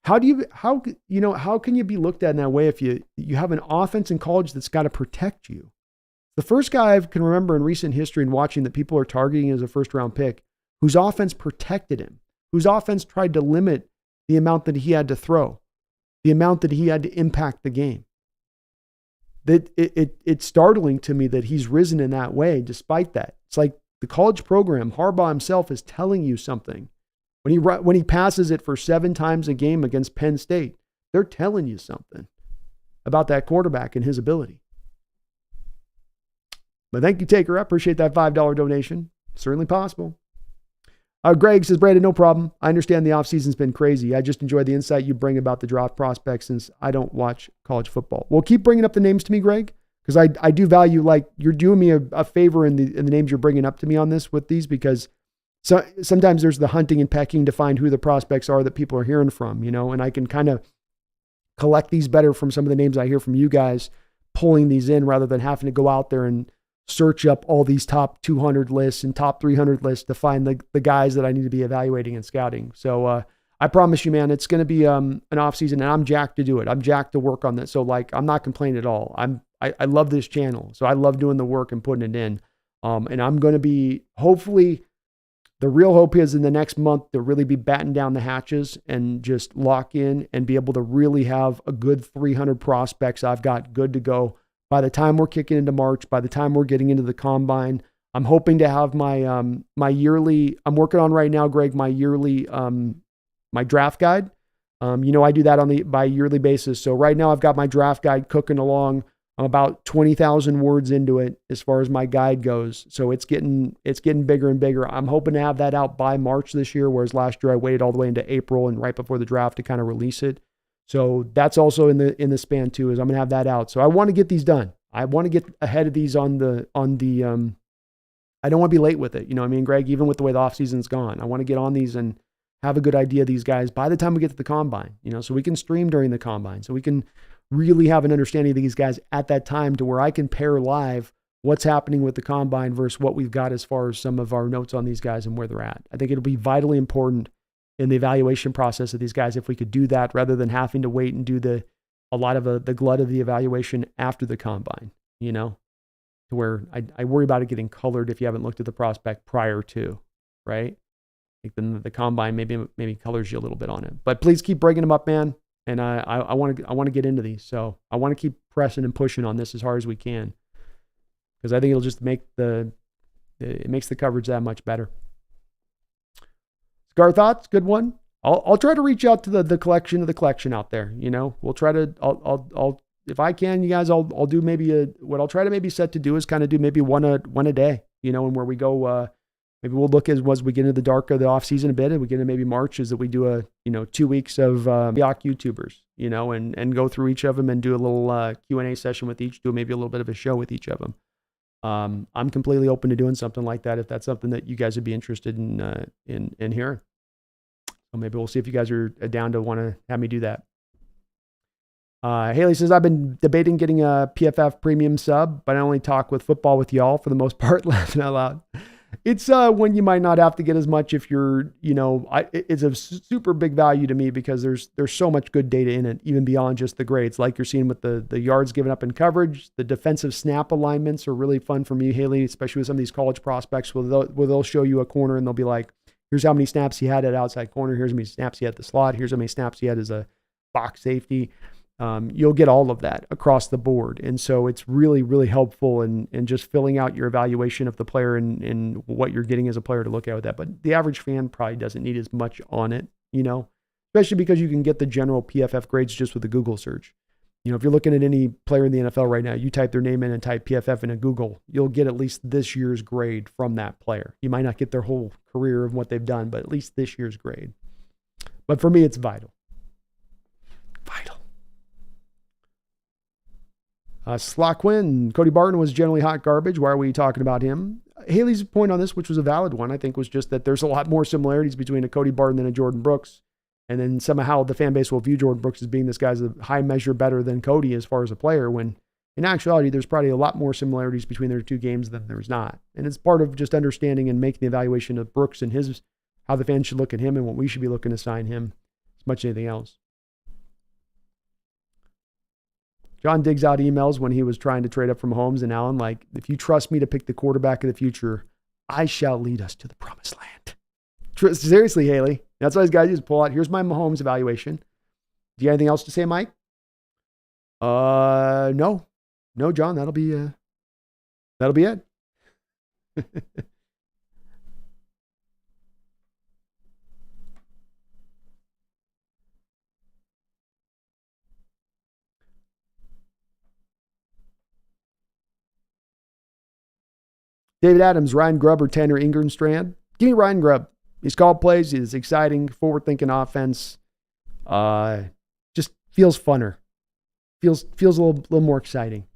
How can you be looked at in that way if you have an offense in college that's got to protect you? The first guy I can remember in recent history and watching that people are targeting as a 1st round pick, whose offense protected him, whose offense tried to limit the amount that he had to throw, the amount that he had to impact the game. That it's startling to me that he's risen in that way despite that. It's like the college program, Harbaugh himself is telling you something. When he passes it for 7 times a game against Penn State, they're telling you something about that quarterback and his ability. But thank you, Taker. I appreciate that $5 donation. Certainly possible. Greg says, "Brandon, no problem. I understand the offseason's been crazy. I just enjoy the insight you bring about the draft prospects since I don't watch college football." Well, keep bringing up the names to me, Greg, because I do value, like, you're doing me a favor in the names you're bringing up to me on this with these, because sometimes there's the hunting and pecking to find who the prospects are that people are hearing from, and I can kind of collect these better from some of the names I hear from you guys, pulling these in rather than having to go out there and search up all these top 200 lists and top 300 lists to find the guys that I need to be evaluating and scouting. So I promise you, man, it's going to be an off season, and I'm jacked to do it. I'm jacked to work on this. So, like, I'm not complaining at all. I love this channel. So I love doing the work and putting it in. And I'm going to be, hopefully, the real hope is in the next month to really be batting down the hatches and just lock in and be able to really have a good 300 prospects I've got good to go. By the time we're kicking into March, by the time we're getting into the combine, I'm hoping to have my yearly, I'm working on right now, Greg, my yearly, my draft guide. I do that by yearly basis. So right now I've got my draft guide cooking along. I'm about 20,000 words into it as far as my guide goes. So it's getting bigger and bigger. I'm hoping to have that out by March this year, whereas last year I waited all the way into April and right before the draft to kind of release it. So that's also in the span too, is I'm gonna have that out. So I want to get these done. I want to get ahead of these on the I don't want to be late with it. You know what I mean, Greg, even with the way the offseason's gone. I want to get on these and have a good idea of these guys by the time we get to the combine, so we can stream during the combine, so we can really have an understanding of these guys at that time to where I can pair live what's happening with the combine versus what we've got as far as some of our notes on these guys and where they're at. I think it'll be vitally important in the evaluation process of these guys if we could do that rather than having to wait and do a lot of the glut of the evaluation after the combine, to where I worry about it getting colored if you haven't looked at the prospect prior to, right? I think then the combine maybe colors you a little bit on it. But please keep breaking them up, man. And I want to get into these. So I want to keep pressing and pushing on this as hard as we can, because I think it'll just make it makes the coverage that much better. Scar Thoughts, good one. I'll try to reach out to the collection of the collection out there. We'll try to, I'll if I can, you guys, I'll do what I'll try to maybe set to do is kind of do maybe one a day, and where we go, maybe we'll look as we get into the dark of the off season a bit, and we get into maybe March, is that we do 2 weeks of Seahawks YouTubers, and go through each of them and do a little Q&A session with each, do maybe a little bit of a show with each of them. I'm completely open to doing something like that if that's something that you guys would be interested in hearing. So maybe we'll see if you guys are down to want to have me do that. Haley says, I've been debating getting a PFF premium sub, but I only talk with football with y'all for the most part, laughing out loud. It's when you might not have to get as much if you're, it's a super big value to me because there's so much good data in it, even beyond just the grades, like you're seeing with the yards given up in coverage. The defensive snap alignments are really fun for me, Haley, especially with some of these college prospects where they'll show you a corner and they'll be like, here's how many snaps he had at outside corner. Here's how many snaps he had at the slot. Here's how many snaps he had as a box safety. You'll get all of that across the board. And so it's really, really helpful in just filling out your evaluation of the player and what you're getting as a player to look at with that. But the average fan probably doesn't need as much on it, especially because you can get the general PFF grades just with a Google search. If you're looking at any player in the NFL right now, you type their name in and type PFF in a Google, you'll get at least this year's grade from that player. You might not get their whole career of what they've done, but at least this year's grade. But for me, it's vital. Vital. Sloquin, Cody Barton was generally hot garbage. Why are we talking about him? Haley's point on this, which was a valid one, I think, was just that there's a lot more similarities between a Cody Barton than a Jordan Brooks. And then somehow the fan base will view Jordan Brooks as being this guy's a high measure better than Cody as far as a player, when in actuality, there's probably a lot more similarities between their two games than there's not. And it's part of just understanding and making the evaluation of Brooks and how the fans should look at him and what we should be looking to sign him as much as anything else. John digs out emails when he was trying to trade up from Mahomes and Allen, like, if you trust me to pick the quarterback of the future, I shall lead us to the promised land. Seriously, Haley. That's why these guys just pull out, here's my Mahomes evaluation. Do you have anything else to say, Mike? No. No, John, that'll be it. David Adams, Ryan Grubb, or Tanner Ingram-Strand? Give me Ryan Grubb. He's called plays. He's exciting, forward-thinking offense. Just feels funner. Feels a little more exciting.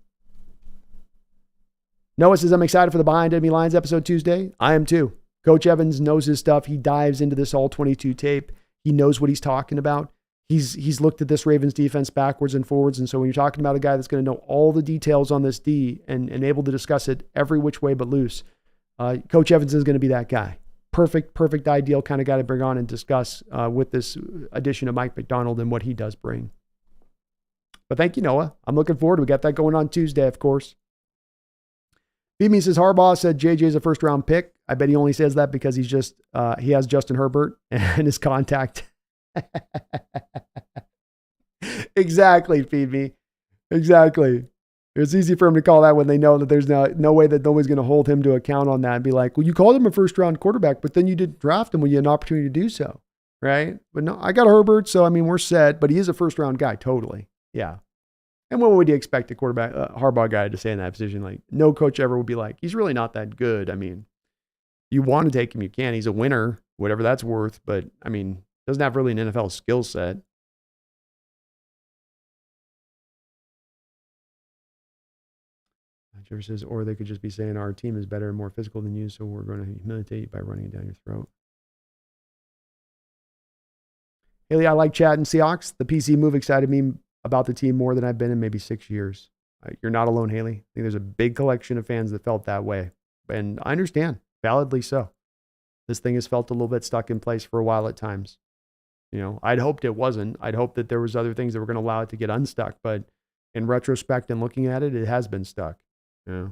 Noah says, I'm excited for the Behind Enemy Lines episode Tuesday. I am too. Coach Evans knows his stuff. He dives into this all 22 tape. He knows what he's talking about. He's looked at this Ravens defense backwards and forwards. And so when you're talking about a guy that's going to know all the details on this D and able to discuss it every which way but loose, Coach Evans is going to be that guy. Perfect, ideal kind of guy to bring on and discuss with this addition of Mike McDonald and what he does bring. But thank you, Noah. I'm looking forward. We got that going on Tuesday, of course. Beamy says, Harbaugh said JJ is a first-round pick. I bet he only says that because he has Justin Herbert and his contact. Exactly, feed me. Exactly. It's easy for him to call that when they know that there's no way that nobody's going to hold him to account on that and be like, well, you called him a first round quarterback, but then you didn't draft him when you had an opportunity to do so. Right. But no, I got Herbert. So, I mean, we're set, but he is a first round guy. Totally. Yeah. And what would you expect a quarterback, Harbaugh guy to say in that position? Like, no coach ever would be like, he's really not that good. I mean, you want to take him, you can. He's a winner, whatever that's worth. But, I mean, doesn't have really an NFL skill set. Trevor says, or they could just be saying our team is better and more physical than you, so we're going to humiliate you by running it down your throat. Haley, I like chatting Seahawks. The PC move excited me about the team more than I've been in maybe 6 years. You're not alone, Haley. I think there's a big collection of fans that felt that way. And I understand, validly so. This thing has felt a little bit stuck in place for a while at times. You know, I'd hoped it wasn't. I'd hoped that there was other things that were going to allow it to get unstuck. But in retrospect and looking at it, it has been stuck. Yeah.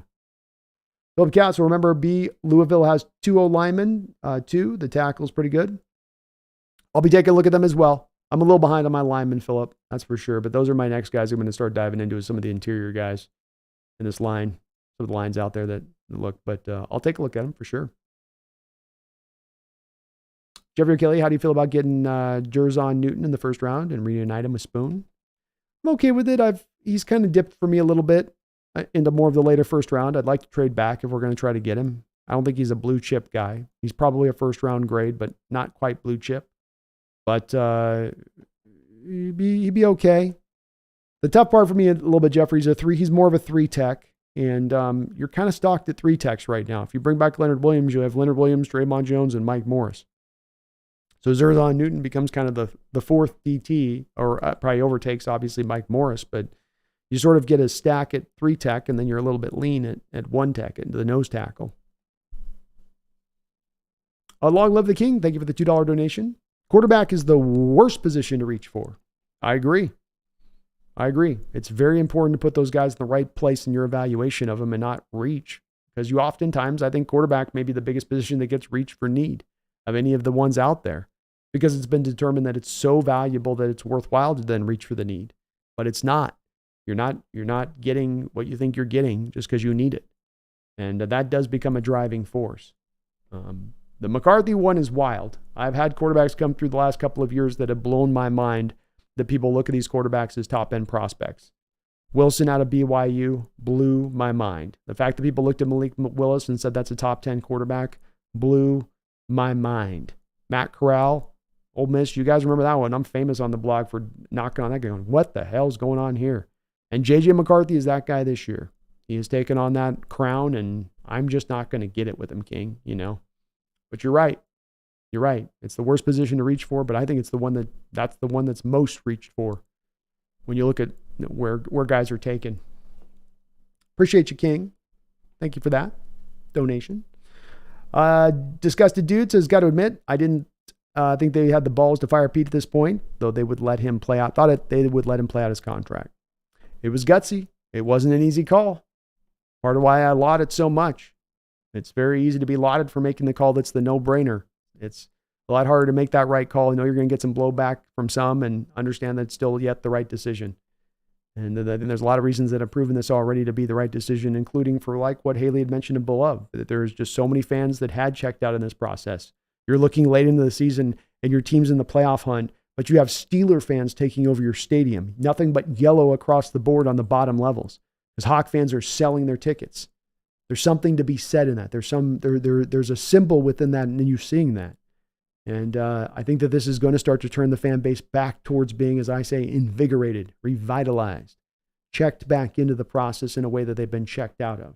Philip Castle, remember Louisville has 2 O-linemen, 2. The tackle's pretty good. I'll be taking a look at them as well. I'm a little behind on my linemen, Philip. That's for sure. But those are my next guys I'm going to start diving into, some of the interior guys in this line. Some of the lines out there that look. But I'll take a look at them for sure. Jeffrey Kelly, how do you feel about getting Jerzon Newton in the first round and reunite him with Spoon? I'm okay with it. He's kind of dipped for me a little bit into more of the later first round. I'd like to trade back if we're going to try to get him. I don't think he's a blue chip guy. He's probably a first round grade, but not quite blue chip. But he'd be okay. The tough part for me a little bit, Jeffrey, he's more of a 3 tech. And you're kind of stocked at 3 techs right now. If you bring back Leonard Williams, you have Leonard Williams, Draymond Jones, and Mike Morris. So Zerzon Newton becomes kind of the 4th DT, or probably overtakes, obviously, Mike Morris. But you sort of get a stack at 3 tech, and then you're a little bit lean at 1 tech into the nose tackle. Long live the king. Thank you for the $2 donation. Quarterback is the worst position to reach for. I agree. It's very important to put those guys in the right place in your evaluation of them and not reach. Because you oftentimes, I think quarterback may be the biggest position that gets reached for need of any of the ones out there. Because it's been determined that it's so valuable that it's worthwhile to then reach for the need. But it's not. You're not getting what you think you're getting just because you need it. And that does become a driving force. The McCarthy one is wild. I've had quarterbacks come through the last couple of years that have blown my mind that people look at these quarterbacks as top-end prospects. Wilson out of BYU blew my mind. The fact that people looked at Malik Willis and said that's a top 10 quarterback blew my mind. Matt Corral, Ole Miss, you guys remember that one. I'm famous on the blog for knocking on that guy going, what the hell's going on here? And J.J. McCarthy is that guy this year. He has taken on that crown, and I'm just not going to get it with him, King, you know. But you're right. You're right. It's the worst position to reach for, but I think it's the one that's the one that's most reached for when you look at where guys are taken. Appreciate you, King. Thank you for that donation. Disgusted Dude says, got to admit, I didn't think they had the balls to fire Pete at this point, though they would let him play out. They would let him play out his contract. It was gutsy. It wasn't an easy call. Part of why I laud it so much. It's very easy to be lauded for making the call that's the no-brainer. It's a lot harder to make that right call. You know you're going to get some blowback from some and understand that it's still yet the right decision. And there's a lot of reasons that have proven this already to be the right decision, including for like what Haley had mentioned above, that there's just so many fans that had checked out in this process. You're looking late into the season and your team's in the playoff hunt, but you have Steeler fans taking over your stadium. Nothing but yellow across the board on the bottom levels because Hawk fans are selling their tickets. There's something to be said in that. There's a symbol within that, and you're seeing that. And I think that this is going to start to turn the fan base back towards being, as I say, invigorated, revitalized, checked back into the process in a way that they've been checked out of.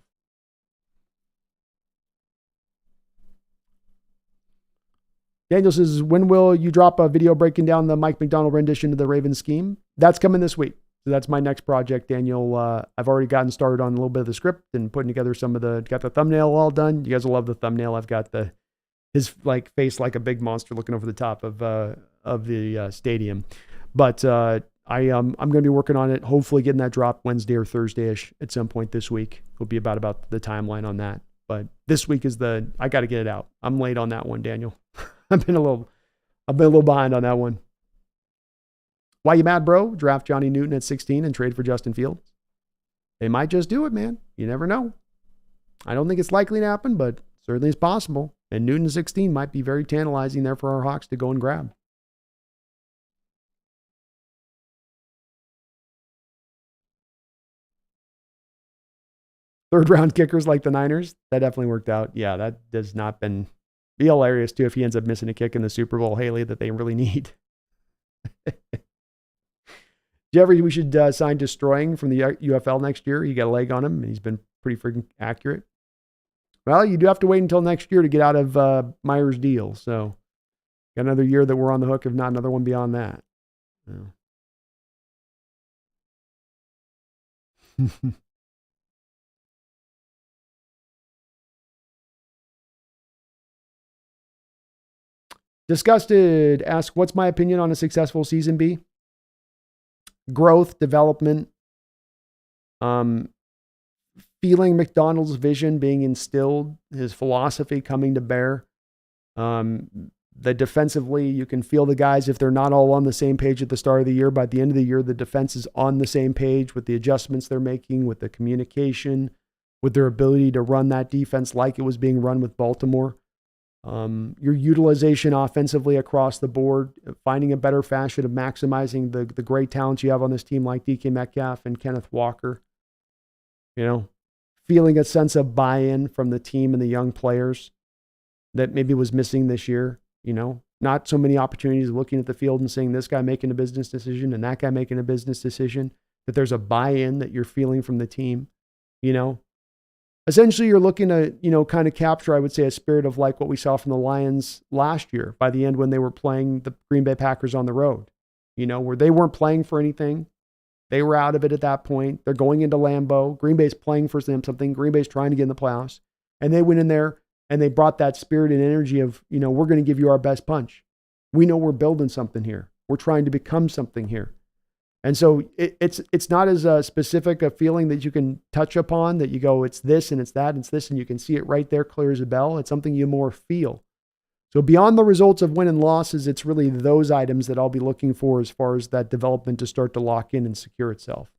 Daniel says, when will you drop a video breaking down the Mike McDonald rendition of the Ravens scheme? That's coming this week. So that's my next project, Daniel. I've already gotten started on a little bit of the script and putting together got the thumbnail all done. You guys will love the thumbnail. I've got his like face like a big monster looking over the top of the stadium. But I'm going to be working on it, hopefully getting that drop Wednesday or Thursday-ish at some point this week. It'll be about the timeline on that. But this week I got to get it out. I'm late on that one, Daniel. I've been a little behind on that one. Why you mad, bro? Draft Johnny Newton at 16 and trade for Justin Fields. They might just do it, man. You never know. I don't think it's likely to happen, but certainly it's possible. And Newton 16 might be very tantalizing there for our Hawks to go and grab. Third round kickers like the Niners, that definitely worked out. Yeah, that does not be hilarious too if he ends up missing a kick in the Super Bowl, Haley, that they really need. Jeffrey, we should sign Destroying from the UFL next year. He got a leg on him, and he's been pretty freaking accurate. Well, you do have to wait until next year to get out of Meyer's deal. So, got another year that we're on the hook, if not another one beyond that. Yeah. Disgusted asks, what's my opinion on a successful season be? Growth, development, feeling McDonald's vision being instilled, his philosophy coming to bear. That defensively, you can feel the guys, if they're not all on the same page at the start of the year, by the end of the year, the defense is on the same page with the adjustments they're making, with the communication, with their ability to run that defense like it was being run with Baltimore. Your utilization offensively across the board, finding a better fashion of maximizing the great talents you have on this team like DK Metcalf and Kenneth Walker. Feeling a sense of buy-in from the team and the young players that maybe was missing this year. Not so many opportunities looking at the field and saying this guy making a business decision and that guy making a business decision, that there's a buy-in that you're feeling from the team. Essentially, you're looking to, kind of capture, I would say, a spirit of like what we saw from the Lions last year by the end when they were playing the Green Bay Packers on the road, where they weren't playing for anything. They were out of it at that point. They're going into Lambeau. Green Bay's playing for something. Green Bay's trying to get in the playoffs. And they went in there and they brought that spirit and energy of, we're going to give you our best punch. We know we're building something here. We're trying to become something here. And so it's not as specific a feeling that you can touch upon that you go, it's this and it's that and it's this, and you can see it right there clear as a bell. It's something you more feel. So beyond the results of win and losses, it's really those items that I'll be looking for as far as that development to start to lock in and secure itself.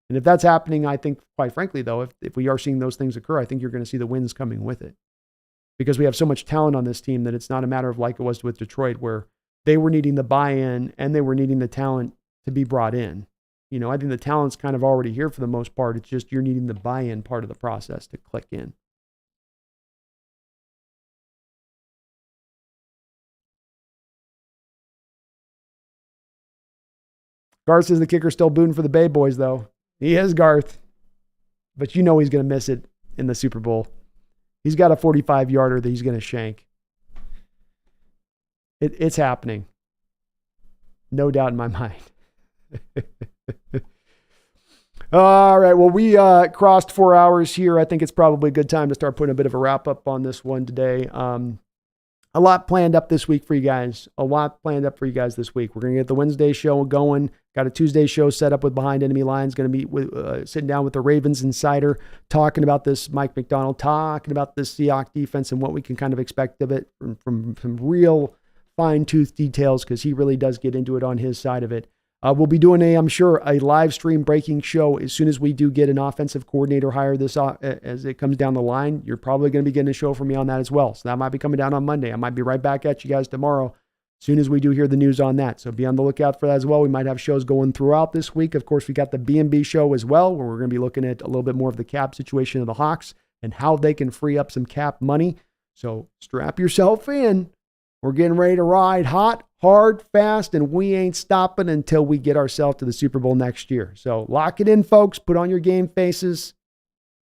And if that's happening, I think, quite frankly, though, if we are seeing those things occur, I think you're going to see the wins coming with it. Because we have so much talent on this team that it's not a matter of like it was with Detroit, where they were needing the buy-in and they were needing the talent to be brought in. I think the talent's kind of already here for the most part. It's just you're needing the buy-in part of the process to click in. Garth says the kicker's still booting for the Bay Boys, though. He is, Garth. But he's going to miss it in the Super Bowl. He's got a 45-yarder that he's going to shank. It's happening. No doubt in my mind. All right. Well, we crossed 4 hours here. I think it's probably a good time to start putting a bit of a wrap up on this one today. A lot planned up this week for you guys. This week. We're going to get the Wednesday show going. Got a Tuesday show set up with Behind Enemy Lines. Going to meet with sitting down with the Ravens insider, talking about this Mike McDonald, talking about this Seahawks defense and what we can kind of expect of it from some real fine-tooth details, because he really does get into it on his side of it. We'll be doing I'm sure, a live stream breaking show as soon as we do get an offensive coordinator hire as it comes down the line. You're probably going to be getting a show from me on that as well. So that might be coming down on Monday. I might be right back at you guys tomorrow as soon as we do hear the news on that. So be on the lookout for that as well. We might have shows going throughout this week. Of course, we got the B&B show as well, where we're going to be looking at a little bit more of the cap situation of the Hawks and how they can free up some cap money. So strap yourself in. We're getting ready to ride hot, hard, fast, and we ain't stopping until we get ourselves to the Super Bowl next year. So lock it in, folks. Put on your game faces.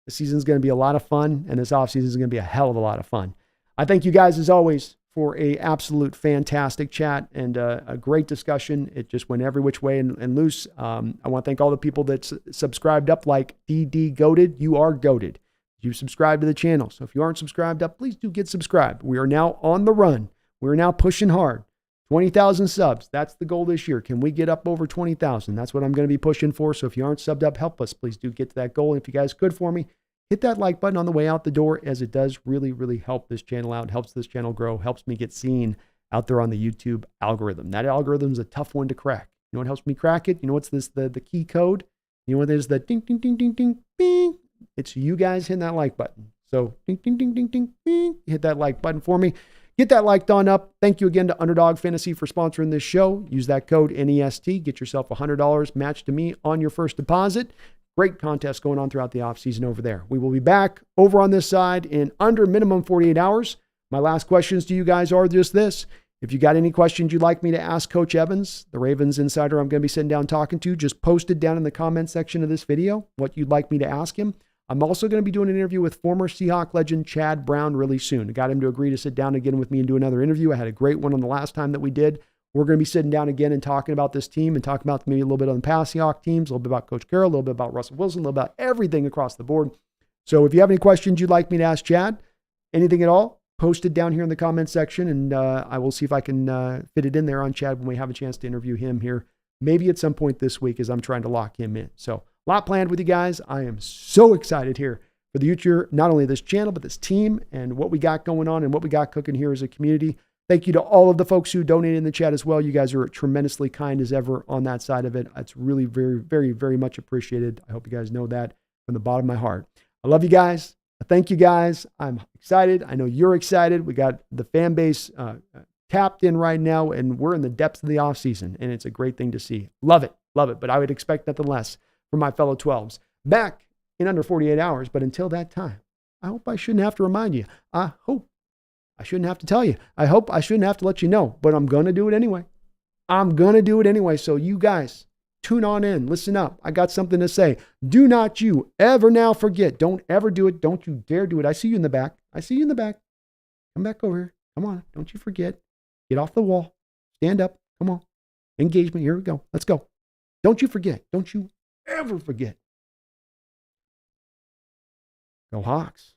The season's going to be a lot of fun, and this offseason is going to be a hell of a lot of fun. I thank you guys, as always, for a absolute fantastic chat and a great discussion. It just went every which way and loose. I want to thank all the people that subscribed up like DD Goated. You are goated. You subscribe to the channel. So if you aren't subscribed up, please do get subscribed. We are now on the run. We're now pushing hard. 20,000 subs. That's the goal this year. Can we get up over 20,000? That's what I'm going to be pushing for. So if you aren't subbed up, help us. Please do get to that goal. And if you guys could for me, hit that like button on the way out the door, as it does really, really help this channel out, helps this channel grow, helps me get seen out there on the YouTube algorithm. That algorithm is a tough one to crack. You know what helps me crack it? You know what's the key code? You know what it is? The ding, ding, ding, ding, ding, bing. It's you guys hitting that like button. So ding, ding, ding, ding, ding, bing. Hit that like button for me. Get that like done up. Thank you again to Underdog Fantasy for sponsoring this show. Use that code NEST. Get yourself $100 matched to me on your first deposit. Great contest going on throughout the offseason over there. We will be back over on this side in under minimum 48 hours. My last questions to you guys are just this. If you got any questions you'd like me to ask Coach Evans, the Ravens insider I'm going to be sitting down talking to, just post it down in the comment section of this video, what you'd like me to ask him. I'm also going to be doing an interview with former Seahawk legend Chad Brown really soon. I got him to agree to sit down again with me and do another interview. I had a great one on the last time that we did. We're going to be sitting down again and talking about this team and talking about maybe a little bit on the past Seahawk teams, a little bit about Coach Carroll, a little bit about Russell Wilson, a little about everything across the board. So if you have any questions you'd like me to ask Chad, anything at all, post it down here in the comment section, and I will see if I can fit it in there on Chad when we have a chance to interview him here, maybe at some point this week as I'm trying to lock him in. So a lot planned with you guys. I am so excited here for the future, not only this channel, but this team and what we got going on and what we got cooking here as a community. Thank you to all of the folks who donated in the chat as well. You guys are tremendously kind as ever on that side of it. It's really very, very, very much appreciated. I hope you guys know that from the bottom of my heart. I love you guys. Thank you guys. I'm excited. I know you're excited. We got the fan base tapped in right now, and we're in the depths of the offseason, and it's a great thing to see. Love it. Love it. But I would expect nothing less from my fellow 12s. Back in under 48 hours. But until that time, I hope I shouldn't have to remind you. I hope I shouldn't have to tell you. I hope I shouldn't have to let you know, but I'm going to do it anyway. I'm going to do it anyway. So you guys, tune on in. Listen up. I got something to say. Do not you ever now forget. Don't ever do it. Don't you dare do it. I see you in the back. I see you in the back. Come back over here. Come on. Don't you forget. Get off the wall. Stand up. Come on. Engagement. Here we go. Let's go. Don't you forget. Don't you ever forget. Go Hawks.